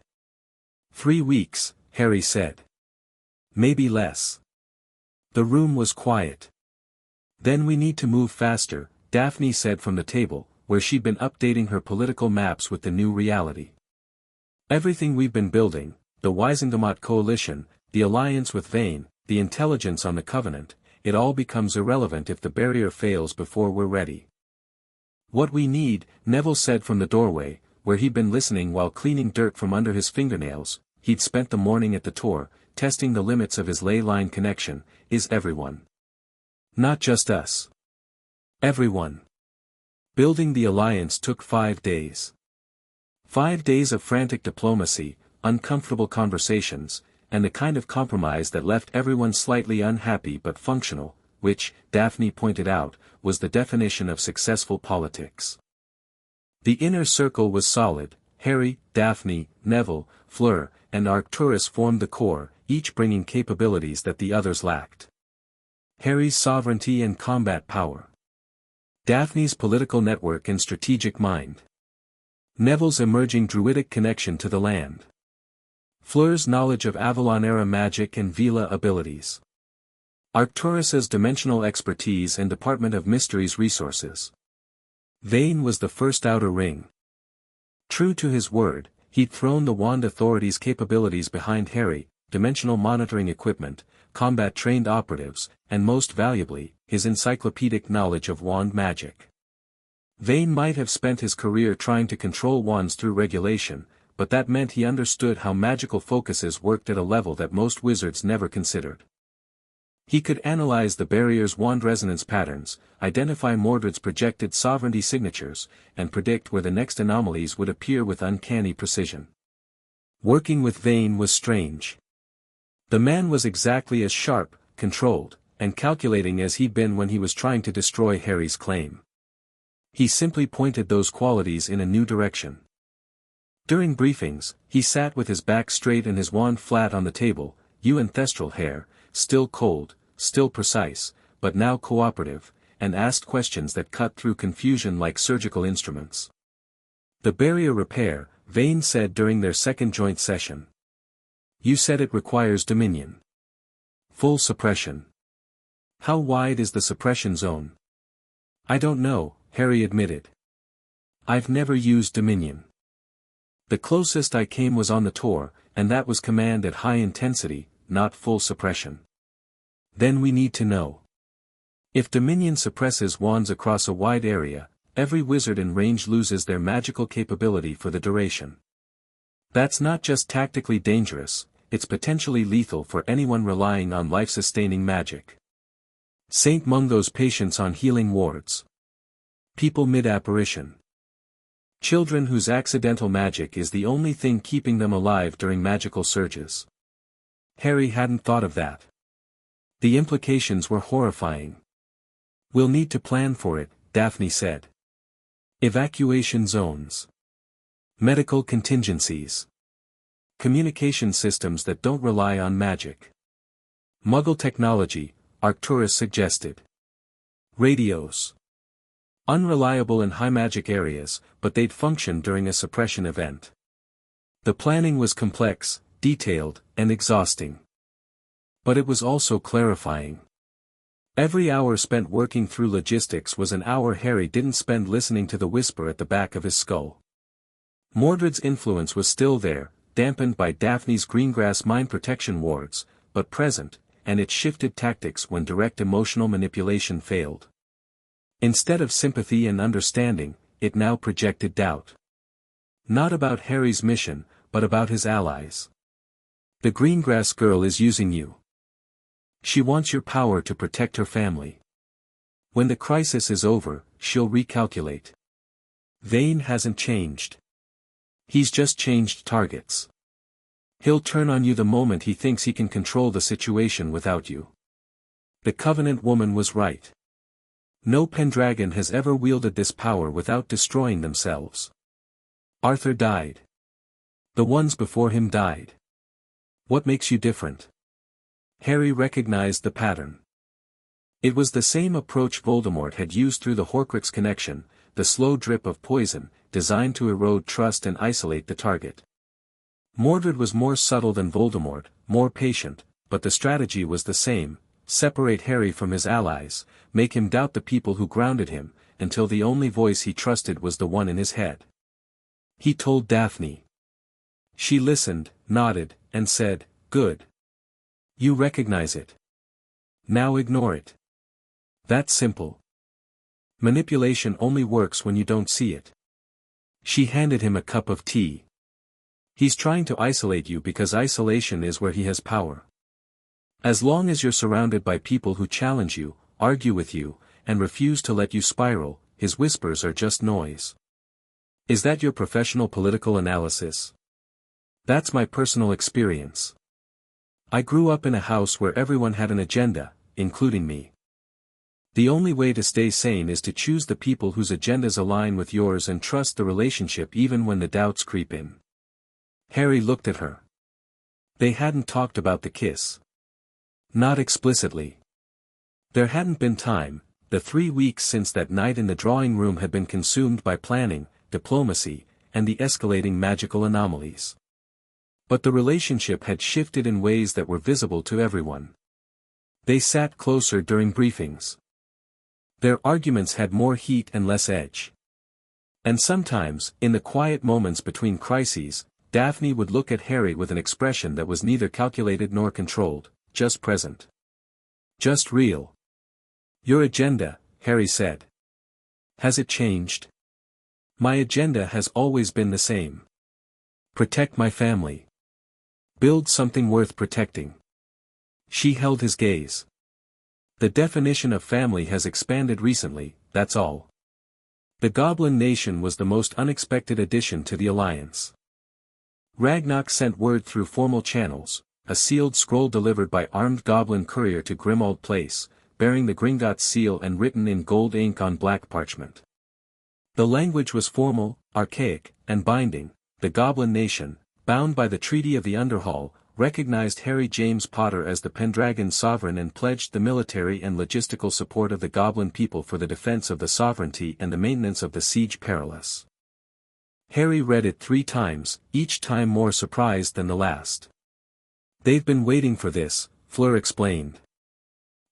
Speaker 1: 3 weeks, Harry said. Maybe less. The room was quiet. "Then we need to move faster," Daphne said from the table, where she'd been updating her political maps with the new reality. "Everything we've been building, the Wizengamot coalition, the alliance with Vane, the intelligence on the Covenant, it all becomes irrelevant if the barrier fails before we're ready." "What we need," Neville said from the doorway, where he'd been listening while cleaning dirt from under his fingernails, he'd spent the morning at the Tor, testing the limits of his ley line connection, "is everyone. Not just us. Everyone." Building the alliance took 5 days. 5 days of frantic diplomacy, uncomfortable conversations, and the kind of compromise that left everyone slightly unhappy but functional, which, Daphne pointed out, was the definition of successful politics. The inner circle was solid. Harry, Daphne, Neville, Fleur, and Arcturus formed the core, each bringing capabilities that the others lacked. Harry's sovereignty and combat power. Daphne's political network and strategic mind. Neville's emerging druidic connection to the land. Fleur's knowledge of Avalon-era magic and Vila abilities. Arcturus's dimensional expertise and Department of Mysteries resources. Vane was the first outer ring. True to his word, he'd thrown the Wand Authority's capabilities behind Harry, dimensional monitoring equipment, combat-trained operatives, and most valuably, his encyclopedic knowledge of wand magic. Vane might have spent his career trying to control wands through regulation, but that meant he understood how magical focuses worked at a level that most wizards never considered. He could analyze the barrier's wand resonance patterns, identify Mordred's projected sovereignty signatures, and predict where the next anomalies would appear with uncanny precision. Working with Vane was strange. The man was exactly as sharp, controlled, and calculating as he'd been when he was trying to destroy Harry's claim. He simply pointed those qualities in a new direction. During briefings, he sat with his back straight and his wand flat on the table, ancestral hair, still cold, still precise, but now cooperative, and asked questions that cut through confusion like surgical instruments. "The barrier repair," Vane said during their second joint session. "You said it requires dominion. Full suppression. How wide is the suppression zone? I don't know, Harry admitted. I've never used Dominion. The closest I came was on the tour, and that was command at high intensity, not full suppression. Then we need to know. If Dominion suppresses wands across a wide area, every wizard in range loses their magical capability for the duration. That's not just tactically dangerous, it's potentially lethal for anyone relying on life-sustaining magic. Saint Mungo's patients on healing wards. People mid-apparition. Children whose accidental magic is the only thing keeping them alive during magical surges. Harry hadn't thought of that. The implications were horrifying. We'll need to plan for it, Daphne said. Evacuation zones. Medical contingencies. Communication systems that don't rely on magic. Muggle technology, Arcturus suggested. Radios. Unreliable in high magic areas, but they'd function during a suppression event. The planning was complex, detailed, and exhausting. But it was also clarifying. Every hour spent working through logistics was an hour Harry didn't spend listening to the whisper at the back of his skull. Mordred's influence was still there, dampened by Daphne's greengrass mine protection wards, but present, and it shifted tactics when direct emotional manipulation failed. Instead of sympathy and understanding, it now projected doubt. Not about Harry's mission, but about his allies. The greengrass girl is using you. She wants your power to protect her family. When the crisis is over, she'll recalculate. Vane hasn't changed. He's just changed targets. He'll turn on you the moment he thinks he can control the situation without you. The Covenant woman was right. No Pendragon has ever wielded this power without destroying themselves. Arthur died. The ones before him died. What makes you different? Harry recognized the pattern. It was the same approach Voldemort had used through the Horcrux connection, the slow drip of poison, designed to erode trust and isolate the target. Mordred was more subtle than Voldemort, more patient, but the strategy was the same: separate Harry from his allies, make him doubt the people who grounded him, until the only voice he trusted was the one in his head. He told Daphne. She listened, nodded, and said, "Good. You recognize it. Now ignore it. That's simple. Manipulation only works when you don't see it." She handed him a cup of tea. He's trying to isolate you because isolation is where he has power. As long as you're surrounded by people who challenge you, argue with you, and refuse to let you spiral, his whispers are just noise. Is that your professional political analysis? That's my personal experience. I grew up in a house where everyone had an agenda, including me. The only way to stay sane is to choose the people whose agendas align with yours and trust the relationship even when the doubts creep in. Harry looked at her. They hadn't talked about the kiss. Not explicitly. There hadn't been time. The 3 weeks since that night in the drawing room had been consumed by planning, diplomacy, and the escalating magical anomalies. But the relationship had shifted in ways that were visible to everyone. They sat closer during briefings. Their arguments had more heat and less edge. And sometimes, in the quiet moments between crises, Daphne would look at Harry with an expression that was neither calculated nor controlled, just present. Just real. Your agenda, Harry said. Has it changed? My agenda has always been the same. Protect my family. Build something worth protecting. She held his gaze. The definition of family has expanded recently, that's all. The Goblin Nation was the most unexpected addition to the Alliance. Ragnarok sent word through formal channels, a sealed scroll delivered by armed goblin courier to Grimmauld Place, bearing the Gringotts seal and written in gold ink on black parchment. The language was formal, archaic, and binding. The Goblin Nation, bound by the Treaty of the Underhall, recognized Harry James Potter as the Pendragon sovereign and pledged the military and logistical support of the Goblin people for the defense of the sovereignty and the maintenance of the Siege Perilous. Harry read it 3 times, each time more surprised than the last. They've been waiting for this, Fleur explained.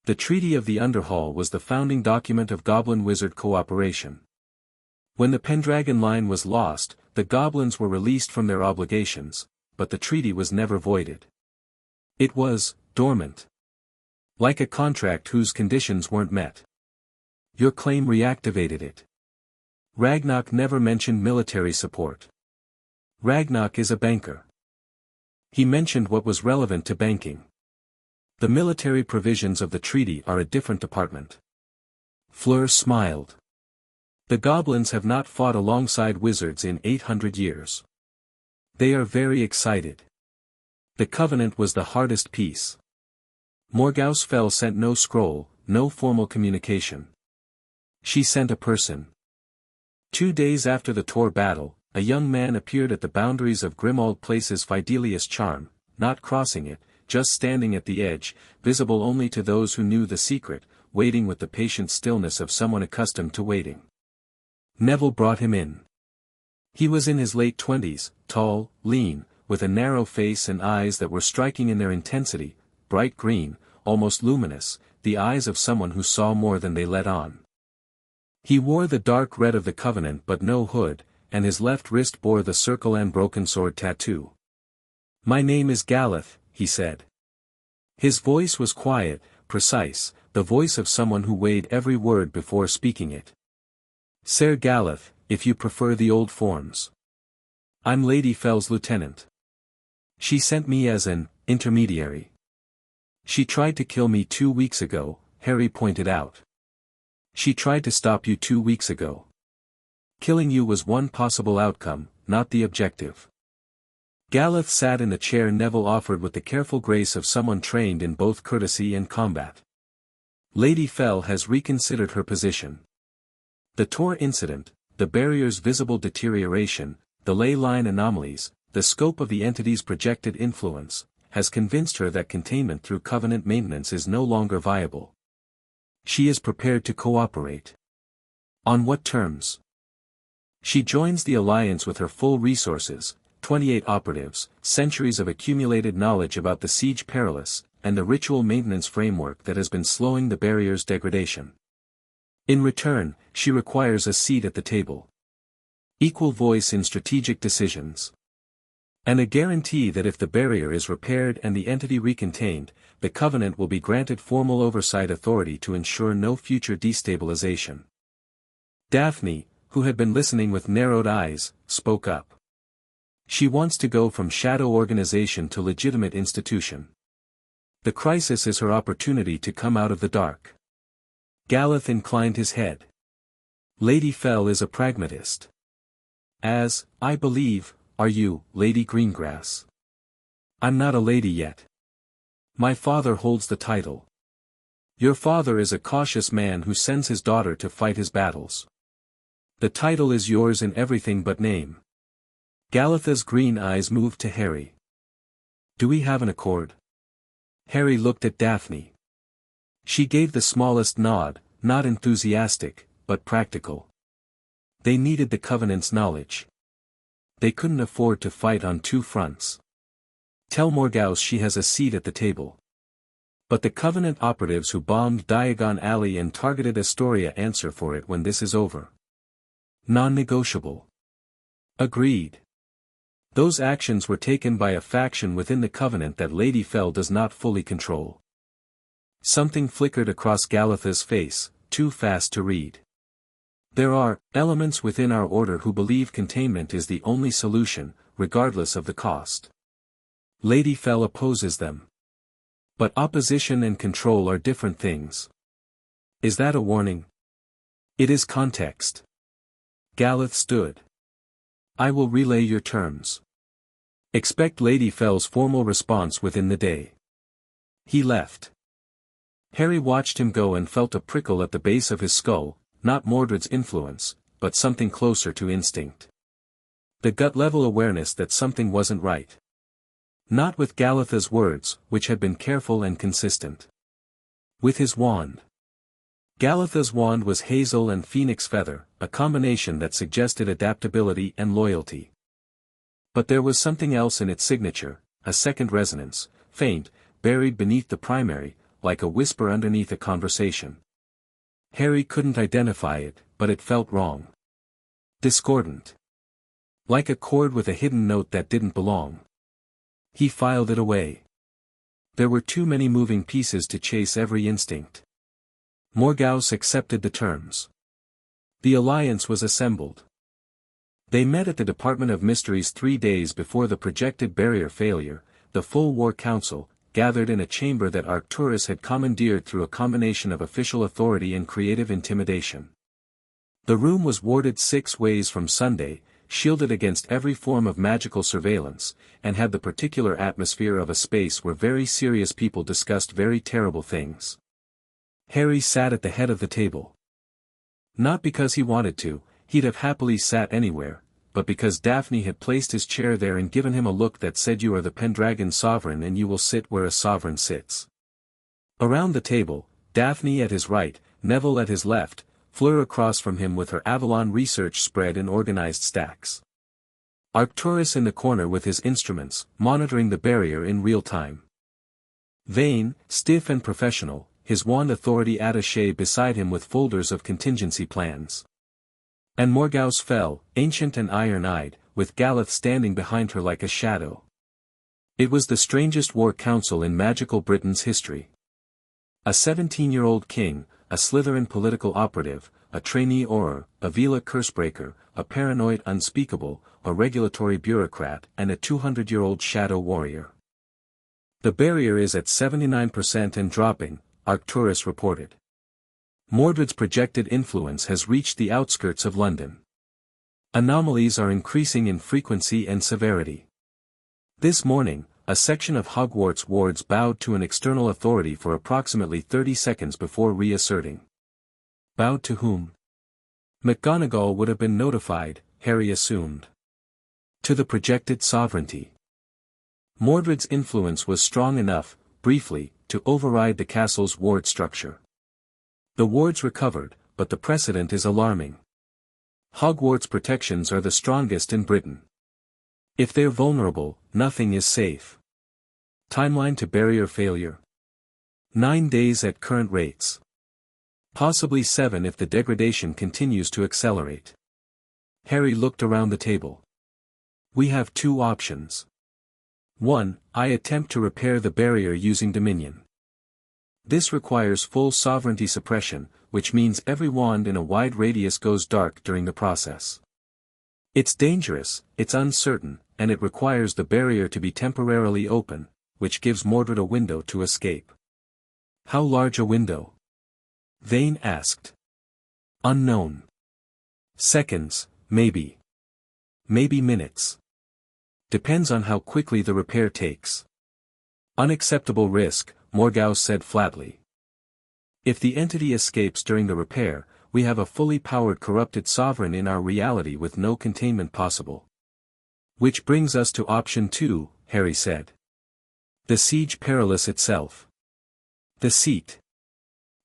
Speaker 1: The Treaty of the Underhall was the founding document of Goblin-Wizard cooperation. When the Pendragon line was lost, the goblins were released from their obligations, but the treaty was never voided. It was dormant. Like a contract whose conditions weren't met. Your claim reactivated it. Ragnarok never mentioned military support. Ragnarok is a banker. He mentioned what was relevant to banking. The military provisions of the treaty are a different department. Fleur smiled. The goblins have not fought alongside wizards in 800 years. They are very excited. The covenant was the hardest piece. Morgause sent no scroll, no formal communication. She sent a person. 2 days after the Tor battle, a young man appeared at the boundaries of Grimald Place's Fidelius charm, not crossing it, just standing at the edge, visible only to those who knew the secret, waiting with the patient stillness of someone accustomed to waiting. Neville brought him in. He was in his late 20s, tall, lean, with a narrow face and eyes that were striking in their intensity, bright green, almost luminous, the eyes of someone who saw more than they let on. He wore the dark red of the Covenant but no hood, and his left wrist bore the circle and broken sword tattoo. "My name is Galeth," he said. His voice was quiet, precise, the voice of someone who weighed every word before speaking it. "Ser Galeth, if you prefer the old forms. I'm Lady Fell's lieutenant. She sent me as an intermediary. She tried to kill me 2 weeks ago," Harry pointed out. "She tried to stop you 2 weeks ago. Killing you was one possible outcome, not the objective." Galeth sat in the chair Neville offered with the careful grace of someone trained in both courtesy and combat. "Lady Fell has reconsidered her position. The Tor incident, the barrier's visible deterioration, the ley line anomalies, the scope of the entity's projected influence, has convinced her that containment through Covenant maintenance is no longer viable. She is prepared to cooperate. On what terms? She joins the Alliance with her full resources, 28 operatives, centuries of accumulated knowledge about the Siege Perilous, and the ritual maintenance framework that has been slowing the barrier's degradation. In return, she requires a seat at the table. Equal voice in strategic decisions. And a guarantee that if the barrier is repaired and the entity recontained, the Covenant will be granted formal oversight authority to ensure no future destabilization." Daphne, who had been listening with narrowed eyes, spoke up. "She wants to go from shadow organization to legitimate institution. The crisis is her opportunity to come out of the dark." Galeth inclined his head. "Lady Fell is a pragmatist. As, I believe, are you, Lady Greengrass. I'm not a lady yet. My father holds the title. Your father is a cautious man who sends his daughter to fight his battles. The title is yours in everything but name." Galetha's green eyes moved to Harry. "Do we have an accord?" Harry looked at Daphne. She gave the smallest nod, not enthusiastic, but practical. They needed the Covenant's knowledge. They couldn't afford to fight on 2 fronts. "Tell Morgause she has a seat at the table." But the Covenant operatives who bombed Diagon Alley and targeted Astoria answer for it when this is over. Non-negotiable. Agreed. Those actions were taken by a faction within the Covenant that Lady Fell does not fully control. Something flickered across Galetha's face, too fast to read. "There are elements within our order who believe containment is the only solution, regardless of the cost. Lady Fell opposes them. But opposition and control are different things. Is that a warning?" "It is context." Galeth stood. "I will relay your terms. Expect Lady Fell's formal response within the day." He left. Harry watched him go and felt a prickle at the base of his skull, not Mordred's influence, but something closer to instinct. The gut-level awareness that something wasn't right. Not with Galetha's words, which had been careful and consistent. With his wand. Galetha's wand was hazel and phoenix feather, a combination that suggested adaptability and loyalty. But there was something else in its signature, a second resonance, faint, buried beneath the primary, like a whisper underneath a conversation. Harry couldn't identify it, but it felt wrong. Discordant. Like a chord with a hidden note that didn't belong. He filed it away. There were too many moving pieces to chase every instinct. Morgause accepted the terms. The alliance was assembled. They met at the Department of Mysteries 3 days before the projected barrier failure. The full War Council, gathered in a chamber that Arcturus had commandeered through a combination of official authority and creative intimidation. The room was warded 6 ways from Sunday, shielded against every form of magical surveillance, and had the particular atmosphere of a space where very serious people discussed very terrible things. Harry sat at the head of the table. Not because he wanted to, he'd have happily sat anywhere, but because Daphne had placed his chair there and given him a look that said you are the Pendragon sovereign and you will sit where a sovereign sits. Around the table, Daphne at his right, Neville at his left, Fleur across from him with her Avalon research spread in organized stacks. Arcturus in the corner with his instruments, monitoring the barrier in real time. Vane, stiff and professional, his wand authority attaché beside him with folders of contingency plans. And Morgause fell, ancient and iron-eyed, with Galeth standing behind her like a shadow. It was the strangest war council in magical Britain's history. A 17-year-old king, a Slytherin political operative, a trainee Auror, a Vela cursebreaker, a paranoid unspeakable, a regulatory bureaucrat and a 200-year-old shadow warrior. The barrier is at 79% and dropping, Arcturus reported. Mordred's projected influence has reached the outskirts of London. Anomalies are increasing in frequency and severity. This morning, a section of Hogwarts wards bowed to an external authority for approximately 30 seconds before reasserting. Bowed to whom? McGonagall would have been notified, Harry assumed. To the projected sovereignty. Mordred's influence was strong enough, briefly, to override the castle's ward structure. The wards recovered, but the precedent is alarming. Hogwarts protections are the strongest in Britain. If they're vulnerable, nothing is safe. Timeline to barrier failure. 9 days at current rates. Possibly 7 if the degradation continues to accelerate. Harry looked around the table. We have 2 options. 1. I attempt to repair the barrier using Dominion. This requires full sovereignty suppression, which means every wand in a wide radius goes dark during the process. It's dangerous, it's uncertain, and it requires the barrier to be temporarily open, which gives Mordred a window to escape. How large a window? Vane asked. Unknown. Seconds, maybe. Maybe minutes. Depends on how quickly the repair takes. Unacceptable risk, Morgause said flatly. If the entity escapes during the repair, we have a fully powered corrupted sovereign in our reality with no containment possible. Which brings us to option 2, Harry said. The siege perilous itself. The seat.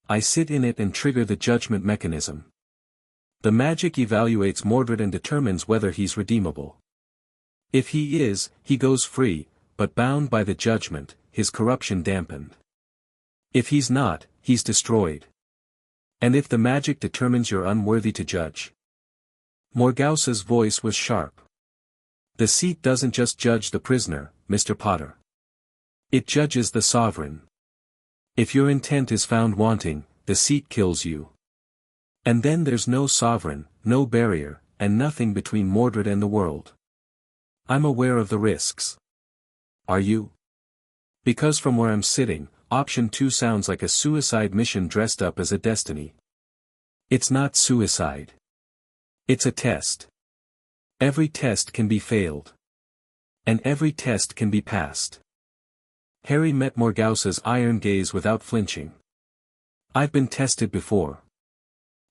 Speaker 1: I sit in it and trigger the judgment mechanism. The magic evaluates Mordred and determines whether he's redeemable. If he is, he goes free, but bound by the judgment, his corruption dampened. If he's not, he's destroyed. And if the magic determines you're unworthy to judge. Morgause's voice was sharp. The seat doesn't just judge the prisoner, Mr. Potter. It judges the sovereign. If your intent is found wanting, the seat kills you. And then there's no sovereign, no barrier, and nothing between Mordred and the world. I'm aware of the risks. Are you? Because from where I'm sitting, option 2 sounds like a suicide mission dressed up as a destiny. It's not suicide. It's a test. Every test can be failed. And every test can be passed. Harry met Morgause's iron gaze without flinching. I've been tested before.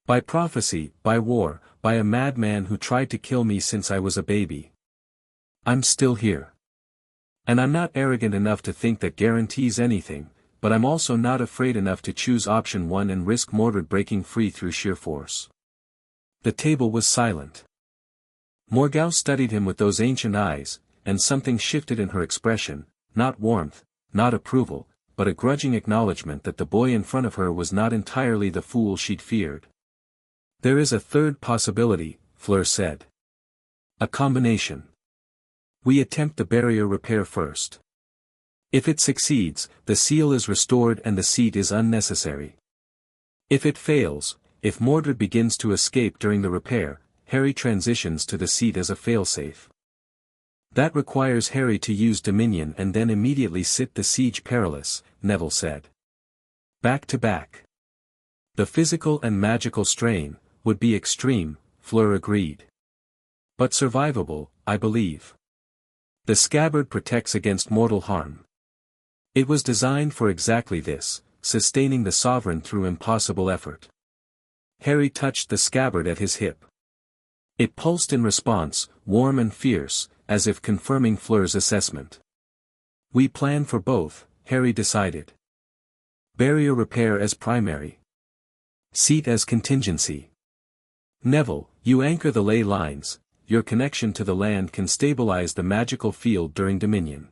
Speaker 1: By prophecy, by war, by a madman who tried to kill me since I was a baby. I'm still here. And I'm not arrogant enough to think that guarantees anything, but I'm also not afraid enough to choose option 1 and risk Mordred breaking free through sheer force. The table was silent. Morgause studied him with those ancient eyes, and something shifted in her expression, not warmth, not approval, but a grudging acknowledgement that the boy in front of her was not entirely the fool she'd feared. "There is a third possibility," Fleur said. "A combination. We attempt the barrier repair first. If it succeeds, the seal is restored and the seat is unnecessary. If it fails, if Mordred begins to escape during the repair, Harry transitions to the seat as a failsafe. That requires Harry to use Dominion and then immediately sit the siege perilous," Neville said. "Back to back. The physical and magical strain would be extreme," Fleur agreed. "But survivable, I believe. The scabbard protects against mortal harm. It was designed for exactly this, sustaining the sovereign through impossible effort." Harry touched the scabbard at his hip. It pulsed in response, warm and fierce, as if confirming Fleur's assessment. "We plan for both," Harry decided. "Barrier repair as primary. Seat as contingency. Neville, you anchor the ley lines. Your connection to the land can stabilize the magical field during Dominion.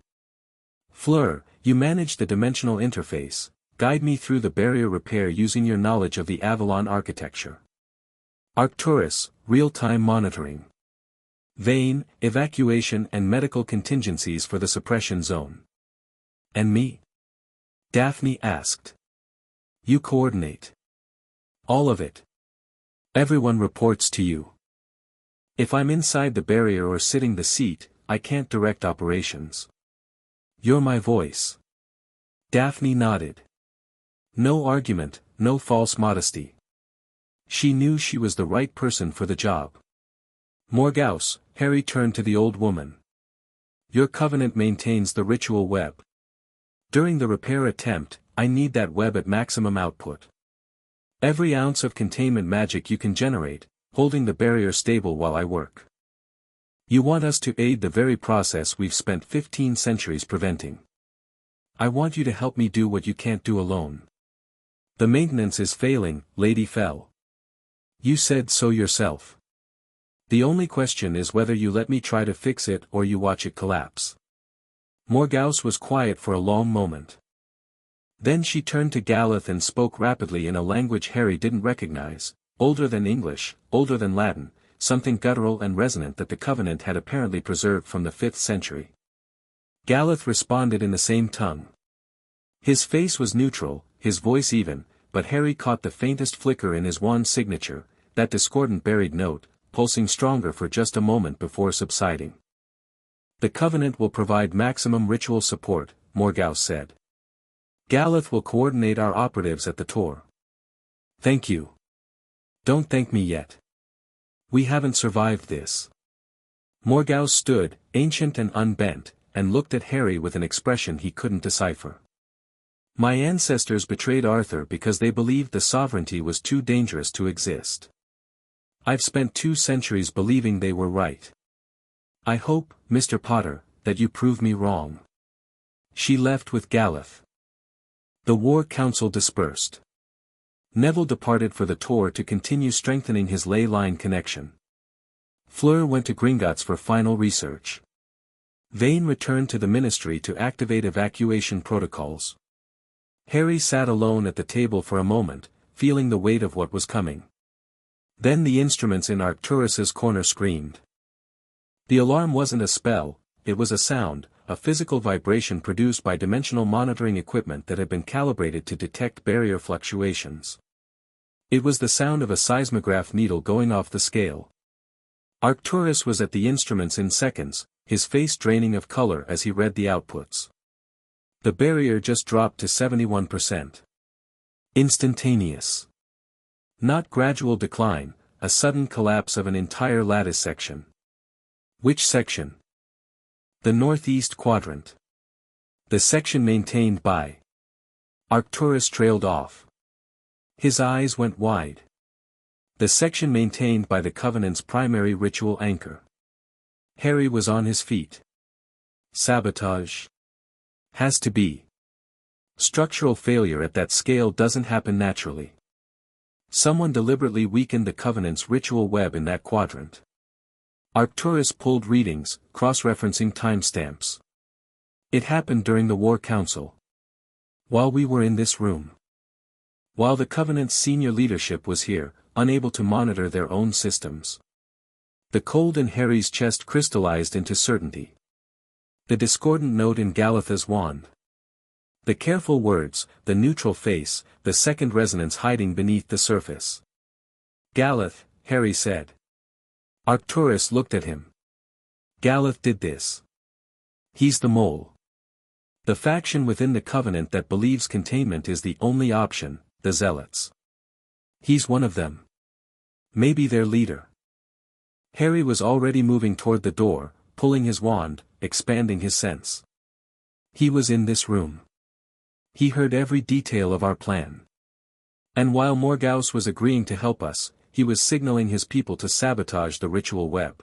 Speaker 1: Fleur, you manage the dimensional interface. Guide me through the barrier repair using your knowledge of the Avalon architecture. Arcturus, real-time monitoring. Vane, evacuation and medical contingencies for the suppression zone." "And me?" Daphne asked. "You coordinate. All of it. Everyone reports to you. If I'm inside the barrier or sitting the seat, I can't direct operations. You're my voice." Daphne nodded. No argument, no false modesty. She knew she was the right person for the job. "Morgause," Harry turned to the old woman. "Your covenant maintains the ritual web. During the repair attempt, I need that web at maximum output. Every ounce of containment magic you can generate, holding the barrier stable while I work. You want us to aid the very process we've spent 15 centuries preventing. I want you to help me do what you can't do alone. The maintenance is failing, Lady Fell. You said so yourself. The only question is whether you let me try to fix it or you watch it collapse." Morgause was quiet for a long moment. Then she turned to Galeth and spoke rapidly in a language Harry didn't recognize, older than English, older than Latin, something guttural and resonant that the Covenant had apparently preserved from the 5th century. Galeth responded in the same tongue. His face was neutral, his voice even, but Harry caught the faintest flicker in his wand signature, that discordant buried note, pulsing stronger for just a moment before subsiding. "The Covenant will provide maximum ritual support," Morgause said. "Galeth will coordinate our operatives at the Tor." "Thank you. Don't thank me yet. We haven't survived this." Morgause stood, ancient and unbent, and looked at Harry with an expression he couldn't decipher. "My ancestors betrayed Arthur because they believed the sovereignty was too dangerous to exist. I've spent 2 centuries believing they were right. I hope, Mr. Potter, that you prove me wrong." She left with Galeth. The War Council dispersed. Neville departed for the Tor to continue strengthening his ley line connection. Fleur went to Gringotts for final research. Vane returned to the Ministry to activate evacuation protocols. Harry sat alone at the table for a moment, feeling the weight of what was coming. Then the instruments in Arcturus's corner screamed. The alarm wasn't a spell, it was a sound, a physical vibration produced by dimensional monitoring equipment that had been calibrated to detect barrier fluctuations. It was the sound of a seismograph needle going off the scale. Arcturus was at the instruments in seconds, his face draining of color as he read the outputs. The barrier just dropped to 71%. Instantaneous. Not gradual decline, a sudden collapse of an entire lattice section. Which section? The northeast quadrant. The section maintained by. Arcturus trailed off. His eyes went wide. The section maintained by the Covenant's primary ritual anchor. Harry was on his feet. Sabotage. Has to be. Structural failure at that scale doesn't happen naturally. Someone deliberately weakened the Covenant's ritual web in that quadrant. Arcturus pulled readings, cross-referencing timestamps. It happened during the War Council. While we were in this room. While the Covenant's senior leadership was here, unable to monitor their own systems. The cold in Harry's chest crystallized into certainty. The discordant note in Galatha's wand. The careful words, the neutral face, the second resonance hiding beneath the surface. Galath, Harry said. Arcturus looked at him. Galath did this. He's the mole. The faction within the Covenant that believes containment is the only option, the Zealots. He's one of them. Maybe their leader. Harry was already moving toward the door, pulling his wand, expanding his sense. He was in this room. He heard every detail of our plan. And while Morgause was agreeing to help us, he was signaling his people to sabotage the ritual web.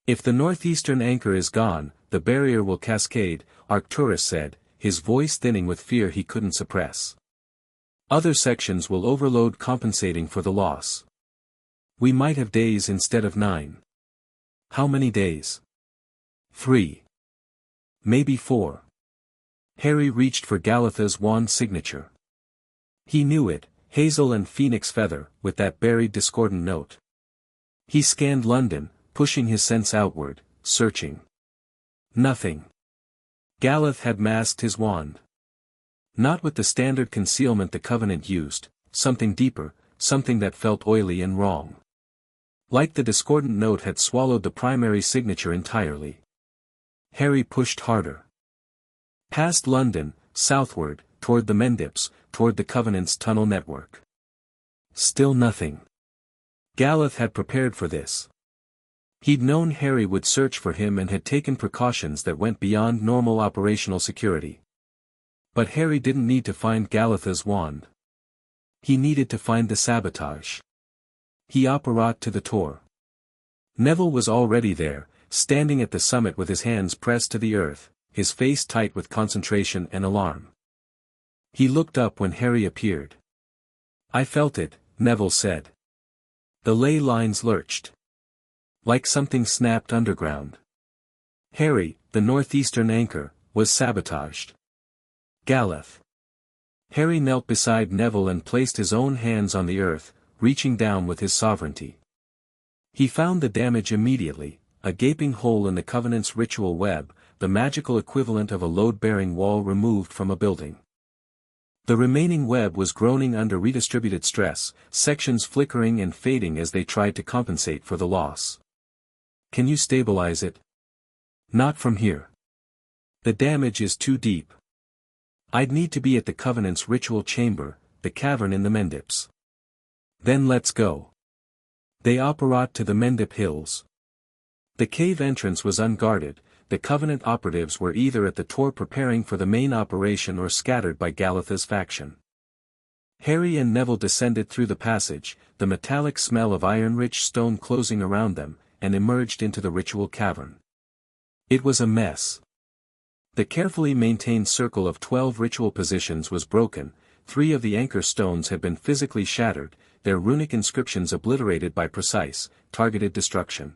Speaker 1: If the northeastern anchor is gone, the barrier will cascade, Arcturus said, his voice thinning with fear he couldn't suppress. Other sections will overload compensating for the loss. We might have days instead of 9. How many days? 3. Maybe 4. Harry reached for Galatha's wand signature. He knew it, hazel and phoenix feather, with that buried discordant note. He scanned London, pushing his sense outward, searching. Nothing. Galath had masked his wand. Not with the standard concealment the Covenant used, something deeper, something that felt oily and wrong. Like the discordant note had swallowed the primary signature entirely. Harry pushed harder. Past London, southward, toward the Mendips, toward the Covenant's tunnel network. Still nothing. Galath had prepared for this. He'd known Harry would search for him and had taken precautions that went beyond normal operational security. But Harry didn't need to find Galatha's wand. He needed to find the sabotage. He apparat to the Tor. Neville was already there, standing at the summit with his hands pressed to the earth, his face tight with concentration and alarm. He looked up when Harry appeared. I felt it, Neville said. The ley lines lurched. Like something snapped underground. Harry, the northeastern anchor, was sabotaged. Galath. Harry knelt beside Neville and placed his own hands on the earth, reaching down with his sovereignty. He found the damage immediately, a gaping hole in the Covenant's ritual web, the magical equivalent of a load-bearing wall removed from a building. The remaining web was groaning under redistributed stress, sections flickering and fading as they tried to compensate for the loss. Can you stabilize it? Not from here. The damage is too deep. I'd need to be at the Covenant's ritual chamber, the cavern in the Mendips. Then let's go. They apparat to the Mendip Hills. The cave entrance was unguarded, the Covenant operatives were either at the Tor preparing for the main operation or scattered by Galatha's faction. Harry and Neville descended through the passage, the metallic smell of iron-rich stone closing around them, and emerged into the ritual cavern. It was a mess. The carefully maintained circle of 12 ritual positions was broken, 3 of the anchor stones had been physically shattered, their runic inscriptions obliterated by precise, targeted destruction.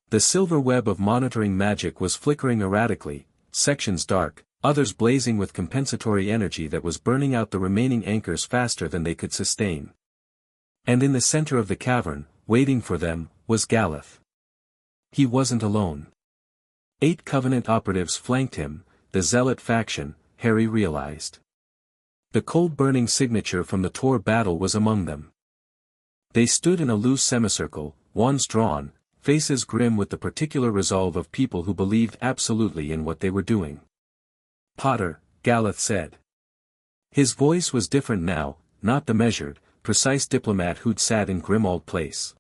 Speaker 1: The silver web of monitoring magic was flickering erratically, sections dark, others blazing with compensatory energy that was burning out the remaining anchors faster than they could sustain. And in the center of the cavern, waiting for them, was Galath. He wasn't alone. 8 Covenant operatives flanked him, the Zealot faction, Harry realized. The cold-burning signature from the Tor battle was among them. They stood in a loose semicircle, wands drawn, faces grim with the particular resolve of people who believed absolutely in what they were doing. Potter, Galath said. His voice was different now, not the measured, precise diplomat who'd sat in Grimmauld Place.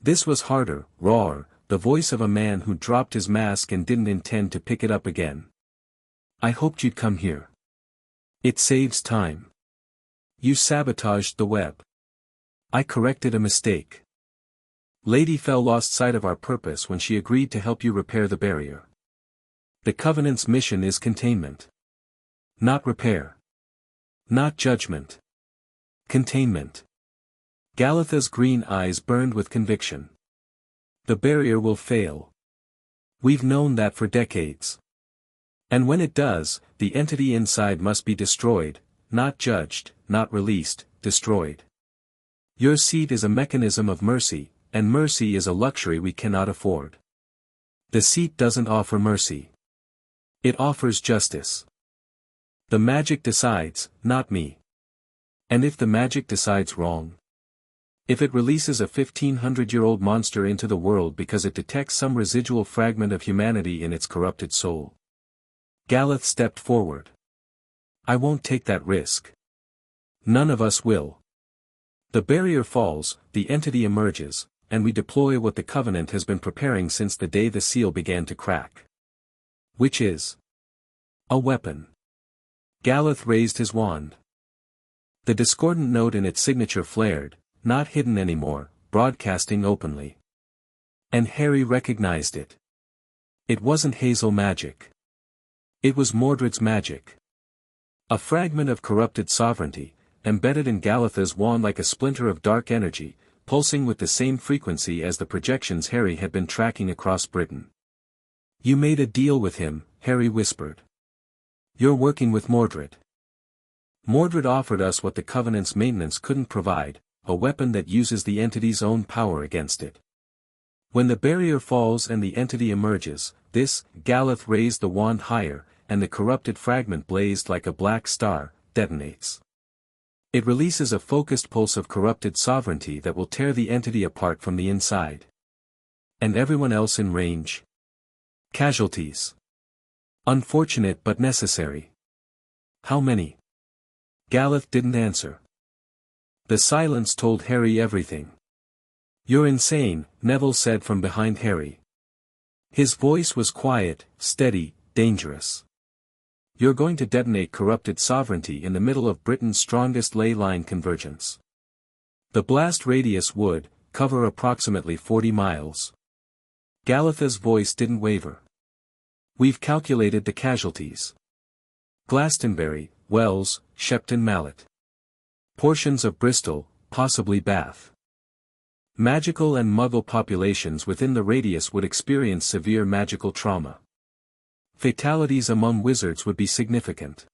Speaker 1: This was harder, rawer, the voice of a man who dropped his mask and didn't intend to pick it up again. I hoped you'd come here. It saves time. You sabotaged the web. I corrected a mistake. Lady Fell lost sight of our purpose when she agreed to help you repair the barrier. The Covenant's mission is containment. Not repair. Not judgment. Containment. Galatha's green eyes burned with conviction. The barrier will fail. We've known that for decades. And when it does, the entity inside must be destroyed, not judged, not released, destroyed. Your seat is a mechanism of mercy, and mercy is a luxury we cannot afford. The seat doesn't offer mercy. It offers justice. The magic decides, not me. And if the magic decides wrong? If it releases a 1500-year-old monster into the world because it detects some residual fragment of humanity in its corrupted soul? Galeth stepped forward. I won't take that risk. None of us will. The barrier falls, the entity emerges, and we deploy what the Covenant has been preparing since the day the seal began to crack. Which is a weapon. Galeth raised his wand. The discordant note in its signature flared, not hidden anymore, broadcasting openly. And Harry recognized it. It wasn't Hazel magic. It was Mordred's magic. A fragment of corrupted sovereignty, embedded in Galeth's wand like a splinter of dark energy, pulsing with the same frequency as the projections Harry had been tracking across Britain. You made a deal with him, Harry whispered. You're working with Mordred. Mordred offered us what the Covenant's maintenance couldn't provide, a weapon that uses the entity's own power against it. When the barrier falls and the entity emerges, Galeth raised the wand higher, and the corrupted fragment blazed like a black star, detonates. It releases a focused pulse of corrupted sovereignty that will tear the entity apart from the inside. And everyone else in range? Casualties. Unfortunate but necessary. How many? Galeth didn't answer. The silence told Harry everything. You're insane, Neville said from behind Harry. His voice was quiet, steady, dangerous. You're going to detonate corrupted sovereignty in the middle of Britain's strongest ley line convergence. The blast radius would cover approximately 40 miles. Galeth's voice didn't waver. We've calculated the casualties. Glastonbury, Wells, Shepton Mallet. Portions of Bristol, possibly Bath. Magical and Muggle populations within the radius would experience severe magical trauma. Fatalities among wizards would be significant.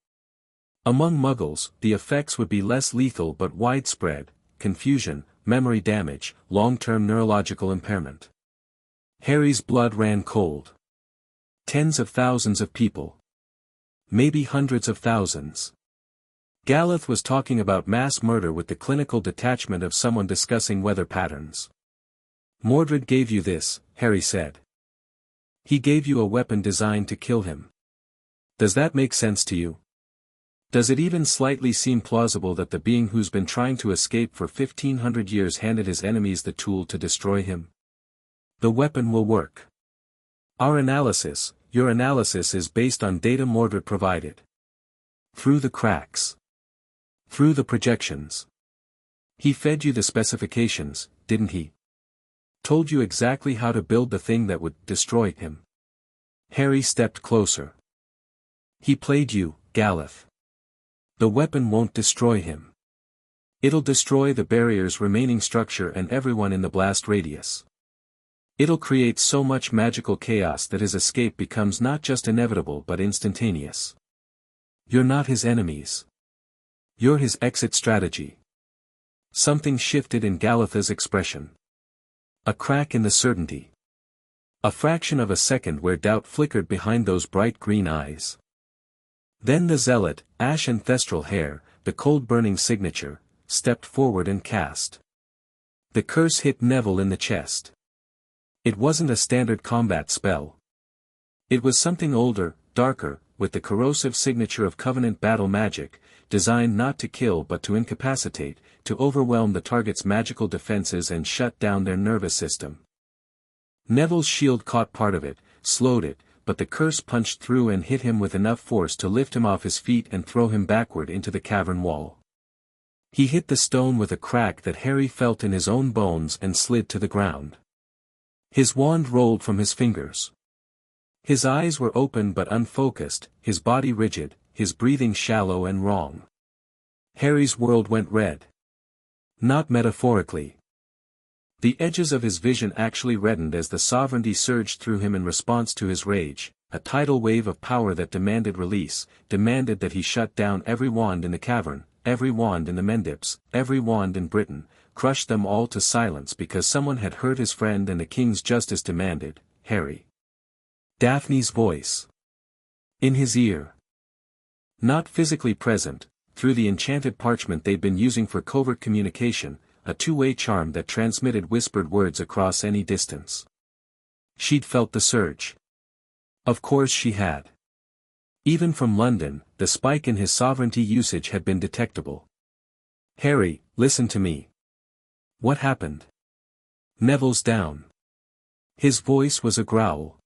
Speaker 1: Among Muggles, the effects would be less lethal but widespread: confusion, memory damage, long-term neurological impairment. Harry's blood ran cold. Tens of thousands of people. Maybe hundreds of thousands. Galeth was talking about mass murder with the clinical detachment of someone discussing weather patterns. Mordred gave you this, Harry said. He gave you a weapon designed to kill him. Does that make sense to you? Does it even slightly seem plausible that the being who's been trying to escape for 1500 years handed his enemies the tool to destroy him? The weapon will work. Our analysis, your analysis, is based on data Mordred provided. Through the cracks. Through the projections. He fed you the specifications, didn't he? Told you exactly how to build the thing that would destroy him. Harry stepped closer. He played you, Galeth. The weapon won't destroy him. It'll destroy the barrier's remaining structure and everyone in the blast radius. It'll create so much magical chaos that his escape becomes not just inevitable but instantaneous. You're not his enemies. You're his exit strategy. Something shifted in Galeth's expression. A crack in the certainty. A fraction of a second where doubt flickered behind those bright green eyes. Then the zealot, ash and thestral hair, the cold-burning signature, stepped forward and cast. The curse hit Neville in the chest. It wasn't a standard combat spell. It was something older, darker, with the corrosive signature of Covenant battle magic, designed not to kill but to incapacitate, to overwhelm the target's magical defenses and shut down their nervous system. Neville's shield caught part of it, slowed it, but the curse punched through and hit him with enough force to lift him off his feet and throw him backward into the cavern wall. He hit the stone with a crack that Harry felt in his own bones and slid to the ground. His wand rolled from his fingers. His eyes were open but unfocused, his body rigid, his breathing shallow and wrong. Harry's world went red. Not metaphorically. The edges of his vision actually reddened as the sovereignty surged through him in response to his rage, a tidal wave of power that demanded release, demanded that he shut down every wand in the cavern, every wand in the Mendips, every wand in Britain, crushed them all to silence because someone had hurt his friend and the king's justice demanded, Harry. Daphne's voice. In his ear. Not physically present, through the enchanted parchment they'd been using for covert communication, a two-way charm that transmitted whispered words across any distance. She'd felt the surge. Of course she had. Even from London, the spike in his sovereignty usage had been detectable. Harry, listen to me. What happened? Neville's down. His voice was a growl.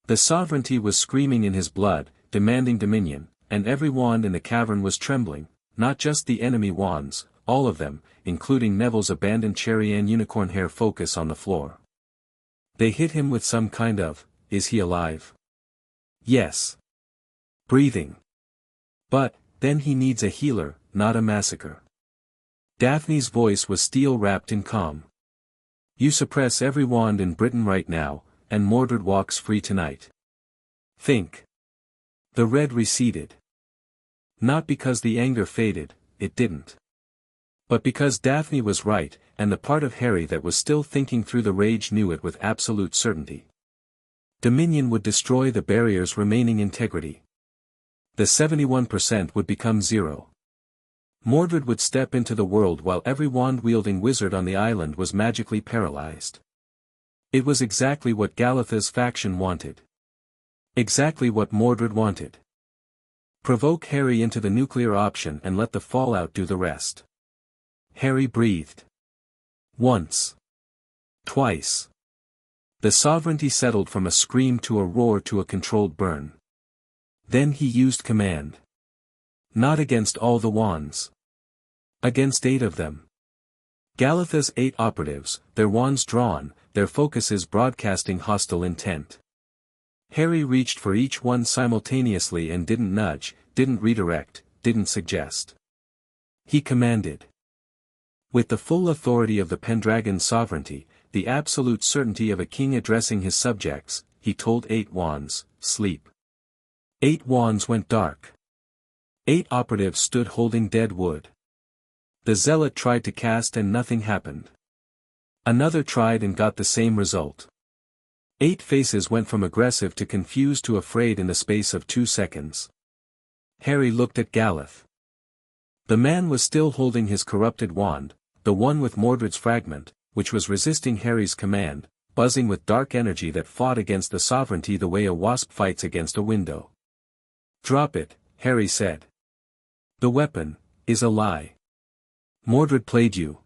Speaker 1: The sovereignty was screaming in his blood, demanding dominion, and every wand in the cavern was trembling, not just the enemy wands, all of them, including Neville's abandoned Cherry-Ann unicorn hair focus on the floor. They hit him with some kind of, is he alive? Yes. Breathing. But, then he needs a healer, not a massacre. Daphne's voice was steel-wrapped in calm. You suppress every wand in Britain right now, and Mordred walks free tonight. Think. The red receded. Not because the anger faded, it didn't. But because Daphne was right, and the part of Harry that was still thinking through the rage knew it with absolute certainty. Dominion would destroy the barrier's remaining integrity. The 71% would become zero. Mordred would step into the world while every wand-wielding wizard on the island was magically paralyzed. It was exactly what Galatha's faction wanted. Exactly what Mordred wanted. Provoke Harry into the nuclear option and let the fallout do the rest. Harry breathed. Once. Twice. The sovereignty settled from a scream to a roar to a controlled burn. Then he used command. Not against all the wands. Against 8 of them. Galatha's 8 operatives, their wands drawn, their focuses broadcasting hostile intent. Harry reached for each one simultaneously and didn't nudge, didn't redirect, didn't suggest. He commanded. With the full authority of the Pendragon sovereignty, the absolute certainty of a king addressing his subjects, he told 8 wands, sleep. 8 wands went dark. 8 operatives stood holding dead wood. The zealot tried to cast and nothing happened. Another tried and got the same result. 8 faces went from aggressive to confused to afraid in the space of 2 seconds. Harry looked at Galath. The man was still holding his corrupted wand, the one with Mordred's fragment, which was resisting Harry's command, buzzing with dark energy that fought against the sovereignty the way a wasp fights against a window. Drop it, Harry said. The weapon is a lie. Mordred played you.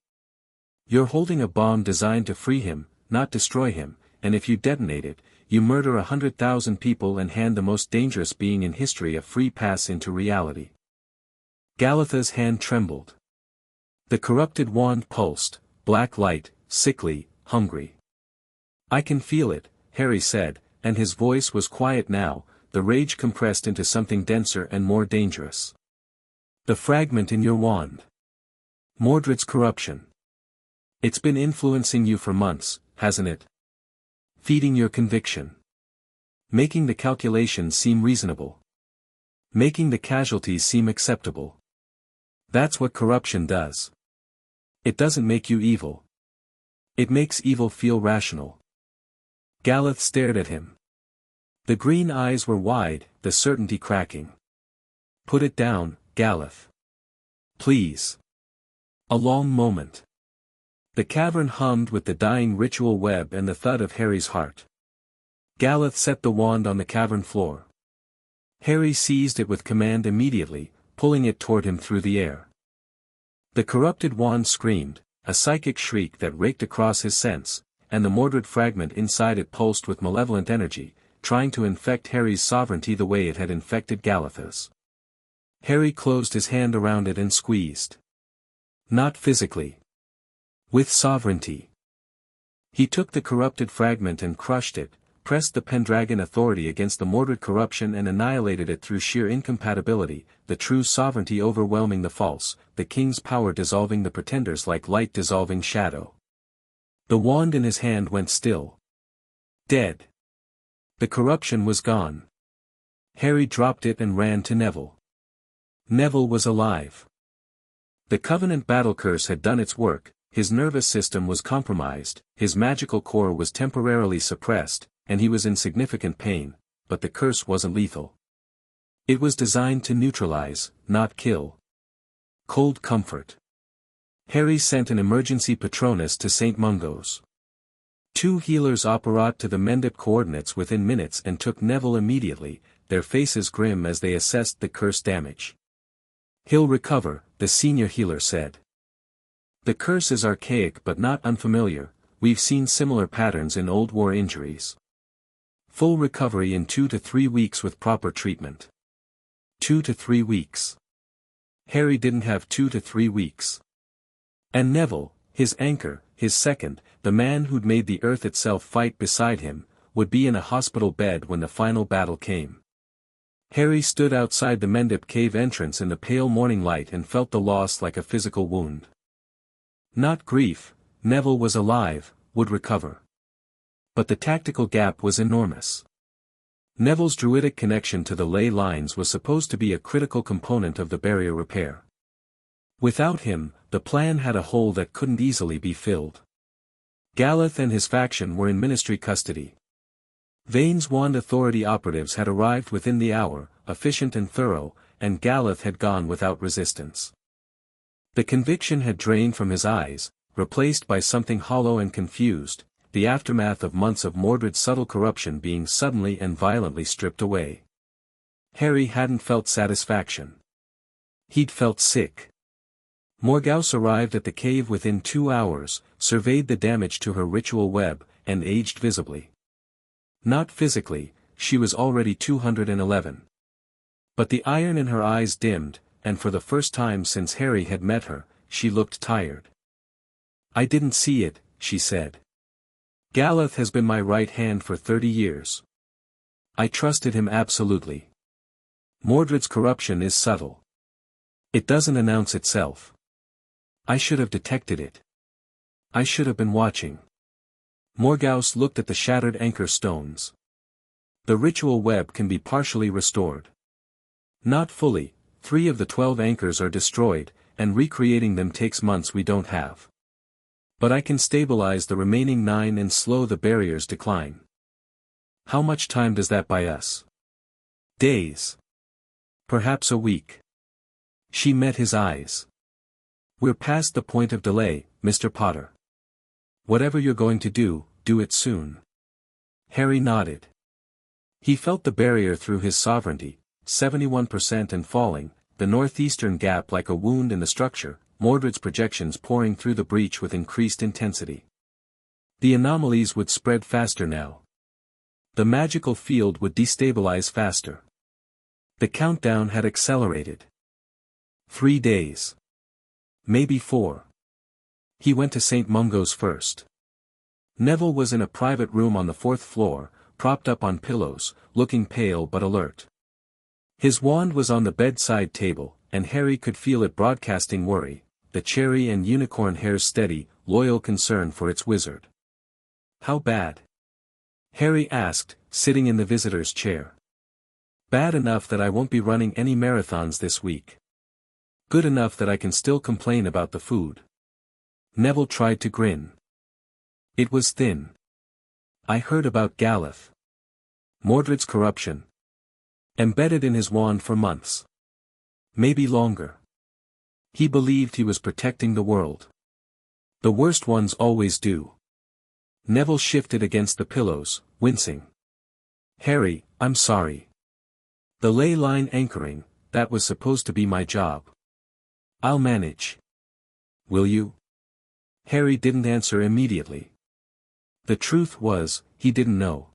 Speaker 1: You're holding a bomb designed to free him, not destroy him, and if you detonate it, you murder 100,000 people and hand the most dangerous being in history a free pass into reality. Galatha's hand trembled. The corrupted wand pulsed, black light, sickly, hungry. I can feel it, Harry said, and his voice was quiet now, the rage compressed into something denser and more dangerous. The fragment in your wand. Mordred's corruption. It's been influencing you for months, hasn't it? Feeding your conviction. Making the calculations seem reasonable. Making the casualties seem acceptable. That's what corruption does. It doesn't make you evil. It makes evil feel rational. Galath stared at him. The green eyes were wide, the certainty cracking. Put it down, Galath. Please. A long moment. The cavern hummed with the dying ritual web and the thud of Harry's heart. Galath set the wand on the cavern floor. Harry seized it with command immediately, pulling it toward him through the air. The corrupted wand screamed, a psychic shriek that raked across his sense, and the Mordred fragment inside it pulsed with malevolent energy, trying to infect Harry's sovereignty the way it had infected Galatha's. Harry closed his hand around it and squeezed. Not physically. With sovereignty. He took the corrupted fragment and crushed it, pressed the Pendragon authority against the Mordred corruption and annihilated it through sheer incompatibility, the true sovereignty overwhelming the false, the king's power dissolving the pretenders like light dissolving shadow. The wand in his hand went still. Dead. The corruption was gone. Harry dropped it and ran to Neville. Neville was alive. The Covenant battle curse had done its work, his nervous system was compromised, his magical core was temporarily suppressed, and he was in significant pain, but the curse wasn't lethal. It was designed to neutralize, not kill. Cold comfort. Harry sent an emergency Patronus to St. Mungo's. 2 healers apparat to the Mendip coordinates within minutes and took Neville immediately, their faces grim as they assessed the curse damage. "He'll recover," the senior healer said. "The curse is archaic but not unfamiliar, we've seen similar patterns in old war injuries. Full recovery in 2 to 3 weeks with proper treatment." 2 to 3 weeks. Harry didn't have 2 to 3 weeks. And Neville, his anchor, his second, the man who'd made the earth itself fight beside him, would be in a hospital bed when the final battle came. Harry stood outside the Mendip cave entrance in the pale morning light and felt the loss like a physical wound. Not grief, Neville was alive, would recover. But the tactical gap was enormous. Neville's druidic connection to the ley lines was supposed to be a critical component of the barrier repair. Without him, the plan had a hole that couldn't easily be filled. Galeth and his faction were in ministry custody. Vane's Wand Authority operatives had arrived within the hour, efficient and thorough, and Galeth had gone without resistance. The conviction had drained from his eyes, replaced by something hollow and confused, the aftermath of months of Mordred's subtle corruption being suddenly and violently stripped away. Harry hadn't felt satisfaction. He'd felt sick. Morgause arrived at the cave within 2 hours, surveyed the damage to her ritual web, and aged visibly. Not physically, she was already 211. But the iron in her eyes dimmed, and for the first time since Harry had met her, she looked tired. "I didn't see it," she said. "Galeth has been my right hand for 30 years. I trusted him absolutely. Mordred's corruption is subtle. It doesn't announce itself. I should have detected it. I should have been watching." Morgause looked at the shattered anchor stones. "The ritual web can be partially restored. Not fully, 3 of the 12 anchors are destroyed, and recreating them takes months we don't have. But I can stabilize the remaining 9 and slow the barrier's decline." "How much time does that buy us?" "Days. Perhaps a week." She met his eyes. "We're past the point of delay, Mr. Potter. Whatever you're going to do it soon." Harry nodded. He felt the barrier through his sovereignty, 71% and falling, the northeastern gap like a wound in the structure, Mordred's projections pouring through the breach with increased intensity. The anomalies would spread faster now. The magical field would destabilize faster. The countdown had accelerated. 3 days. Maybe 4. He went to St. Mungo's first. Neville was in a private room on the 4th floor, propped up on pillows, looking pale but alert. His wand was on the bedside table, and Harry could feel it broadcasting worry, the cherry and unicorn hair's steady, loyal concern for its wizard. "How bad?" Harry asked, sitting in the visitor's chair. "Bad enough that I won't be running any marathons this week. Good enough that I can still complain about the food." Neville tried to grin. It was thin. "I heard about Galeth. Mordred's corruption. Embedded in his wand for months. Maybe longer. He believed he was protecting the world. The worst ones always do." Neville shifted against the pillows, wincing. "Harry, I'm sorry. The ley line anchoring, that was supposed to be my job. I'll manage." "Will you?" Harry didn't answer immediately. The truth was, he didn't know.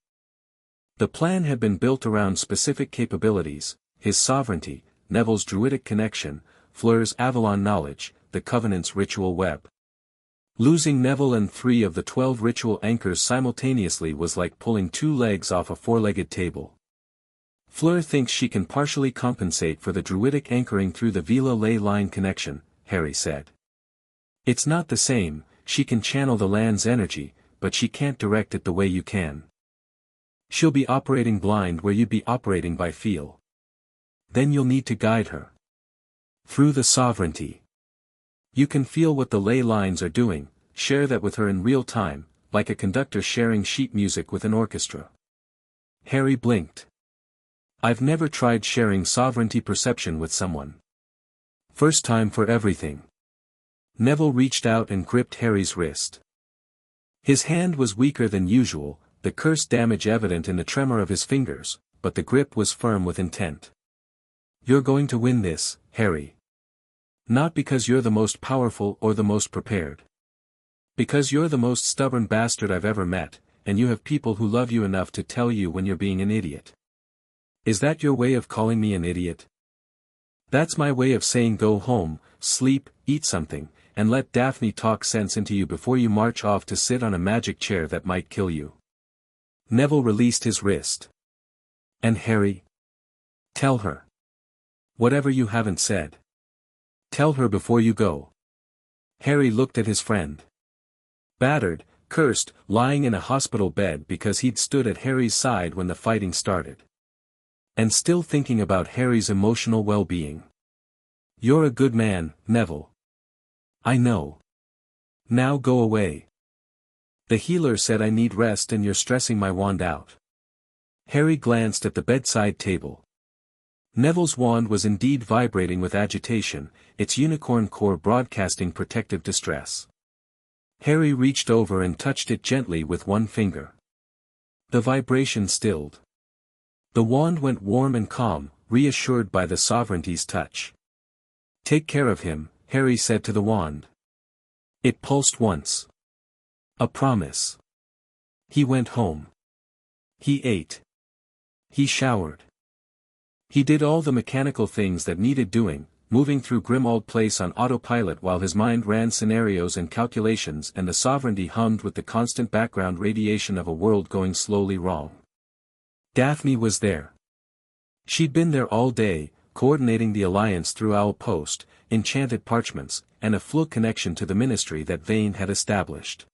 Speaker 1: The plan had been built around specific capabilities, his sovereignty, Neville's druidic connection, Fleur's Avalon knowledge, the Covenant's ritual web. Losing Neville and 3 of the 12 ritual anchors simultaneously was like pulling 2 legs off a 4-legged table. "Fleur thinks she can partially compensate for the druidic anchoring through the Vila ley line connection," Harry said. "It's not the same, she can channel the land's energy, but she can't direct it the way you can. She'll be operating blind where you'd be operating by feel. Then you'll need to guide her through the sovereignty. You can feel what the ley lines are doing, share that with her in real time, like a conductor sharing sheet music with an orchestra. Harry blinked. I've never tried sharing sovereignty perception with someone. First time for everything. Neville reached out and gripped Harry's wrist. His hand was weaker than usual, the curse damage evident in the tremor of his fingers, but the grip was firm with intent. You're going to win this, Harry. Not because you're the most powerful or the most prepared. Because you're the most stubborn bastard I've ever met, and you have people who love you enough to tell you when you're being an idiot. Is that your way of calling me an idiot? That's my way of saying go home, sleep, eat something, and let Daphne talk sense into you before you march off to sit on a magic chair that might kill you. Neville released his wrist. And Harry? Tell her. Whatever you haven't said. Tell her before you go. Harry looked at his friend. Battered, cursed, lying in a hospital bed because he'd stood at Harry's side when the fighting started. And still thinking about Harry's emotional well-being. You're a good man, Neville. I know. Now go away. The healer said I need rest and you're stressing my wand out. Harry glanced at the bedside table. Neville's wand was indeed vibrating with agitation, its unicorn core broadcasting protective distress. Harry reached over and touched it gently with one finger. The vibration stilled. The wand went warm and calm, reassured by the sovereignty's touch. Take care of him, Harry said to the wand. It pulsed once. A promise. He went home. He ate. He showered. He did all the mechanical things that needed doing, moving through Grimmauld Place on autopilot while his mind ran scenarios and calculations and the sovereignty hummed with the constant background radiation of a world going slowly wrong. Daphne was there. She'd been there all day, coordinating the alliance through Owl Post, enchanted parchments, and a fluke connection to the ministry that Vane had established.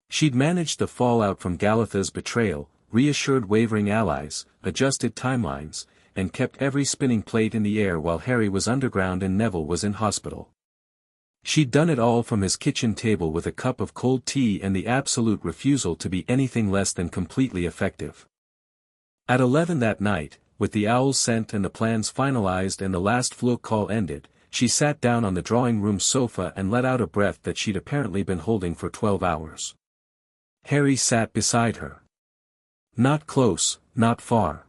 Speaker 1: She'd managed the fallout from Galitha's betrayal, reassured wavering allies, adjusted timelines, and kept every spinning plate in the air while Harry was underground and Neville was in hospital. She'd done it all from his kitchen table with a cup of cold tea and the absolute refusal to be anything less than completely effective. At 11 that night, with the owls sent and the plans finalized and the last fluke call ended, she sat down on the drawing room sofa and let out a breath that she'd apparently been holding for 12 hours. Harry sat beside her. Not close, not far.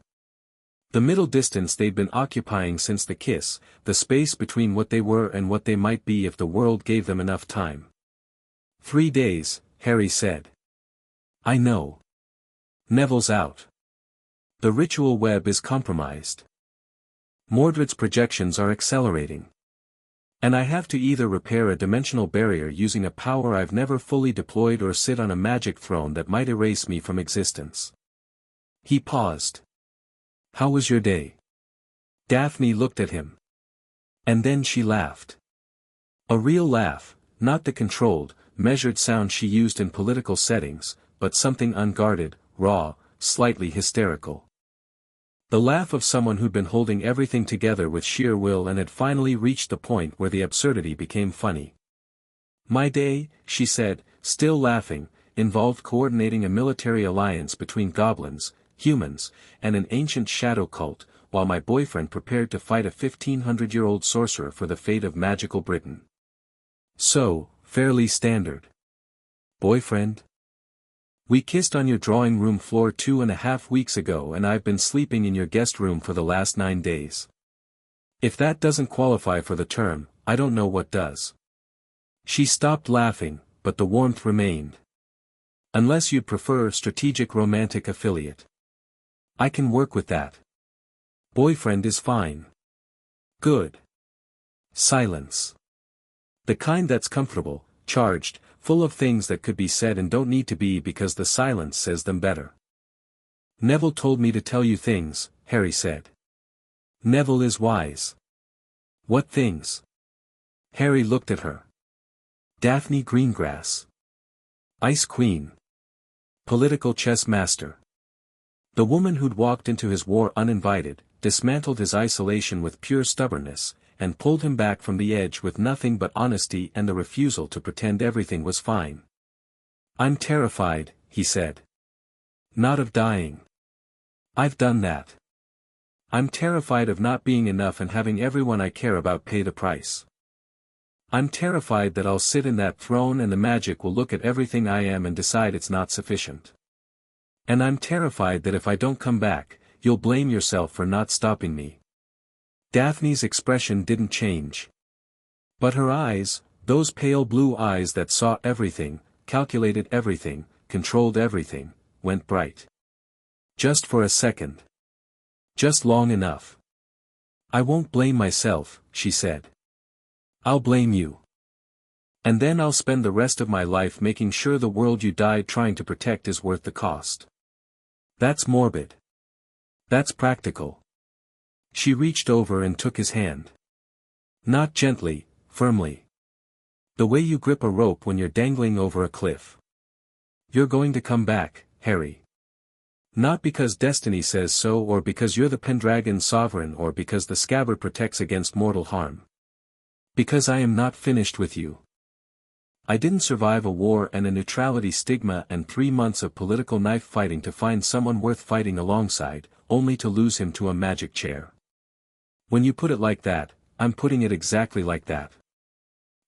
Speaker 1: The middle distance they'd been occupying since the kiss, the space between what they were and what they might be if the world gave them enough time. 3 days, Harry said. I know. Neville's out. The ritual web is compromised. Mordred's projections are accelerating. And I have to either repair a dimensional barrier using a power I've never fully deployed or sit on a magic throne that might erase me from existence. He paused. How was your day? Daphne looked at him. And then she laughed. A real laugh, not the controlled, measured sound she used in political settings, but something unguarded, raw, slightly hysterical. The laugh of someone who'd been holding everything together with sheer will and had finally reached the point where the absurdity became funny. My day, she said, still laughing, involved coordinating a military alliance between goblins, humans, and an ancient shadow cult, while my boyfriend prepared to fight a 1500-year-old sorcerer for the fate of magical Britain. So, fairly standard. Boyfriend? We kissed on your drawing room floor 2.5 weeks ago and I've been sleeping in your guest room for the last 9 days. If that doesn't qualify for the term, I don't know what does. She stopped laughing, but the warmth remained. Unless you'd prefer strategic romantic affiliate. I can work with that. Boyfriend is fine. Good. Silence. The kind that's comfortable, charged, full of things that could be said and don't need to be because the silence says them better. Neville told me to tell you things, Harry said. Neville is wise. What things? Harry looked at her. Daphne Greengrass. Ice Queen. Political chess master. The woman who'd walked into his war uninvited, dismantled his isolation with pure stubbornness, and pulled him back from the edge with nothing but honesty and the refusal to pretend everything was fine. "I'm terrified," he said. "Not of dying. I've done that. I'm terrified of not being enough and having everyone I care about pay the price. I'm terrified that I'll sit in that throne and the magic will look at everything I am and decide it's not sufficient. And I'm terrified that if I don't come back, you'll blame yourself for not stopping me." Daphne's expression didn't change. But her eyes, those pale blue eyes that saw everything, calculated everything, controlled everything, went bright. Just for a second. Just long enough. "I won't blame myself," she said. "I'll blame you. And then I'll spend the rest of my life making sure the world you died trying to protect is worth the cost." That's morbid. That's practical. She reached over and took his hand. Not gently, firmly. The way you grip a rope when you're dangling over a cliff. "You're going to come back, Harry. Not because destiny says so or because you're the Pendragon sovereign or because the scabbard protects against mortal harm. Because I am not finished with you. I didn't survive a war and a neutrality stigma and 3 months of political knife fighting to find someone worth fighting alongside, only to lose him to a magic chair. When you put it like that, I'm putting it exactly like that.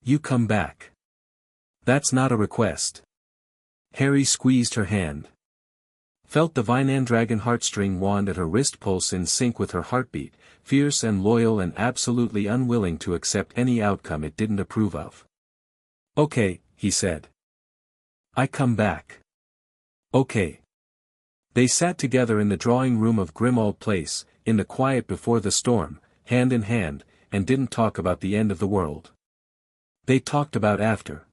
Speaker 1: You come back. That's not a request." Harry squeezed her hand. Felt the Pendragon heartstring wand at her wrist pulse in sync with her heartbeat, fierce and loyal and absolutely unwilling to accept any outcome it didn't approve of. "Okay," he said. "I come back. Okay." They sat together in the drawing room of Grimmauld Place, in the quiet before the storm, hand in hand, and didn't talk about the end of the world. They talked about after.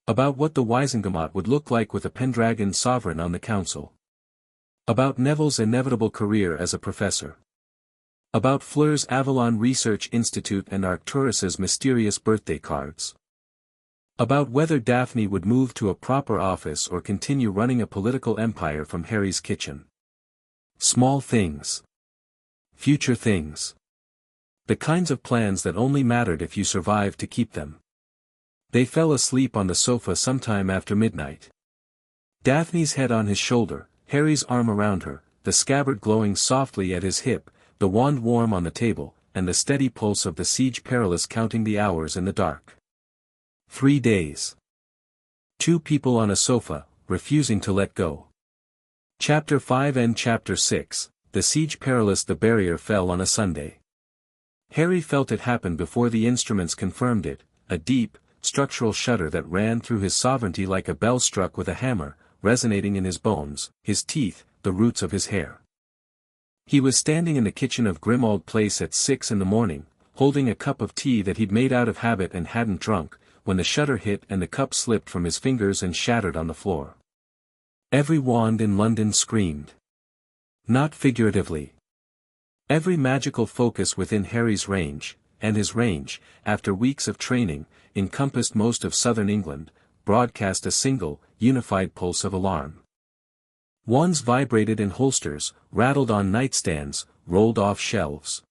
Speaker 1: About what the Gringotts would look like with a Pendragon sovereign on the council. About Neville's inevitable career as a professor. About Fleur's Avalon Research Institute and Arcturus's mysterious birthday cards. About whether Daphne would move to a proper office or continue running a political empire from Harry's kitchen. Small things. Future things. The kinds of plans that only mattered if you survived to keep them. They fell asleep on the sofa sometime after midnight. Daphne's head on his shoulder, Harry's arm around her, the scabbard glowing softly at his hip, the wand warm on the table, and the steady pulse of the Siege Perilous counting the hours in the dark. 3 days. 2 people on a sofa, refusing to let go. Chapter 5 and Chapter 6, The Siege Perilous. The barrier fell on a Sunday. Harry felt it happen before the instruments confirmed it, a deep, structural shudder that ran through his sovereignty like a bell struck with a hammer, resonating in his bones, his teeth, the roots of his hair. He was standing in the kitchen of Grimmauld Place at 6 in the morning, holding a cup of tea that he'd made out of habit and hadn't drunk, when the shudder hit and the cup slipped from his fingers and shattered on the floor. Every wand in London screamed. Not figuratively. Every magical focus within Harry's range, and his range, after weeks of training, encompassed most of southern England, broadcast a single, unified pulse of alarm. Wands vibrated in holsters, rattled on nightstands, rolled off shelves.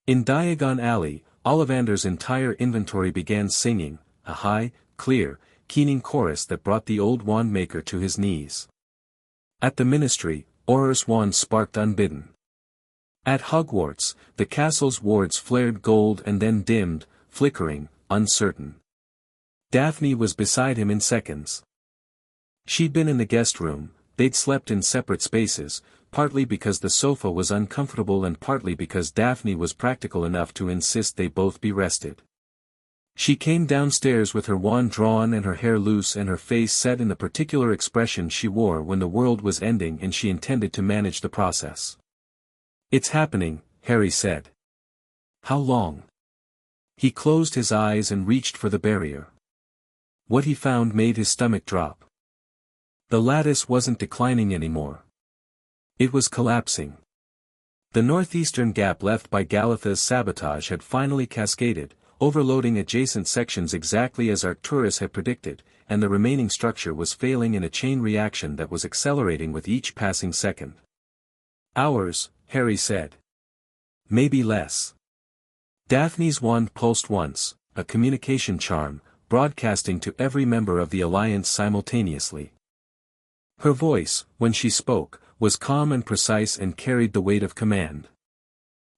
Speaker 1: In Diagon Alley, Ollivander's entire inventory began singing, a high, clear, keening chorus that brought the old wand maker to his knees. At the ministry, Auror's wand sparked unbidden. At Hogwarts, the castle's wards flared gold and then dimmed, flickering, uncertain. Daphne was beside him in seconds. She'd been in the guest room, they'd slept in separate spaces, partly because the sofa was uncomfortable and partly because Daphne was practical enough to insist they both be rested. She came downstairs with her wand drawn and her hair loose and her face set in the particular expression she wore when the world was ending and she intended to manage the process. "It's happening," Harry said. "How long?" He closed his eyes and reached for the barrier. What he found made his stomach drop. The lattice wasn't declining anymore. It was collapsing. The northeastern gap left by Galitha's sabotage had finally cascaded, overloading adjacent sections exactly as Arcturus had predicted, and the remaining structure was failing in a chain reaction that was accelerating with each passing second. Hours, Harry said. Maybe less. Daphne's wand pulsed once, a communication charm, broadcasting to every member of the Alliance simultaneously. Her voice, when she spoke, was calm and precise and carried the weight of command.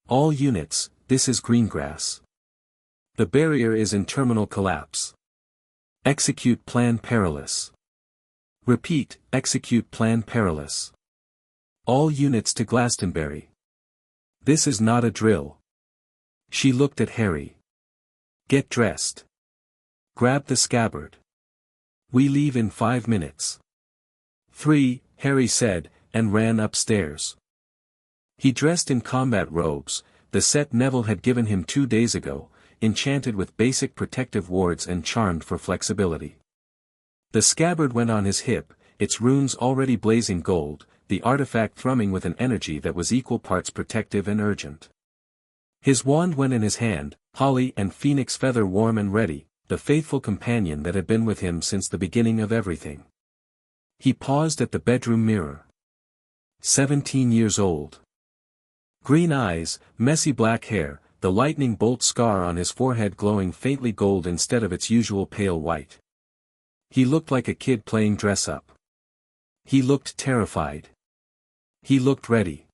Speaker 1: All units, this is Greengrass. The barrier is in terminal collapse. Execute Plan Perilous. Repeat, execute Plan Perilous. All units to Glastonbury. This is not a drill. She looked at Harry. Get dressed. Grab the scabbard. We leave in 5 minutes. 3, Harry said, and ran upstairs. He dressed in combat robes, the set Neville had given him 2 days ago, enchanted with basic protective wards and charmed for flexibility. The scabbard went on his hip, its runes already blazing gold, the artifact thrumming with an energy that was equal parts protective and urgent. His wand went in his hand, holly and phoenix feather warm and ready, the faithful companion that had been with him since the beginning of everything. He paused at the bedroom mirror. 17 years old. Green eyes, messy black hair, the lightning bolt scar on his forehead glowing faintly gold instead of its usual pale white. He looked like a kid playing dress-up. He looked terrified. He looked ready.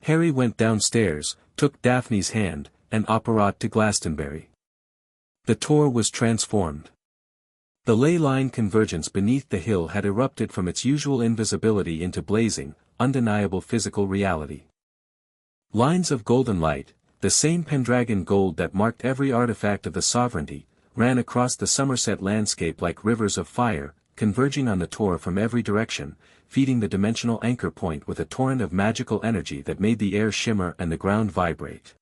Speaker 1: Harry went downstairs, took Daphne's hand, and apparat to Glastonbury. The tour was transformed. The ley line convergence beneath the hill had erupted from its usual invisibility into blazing, undeniable physical reality. Lines of golden light, the same Pendragon gold that marked every artifact of the sovereignty, ran across the Somerset landscape like rivers of fire, converging on the tour from every direction, feeding the dimensional anchor point with a torrent of magical energy that made the air shimmer and the ground vibrate.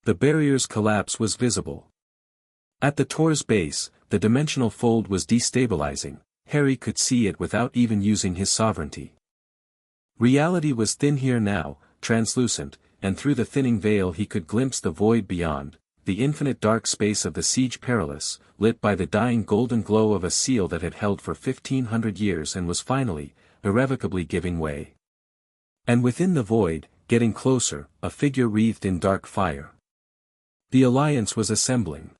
Speaker 1: The barrier's collapse was visible. At the tour's base, the dimensional fold was destabilizing. Harry could see it without even using his sovereignty. Reality was thin here now, translucent, and through the thinning veil he could glimpse the void beyond, the infinite dark space of the Siege Perilous, lit by the dying golden glow of a seal that had held for 1500 years and was finally, irrevocably giving way. And within the void, getting closer, a figure wreathed in dark fire. The Alliance was assembling.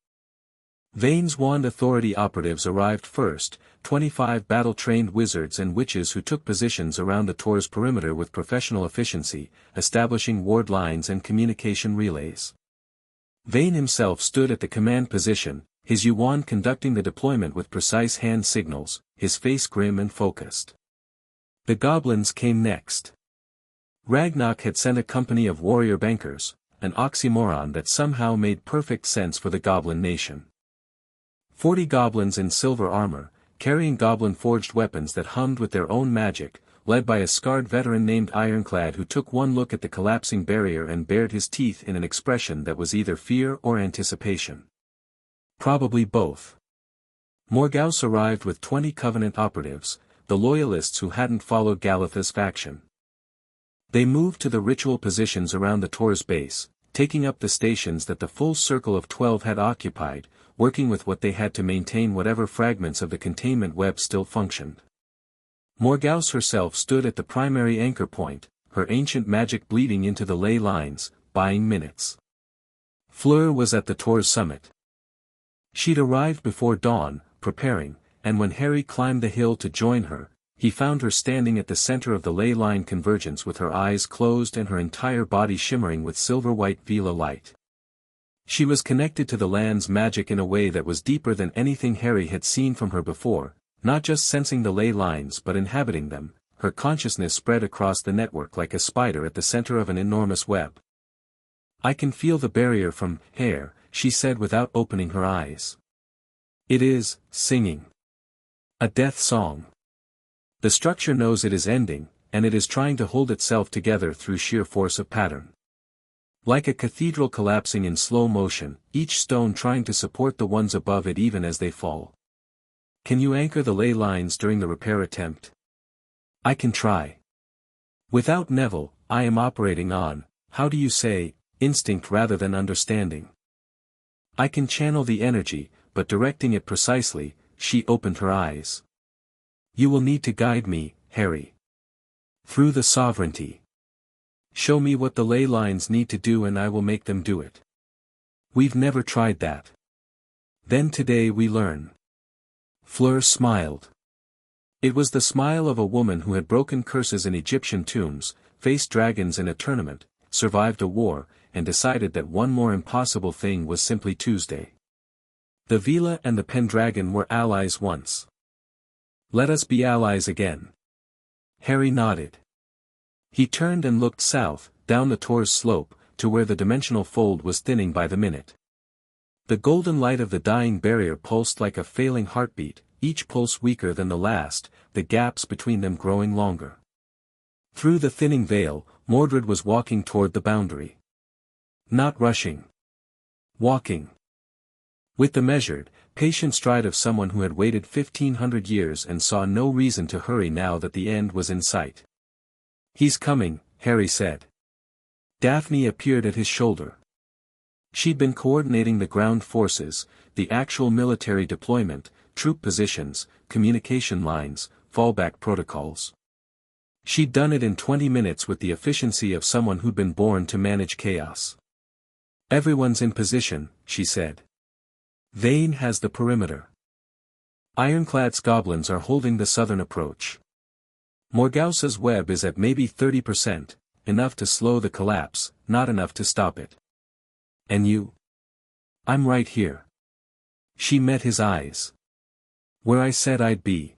Speaker 1: Vane's Wand Authority operatives arrived first, 25 battle-trained wizards and witches who took positions around the tour's perimeter with professional efficiency, establishing ward lines and communication relays. Vane himself stood at the command position, his yuan conducting the deployment with precise hand signals, his face grim and focused. The goblins came next. Ragnarok had sent a company of warrior bankers, an oxymoron that somehow made perfect sense for the goblin nation. 40 goblins in silver armor, carrying goblin-forged weapons that hummed with their own magic, led by a scarred veteran named Ironclad who took one look at the collapsing barrier and bared his teeth in an expression that was either fear or anticipation. Probably both. Morgause arrived with 20 Covenant operatives, the loyalists who hadn't followed Galitha's faction. They moved to the ritual positions around the tour's base, taking up the stations that the full circle of 12 had occupied, working with what they had to maintain whatever fragments of the containment web still functioned. Morgause herself stood at the primary anchor point, her ancient magic bleeding into the ley lines, buying minutes. Fleur was at the tour's summit. She'd arrived before dawn, preparing, and when Harry climbed the hill to join her, he found her standing at the center of the ley line convergence with her eyes closed and her entire body shimmering with silver-white Vela light. She was connected to the land's magic in a way that was deeper than anything Harry had seen from her before, not just sensing the ley lines but inhabiting them, her consciousness spread across the network like a spider at the center of an enormous web. "I can feel the barrier from here," she said without opening her eyes. "It is singing. A death song. The structure knows it is ending, and it is trying to hold itself together through sheer force of pattern. Like a cathedral collapsing in slow motion, each stone trying to support the ones above it even as they fall. Can you anchor the ley lines during the repair attempt?" "I can try. Without Neville, I am operating on, how do you say, instinct rather than understanding. I can channel the energy, but directing it precisely." She opened her eyes. "You will need to guide me, Harry. Through the sovereignty. Show me what the ley lines need to do and I will make them do it. We've never tried that. Then today we learn. Fleur smiled. It was the smile of a woman who had broken curses in Egyptian tombs, faced dragons in a tournament, survived a war, and decided that one more impossible thing was simply Tuesday. The Vila and the Pendragon were allies once. Let us be allies again. Harry nodded. He turned and looked south, down the Tor's slope, to where the dimensional fold was thinning by the minute. The golden light of the dying barrier pulsed like a failing heartbeat, each pulse weaker than the last, the gaps between them growing longer. Through the thinning veil, Mordred was walking toward the boundary. Not rushing. Walking. With the measured, patient stride of someone who had waited 1,500 years and saw no reason to hurry now that the end was in sight. He's coming, Harry said. Daphne appeared at his shoulder. She'd been coordinating the ground forces, the actual military deployment, troop positions, communication lines, fallback protocols. She'd done it in 20 minutes with the efficiency of someone who'd been born to manage chaos. Everyone's in position, she said. Vane has the perimeter. Ironclad's goblins are holding the southern approach. Morgause's web is at maybe 30%, enough to slow the collapse, not enough to stop it. And you? I'm right here. She met his eyes. Where I said I'd be.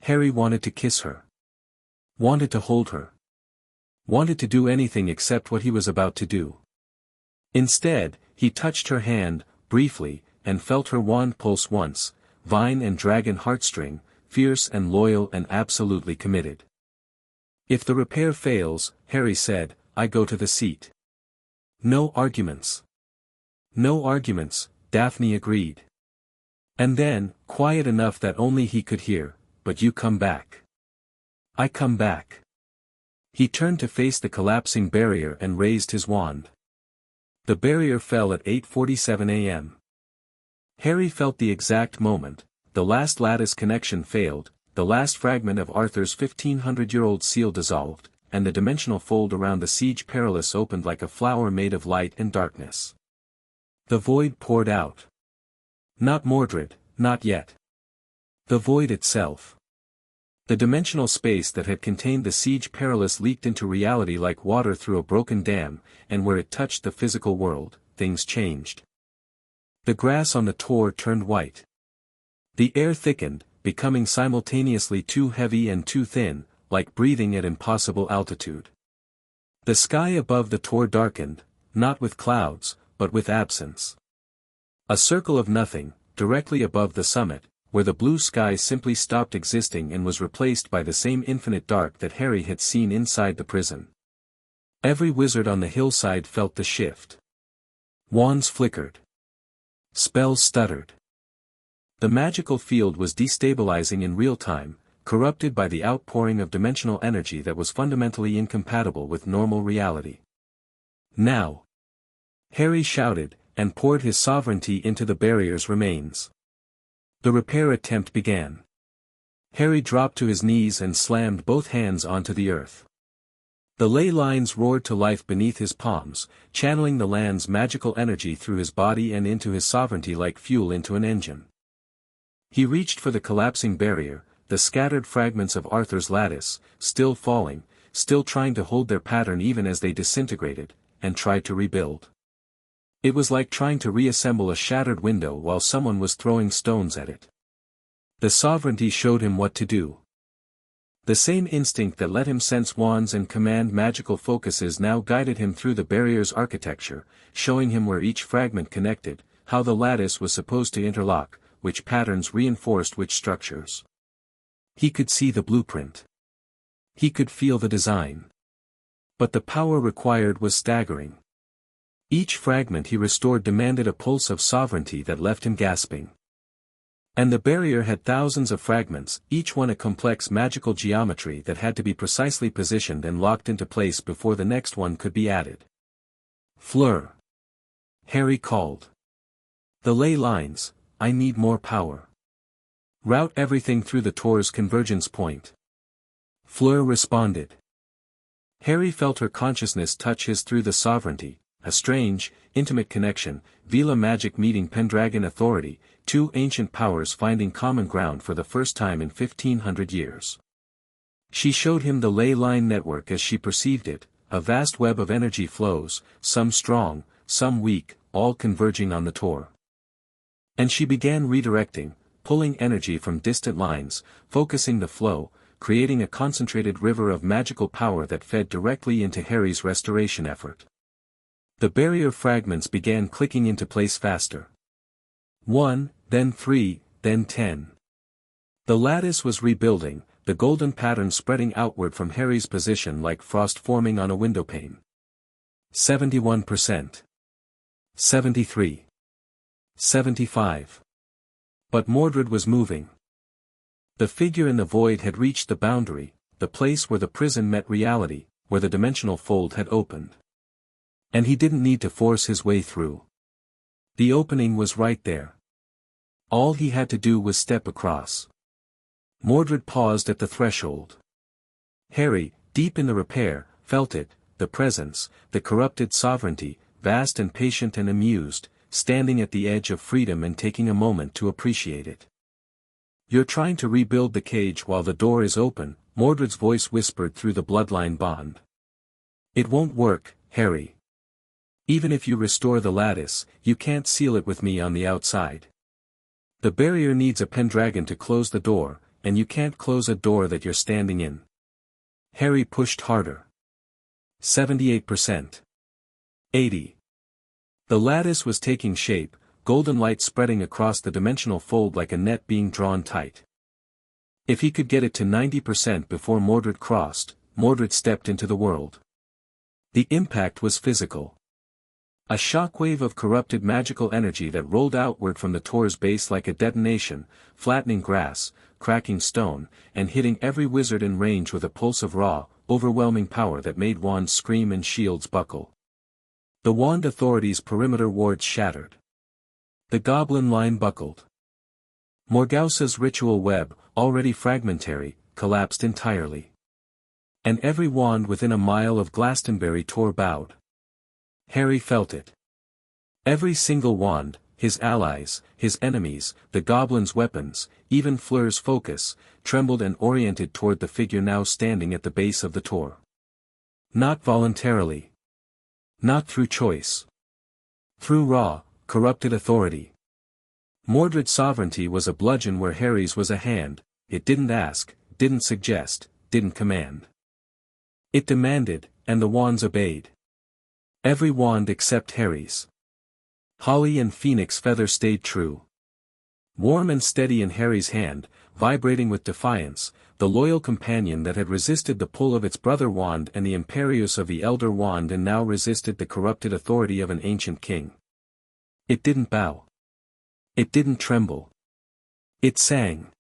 Speaker 1: Harry wanted to kiss her. Wanted to hold her. Wanted to do anything except what he was about to do. Instead, he touched her hand, briefly, and felt her wand pulse once, vine and dragon heartstring, fierce and loyal and absolutely committed. If the repair fails, Harry said, I go to the seat. No arguments. No arguments, Daphne agreed. And then, quiet enough that only he could hear, but you come back. I come back. He turned to face the collapsing barrier and raised his wand. The barrier fell at 8:47 a.m. Harry felt the exact moment, the last lattice connection failed, the last fragment of Arthur's 1,500-year-old seal dissolved, and the dimensional fold around the Siege Perilous opened like a flower made of light and darkness. The void poured out. Not Mordred, not yet. The void itself. The dimensional space that had contained the Siege Perilous leaked into reality like water through a broken dam, and where it touched the physical world, things changed. The grass on the Tor turned white. The air thickened, becoming simultaneously too heavy and too thin, like breathing at impossible altitude. The sky above the Tor darkened, not with clouds, but with absence. A circle of nothing, directly above the summit, where the blue sky simply stopped existing and was replaced by the same infinite dark that Harry had seen inside the prison. Every wizard on the hillside felt the shift. Wands flickered. Spells stuttered. The magical field was destabilizing in real time, corrupted by the outpouring of dimensional energy that was fundamentally incompatible with normal reality. Now! Harry shouted, and poured his sovereignty into the barrier's remains. The repair attempt began. Harry dropped to his knees and slammed both hands onto the earth. The ley lines roared to life beneath his palms, channeling the land's magical energy through his body and into his sovereignty like fuel into an engine. He reached for the collapsing barrier, the scattered fragments of Arthur's lattice, still falling, still trying to hold their pattern even as they disintegrated, and tried to rebuild. It was like trying to reassemble a shattered window while someone was throwing stones at it. The sovereignty showed him what to do. The same instinct that let him sense wands and command magical focuses now guided him through the barrier's architecture, showing him where each fragment connected, how the lattice was supposed to interlock, which patterns reinforced which structures. He could see the blueprint. He could feel the design. But the power required was staggering. Each fragment he restored demanded a pulse of sovereignty that left him gasping. And the barrier had thousands of fragments, each one a complex magical geometry that had to be precisely positioned and locked into place before the next one could be added. Fleur! Harry called. The ley lines, I need more power. Route everything through the Tor's convergence point. Fleur responded. Harry felt her consciousness touch his through the sovereignty, a strange, intimate connection, Vela magic meeting Pendragon authority, two ancient powers finding common ground for the first time in 1500 years. She showed him the ley line network as she perceived it, a vast web of energy flows, some strong, some weak, all converging on the Tor. And she began redirecting, pulling energy from distant lines, focusing the flow, creating a concentrated river of magical power that fed directly into Harry's restoration effort. The barrier fragments began clicking into place faster. 1, then 3, then 10. The lattice was rebuilding, the golden pattern spreading outward from Harry's position like frost forming on a windowpane. 71%. 73. 75. But Mordred was moving. The figure in the void had reached the boundary, the place where the prison met reality, where the dimensional fold had opened. And he didn't need to force his way through. The opening was right there. All he had to do was step across. Mordred paused at the threshold. Harry, deep in the repair, felt it, the presence, the corrupted sovereignty, vast and patient and amused, standing at the edge of freedom and taking a moment to appreciate it. "You're trying to rebuild the cage while the door is open," Mordred's voice whispered through the bloodline bond. "It won't work, Harry. Even if you restore the lattice, you can't seal it with me on the outside. The barrier needs a Pendragon to close the door, and you can't close a door that you're standing in." Harry pushed harder. 78%. 80. The lattice was taking shape, golden light spreading across the dimensional fold like a net being drawn tight. If he could get it to 90% before Mordred crossed, Mordred stepped into the world. The impact was physical. A shockwave of corrupted magical energy that rolled outward from the Tor's base like a detonation, flattening grass, cracking stone, and hitting every wizard in range with a pulse of raw, overwhelming power that made wands scream and shields buckle. The wand authority's perimeter wards shattered. The goblin line buckled. Morgausa's ritual web, already fragmentary, collapsed entirely. And every wand within a mile of Glastonbury Tor bowed. Harry felt it. Every single wand, his allies, his enemies, the goblin's weapons, even Fleur's focus, trembled and oriented toward the figure now standing at the base of the Tor. Not voluntarily. Not through choice. Through raw, corrupted authority. Mordred's sovereignty was a bludgeon where Harry's was a hand. It didn't ask, didn't suggest, didn't command. It demanded, and the wands obeyed. Every wand except Harry's. Holly and Phoenix feather stayed true. Warm and steady in Harry's hand, vibrating with defiance, the loyal companion that had resisted the pull of its brother wand and the imperious of the elder wand and now resisted the corrupted authority of an ancient king. It didn't bow. It didn't tremble. It sang.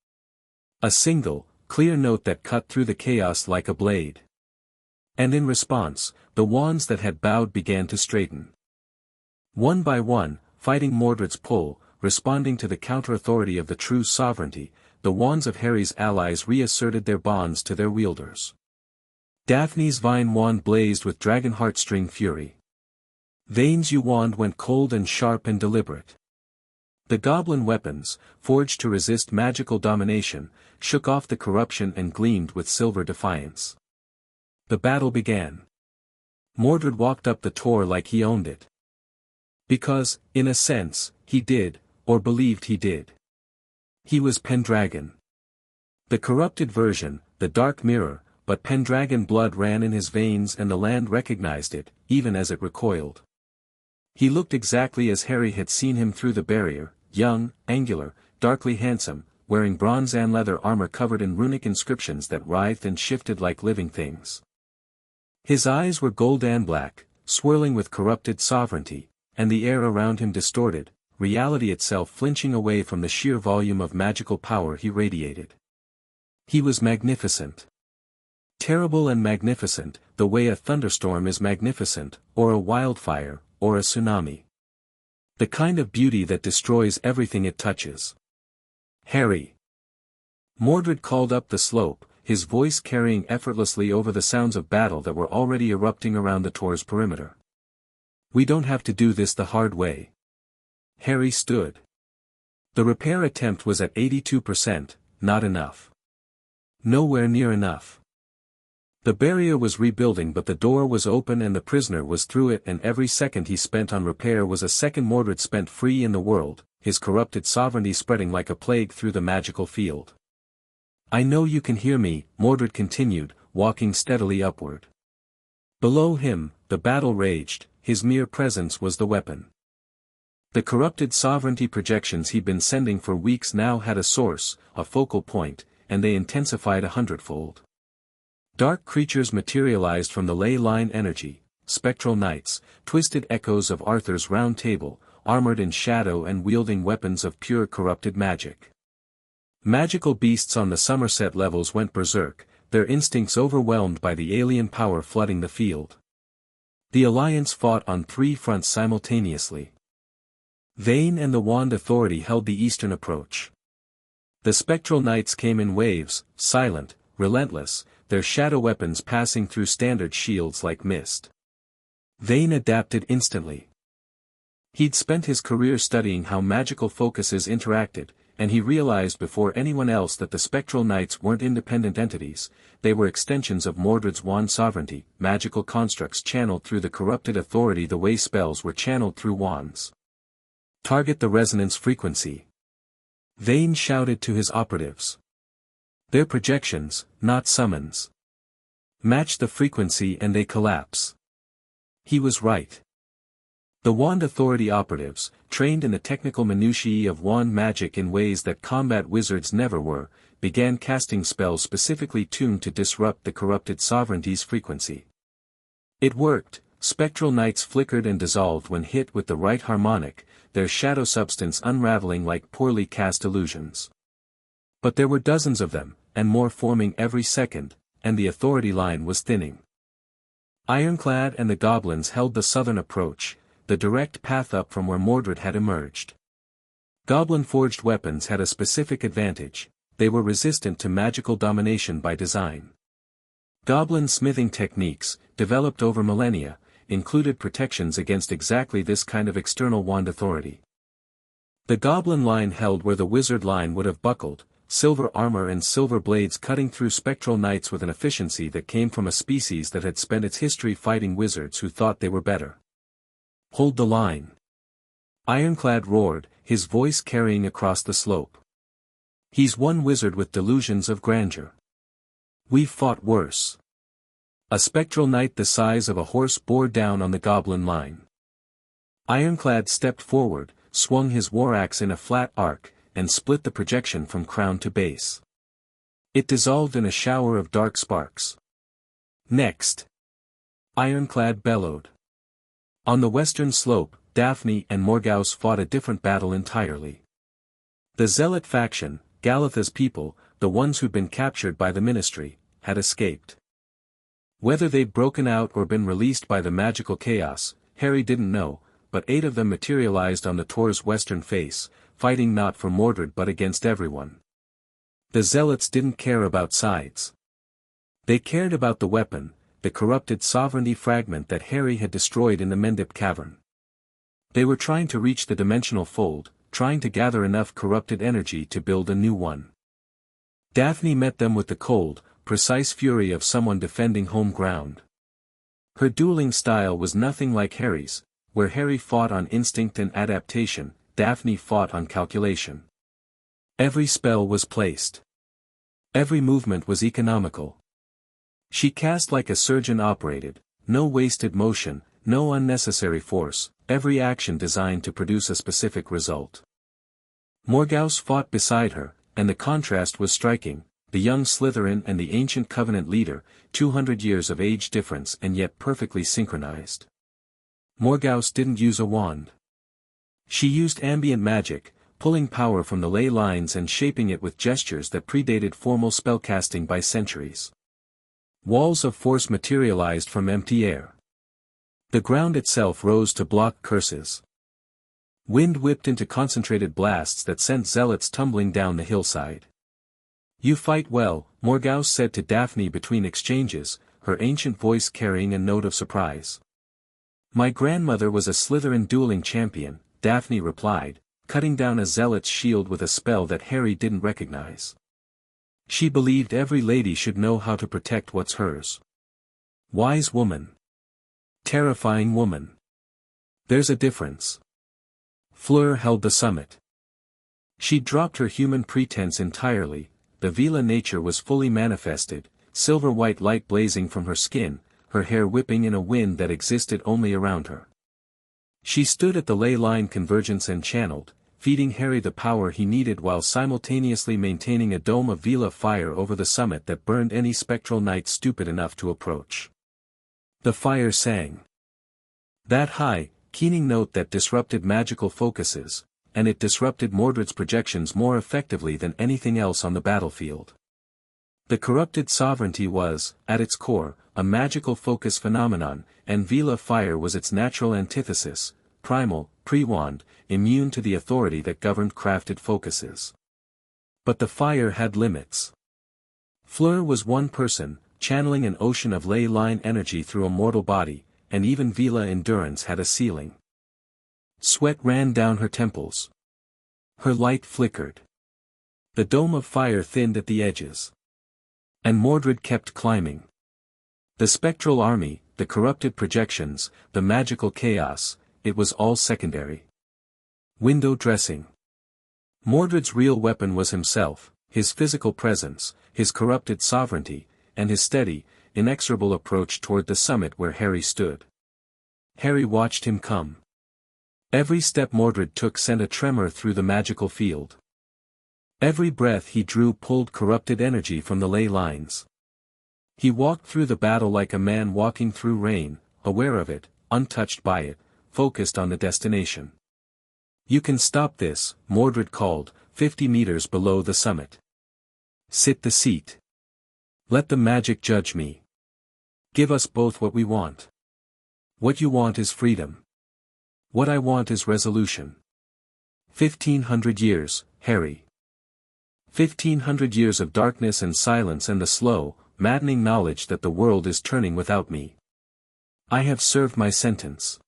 Speaker 1: A single, clear note that cut through the chaos like a blade. And in response, the wands that had bowed began to straighten. One by one, fighting Mordred's pull, responding to the counter-authority of the true sovereignty, the wands of Harry's allies reasserted their bonds to their wielders. Daphne's vine wand blazed with dragon heartstring fury. Vane's yew wand went cold and sharp and deliberate. The goblin weapons, forged to resist magical domination, shook off the corruption and gleamed with silver defiance. The battle began. Mordred walked up the Tor like he owned it. Because, in a sense, he did, or believed he did. He was Pendragon. The corrupted version, the dark mirror, but Pendragon blood ran in his veins and the land recognized it, even as it recoiled. He looked exactly as Harry had seen him through the barrier, young, angular, darkly handsome, wearing bronze and leather armor covered in runic inscriptions that writhed and shifted like living things. His eyes were gold and black, swirling with corrupted sovereignty, and the air around him distorted, reality itself flinching away from the sheer volume of magical power he radiated. He was magnificent. Terrible and magnificent, the way a thunderstorm is magnificent, or a wildfire, or a tsunami. The kind of beauty that destroys everything it touches. Harry. Mordred called up the slope, his voice carrying effortlessly over the sounds of battle that were already erupting around the tor's perimeter. "We don't have to do this the hard way." Harry stood. The repair attempt was at 82%, not enough. Nowhere near enough. The barrier was rebuilding, but the door was open and the prisoner was through it, and every second he spent on repair was a second Mordred spent free in the world, his corrupted sovereignty spreading like a plague through the magical field. "I know you can hear me," Mordred continued, walking steadily upward. Below him, the battle raged, his mere presence was the weapon. The corrupted sovereignty projections he'd been sending for weeks now had a source, a focal point, and they intensified 100-fold. Dark creatures materialized from the ley line energy, spectral knights, twisted echoes of Arthur's Round Table, armored in shadow and wielding weapons of pure corrupted magic. Magical beasts on the Somerset levels went berserk, their instincts overwhelmed by the alien power flooding the field. The Alliance fought on 3 fronts simultaneously. Vane and the Wand Authority held the eastern approach. The spectral knights came in waves, silent, relentless, their shadow weapons passing through standard shields like mist. Vane adapted instantly. He'd spent his career studying how magical focuses interacted, and he realized before anyone else that the spectral knights weren't independent entities, they were extensions of Mordred's wand sovereignty, magical constructs channeled through the corrupted authority the way spells were channeled through wands. "Target the resonance frequency," Vane shouted to his operatives. "They're projections, not summons. Match the frequency and they collapse." He was right. The Wand Authority operatives, trained in the technical minutiae of wand magic in ways that combat wizards never were, began casting spells specifically tuned to disrupt the corrupted sovereignty's frequency. It worked. Spectral knights flickered and dissolved when hit with the right harmonic, their shadow substance unraveling like poorly cast illusions. But there were dozens of them, and more forming every second, and the authority line was thinning. Ironclad and the goblins held the southern approach, the direct path up from where Mordred had emerged. Goblin-forged weapons had a specific advantage: they were resistant to magical domination by design. Goblin smithing techniques, developed over millennia, included protections against exactly this kind of external wand authority. The goblin line held where the wizard line would have buckled, silver armor and silver blades cutting through spectral knights with an efficiency that came from a species that had spent its history fighting wizards who thought they were better. "Hold the line!" Ironclad roared, his voice carrying across the slope. "He's one wizard with delusions of grandeur. We've fought worse." A spectral knight the size of a horse bore down on the goblin line. Ironclad stepped forward, swung his war axe in a flat arc, and split the projection from crown to base. It dissolved in a shower of dark sparks. "Next!" Ironclad bellowed. On the western slope, Daphne and Morgause fought a different battle entirely. The Zealot faction, Galitha's people, the ones who'd been captured by the Ministry, had escaped. Whether they'd broken out or been released by the magical chaos, Harry didn't know, but 8 of them materialized on the Tor's western face, fighting not for Mordred but against everyone. The Zealots didn't care about sides. They cared about the weapon, the corrupted sovereignty fragment that Harry had destroyed in the Mendip cavern. They were trying to reach the dimensional fold, trying to gather enough corrupted energy to build a new one. Daphne met them with the cold, precise fury of someone defending home ground. Her dueling style was nothing like Harry's, where Harry fought on instinct and adaptation, Daphne fought on calculation. Every spell was placed. Every movement was economical. She cast like a surgeon operated, no wasted motion, no unnecessary force, every action designed to produce a specific result. Morgause fought beside her, and the contrast was striking. The young Slytherin and the ancient Covenant leader, 200 years of age difference and yet perfectly synchronized. Morgause didn't use a wand. She used ambient magic, pulling power from the ley lines and shaping it with gestures that predated formal spellcasting by centuries. Walls of force materialized from empty air. The ground itself rose to block curses. Wind whipped into concentrated blasts that sent zealots tumbling down the hillside. You fight well, Morgause said to Daphne between exchanges, her ancient voice carrying a note of surprise. My grandmother was a Slytherin dueling champion, Daphne replied, cutting down a zealot's shield with a spell that Harry didn't recognize. She believed every lady should know how to protect what's hers. Wise woman. Terrifying woman. There's a difference. Fleur held the summit. She'd dropped her human pretense entirely, the Vila nature was fully manifested, silver-white light blazing from her skin, her hair whipping in a wind that existed only around her. She stood at the ley line convergence and channeled, feeding Harry the power he needed while simultaneously maintaining a dome of Vila fire over the summit that burned any spectral knight stupid enough to approach. The fire sang. That high, keening note that disrupted magical focuses, and it disrupted Mordred's projections more effectively than anything else on the battlefield. The corrupted sovereignty was, at its core, a magical focus phenomenon, and Vila fire was its natural antithesis, primal, pre-wand, immune to the authority that governed crafted focuses. But the fire had limits. Fleur was one person, channeling an ocean of ley line energy through a mortal body, and even Vila endurance had a ceiling. Sweat ran down her temples. Her light flickered. The dome of fire thinned at the edges. And Mordred kept climbing. The spectral army, the corrupted projections, the magical chaos, it was all secondary. Window dressing. Mordred's real weapon was himself, his physical presence, his corrupted sovereignty, and his steady, inexorable approach toward the summit where Harry stood. Harry watched him come. Every step Mordred took sent a tremor through the magical field. Every breath he drew pulled corrupted energy from the ley lines. He walked through the battle like a man walking through rain, aware of it, untouched by it, focused on the destination. You can stop this, Mordred called, 50 meters below the summit. Sit the seat. Let the magic judge me. Give us both what we want. What you want is freedom. What I want is resolution. 1500 years, Harry. 1500 years of darkness and silence and the slow, maddening knowledge that the world is turning without me. I have served my sentence.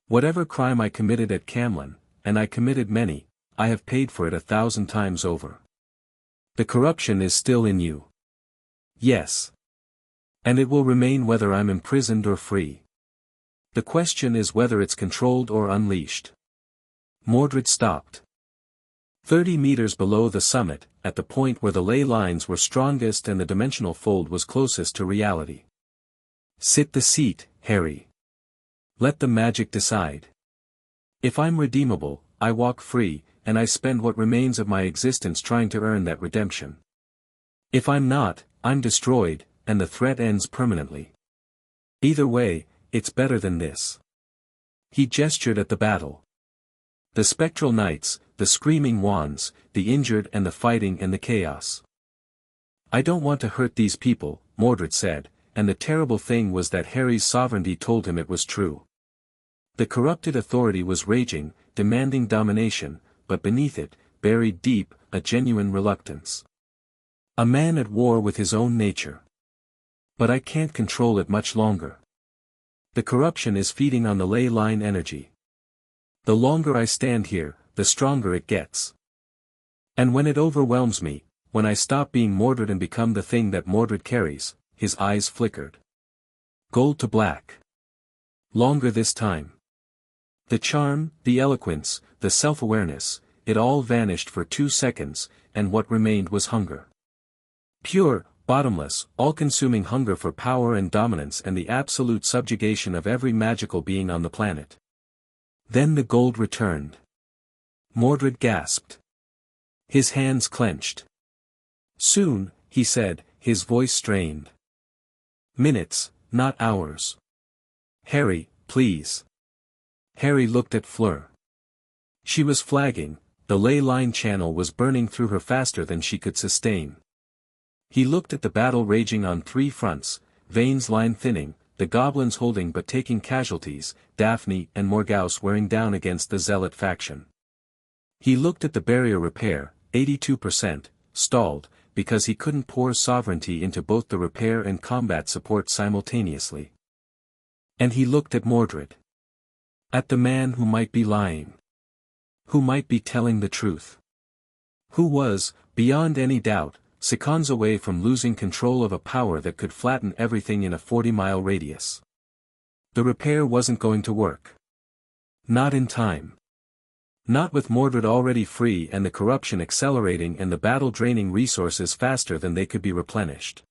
Speaker 1: Whatever crime I committed at Camlin, and I committed many, I have paid for it 1,000 times over. The corruption is still in you. Yes. And it will remain whether I'm imprisoned or free. The question is whether it's controlled or unleashed. Mordred stopped. 30 meters below the summit, at the point where the ley lines were strongest and the dimensional fold was closest to reality. Sit the seat, Harry. Let the magic decide. If I'm redeemable, I walk free, and I spend what remains of my existence trying to earn that redemption. If I'm not, I'm destroyed, and the threat ends permanently. Either way, it's better than this. He gestured at the battle. The spectral knights, the screaming wands, the injured and the fighting and the chaos. I don't want to hurt these people, Mordred said, and the terrible thing was that Harry's sovereignty told him it was true. The corrupted authority was raging, demanding domination, but beneath it, buried deep, a genuine reluctance. A man at war with his own nature. But I can't control it much longer. The corruption is feeding on the ley line energy. The longer I stand here, the stronger it gets. And when it overwhelms me, when I stop being Mordred and become the thing that Mordred carries, his eyes flickered. Gold to black. Longer this time. The charm, the eloquence, the self-awareness, it all vanished for 2 seconds, and what remained was hunger. Pure, bottomless, all-consuming hunger for power and dominance and the absolute subjugation of every magical being on the planet. Then the gold returned. Mordred gasped. His hands clenched. Soon, he said, his voice strained. Minutes, not hours. Harry, please. Harry looked at Fleur. She was flagging, the ley line channel was burning through her faster than she could sustain. He looked at the battle raging on 3 fronts, Vane's line thinning, the goblins holding but taking casualties, Daphne and Morgause wearing down against the zealot faction. He looked at the barrier repair, 82%, stalled, because he couldn't pour sovereignty into both the repair and combat support simultaneously. And he looked at Mordred. At the man who might be lying. Who might be telling the truth. Who was, beyond any doubt, seconds away from losing control of a power that could flatten everything in a 40-mile radius. The repair wasn't going to work. Not in time. Not with Mordred already free and the corruption accelerating and the battle draining resources faster than they could be replenished.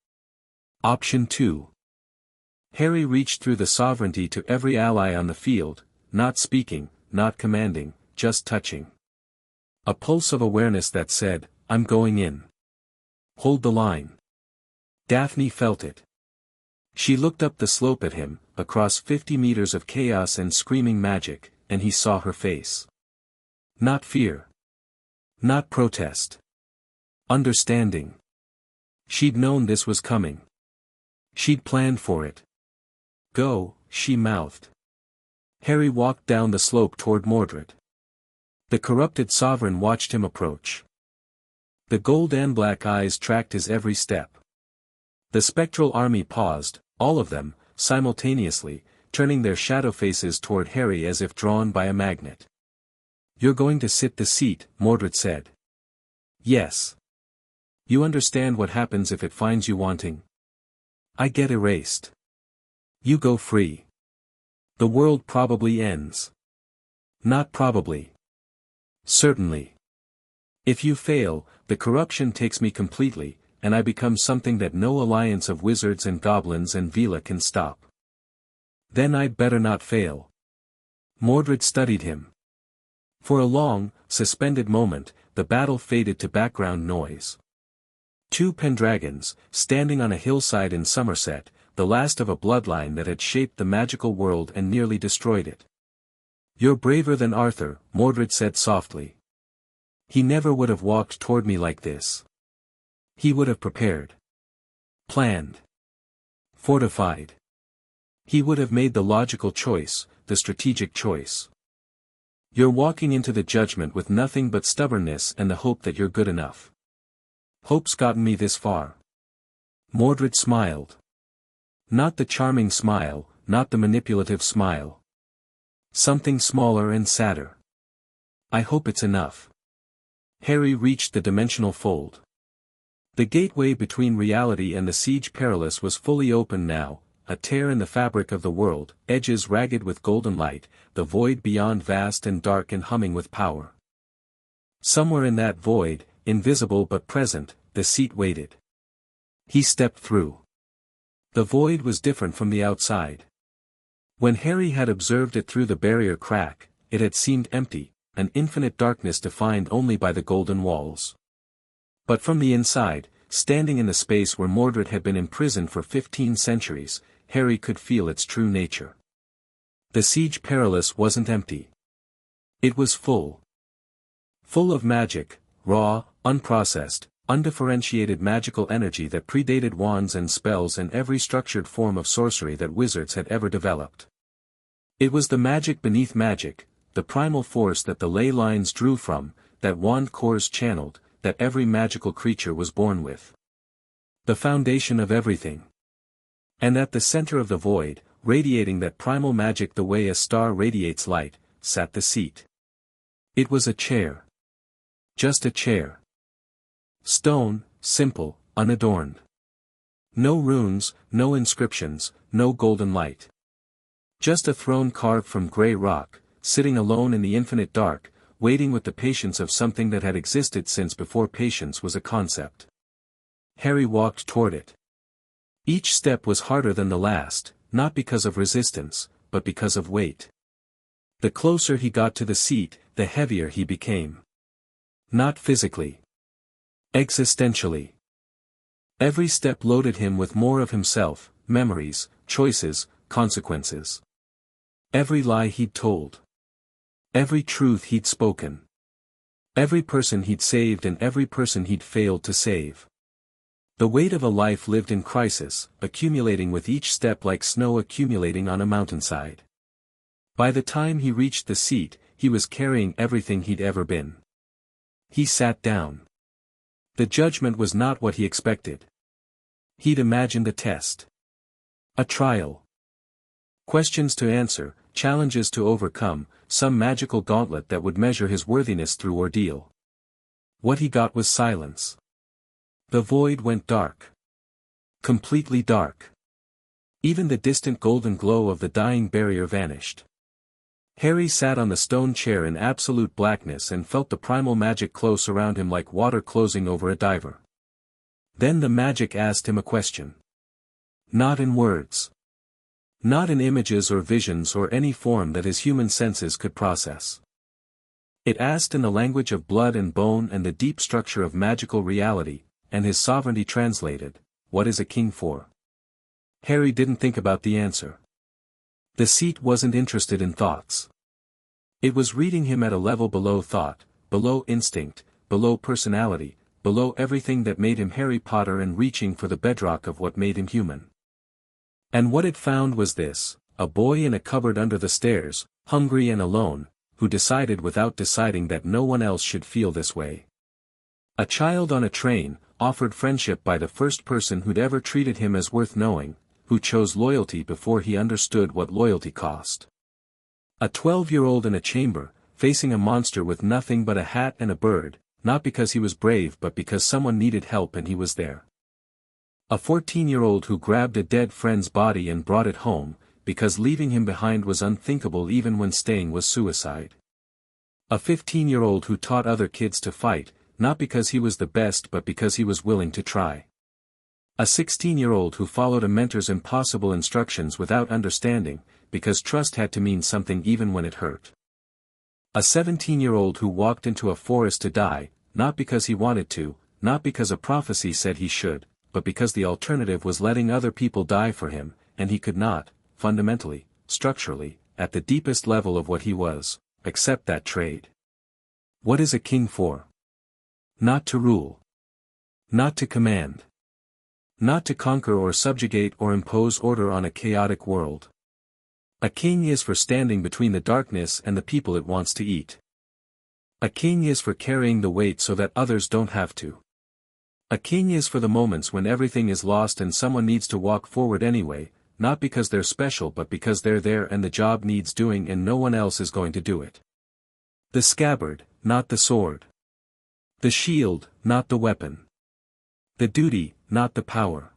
Speaker 1: Option 2. Harry reached through the sovereignty to every ally on the field, not speaking, not commanding, just touching. A pulse of awareness that said, "I'm going in. Hold the line." Daphne felt it. She looked up the slope at him, across 50 meters of chaos and screaming magic, and he saw her face. Not fear. Not protest. Understanding. She'd known this was coming. She'd planned for it. "Go," she mouthed. Harry walked down the slope toward Mordred. The corrupted sovereign watched him approach. The gold and black eyes tracked his every step. The spectral army paused, all of them, simultaneously, turning their shadow faces toward Harry as if drawn by a magnet. "You're going to sit the seat," Mordred said. "Yes. You understand what happens if it finds you wanting? I get erased. You go free. The world probably ends. Not probably. Certainly. If you fail, the corruption takes me completely, and I become something that no alliance of wizards and goblins and Vila can stop. Then I'd better not fail." Mordred studied him. For a long, suspended moment, the battle faded to background noise. Two Pendragons, standing on a hillside in Somerset, the last of a bloodline that had shaped the magical world and nearly destroyed it. "You're braver than Arthur," Mordred said softly. "He never would have walked toward me like this. He would have prepared. Planned. Fortified. He would have made the logical choice, the strategic choice. You're walking into the judgment with nothing but stubbornness and the hope that you're good enough. Hope's gotten me this far." Mordred smiled. Not the charming smile, not the manipulative smile. Something smaller and sadder. "I hope it's enough." Harry reached the dimensional fold. The gateway between reality and the Siege Perilous was fully open now, a tear in the fabric of the world, edges ragged with golden light, the void beyond vast and dark and humming with power. Somewhere in that void, invisible but present, the seat waited. He stepped through. The void was different from the outside. When Harry had observed it through the barrier crack, it had seemed empty, an infinite darkness defined only by the golden walls. But from the inside, standing in the space where Mordred had been imprisoned for 15 centuries, Harry could feel its true nature. The Siege Perilous wasn't empty. It was full. Full of magic, raw, unprocessed, undifferentiated magical energy that predated wands and spells and every structured form of sorcery that wizards had ever developed. It was the magic beneath magic, the primal force that the ley lines drew from, that wand cores channeled, that every magical creature was born with. The foundation of everything. And at the center of the void, radiating that primal magic the way a star radiates light, sat the seat. It was a chair. Just a chair. Stone, simple, unadorned. No runes, no inscriptions, no golden light. Just a throne carved from gray rock, sitting alone in the infinite dark, waiting with the patience of something that had existed since before patience was a concept. Harry walked toward it. Each step was harder than the last, not because of resistance, but because of weight. The closer he got to the seat, the heavier he became. Not physically. Existentially. Every step loaded him with more of himself, memories, choices, consequences. Every lie he'd told. Every truth he'd spoken. Every person he'd saved and every person he'd failed to save. The weight of a life lived in crisis, accumulating with each step like snow accumulating on a mountainside. By the time he reached the seat, he was carrying everything he'd ever been. He sat down. The judgment was not what he expected. He'd imagined a test. A trial. Questions to answer, challenges to overcome, some magical gauntlet that would measure his worthiness through ordeal. What he got was silence. The void went dark. Completely dark. Even the distant golden glow of the dying barrier vanished. Harry sat on the stone chair in absolute blackness and felt the primal magic close around him like water closing over a diver. Then the magic asked him a question. Not in words. Not in images or visions or any form that his human senses could process. It asked in the language of blood and bone and the deep structure of magical reality, and his sovereignty translated, "What is a king for?" Harry didn't think about the answer. The seat wasn't interested in thoughts. It was reading him at a level below thought, below instinct, below personality, below everything that made him Harry Potter and reaching for the bedrock of what made him human. And what it found was this: a boy in a cupboard under the stairs, hungry and alone, who decided without deciding that no one else should feel this way. A child on a train, offered friendship by the first person who'd ever treated him as worth knowing, who chose loyalty before he understood what loyalty cost. A 12-year-old in a chamber, facing a monster with nothing but a hat and a bird, not because he was brave but because someone needed help and he was there. A 14-year-old who grabbed a dead friend's body and brought it home, because leaving him behind was unthinkable even when staying was suicide. A 15-year-old who taught other kids to fight, not because he was the best but because he was willing to try. A 16-year-old who followed a mentor's impossible instructions without understanding, because trust had to mean something even when it hurt. A 17-year-old who walked into a forest to die, not because he wanted to, not because a prophecy said he should, but because the alternative was letting other people die for him, and he could not, fundamentally, structurally, at the deepest level of what he was, accept that trade. What is a king for? Not to rule. Not to command. Not to conquer or subjugate or impose order on a chaotic world. A king is for standing between the darkness and the people it wants to eat. A king is for carrying the weight so that others don't have to. A king is for the moments when everything is lost and someone needs to walk forward anyway, not because they're special but because they're there and the job needs doing and no one else is going to do it. The scabbard, not the sword. The shield, not the weapon. The duty, not the power.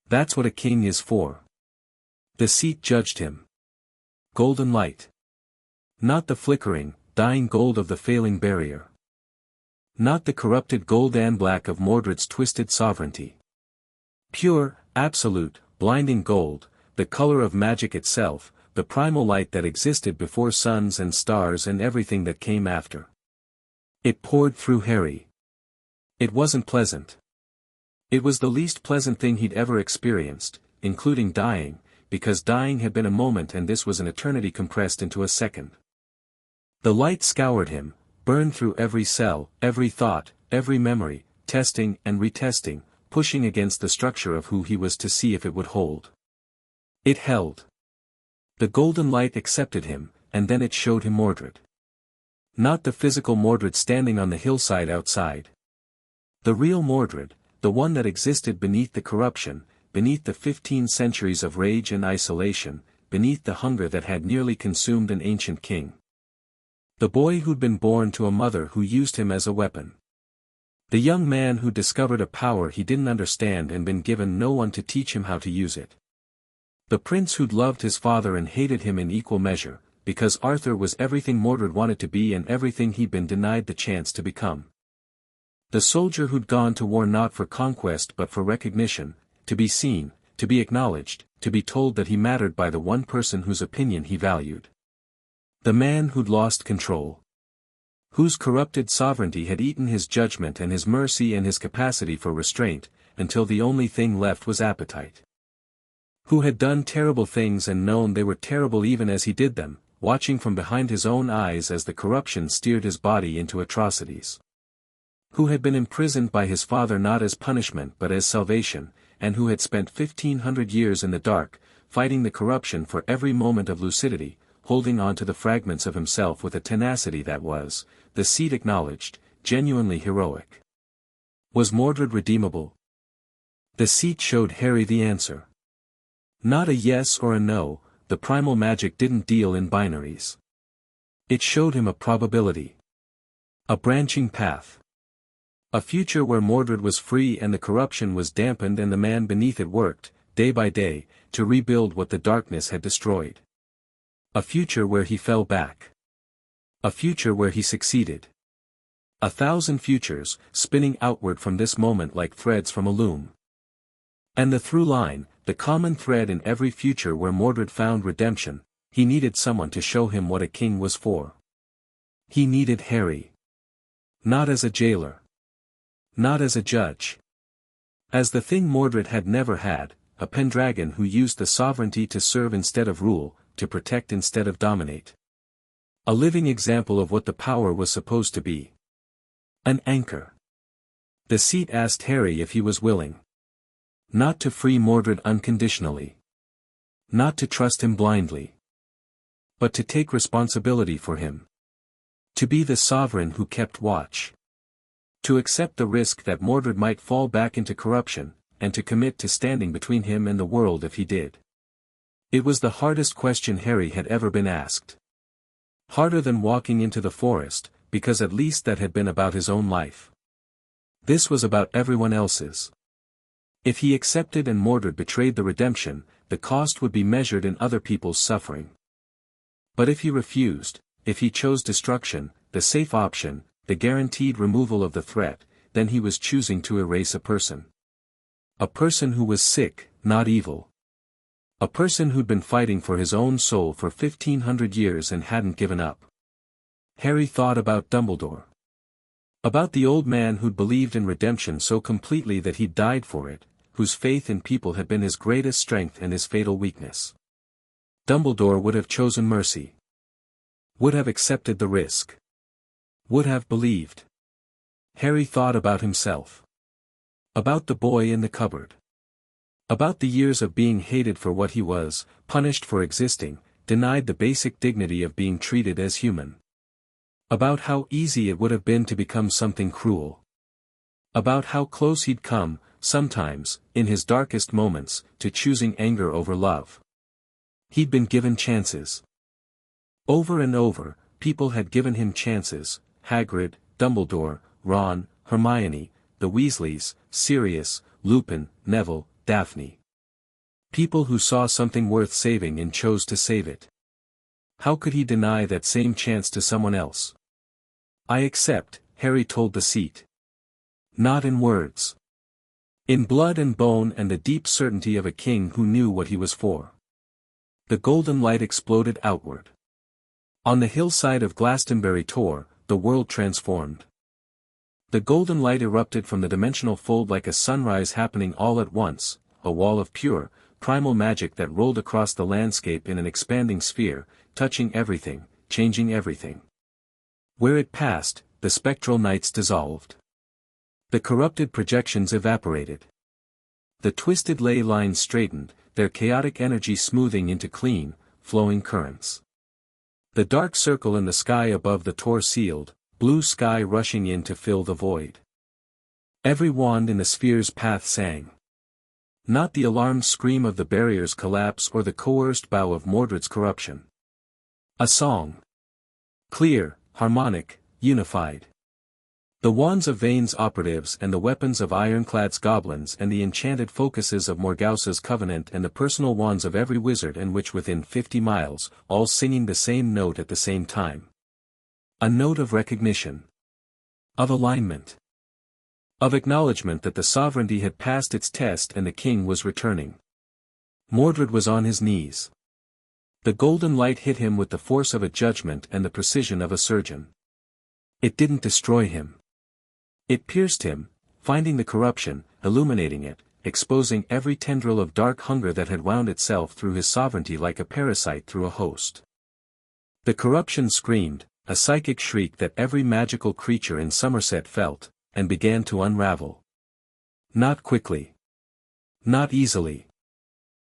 Speaker 1: That's what a king is for. The seat judged him. Golden light. Not the flickering, dying gold of the failing barrier. Not the corrupted gold and black of Mordred's twisted sovereignty. Pure, absolute, blinding gold, the color of magic itself, the primal light that existed before suns and stars and everything that came after. It poured through Harry. It wasn't pleasant. It was the least pleasant thing he'd ever experienced, including dying, because dying had been a moment and this was an eternity compressed into a second. The light scoured him, burned through every cell, every thought, every memory, testing and retesting, pushing against the structure of who he was to see if it would hold. It held. The golden light accepted him, and then it showed him Mordred. Not the physical Mordred standing on the hillside outside. The real Mordred, the one that existed beneath the corruption, beneath the 15 centuries of rage and isolation, beneath the hunger that had nearly consumed an ancient king. The boy who'd been born to a mother who used him as a weapon. The young man who discovered a power he didn't understand and been given no one to teach him how to use it. The prince who'd loved his father and hated him in equal measure, because Arthur was everything Mordred wanted to be and everything he'd been denied the chance to become. The soldier who'd gone to war not for conquest but for recognition, to be seen, to be acknowledged, to be told that he mattered by the one person whose opinion he valued. The man who'd lost control. Whose corrupted sovereignty had eaten his judgment and his mercy and his capacity for restraint, until the only thing left was appetite. Who had done terrible things and known they were terrible even as he did them, watching from behind his own eyes as the corruption steered his body into atrocities. Who had been imprisoned by his father not as punishment but as salvation, and who had spent 1500 years in the dark, fighting the corruption for every moment of lucidity, holding on to the fragments of himself with a tenacity that was, the seed acknowledged, genuinely heroic. Was Mordred redeemable? The seat showed Harry the answer. Not a yes or a no, the primal magic didn't deal in binaries. It showed him a probability. A branching path. A future where Mordred was free and the corruption was dampened and the man beneath it worked, day by day, to rebuild what the darkness had destroyed. A future where he fell back. A future where he succeeded. 1,000 futures, spinning outward from this moment like threads from a loom. And the through line, the common thread in every future where Mordred found redemption, he needed someone to show him what a king was for. He needed Harry. Not as a jailer. Not as a judge. As the thing Mordred had never had, a Pendragon who used the sovereignty to serve instead of rule, to protect instead of dominate. A living example of what the power was supposed to be. An anchor. The seat asked Harry if he was willing. Not to free Mordred unconditionally. Not to trust him blindly. But to take responsibility for him. To be the sovereign who kept watch. To accept the risk that Mordred might fall back into corruption, and to commit to standing between him and the world if he did. It was the hardest question Harry had ever been asked. Harder than walking into the forest, because at least that had been about his own life. This was about everyone else's. If he accepted and Mordred betrayed the redemption, the cost would be measured in other people's suffering. But if he refused, if he chose destruction, the safe option, the guaranteed removal of the threat, then he was choosing to erase a person. A person who was sick, not evil. A person who'd been fighting for his own soul for 1,500 years and hadn't given up. Harry thought about Dumbledore. About the old man who'd believed in redemption so completely that he'd died for it, whose faith in people had been his greatest strength and his fatal weakness. Dumbledore would have chosen mercy. Would have accepted the risk. Would have believed. Harry thought about himself. About the boy in the cupboard. About the years of being hated for what he was, punished for existing, denied the basic dignity of being treated as human. About how easy it would have been to become something cruel. About how close he'd come, sometimes, in his darkest moments, to choosing anger over love. He'd been given chances. Over and over, people had given him chances, Hagrid, Dumbledore, Ron, Hermione, the Weasleys, Sirius, Lupin, Neville, Daphne. People who saw something worth saving and chose to save it. How could he deny that same chance to someone else? I accept, Harry told the seat. Not in words. In blood and bone and the deep certainty of a king who knew what he was for. The golden light exploded outward. On the hillside of Glastonbury Tor, the world transformed. The golden light erupted from the dimensional fold like a sunrise happening all at once, a wall of pure, primal magic that rolled across the landscape in an expanding sphere, touching everything, changing everything. Where it passed, the spectral nights dissolved. The corrupted projections evaporated. The twisted ley lines straightened, their chaotic energy smoothing into clean, flowing currents. The dark circle in the sky above the Tor sealed, blue sky rushing in to fill the void. Every wand in the sphere's path sang. Not the alarmed scream of the barrier's collapse or the coerced bow of Mordred's corruption. A song. Clear, harmonic, unified. The wands of Vane's operatives and the weapons of Ironclad's goblins and the enchanted focuses of Morgause's covenant and the personal wands of every wizard and witch within 50 miles, all singing the same note at the same time. A note of recognition. Of alignment. Of acknowledgement that the sovereignty had passed its test and the king was returning. Mordred was on his knees. The golden light hit him with the force of a judgment and the precision of a surgeon. It didn't destroy him. It pierced him, finding the corruption, illuminating it, exposing every tendril of dark hunger that had wound itself through his sovereignty like a parasite through a host. The corruption screamed, a psychic shriek that every magical creature in Somerset felt, and began to unravel. Not quickly. Not easily.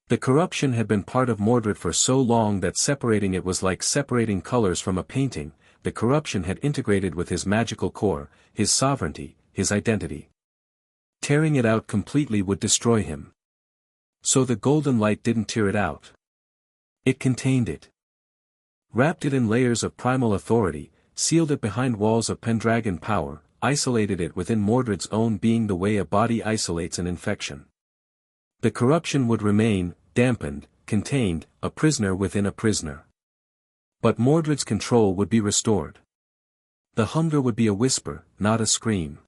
Speaker 1: The corruption had been part of Mordred for so long that separating it was like separating colors from a painting. The corruption had integrated with his magical core, his sovereignty, his identity. Tearing it out completely would destroy him. So the golden light didn't tear it out. It contained it. Wrapped it in layers of primal authority, sealed it behind walls of Pendragon power, isolated it within Mordred's own being the way a body isolates an infection. The corruption would remain, dampened, contained, a prisoner within a prisoner. But Mordred's control would be restored. The hunger would be a whisper, not a scream.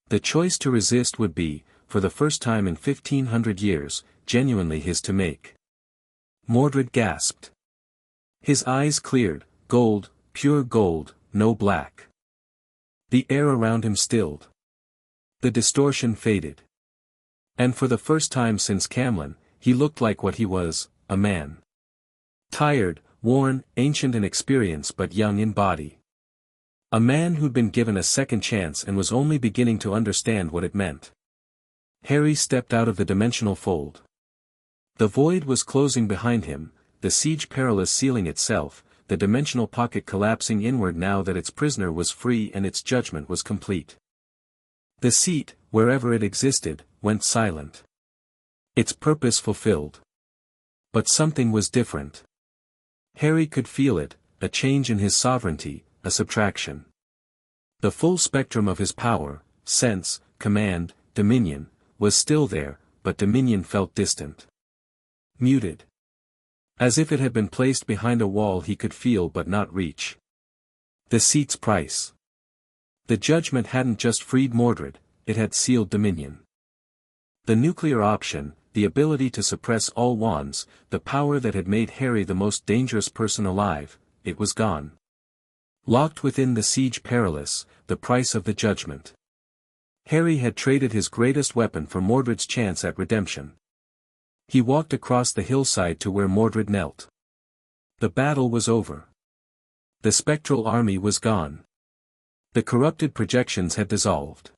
Speaker 1: The choice to resist would be, for the first time in 1500 years, genuinely his to make. Mordred gasped. His eyes cleared, gold, pure gold, no black. The air around him stilled. The distortion faded. And for the first time since Camlan, he looked like what he was, a man. Tired, worn, ancient in experience but young in body. A man who'd been given a second chance and was only beginning to understand what it meant. Harry stepped out of the dimensional fold. The void was closing behind him, the siege perilous sealing itself, the dimensional pocket collapsing inward now that its prisoner was free and its judgment was complete. The seat, wherever it existed, went silent. Its purpose fulfilled. But something was different. Harry could feel it, a change in his sovereignty, a subtraction. The full spectrum of his power, sense, command, dominion, was still there, but dominion felt distant. Muted. As if it had been placed behind a wall he could feel but not reach. The seat's price. The judgment hadn't just freed Mordred, it had sealed dominion. The nuclear option, the ability to suppress all wands, the power that had made Harry the most dangerous person alive, it was gone. Locked within the siege perilous, the price of the judgment. Harry had traded his greatest weapon for Mordred's chance at redemption. He walked across the hillside to where Mordred knelt. The battle was over. The spectral army was gone. The corrupted projections had dissolved.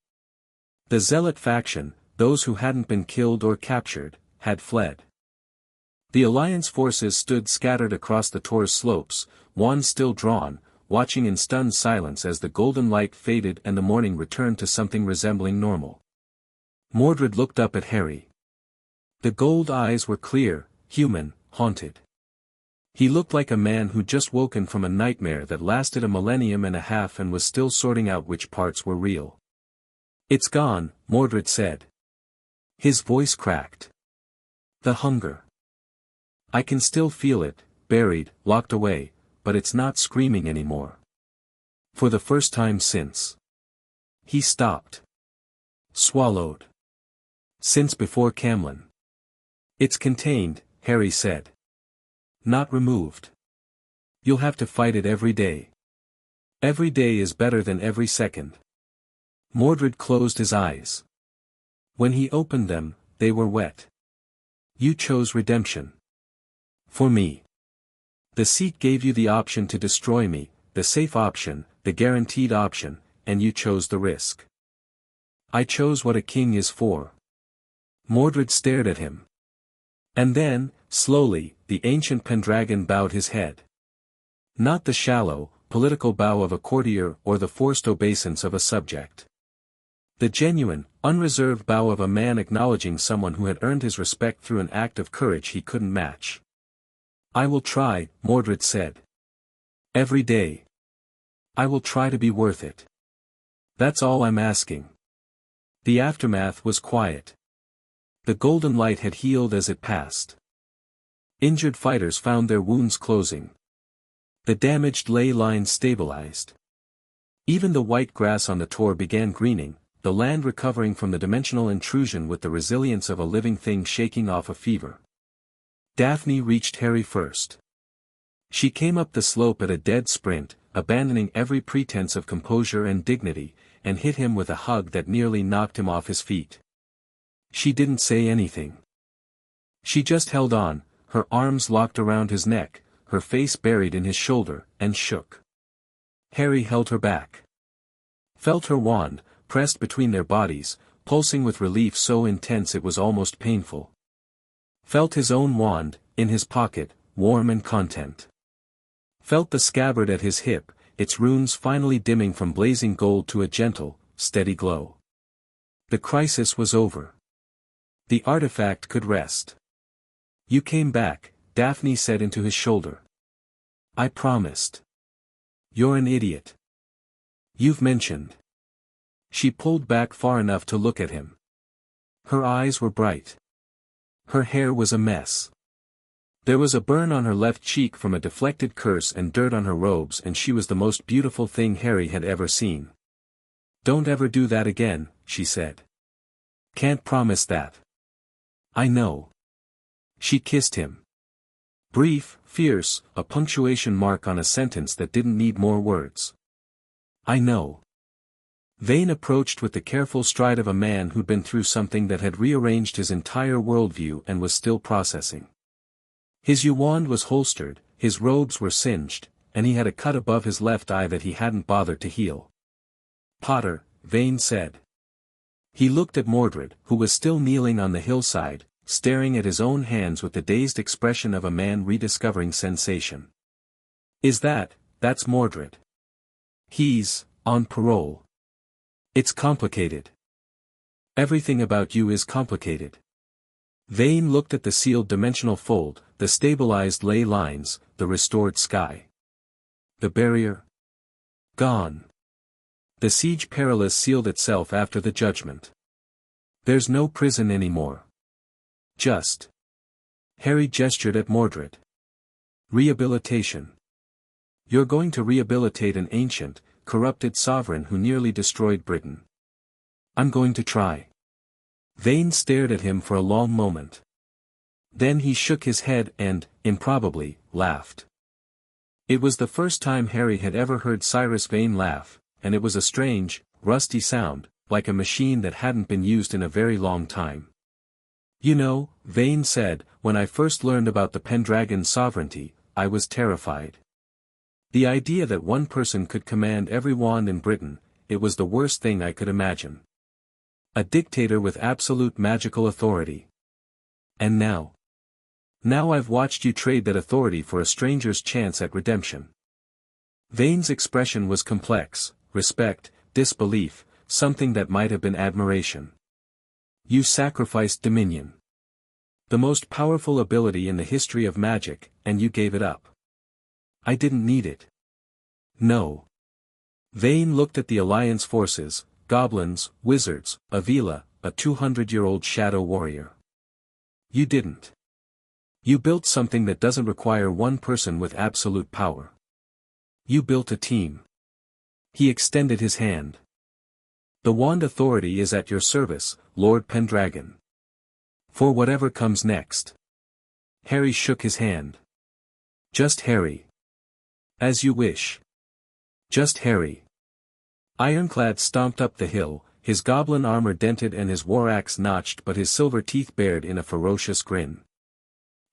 Speaker 1: The zealot faction, those who hadn't been killed or captured, had fled. The Alliance forces stood scattered across the Tor's slopes, wands still drawn, watching in stunned silence as the golden light faded and the morning returned to something resembling normal. Mordred looked up at Harry. The gold eyes were clear, human, haunted. He looked like a man who'd just woken from a nightmare that lasted a millennium and a half and was still sorting out which parts were real. "It's gone," Mordred said. His voice cracked. "The hunger. I can still feel it, buried, locked away, but it's not screaming anymore. For the first time since." He stopped. Swallowed. "Since before Camlan." "It's contained," Harry said. "Not removed. You'll have to fight it every day. Every day is better than every second." Mordred closed his eyes. When he opened them, they were wet. "You chose redemption. For me. The seat gave you the option to destroy me, the safe option, the guaranteed option, and you chose the risk. I chose what a king is for." Mordred stared at him. And then, slowly, the ancient Pendragon bowed his head. Not the shallow, political bow of a courtier or the forced obeisance of a subject. The genuine, unreserved bow of a man acknowledging someone who had earned his respect through an act of courage he couldn't match. "I will try," Mordred said. "Every day. I will try to be worth it. That's all I'm asking." The aftermath was quiet. The golden light had healed as it passed. Injured fighters found their wounds closing. The damaged ley lines stabilized. Even the white grass on the Tor began greening, the land recovering from the dimensional intrusion with the resilience of a living thing shaking off a fever. Daphne reached Harry first. She came up the slope at a dead sprint, abandoning every pretense of composure and dignity, and hit him with a hug that nearly knocked him off his feet. She didn't say anything. She just held on, her arms locked around his neck, her face buried in his shoulder, and shook. Harry held her back. Felt her wand, pressed between their bodies, pulsing with relief so intense it was almost painful. Felt his own wand, in his pocket, warm and content. Felt the scabbard at his hip, its runes finally dimming from blazing gold to a gentle, steady glow. The crisis was over. The artifact could rest. "You came back," Daphne said into his shoulder. "I promised." "You're an idiot. You've mentioned." She pulled back far enough to look at him. Her eyes were bright. Her hair was a mess. There was a burn on her left cheek from a deflected curse and dirt on her robes, and she was the most beautiful thing Harry had ever seen. "Don't ever do that again," she said. "Can't promise that." "I know." She kissed him. Brief, fierce, a punctuation mark on a sentence that didn't need more words. "I know." Vane approached with the careful stride of a man who'd been through something that had rearranged his entire worldview and was still processing. His wand was holstered, his robes were singed, and he had a cut above his left eye that he hadn't bothered to heal. "Potter," Vane said. He looked at Mordred, who was still kneeling on the hillside, staring at his own hands with the dazed expression of a man rediscovering sensation. That's Mordred. He's on parole. It's complicated. Everything about you is complicated." Vane looked at the sealed dimensional fold, the stabilized ley lines, the restored sky. The barrier? Gone. The siege perilous sealed itself after the judgment. There's no prison anymore. Just. Harry gestured at Mordred. Rehabilitation. You're going to rehabilitate an ancient, corrupted sovereign who nearly destroyed Britain. I'm going to try. Vane stared at him for a long moment. Then he shook his head and, improbably, laughed. It was the first time Harry had ever heard Cyrus Vane laugh, and it was a strange, rusty sound, like a machine that hadn't been used in a very long time. "You know," Vane said, "when I first learned about the Pendragon sovereignty, I was terrified. The idea that one person could command every wand in Britain, it was the worst thing I could imagine. A dictator with absolute magical authority. And now? Now I've watched you trade that authority for a stranger's chance at redemption." Vane's expression was complex: respect, disbelief, something that might have been admiration. "You sacrificed dominion. The most powerful ability in the history of magic, and you gave it up." "I didn't need it." "No." Vane looked at the Alliance forces, goblins, wizards, Avila, a 200-year-old shadow warrior. "You didn't. You built something that doesn't require one person with absolute power. You built a team." He extended his hand. "The wand authority is at your service, Lord Pendragon. For whatever comes next." Harry shook his hand. "Just Harry." "As you wish." "Just Harry." Ironclad stomped up the hill, his goblin armor dented and his war axe notched, but his silver teeth bared in a ferocious grin.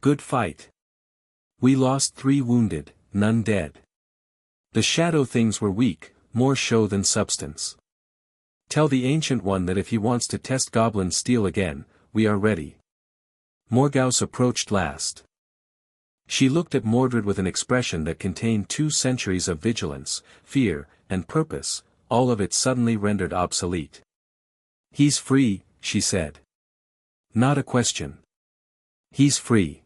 Speaker 1: "Good fight. We lost 3 wounded, none dead. The shadow things were weak, more show than substance. Tell the Ancient One that if he wants to test goblin steel again, we are ready." Morgause approached last. She looked at Mordred with an expression that contained 2 centuries of vigilance, fear, and purpose, all of it suddenly rendered obsolete. "He's free," she said. "Not a question. He's free.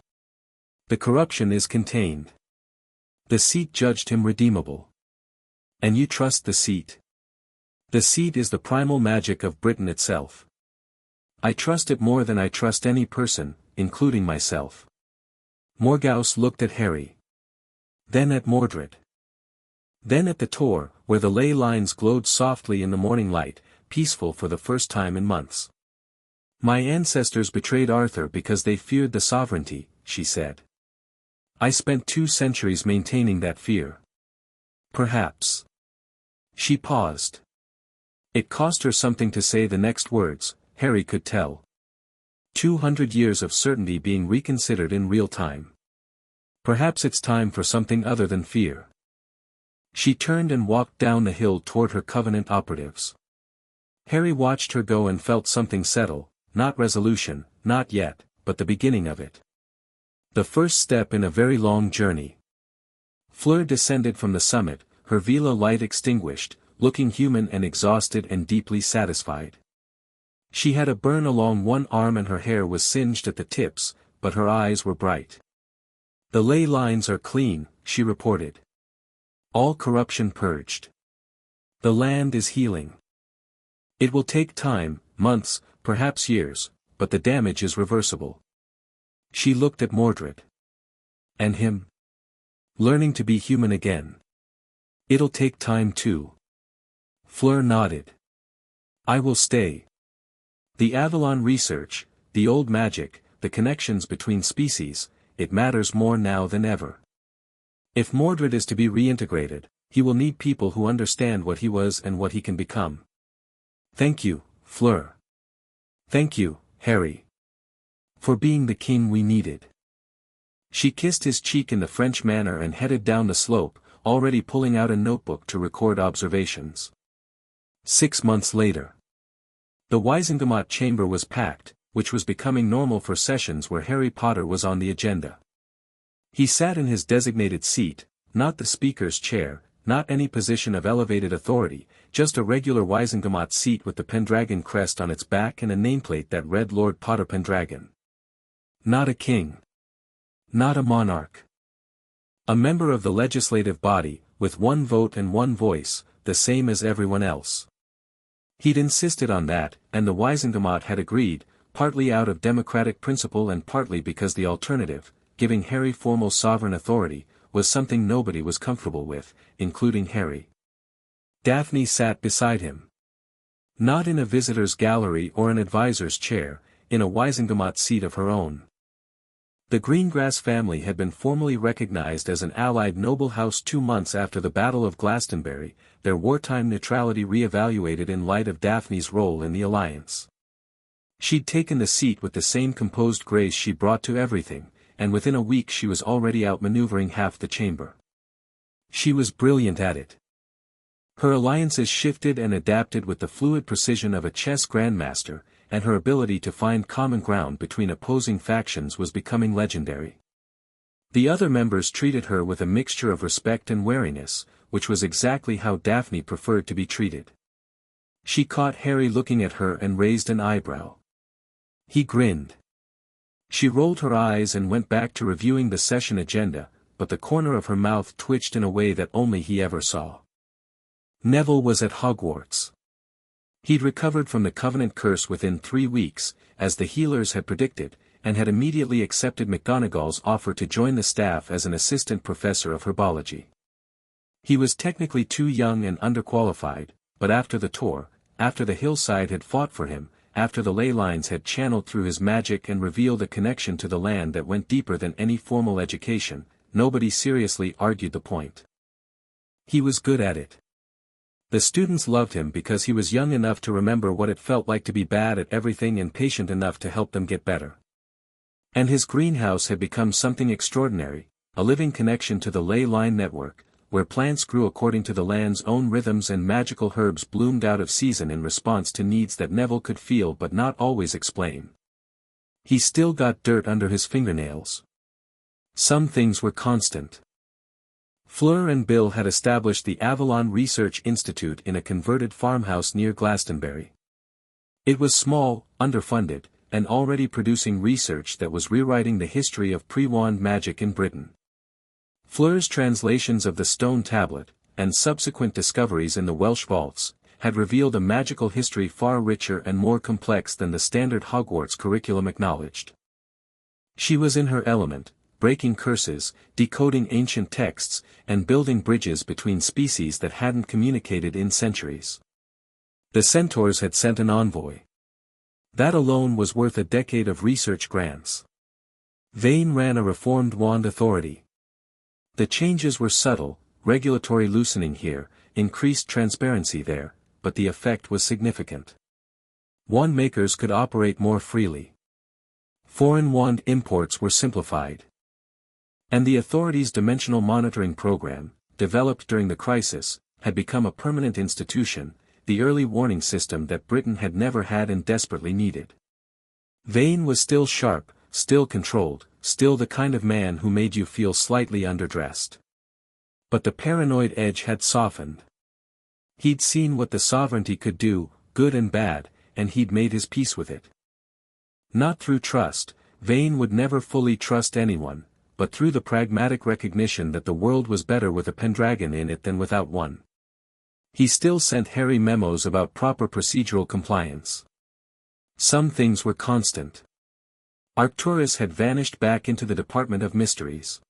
Speaker 1: The corruption is contained. The seat judged him redeemable. And you trust the seat? The seat is the primal magic of Britain itself. I trust it more than I trust any person, including myself." Morgause looked at Harry. Then at Mordred. Then at the Tor, where the ley lines glowed softly in the morning light, peaceful for the first time in months. "My ancestors betrayed Arthur because they feared the sovereignty," she said. "I spent 2 centuries maintaining that fear. Perhaps." She paused. It cost her something to say the next words, Harry could tell. 200 years of certainty being reconsidered in real time. Perhaps it's time for something other than fear. She turned and walked down the hill toward her Covenant operatives. Harry watched her go and felt something settle, not resolution, not yet, but the beginning of it. The first step in a very long journey. Fleur descended from the summit, her vela light extinguished, looking human and exhausted and deeply satisfied. She had a burn along one arm and her hair was singed at the tips, but her eyes were bright. "The ley lines are clean," she reported. "All corruption purged. The land is healing. It will take time, months, perhaps years, but the damage is reversible." She looked at Mordred. "And him? Learning to be human again. It'll take time too." Fleur nodded. "I will stay. The Avalon research, the old magic, the connections between species, it matters more now than ever. If Mordred is to be reintegrated, he will need people who understand what he was and what he can become. Thank you, Fleur. Thank you, Harry. For being the king we needed." She kissed his cheek in the French manner and headed down the slope, already pulling out a notebook to record observations. 6 months later. The Wizengamot chamber was packed, which was becoming normal for sessions where Harry Potter was on the agenda. He sat in his designated seat, not the speaker's chair, not any position of elevated authority, just a regular Wizengamot seat with the Pendragon crest on its back and a nameplate that read Lord Potter Pendragon. Not a king. Not a monarch. A member of the legislative body, with one vote and one voice, the same as everyone else. He'd insisted on that, and the Wizengamot had agreed, partly out of democratic principle and partly because the alternative, giving Harry formal sovereign authority, was something nobody was comfortable with, including Harry. Daphne sat beside him. Not in a visitor's gallery or an advisor's chair, in a Wizengamot seat of her own. The Greengrass family had been formally recognized as an allied noble house 2 months after the Battle of Glastonbury, their wartime neutrality re-evaluated in light of Daphne's role in the alliance. She'd taken the seat with the same composed grace she brought to everything, and within a week she was already outmaneuvering half the chamber. She was brilliant at it. Her alliances shifted and adapted with the fluid precision of a chess grandmaster, and her ability to find common ground between opposing factions was becoming legendary. The other members treated her with a mixture of respect and wariness, which was exactly how Daphne preferred to be treated. She caught Harry looking at her and raised an eyebrow. He grinned. She rolled her eyes and went back to reviewing the session agenda, but the corner of her mouth twitched in a way that only he ever saw. Neville was at Hogwarts. He'd recovered from the Covenant curse within 3 weeks, as the healers had predicted, and had immediately accepted McGonagall's offer to join the staff as an assistant professor of herbology. He was technically too young and underqualified, but after the tour, after the hillside had fought for him, after the ley lines had channeled through his magic and revealed a connection to the land that went deeper than any formal education, nobody seriously argued the point. He was good at it. The students loved him because he was young enough to remember what it felt like to be bad at everything and patient enough to help them get better. And his greenhouse had become something extraordinary, a living connection to the ley line network, where plants grew according to the land's own rhythms and magical herbs bloomed out of season in response to needs that Neville could feel but not always explain. He still got dirt under his fingernails. Some things were constant. Fleur and Bill had established the Avalon Research Institute in a converted farmhouse near Glastonbury. It was small, underfunded, and already producing research that was rewriting the history of pre-wand magic in Britain. Fleur's translations of the stone tablet, and subsequent discoveries in the Welsh vaults, had revealed a magical history far richer and more complex than the standard Hogwarts curriculum acknowledged. She was in her element, breaking curses, decoding ancient texts, and building bridges between species that hadn't communicated in centuries. The Centaurs had sent an envoy. That alone was worth a decade of research grants. Vane ran a reformed wand authority. The changes were subtle, regulatory loosening here, increased transparency there, but the effect was significant. Wand makers could operate more freely. Foreign wand imports were simplified. And the authority's dimensional monitoring program, developed during the crisis, had become a permanent institution, the early warning system that Britain had never had and desperately needed. Vane was still sharp, still controlled, still the kind of man who made you feel slightly underdressed. But the paranoid edge had softened. He'd seen what the sovereignty could do, good and bad, and he'd made his peace with it. Not through trust, Vane would never fully trust anyone, but through the pragmatic recognition that the world was better with a Pendragon in it than without one. He still sent Harry memos about proper procedural compliance. Some things were constant. Arcturus had vanished back into the Department of Mysteries.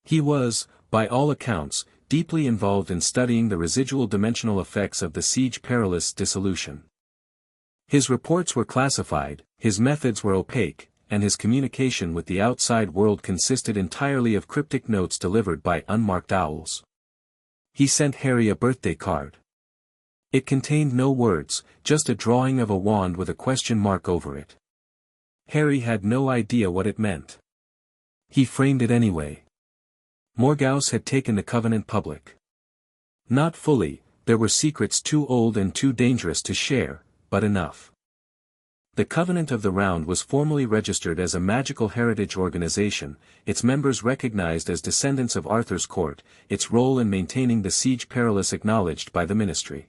Speaker 1: He was, by all accounts, deeply involved in studying the residual dimensional effects of the Siege Perilous dissolution. His reports were classified, his methods were opaque, and his communication with the outside world consisted entirely of cryptic notes delivered by unmarked owls. He sent Harry a birthday card. It contained no words, just a drawing of a wand with a question mark over it. Harry had no idea what it meant. He framed it anyway. Morgause had taken the Covenant public. Not fully, there were secrets too old and too dangerous to share, but enough. The Covenant of the Round was formally registered as a magical heritage organization, its members recognized as descendants of Arthur's court, its role in maintaining the Siege Perilous acknowledged by the ministry.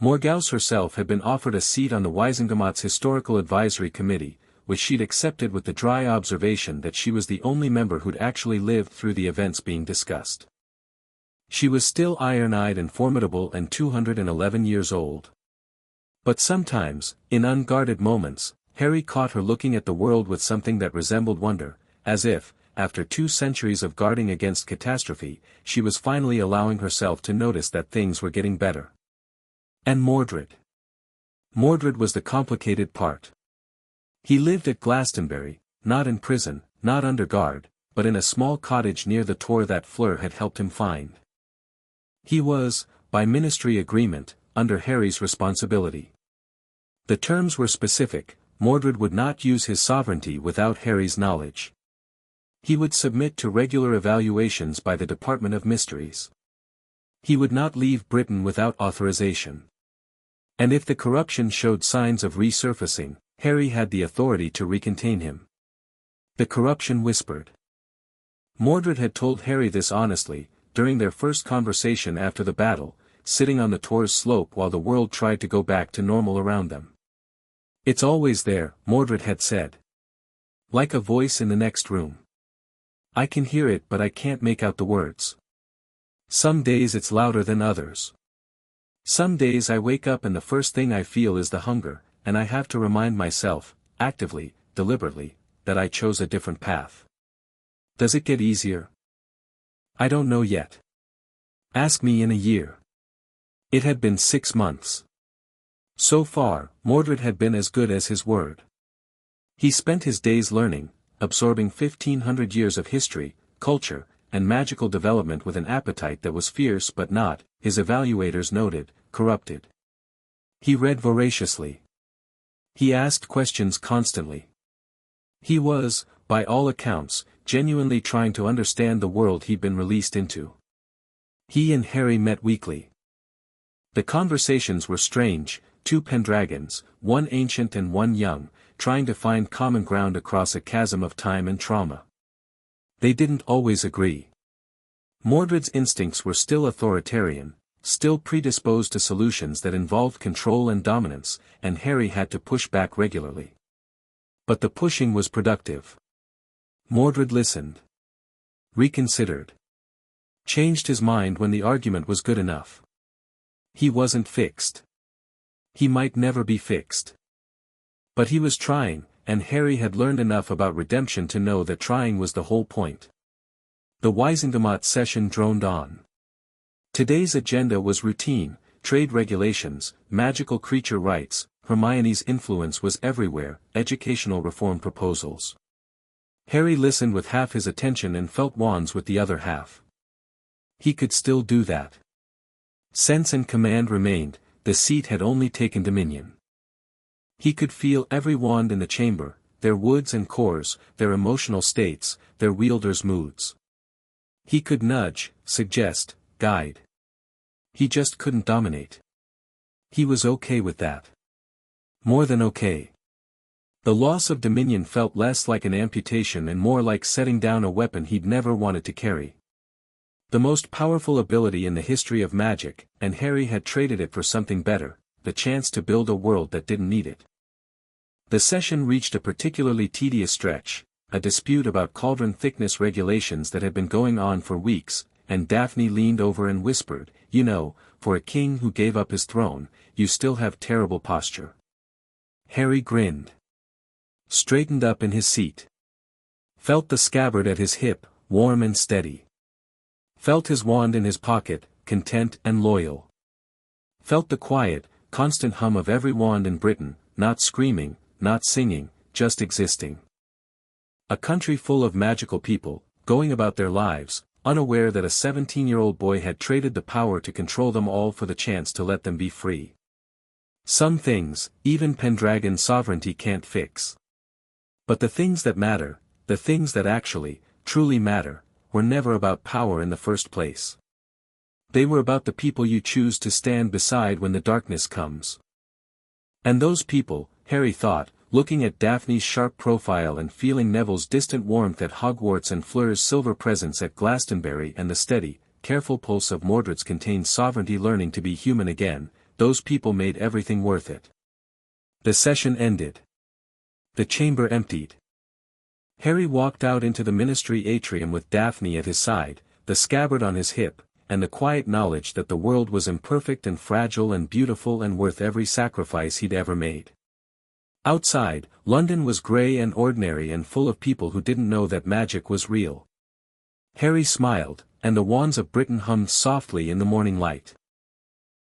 Speaker 1: Morgause herself had been offered a seat on the Gringotts Historical Advisory Committee, which she'd accepted with the dry observation that she was the only member who'd actually lived through the events being discussed. She was still iron-eyed and formidable and 211 years old. But sometimes, in unguarded moments, Harry caught her looking at the world with something that resembled wonder, as if, after 2 centuries of guarding against catastrophe, she was finally allowing herself to notice that things were getting better. And Mordred. Mordred was the complicated part. He lived at Glastonbury, not in prison, not under guard, but in a small cottage near the Tor that Fleur had helped him find. He was, by ministry agreement, under Harry's responsibility. The terms were specific: Mordred would not use his sovereignty without Harry's knowledge. He would submit to regular evaluations by the Department of Mysteries. He would not leave Britain without authorization. And if the corruption showed signs of resurfacing, Harry had the authority to recontain him. The corruption whispered. Mordred had told Harry this honestly, during their first conversation after the battle, sitting on the Tor's slope while the world tried to go back to normal around them. "It's always there," Mordred had said. "Like a voice in the next room. I can hear it but I can't make out the words. Some days it's louder than others. Some days I wake up and the first thing I feel is the hunger, and I have to remind myself, actively, deliberately, that I chose a different path. Does it get easier? I don't know yet. Ask me in a year." It had been 6 months. So far, Mordred had been as good as his word. He spent his days learning, absorbing 1,500 years of history, culture, and magical development with an appetite that was fierce but not, his evaluators noted, corrupted. He read voraciously. He asked questions constantly. He was, by all accounts, genuinely trying to understand the world he'd been released into. He and Harry met weekly. The conversations were strange: 2 Pendragons, one ancient and one young, trying to find common ground across a chasm of time and trauma. They didn't always agree. Mordred's instincts were still authoritarian, still predisposed to solutions that involved control and dominance, and Harry had to push back regularly. But the pushing was productive. Mordred listened. Reconsidered. Changed his mind when the argument was good enough. He wasn't fixed. He might never be fixed. But he was trying, and Harry had learned enough about redemption to know that trying was the whole point. The Gringotts session droned on. Today's agenda was routine: trade regulations, magical creature rights, Hermione's influence was everywhere, educational reform proposals. Harry listened with half his attention and felt wands with the other half. He could still do that. Sense and command remained, the seat had only taken dominion. He could feel every wand in the chamber, their woods and cores, their emotional states, their wielders' moods. He could nudge, suggest, guide. He just couldn't dominate. He was okay with that. More than okay. The loss of dominion felt less like an amputation and more like setting down a weapon he'd never wanted to carry. The most powerful ability in the history of magic, and Harry had traded it for something better: the chance to build a world that didn't need it. The session reached a particularly tedious stretch, a dispute about cauldron thickness regulations that had been going on for weeks, and Daphne leaned over and whispered, "You know, for a king who gave up his throne, you still have terrible posture." Harry grinned. Straightened up in his seat. Felt the scabbard at his hip, warm and steady. Felt his wand in his pocket, content and loyal. Felt the quiet, constant hum of every wand in Britain, not screaming, not singing, just existing. A country full of magical people, going about their lives, unaware that a 17-year-old boy had traded the power to control them all for the chance to let them be free. Some things, even Pendragon sovereignty can't fix. But the things that matter, the things that actually, truly matter, were never about power in the first place. They were about the people you choose to stand beside when the darkness comes. And those people, Harry thought, looking at Daphne's sharp profile and feeling Neville's distant warmth at Hogwarts and Fleur's silver presence at Glastonbury and the steady, careful pulse of Mordred's contained sovereignty learning to be human again, those people made everything worth it. The session ended. The chamber emptied. Harry walked out into the ministry atrium with Daphne at his side, the scabbard on his hip, and the quiet knowledge that the world was imperfect and fragile and beautiful and worth every sacrifice he'd ever made. Outside, London was grey and ordinary and full of people who didn't know that magic was real. Harry smiled, and the wands of Britain hummed softly in the morning light.